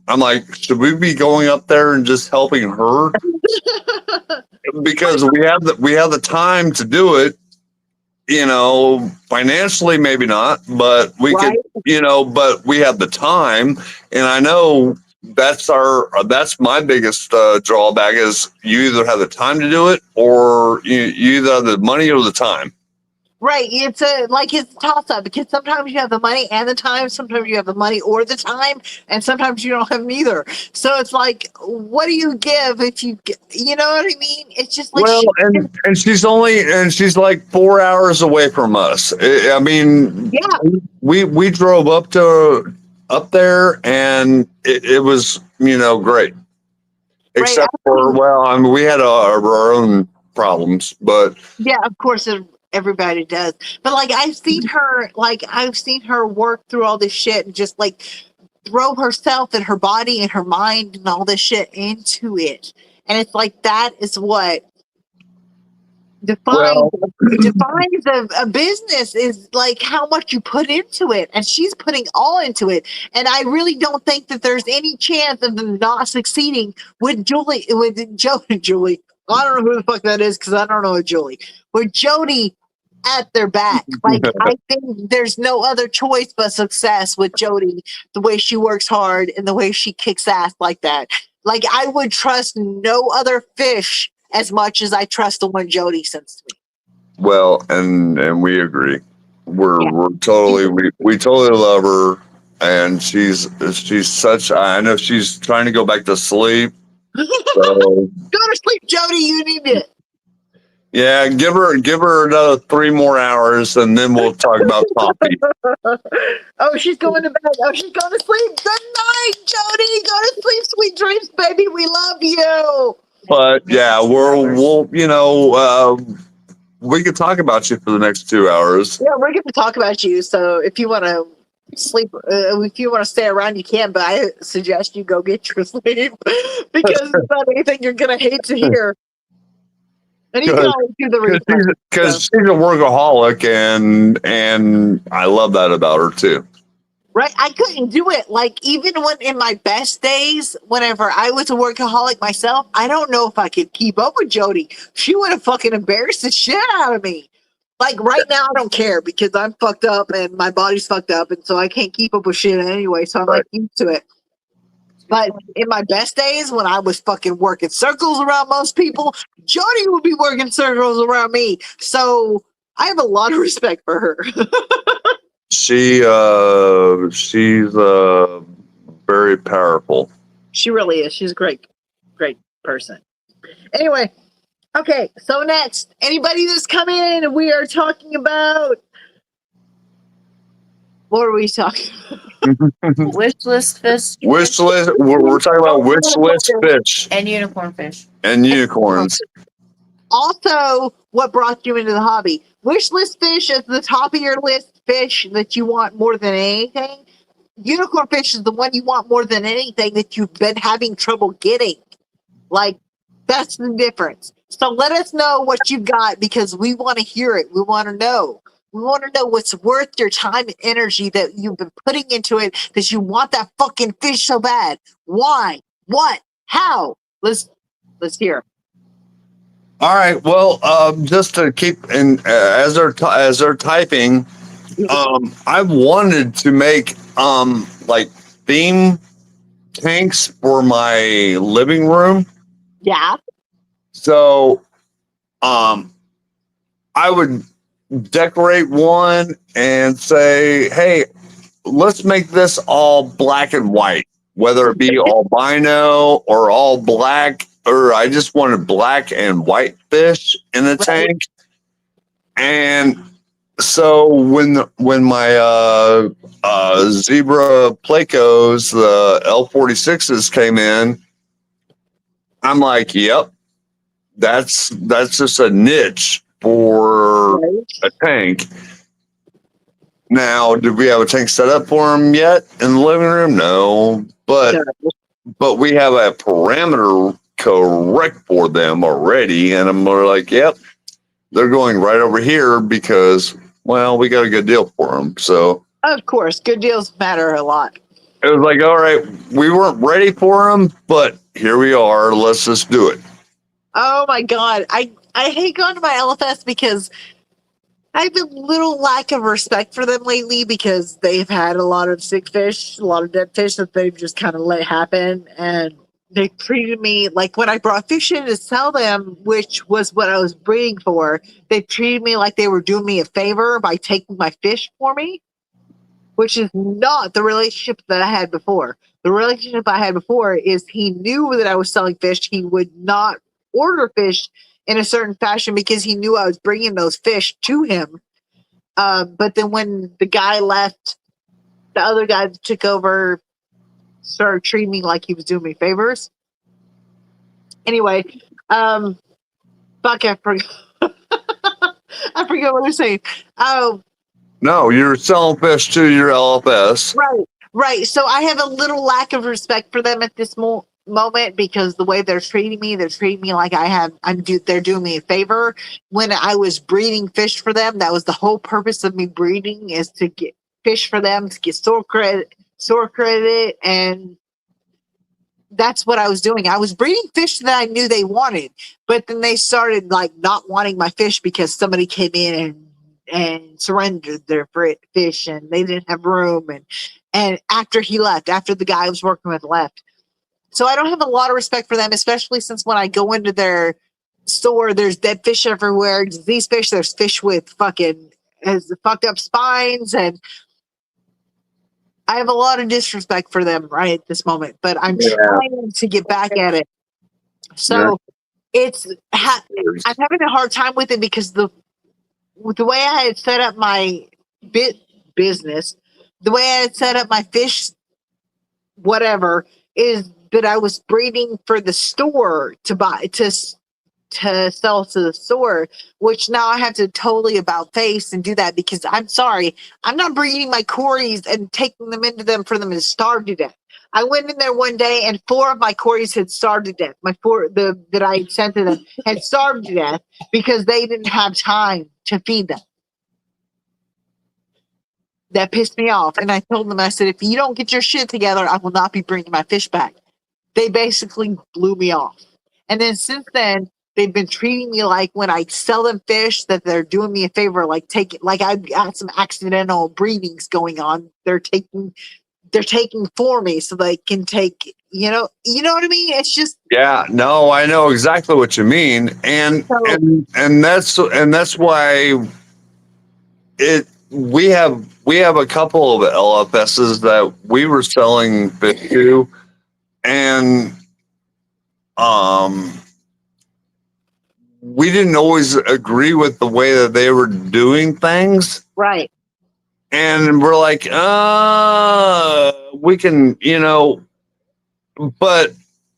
D: I'm like, should we be going up there and just helping her? Because we have the time to do it. You know, financially, maybe not, but we
A: Right.
D: could, you know, but we have the time. And I know that's my biggest drawback is you either have the time to do it or you either have the money or the time.
A: Right. It's a toss up because sometimes you have the money and the time. Sometimes you have the money or the time, and sometimes you don't have neither. So it's like, what do you give if you know what I mean? It's just like,
D: Well, and she's like 4 hours away from us. I mean,
A: yeah,
D: we drove up there and it was, you know, great. Except for, well, I mean, we had our own problems, but
A: yeah, of course everybody does. But like, I've seen her work through all this shit and just like throw herself and her body and her mind and all this shit into it. And it's like, that is what defines a business, is like how much you put into it. And she's putting all into it. And I really don't think that there's any chance of them not succeeding with Joe and Julie. I don't know who the fuck that is because I don't know a Julie. With Jody at their back. Like, I think there's no other choice but success with Jody, the way she works hard and the way she kicks ass like that. Like, I would trust no other fish as much as I trust the one Jody sends to me.
D: Well, and we agree.
A: Yeah.
D: We're totally we totally love her, and she's such. I know she's trying to go back to sleep. So
A: Go to sleep, Jody. You need it.
D: yeah, give her another 3 more hours, and then we'll talk about coffee.
A: Oh, she's going to bed. Oh, she's going to sleep. Good night, Jody. Go to sleep, sweet dreams, baby. We love you.
D: But yeah, we'll we could talk about you for the next 2 hours.
A: Yeah, we're going to talk about you. So if you want to sleep, if you want to stay around, you can. But I suggest you go get your sleep because it's not anything you're going to hate to hear. And you can always do the research.
D: Because she's a workaholic, and I love that about her too.
A: Right? I couldn't do it. Like, even when in my best days, whenever I was a workaholic myself, I don't know if I could keep up with Jody. She would have fucking embarrassed the shit out of me. Like, right now, I don't care because I'm fucked up and my body's fucked up. And so I can't keep up with shit anyway. So I'm like used to it. But in my best days, when I was fucking working circles around most people, Jody would be working circles around me. So I have a lot of respect for her.
D: She's very powerful.
A: She really is. She's a great person. Anyway, okay. So next, anybody that's coming in, we are talking about. What are we talking?
C: Wish list fish
D: Wish list. We're talking about wish list fish
C: and unicorn fish.
D: and unicorns.
A: Also, what brought you into the hobby? Wish list fish is the top of your list fish that you want more than anything. Unicorn fish is the one you want more than anything that you've been having trouble getting. Like, that's the difference. So let us know what you got because we want to hear it. We want to know. We want to know what's worth your time and energy that you've been putting into it that you want that fucking fish so bad. Why? What? How? Let's hear.
D: All right. Well, just to keep in as they're typing, I wanted to make like theme tanks for my living room.
A: Yeah.
D: So, I would decorate one and say, "Hey, let's make this all black and white, whether it be albino or all black, or I just wanted black and white fish in the tank." And so when my zebra placos, the L46s came in, I'm like, "Yep, that's just a niche for a tank." Now, did we have a tank set up for them yet in the living room? No, but we have a parameter correct for them already, and I'm like, "Yep, they're going right over here because, well, we got a good deal for them." So,
A: Of course, good deals matter a lot.
D: it was like, all right, we weren't ready for them, but here we are. Let's just do it.
A: Oh my god, I hate going to my LFS because I have a little lack of respect for them lately because they've had a lot of sick fish, a lot of dead fish that they've just kind of let happen, and they treated me like when I brought fish in to sell them, which was what I was breeding for. They treated me like they were doing me a favor by taking my fish for me, which is not the relationship that I had before. The relationship I had before is he knew that I was selling fish. He would not order fish in a certain fashion because he knew I was bringing those fish to him. But then when the guy left, the other guy that took over started treating me like he was doing me favors. Anyway, fuck, I forgot. I forgot what I was saying. Oh,
D: No, you're selling fish to your LFS.
A: right. So I have a little lack of respect for them at this moment because the way they're treating me like they're doing me a favor. When I was breeding fish for them, that was the whole purpose of me breeding, is to get fish for them, to get store credit, and that's what I was doing. I was breeding fish that I knew they wanted, but then they started like not wanting my fish because somebody came in and surrendered their fish and they didn't have room, and after he left, after the guy I was working with left. So I don't have a lot of respect for them, especially since when I go into their store. There's dead fish everywhere, diseased fish. There's fish with fucking has fucked up spines, and I have a lot of disrespect for them right at this moment. But I'm
D: Yeah.
A: trying to get back at it. So it's I'm having a hard time with it because with the way I had set up my business, the way I had set up my fish, whatever, is that I was breeding for the store to buy to sell to the store, which now I have to totally about face and do that because I'm sorry, I'm not breeding my Corys and taking them into them for them to starve to death. I went in there one day and 4 of my Corys had starved to death. My 4 that I had sent to them had starved to death because they didn't have time to feed them. That pissed me off. And I told them, I said, if you don't get your shit together, I will not be bringing my fish back. They basically blew me off. And then since then, they've been treating me like when I sell them fish that they're doing me a favor, like I've got some accidental breedings going on. They're taking for me so they can take, you know what I mean? It's just,
D: Yeah, no, I know exactly what you mean. And
A: So-
D: and that's why we have a couple of LFSs that we were selling fish to, and we didn't always agree with the way that they were doing things.
A: right.
D: And we're like, we can, but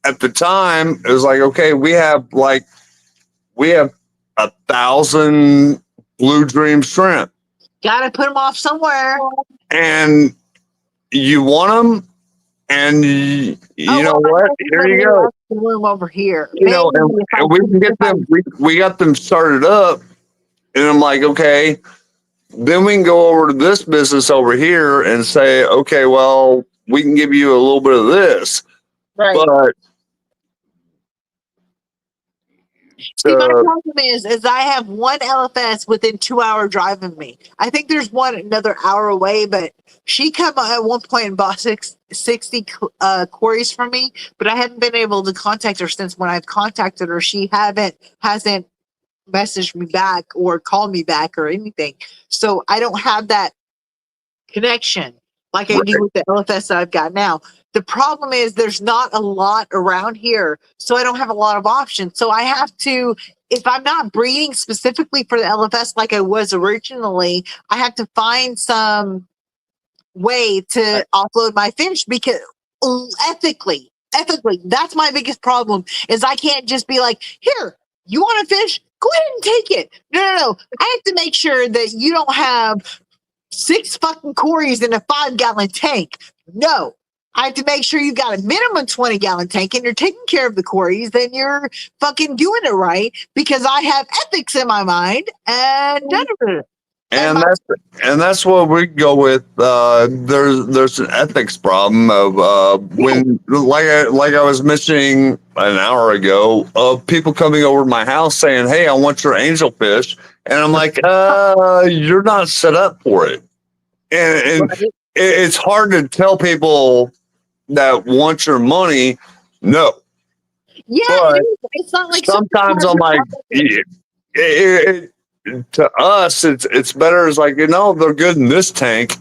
D: at the time it was like, okay, we have 1,000 Blue Dream shrimp,
A: Gotta put them off somewhere.
D: and you want them, and you know
A: well,
D: what? Here you go.
A: The room over here.
D: And
A: Maybe if I
D: we can
A: could-
D: get them. We got them started up, and I'm like, okay. Then we can go over to this business over here and say, okay, well, we can give you a little bit of this,
A: right.
D: but
A: See, my problem is I have one LFS within 2-hour drive of me. I think there's one another hour away, but she come at one point and bought 60 queries from me, but I haven't been able to contact her since when I've contacted her. She hasn't messaged me back or called me back or anything. So I don't have that connection like I do with the LFS that I've got now. The problem is there's not a lot around here, so I don't have a lot of options. So I have to, if I'm not breeding specifically for the LFS like I was originally, I have to find some way to offload my fish because ethically, that's my biggest problem is I can't just be like, here, you want a fish? Go ahead and take it. No. I have to make sure that you don't have 6 fucking Corys in a 5-gallon tank. No. I have to make sure you got a minimum 20-gallon tank and you're taking care of the Corys, then you're fucking doing it right because I have ethics in my mind and none of it.
D: and that's what we go with. There's an ethics problem of when like I was mentioning an hour ago of people coming over to my house saying, "Hey, I want your angelfish," and I'm like, "You're not set up for it," and it's hard to tell people that want your money, no.
A: Yeah,
D: But
A: it's not like
D: sometimes I'm like, to us, it's better. It's like, they're good in this tank.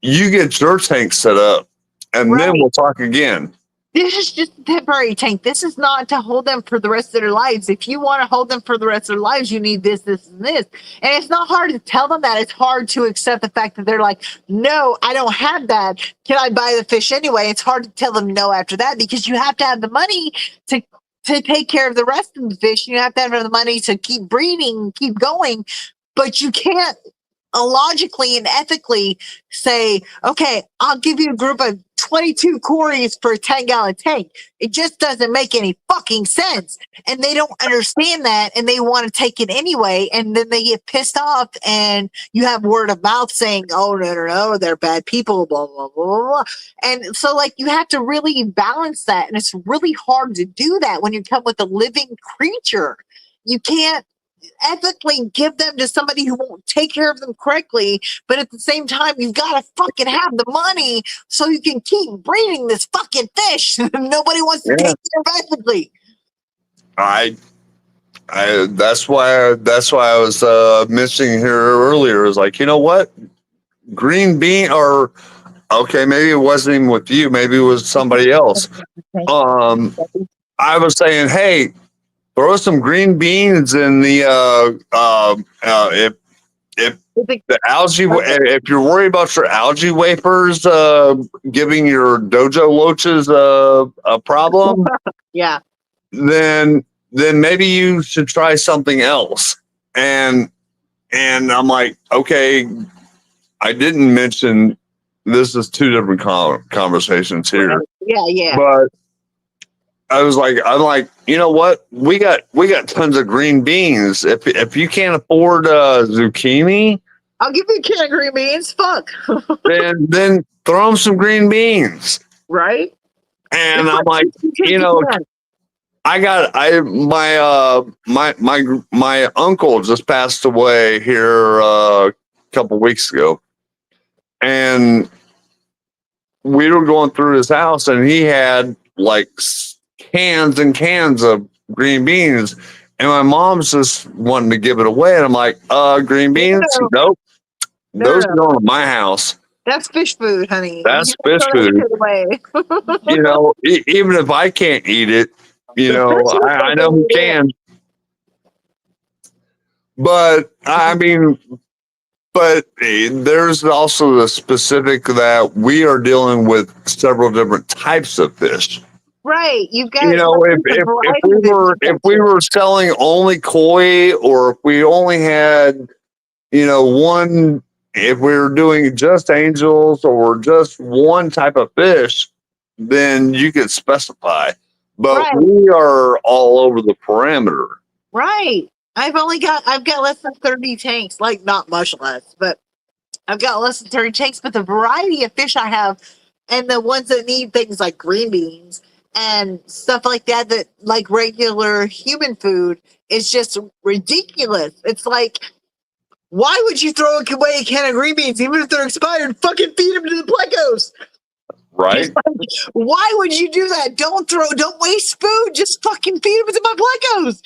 D: You get your tank set up, and then we'll talk again.
A: this is just a temporary tank. This is not to hold them for the rest of their lives. If you want to hold them for the rest of their lives, you need this, this, and this. And it's not hard to tell them that. It's hard to accept the fact that they're like, no, I don't have that. Can I buy the fish anyway? It's hard to tell them no after that because you have to have the money to take care of the rest of the fish. You have to have the money to keep breeding, keep going, but you can't logically and ethically say, okay, I'll give you a group of 22 Corys for a 10-gallon tank. It just doesn't make any fucking sense. And they don't understand that and they want to take it anyway. And then they get pissed off and you have word of mouth saying, oh, no, they're bad people, blah, blah, blah, blah. And so like you have to really balance that. And it's really hard to do that when you come with a living creature. You can't ethically give them to somebody who won't take care of them correctly, but at the same time you've got to fucking have the money so you can keep breeding this fucking fish. Nobody wants to take care of ethically.
D: that's why I was mentioning here earlier. Is like, you know what? Green bean, or okay, maybe it wasn't even with you. Maybe it was somebody else. I was saying, hey, throw some green beans in the if the algae, if you're worried about your algae wafers giving your dojo loaches a problem,
A: Yeah.
D: then maybe you should try something else. And I'm like, okay, I didn't mention this is two different conversations here,
A: Yeah. Yeah.
D: but I'm like, you know what? We got tons of green beans. If you can't afford zucchini,
A: I'll give you a can of green beans. Fuck.
D: then throw them some green beans.
A: Right?
D: And I'm like, you know, my uncle just passed away here a couple weeks ago, and we were going through his house, and he had like cans and cans of green beans, and my mom's just wanting to give it away, and I'm like, green beans? Nope. Those
A: No.
D: go to my house.
A: That's fish food, honey.
D: That's
A: You can
D: fish
A: throw that
D: food.
A: shit away.
D: You know, even if I can't eat it, you know, I know who can. But I mean, there's also the specific that we are dealing with several different types of fish.
A: Right. You've got
D: You know, if we were selling only koi, or if we only had, you know, one, if we were doing just angels or just one type of fish, then you could specify. But
A: Right.
D: we are all over the parameter.
A: Right. I've got less than 30 tanks, like not much less, but I've got less than 30 tanks. But the variety of fish I have, and the ones that need things like green beans and stuff like that, that like regular human food, is just ridiculous. It's like, why would you throw away a can of green beans, even if they're expired? Fucking feed them to the plecos.
D: Right?
A: Why would you do that? Don't waste food. Just fucking feed them to my plecos.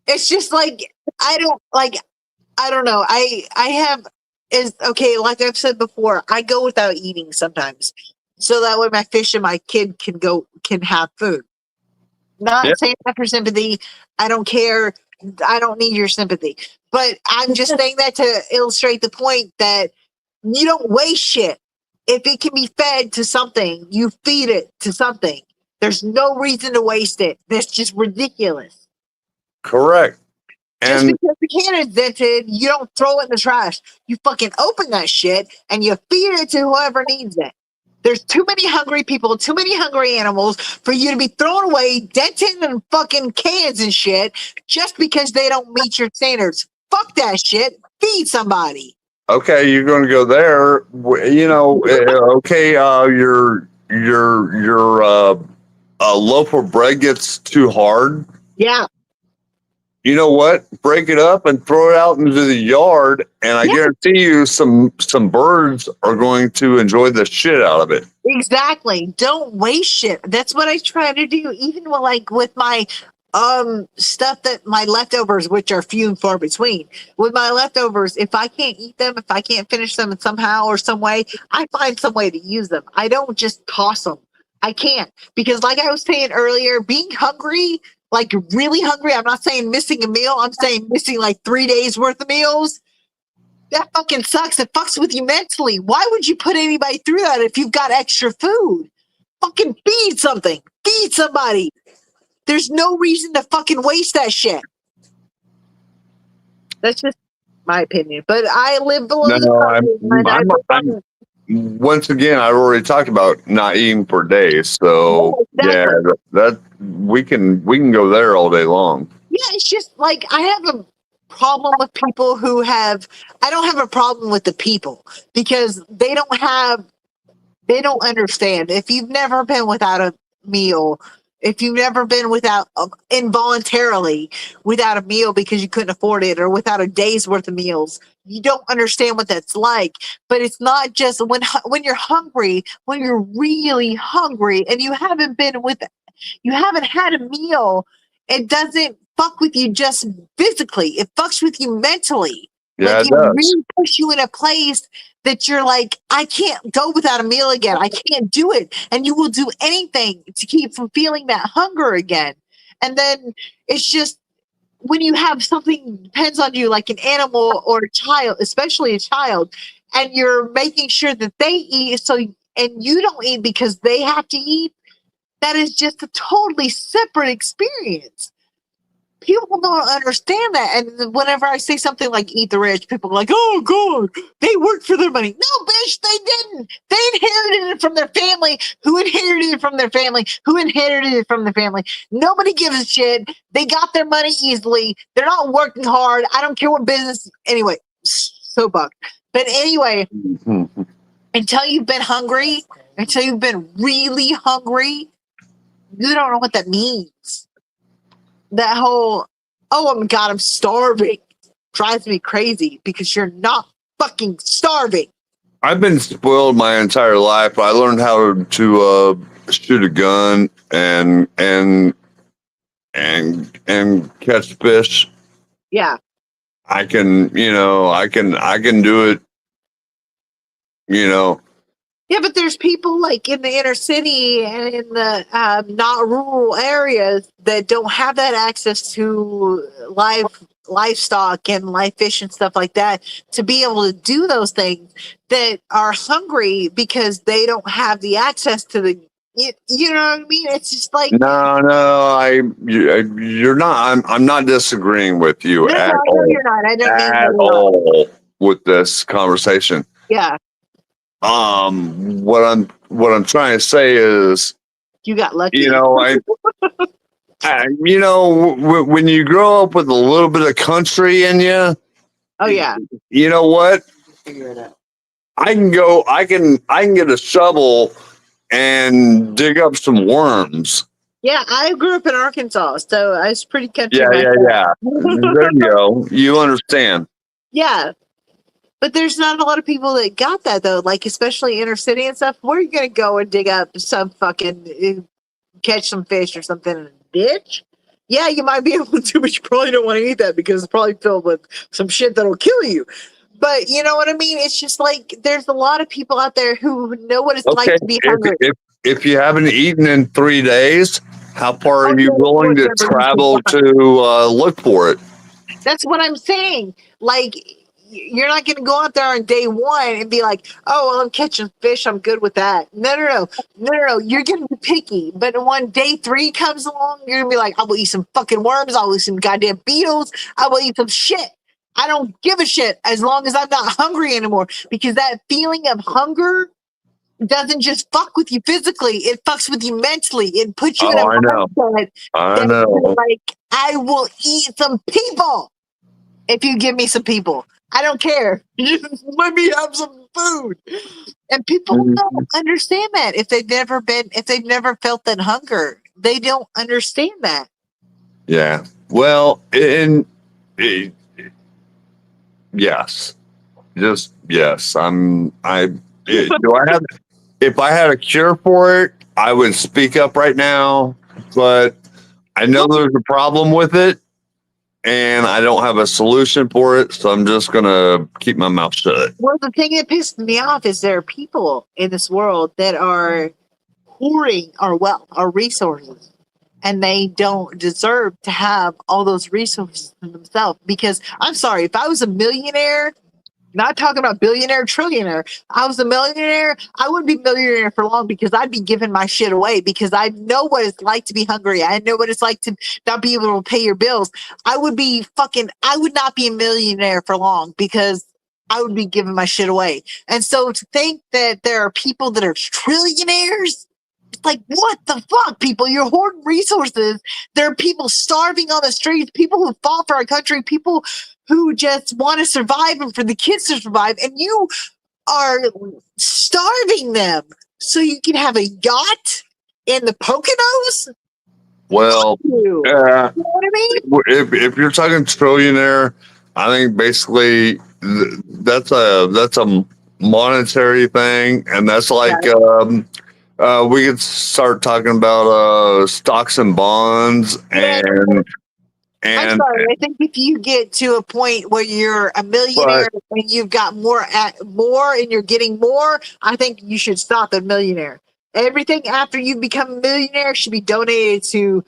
A: It's just like, I don't know. I have is okay. Like I've said before, I go without eating sometimes, so that way my fish and my kid can have food. Not saying that for sympathy. I don't care. I don't need your sympathy. But I'm just saying that to illustrate the point that you don't waste shit. If it can be fed to something, you feed it to something. There's no reason to waste it. That's just ridiculous.
D: Correct.
A: Just
D: And
A: because the can is dented, you don't throw it in the trash. You fucking open that shit and you feed it to whoever needs it. There's too many hungry people, too many hungry animals for you to be throwing away dented and fucking cans and shit just because they don't meet your standards. Fuck that shit. Feed somebody.
D: okay, you're going to go there. You know, okay, your loaf of bread gets too hard.
A: Yeah.
D: You know what? Break it up and throw it out into the yard, and I guarantee you some birds are going to enjoy the shit out of it.
A: Exactly. Don't waste shit. That's what I try to do. Even with my stuff, that my leftovers, which are few and far between. With my leftovers, if I can't eat them, if I can't finish them somehow or some way, I find some way to use them. I don't just toss them. I can't, because like I was saying earlier, being hungry, like really hungry, I'm not saying missing a meal, I'm saying missing like 3 days worth of meals. That fucking sucks. It fucks with you mentally. Why would you put anybody through that if you've got extra food? Fucking feed something. Feed somebody. There's no reason to fucking waste that shit. That's just my opinion. But I live below the
D: I'm once again, I already talked about not eating for days. So
A: Yeah, exactly.
D: that we can go there all day long.
A: Yeah, it's just like I have a problem with people who have. I don't have a problem with the people because they don't understand. If you've never been without a meal, if you've never been without involuntarily without a meal because you couldn't afford it, or without a day's worth of meals, you don't understand what that's like. But it's not just when you're hungry, when you're really hungry and you haven't had a meal, it doesn't fuck with you just physically. It fucks with you mentally.
D: Yeah,
A: Like
D: it
A: it
D: does.
A: really puts you in a place that you're like, I can't go without a meal again. I can't do it. And you will do anything to keep from feeling that hunger again. And then it's just when you have something depends on you, like an animal or a child, especially a child, and you're making sure that they eat and you don't eat because they have to eat, that is just a totally separate experience. People don't understand that. And whenever I say something like eat the rich, people are like, oh God, they worked for their money. No, bitch, they didn't. They inherited it from their family, who inherited it from their family, who inherited it from their family. Nobody gives a shit. They got their money easily. They're not working hard. I don't care what business. Anyway, so bugged. But anyway, until you've been hungry, until you've been really hungry, you don't know what that means. That whole, oh my God, I'm starving drives me crazy because you're not fucking starving.
D: I've been spoiled my entire life. I learned how to shoot a gun and catch fish.
A: Yeah.
D: I can do it.
A: Yeah, but there's people like in the inner city and in the not rural areas that don't have that access to livestock and live fish and stuff like that to be able to do those things, that are hungry because they don't have the access to the. You know what I mean? It's just like
D: You're not. I'm not disagreeing with you
A: no,
D: at
A: I know
D: all.
A: you're not. I don't mean
D: At
A: that.
D: all with this conversation.
A: Yeah,
D: What I'm trying to say is,
A: you got lucky.
D: when you grow up with a little bit of country in you,
A: Oh yeah.
D: you know what?
C: Figure it out.
D: I can get a shovel and dig up some worms.
A: Yeah, I grew up in Arkansas, so I was pretty country.
D: Yeah.
A: myself.
D: There you go. You understand.
A: Yeah. But there's not a lot of people that got that though, like especially inner city and stuff. Where are you gonna go and dig up some fucking catch some fish or something in a ditch? Yeah, you might be able to, but you probably don't want to eat that because it's probably filled with some shit that'll kill you. But you know what I mean? It's just like there's a lot of people out there who know what it's like to be hungry.
D: If you haven't eaten in 3 days, how far are you
A: Okay,
D: willing to
A: whatever.
D: travel to look for it?
A: That's what I'm saying. Like, you're not going to go out there on day one and be like, oh, well, I'm catching fish. I'm good with that. No. You're going to be picky. But when day 3 comes along, you're going to be like, I will eat some fucking worms. I will eat some goddamn beetles. I will eat some shit. I don't give a shit as long as I'm not hungry anymore. Because that feeling of hunger doesn't just fuck with you physically. It fucks with you mentally. It puts you in a mindset
D: I know.
A: like, I will eat some people if you give me some people. I don't care. Just let me have some food. And people don't understand that if they've never felt that hunger. They don't understand that.
D: Yeah. Well, yes. Just yes. If I had a cure for it, I would speak up right now, but I know there's a problem with it and I don't have a solution for it, so I'm just going to keep my mouth shut.
A: Well, the thing that pisses me off is there are people in this world that are hoarding our wealth, our resources, and they don't deserve to have all those resources for themselves. Because I'm sorry, if I was a millionaire, not talking about billionaire, trillionaire, I was a millionaire, I wouldn't be millionaire for long because I'd be giving my shit away because I know what it's like to be hungry. I know what it's like to not be able to pay your bills. I would not be a millionaire for long because I would be giving my shit away. And so to think that there are people that are trillionaires, it's like, what the fuck, people? You're hoarding resources. There are people starving on the streets, people who fought for our country, people who just want to survive and for the kids to survive, and you are starving them so you can have a yacht in the Poconos?
D: Well,
A: You know what I mean?
D: if you're talking trillionaire, I think basically that's a monetary thing, and that's like we could start talking about stocks and bonds and
A: I'm
D: And
A: sorry. I think if you get to a point where you're a millionaire and you've got more and you're getting more, I think you should stop at millionaire. Everything after you become a millionaire should be donated to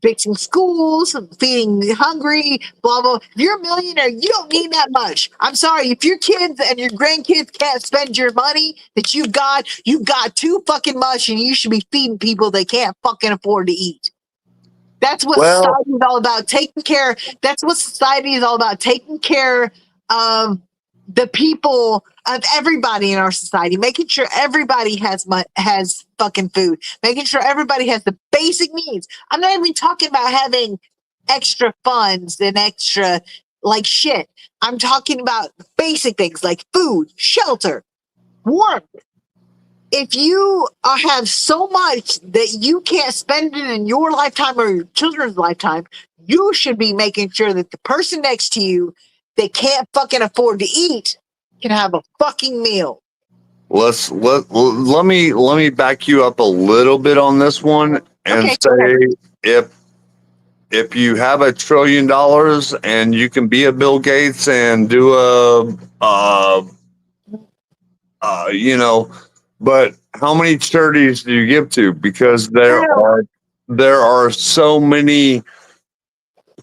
A: fixing schools, feeding the hungry, blah, blah. If you're a millionaire, you don't need that much. I'm sorry. If your kids and your grandkids can't spend your money that you've got too fucking much, and you should be feeding people they can't fucking afford to eat. That's what
D: Well-
A: society is all about. Taking care. That's what society is all about. Taking care of the people, of everybody in our society, making sure everybody has fucking food, making sure everybody has the basic needs. I'm not even talking about having extra funds and extra like shit. I'm talking about basic things like food, shelter, warmth. If you have so much that you can't spend it in your lifetime or your children's lifetime, you should be making sure that the person next to you that can't fucking afford to eat can have a fucking meal.
D: let me back you up a little bit on this one and
A: Okay, go
D: say if you have $1 trillion and you can be a Bill Gates and do but how many charities do you give to? Because there are so many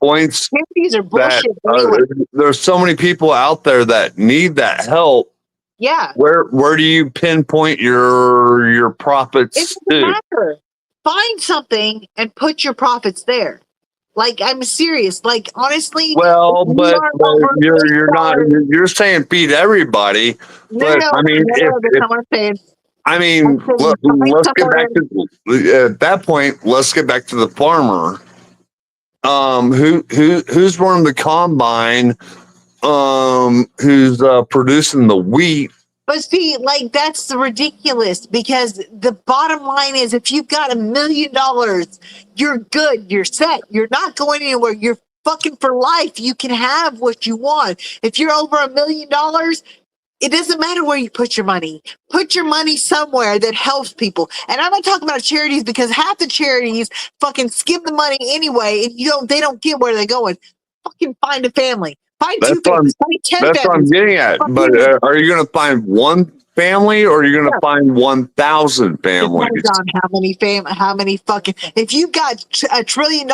D: points
A: Charities are
D: that
A: bullshit anyway.
D: there's so many people out there that need that help.
A: Yeah.
D: Where do you pinpoint your profits
A: It doesn't
D: to?
A: matter. Find something and put your profits there. Like, I'm serious. Like, honestly,
D: Well,
A: if you
D: but
A: are over
D: you're not
A: $1
D: you're saying feed everybody. But I mean,
A: that's not what I'm saying.
D: I mean,
A: I'm saying find
D: let's get back
A: someone-
D: to at that point. Let's get back to the farmer. Who's running the combine? Who's producing the wheat?
A: But see, like, that's ridiculous because the bottom line is if you've got $1 million, you're good. You're set. You're not going anywhere. You're fucking for life. You can have what you want. If you're over $1 million, it doesn't matter where you put your money. Put your money somewhere that helps people. And I'm not talking about charities because half the charities fucking skim the money anyway, and they don't get where they're going. Fucking find a family. Find
D: That's
A: two families. Find 10
D: That's what I'm
A: families.
D: getting at. But are you going to find one family or are you going to find 1,000 families?
A: Depends on how many fucking. If you got $1 trillion,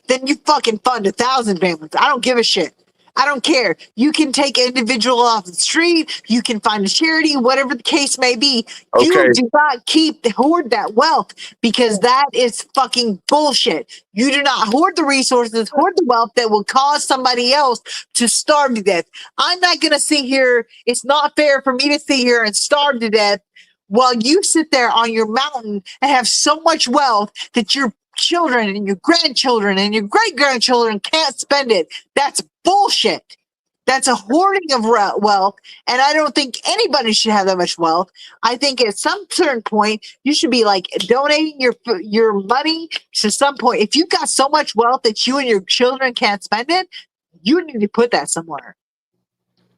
A: then you fucking fund 1,000 families. I don't give a shit. I don't care. You can take an individual off the street. You can find a charity, whatever the case may be.
D: Okay.
A: You do not hoard that wealth because that is fucking bullshit. You do not hoard the resources, hoard the wealth that will cause somebody else to starve to death. I'm not going to sit here. It's not fair for me to sit here and starve to death while you sit there on your mountain and have so much wealth that your children and your grandchildren and your great-grandchildren can't spend it. That's bullshit. That's a hoarding of wealth, and I don't think anybody should have that much wealth. I think at some certain point you should be like donating your money to some point. If you've got so much wealth that you and your children can't spend it, you need to put that somewhere.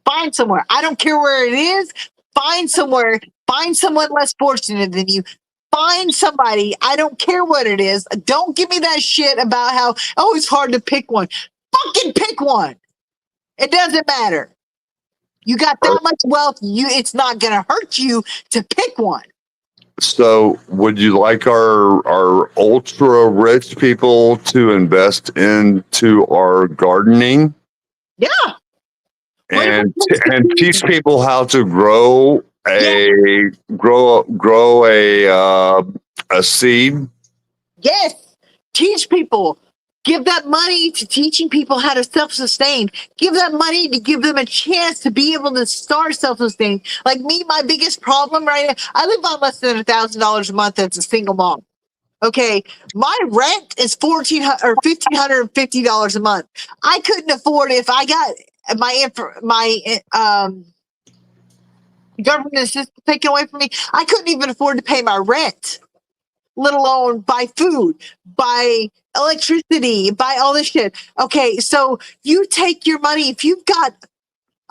A: Find somewhere. I don't care where it is. Find somewhere. Find someone less fortunate than you. Find somebody. I don't care what it is. Don't give me that shit about how, oh, it's hard to pick one. Fucking pick one. It doesn't matter. You got that much wealth, it's not going to hurt you to pick one.
D: So would you like our ultra rich people to invest into our gardening
A: Yeah.
D: and teach people how to grow a seed?
A: Yes. Teach people. Give that money to teaching people how to self-sustain. Give that money to give them a chance to be able to start self-sustaining. Like me, my biggest problem right now, I live on less than $1,000 a month as a single mom. Okay, my rent is $1,400 or $1,550 a month. I couldn't afford if I got my government assistance taken away from me. I couldn't even afford to pay my rent, let alone buy food, buy electricity, buy all this shit. Okay, so you take your money. If you've got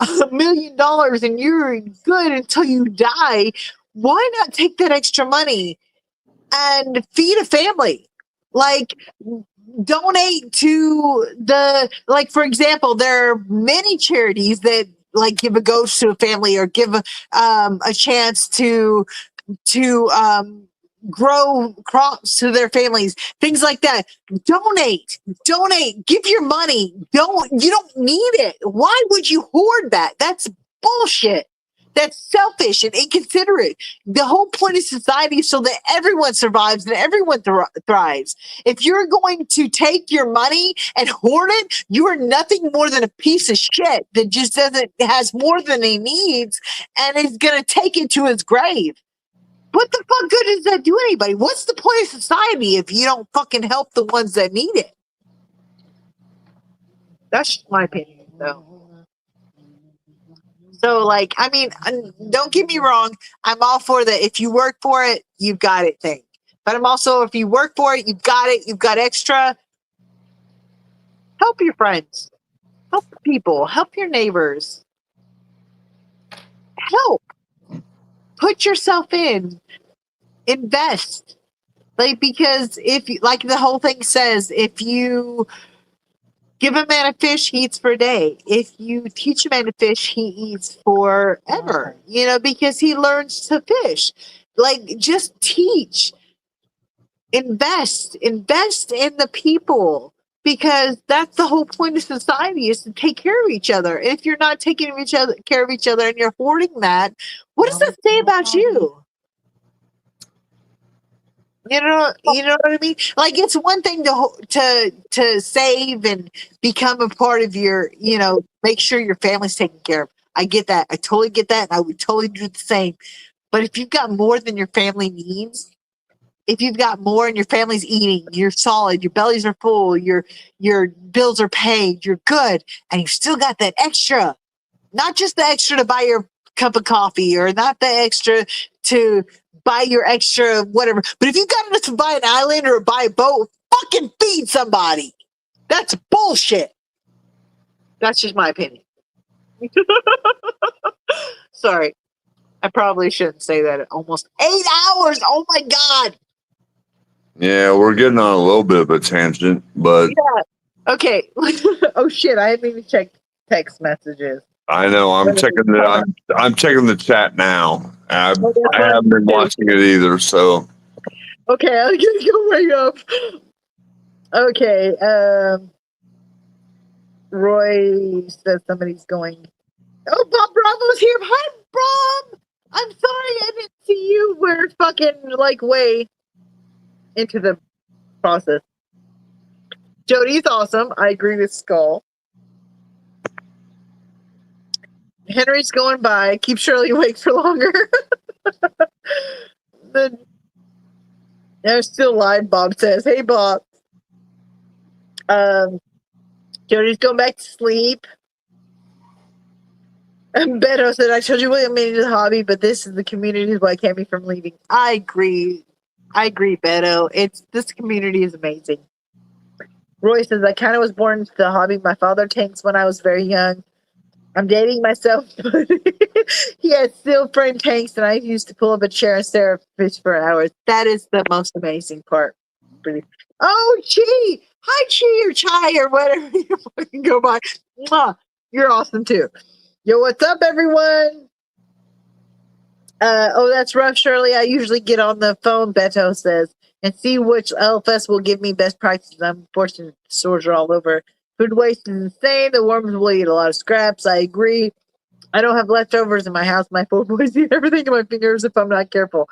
A: $1 million and you're good until you die, why not take that extra money and feed a family? Like, donate to like, for example, there are many charities that like give a ghost to a family or give a chance to grow crops to their families, things like that. Donate, give your money. You don't need it. Why would you hoard that? That's bullshit. That's selfish and inconsiderate. The whole point of society is so that everyone survives and everyone thrives. If you're going to take your money and hoard it, you are nothing more than a piece of shit that just has more than he needs and is going to take it to his grave. What the fuck good does that do anybody? What's the point of society if you don't fucking help the ones that need it? That's just my opinion, though. So, like, I mean, don't get me wrong. I'm all for the if you work for it, you've got it thing. But I'm also, if you work for it, you've got extra. Help your friends. Help people. Help your neighbors. Help. Put yourself in. Invest. Like, because if you, like the whole thing says, if you give a man a fish, he eats for a day. If you teach a man to fish, he eats forever. You know, because he learns to fish. Like, just teach. Invest in the people. Because that's the whole point of society, is to take care of each other. If you're not taking care of each other and you're hoarding that, what does that say about you? You know what I mean? Like, it's one thing to save and become a part of your, make sure your family's taken care of. I get that. I totally get that. And I would totally do the same. But if you've got more than your family needs, if you've got more and your family's eating, you're solid, your bellies are full, your bills are paid, you're good, and you've still got that extra, not just the extra to buy your cup of coffee or not the extra to buy your extra whatever, but if you've got enough to buy an island or buy a boat, fucking feed somebody. That's bullshit. That's just my opinion. Sorry. I probably shouldn't say that. Almost 8 hours. Oh my God.
D: Yeah, we're getting on a little bit of a tangent, but
A: Yeah. Okay. Oh shit! I haven't even checked text messages.
D: I know I'm checking the chat now. I
A: Oh, that's
D: haven't been watching it either, so
A: okay, I'm gonna go way up. Okay. Roy says somebody's going. Oh, Bob Bravo's here. Hi, Bob. I'm sorry I didn't see you. We're fucking like way into the process. Jody's awesome. I agree with Skull. Henry's going by. Keep Shirley awake for longer. They're still live, Bob says. Hey, Bob. Jody's going back to sleep. And Beto said, I told you what I made it a hobby, but this is the community is what kept me from leaving. I agree. Beto. This community is amazing. Roy says, I kind of was born into the hobby. My father tanks when I was very young. I'm dating myself, but he had steel frame tanks, and I used to pull up a chair and stare at fish for hours. That is the most amazing part. Oh, Chi! Hi, Chi or Chai or whatever you fucking go by. Mwah. You're awesome too. Yo, what's up, everyone? Oh, that's rough, Shirley. I usually get on the phone, Beto says, and see which LFS will give me best prices. I'm fortunate the stores are all over. Food waste is insane. The worms will eat a lot of scraps. I agree. I don't have leftovers in my house. My 4 boys eat everything in my fingers if I'm not careful.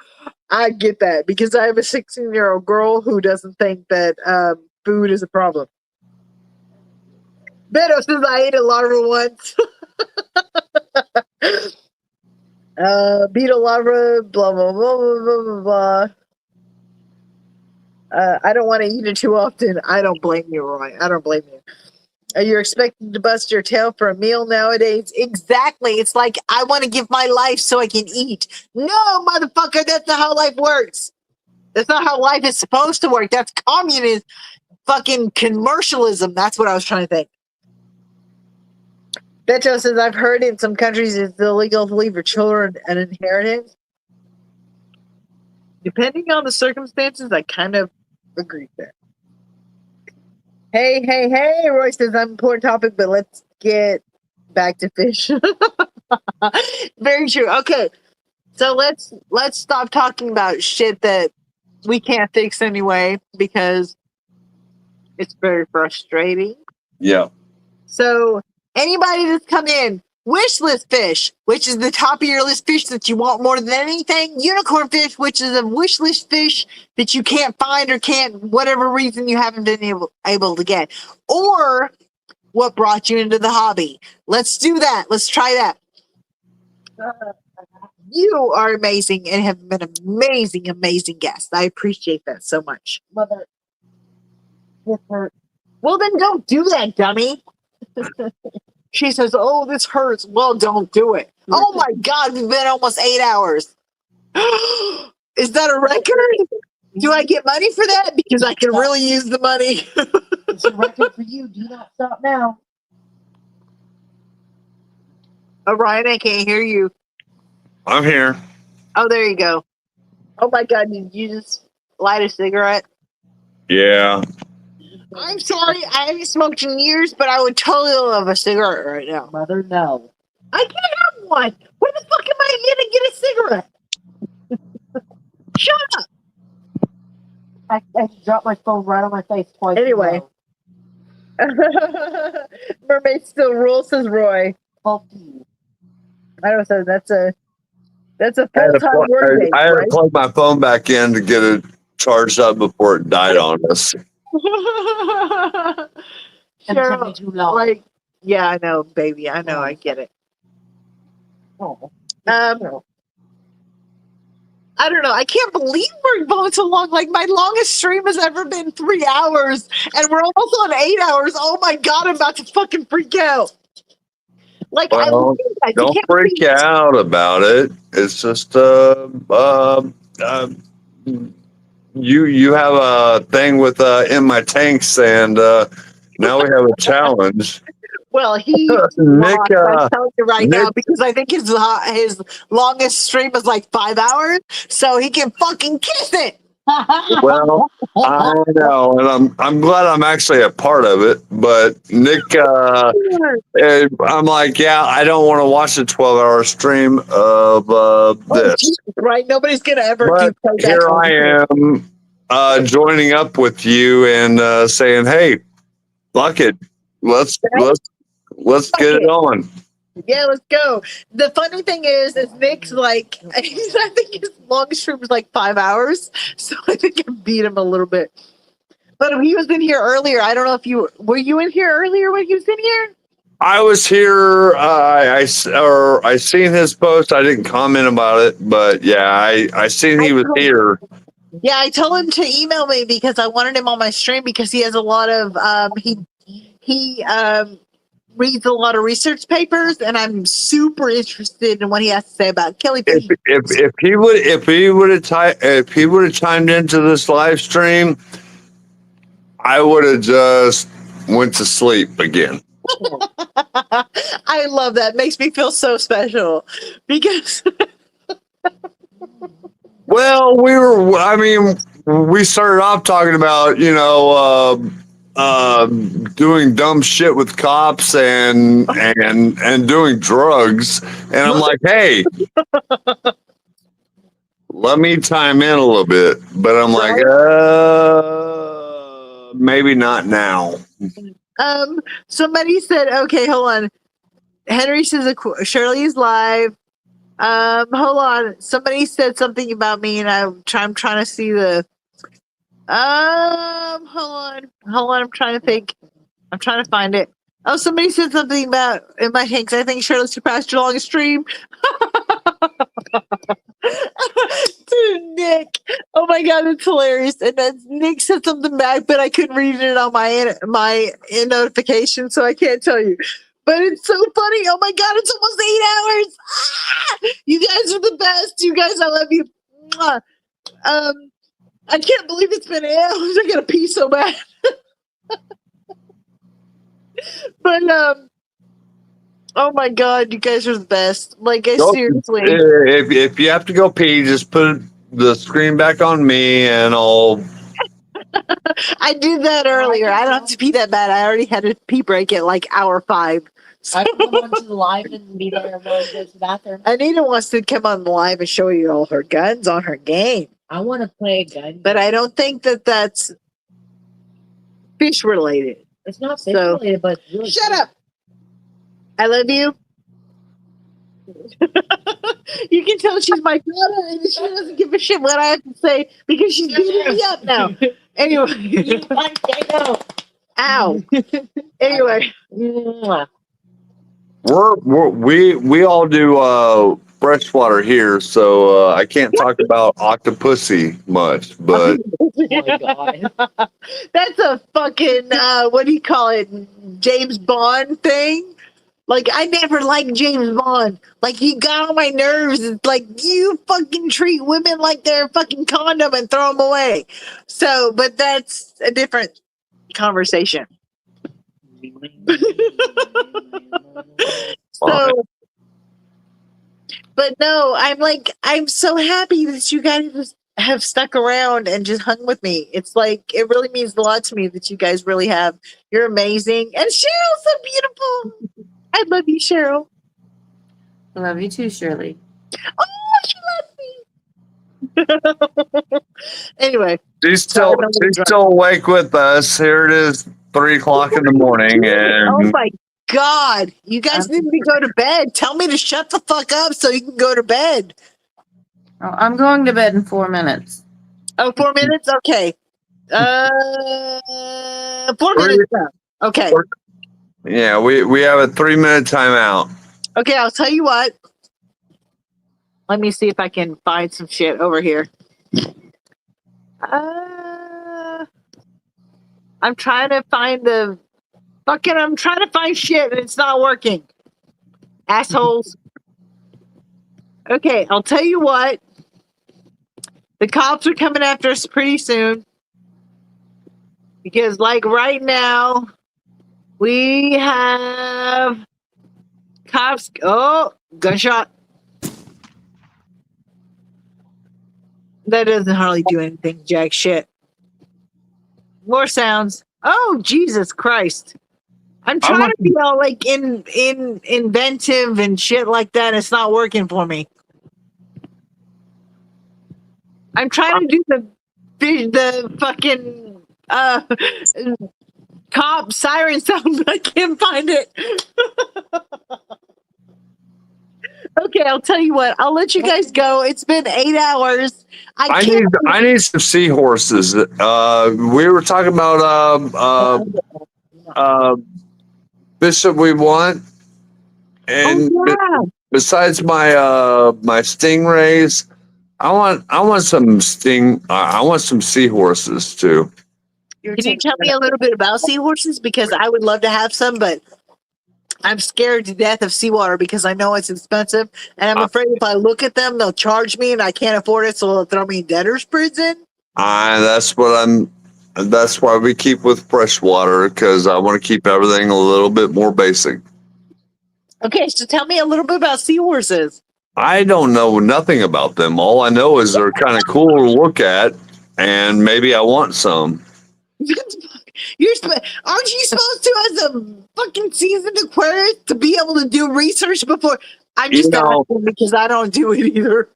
A: I get that because I have a 16-year-old girl who doesn't think that food is a problem. Beto says I ate a lot of it once. Beetle larva, blah, blah, blah, blah, blah, blah, blah. I don't want to eat it too often. I don't blame you, Roy. I don't blame you. Are you expected to bust your tail for a meal nowadays? Exactly. It's like, I want to give my life so I can eat. No, motherfucker, that's not how life works. That's not how life is supposed to work. That's communism, fucking commercialism. That's what I was trying to think. Beto says, I've heard in some countries it's illegal to leave your children an inheritance. Depending on the circumstances, I kind of agree there. Hey, Roy says I'm important topic, but let's get back to fish. Very true. Okay. So let's stop talking about shit that we can't fix anyway because it's very frustrating.
D: Yeah.
A: So anybody that's come in, wish list fish, which is the top of your list fish that you want more than anything. Unicorn fish, which is a wish list fish that you can't find or can't, whatever reason you haven't been able to get. Or what brought you into the hobby. Let's do that. Let's try that. You are amazing and have been amazing, amazing guest. I appreciate that so much.
B: Mother. This hurt.
A: Well, then don't do that, dummy. She says, "Oh, this hurts." Well, don't do it. Oh my God, we've been almost 8 hours. Is that a record? Do I get money for that? Because I can really use the money.
B: It's a record for you. Do not stop now.
A: Oh, Ryan, I can't hear you.
D: I'm here.
A: Oh, there you go. Oh my God, did you just light a cigarette?
D: Yeah.
A: I'm sorry, I haven't smoked in years, but I would totally love a cigarette right now.
B: Mother, no.
A: I can't have one. Where the fuck am I gonna get a cigarette? Shut up.
B: I dropped my phone right on my face twice.
A: Anyway. Mermaid still rules, says Roy.
B: Fuck you.
A: I don't know. That's a
D: I had to
A: full-time
D: plug-
A: work day,
D: I had to
A: right?
D: plug my phone back in to get it charged up before it died on us.
B: And it took
A: Cheryl,
B: me too long.
A: like, yeah, I know, baby. I know. I get it.
B: Oh.
A: I don't know. I can't believe we're going so long. Like, my longest stream has ever been 3 hours, and we're almost on 8 hours. Oh my God, I'm about to fucking freak out. Like, I
D: Well,
A: love you guys. You
D: Don't
A: can't
D: freak
A: believe-
D: out about it. It's just you have a thing with in my tanks, and now we have a challenge.
A: Well, he
D: Nick,
A: I'm telling you right now
D: Nick-
A: because I think his longest stream is like 5 hours, so he can fucking kiss it.
D: well, I know, and I'm glad I'm actually a part of it. But Nick, I'm like, yeah, I don't want to watch a 12-hour stream of this.
A: Right? Nobody's gonna ever
D: But
A: do playback
D: here
A: on
D: I
A: it.
D: am joining up with you and saying, "Hey, fuck it, let's get it on."
A: Yeah, let's go. The funny thing is Nick's like, I think his longest stream was like 5 hours, so I think I beat him a little bit. But he was in here earlier. I don't know if were you in here earlier when he was in here?
D: I was here. I seen his post. I didn't comment about it, but yeah, I seen he was here.
A: Yeah, I told him to email me because I wanted him on my stream because he has a lot of he reads a lot of research papers, and I'm super interested in what he has to say about killifish.
D: If he would have chimed into this live stream, I would have just went to sleep again.
A: I love that. It makes me feel so special because
D: Well, we started off talking about, doing dumb shit with cops and doing drugs. And I'm like, hey, let me chime in a little bit. But I'm like, maybe not now.
A: somebody said, okay, hold on. Henry says Shirley's live. Hold on. Somebody said something about me, and I'm trying to see the. Hold on. I'm trying to think. I'm trying to find it. Oh, somebody said something about in my tanks. I think Shirley surpassed your longest stream. Dude, Nick. Oh my God, it's hilarious. And then Nick said something back, but I couldn't read it on my notification, so I can't tell you. But it's so funny. Oh my God, it's almost 8 hours. Ah! You guys are the best. You guys, I love you. Mwah. I can't believe it's been 8 hours. I gotta pee so bad. But oh my God, you guys are the best. Like,
D: Nope.
A: seriously.
D: If you have to go pee, just put the screen back on me, and I'll.
A: I I did that earlier. I don't have to pee that bad. I already had a pee break at like hour 5. So
B: I can come onto the live and be there while you go to the bathroom.
A: Anita wants to come on live and show you all her guns on her game,
B: I want to play a gun.
A: but I don't think that that's fish related.
B: It's not
A: So-
B: fish related, but it's really
A: Shut
B: cool.
A: up. I love you. You can tell she's my daughter and she doesn't give a shit what I have to say because she's beating me up now. Anyway,
B: You like Dano.
A: ow. Anyway,
B: Mwah.
D: We all do freshwater here, so I can't talk about Octopussy much, but
B: Oh my god.
A: that's a fucking what do you call it? James Bond thing. Like I never liked James Bond. Like he got on my nerves. It's like you fucking treat women like they're a fucking condom and throw them away. So, but that's a different conversation. So, but no, I'm so happy that you guys have stuck around and just hung with me. It's like, it really means a lot to me that you guys really have. You're amazing. And Cheryl's so beautiful. I love you, Cheryl.
C: I love you too, Shirley.
A: Oh, she loves me. Anyway,
D: she's
A: Sorry,
D: still
A: I'm
D: she's still awake with us. Here it is, 3 o'clock in the morning,
A: oh
D: and
A: my God. You guys need to go to bed. Tell me to shut the fuck up so you can go to bed.
C: Oh, I'm going to bed in 4 minutes.
A: Oh, 4 minutes? Okay. 4 minutes. Okay.
D: yeah, we have a 3-minute timeout.
A: Okay, I'll tell you what. Let me see if I can find some shit over here. I'm trying to find I'm trying to find shit and it's not working. Assholes. Okay, I'll tell you what. The cops are coming after us pretty soon. Because like right now, we have cops. Oh, gunshot. That doesn't hardly do anything, jack shit. More sounds. Oh, Jesus Christ. I'm trying to be all like inventive and shit like that. It's not working for me. I'm trying to do the fucking cop siren sound, but I can't find it. Okay, I'll tell you what. I'll let you guys go. It's been 8 hours. I can't.
D: I need some seahorses. We were talking about fish that we want, and
A: Oh, yeah.
D: besides my my stingrays, I want some I want some seahorses too.
A: Can you tell me a little bit about seahorses? Because I would love to have some, but I'm scared to death of seawater because I know it's expensive. And I'm afraid if I look at them, they'll charge me and I can't afford it. So they'll throw me in debtor's prison.
D: That's why we keep with freshwater, because I want to keep everything a little bit more basic.
A: Okay, so tell me a little bit about seahorses.
D: I don't know nothing about them. All I know is they're kind of cool to look at, and maybe I want some.
A: Aren't you supposed to, as a fucking seasoned Aquarius, to be able to do research before? I'm just asking because I don't do it either.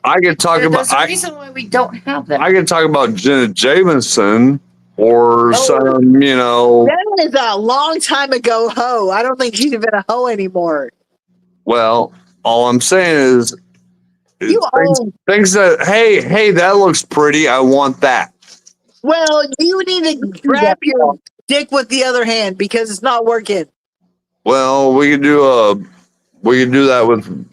D: I could talk about.
C: There's a reason why we don't have them.
D: I could talk about Jenna Jameson or some,
A: That is a long time ago hoe. I don't think she's even a hoe anymore.
D: Well, all I'm saying is
A: You own.
D: things that, hey, that looks pretty. I want that.
A: Well, you need to grab your dick with the other hand because it's not working.
D: Well, we could do that with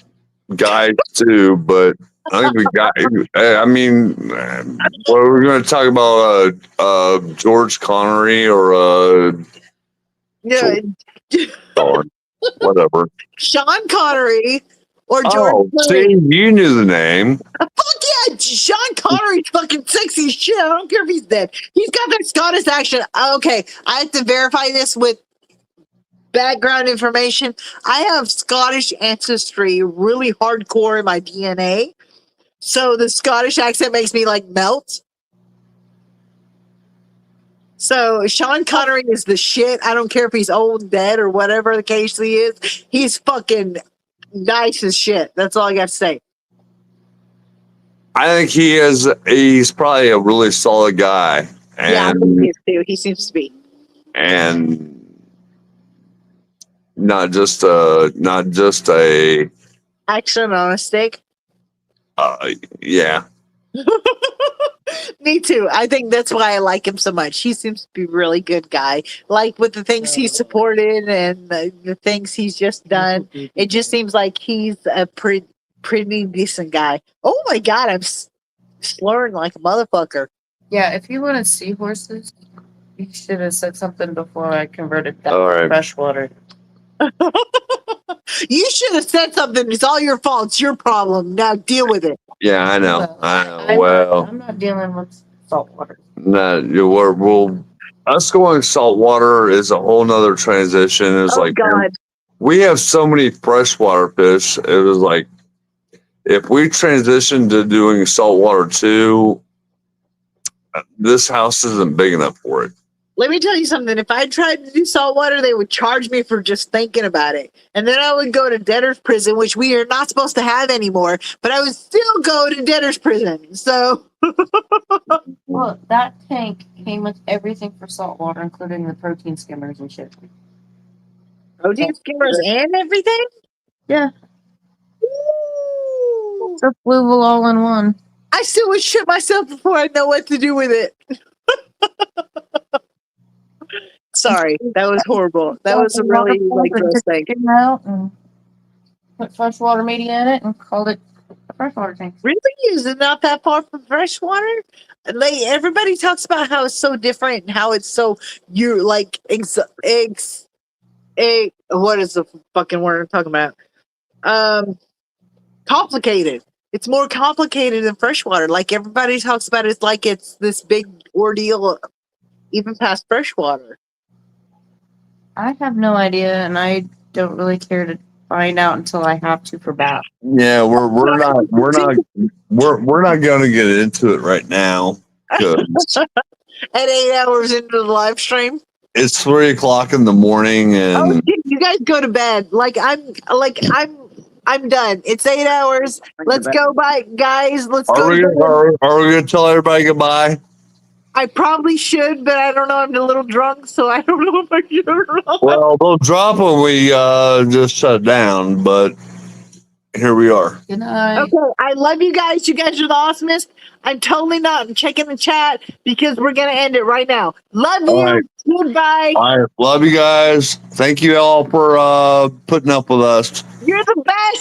D: guys too, but I think we got. I mean, what are we going to talk about? George Connery or
A: Yeah,
D: whatever.
A: Sean Connery or George
D: Oh,
A: Clooney.
D: see, you knew the name.
A: Fuck yeah, Sean Connery's fucking sexy as shit. I don't care if he's dead. He's got that Scottish accent. Okay, I have to verify this with background information. I have Scottish ancestry really hardcore in my DNA. So the Scottish accent makes me like melt. So Sean Connery is the shit. I don't care if he's old, dead, or whatever the case he is. He's fucking nice as shit. That's all I got to say.
D: I think he's probably a really solid guy.
A: Yeah, I think he is too. He seems to be.
D: And not just a
A: Action on a stick.
D: yeah.
A: Me too. I think that's why I like him so much. He seems to be a really good guy. Like with the things he's supported and the things he's just done, it just seems like he's a pretty decent guy. Oh my god, I'm slurring like a motherfucker.
C: Yeah, if you wanted seahorses, you should have said something before I converted that
D: All
C: to
D: right.
C: freshwater.
A: You should have said something. It's all your fault. It's your problem. Now deal with it.
D: Yeah, I know.
C: I'm not dealing with saltwater.
D: Us going saltwater is a whole nother transition. It's
A: Oh
D: like
A: god.
D: we have so many freshwater fish. It was like if we transition to doing saltwater too, this house isn't big enough for it.
A: Let me tell you something. If I tried to do saltwater, they would charge me for just thinking about it. And then I would go to debtor's prison, which we are not supposed to have anymore, but I would still go to debtor's prison. So
C: Well, that tank came with everything for saltwater, including the protein skimmers and shit.
A: protein skimmers and everything?
C: Yeah.
A: Ooh.
C: It's a fluval all in one.
A: I still would shit myself before I know what to do with it. Sorry, that was horrible. That was a really like gross thing.
C: Get 'em out and put freshwater media in it and called it a freshwater tank.
A: Really? Is it not that far from freshwater? Like everybody talks about how it's so different and how it's so you like what is the fucking word I'm talking about? Complicated. It's more complicated than freshwater. Like everybody talks about it like it's this big ordeal even past freshwater.
C: I have no idea, and I don't really care to find out until I have to for bath.
D: Yeah, we're not going to get into it right now. 'Cause
A: At 8 hours into the live stream.
D: it's 3:00 in the morning,
A: Oh
D: and
A: shit, you guys go to bed. I'm done. It's 8 hours. Let's go, bye guys. Let's go.
D: are we
A: to bed.
D: going to tell everybody goodbye?
A: I probably should, but I don't know. I'm a little drunk, so I don't know if I should or not.
D: Well, they'll drop when we just shut down, but here we are.
C: Good night.
A: Okay, I love you guys. You guys are the awesomest. I'm totally not. I'm checking the chat because we're gonna end it right now. Love you.
D: All right.
A: Goodbye.
D: I love you guys. Thank you all for putting up with us.
A: You're the best.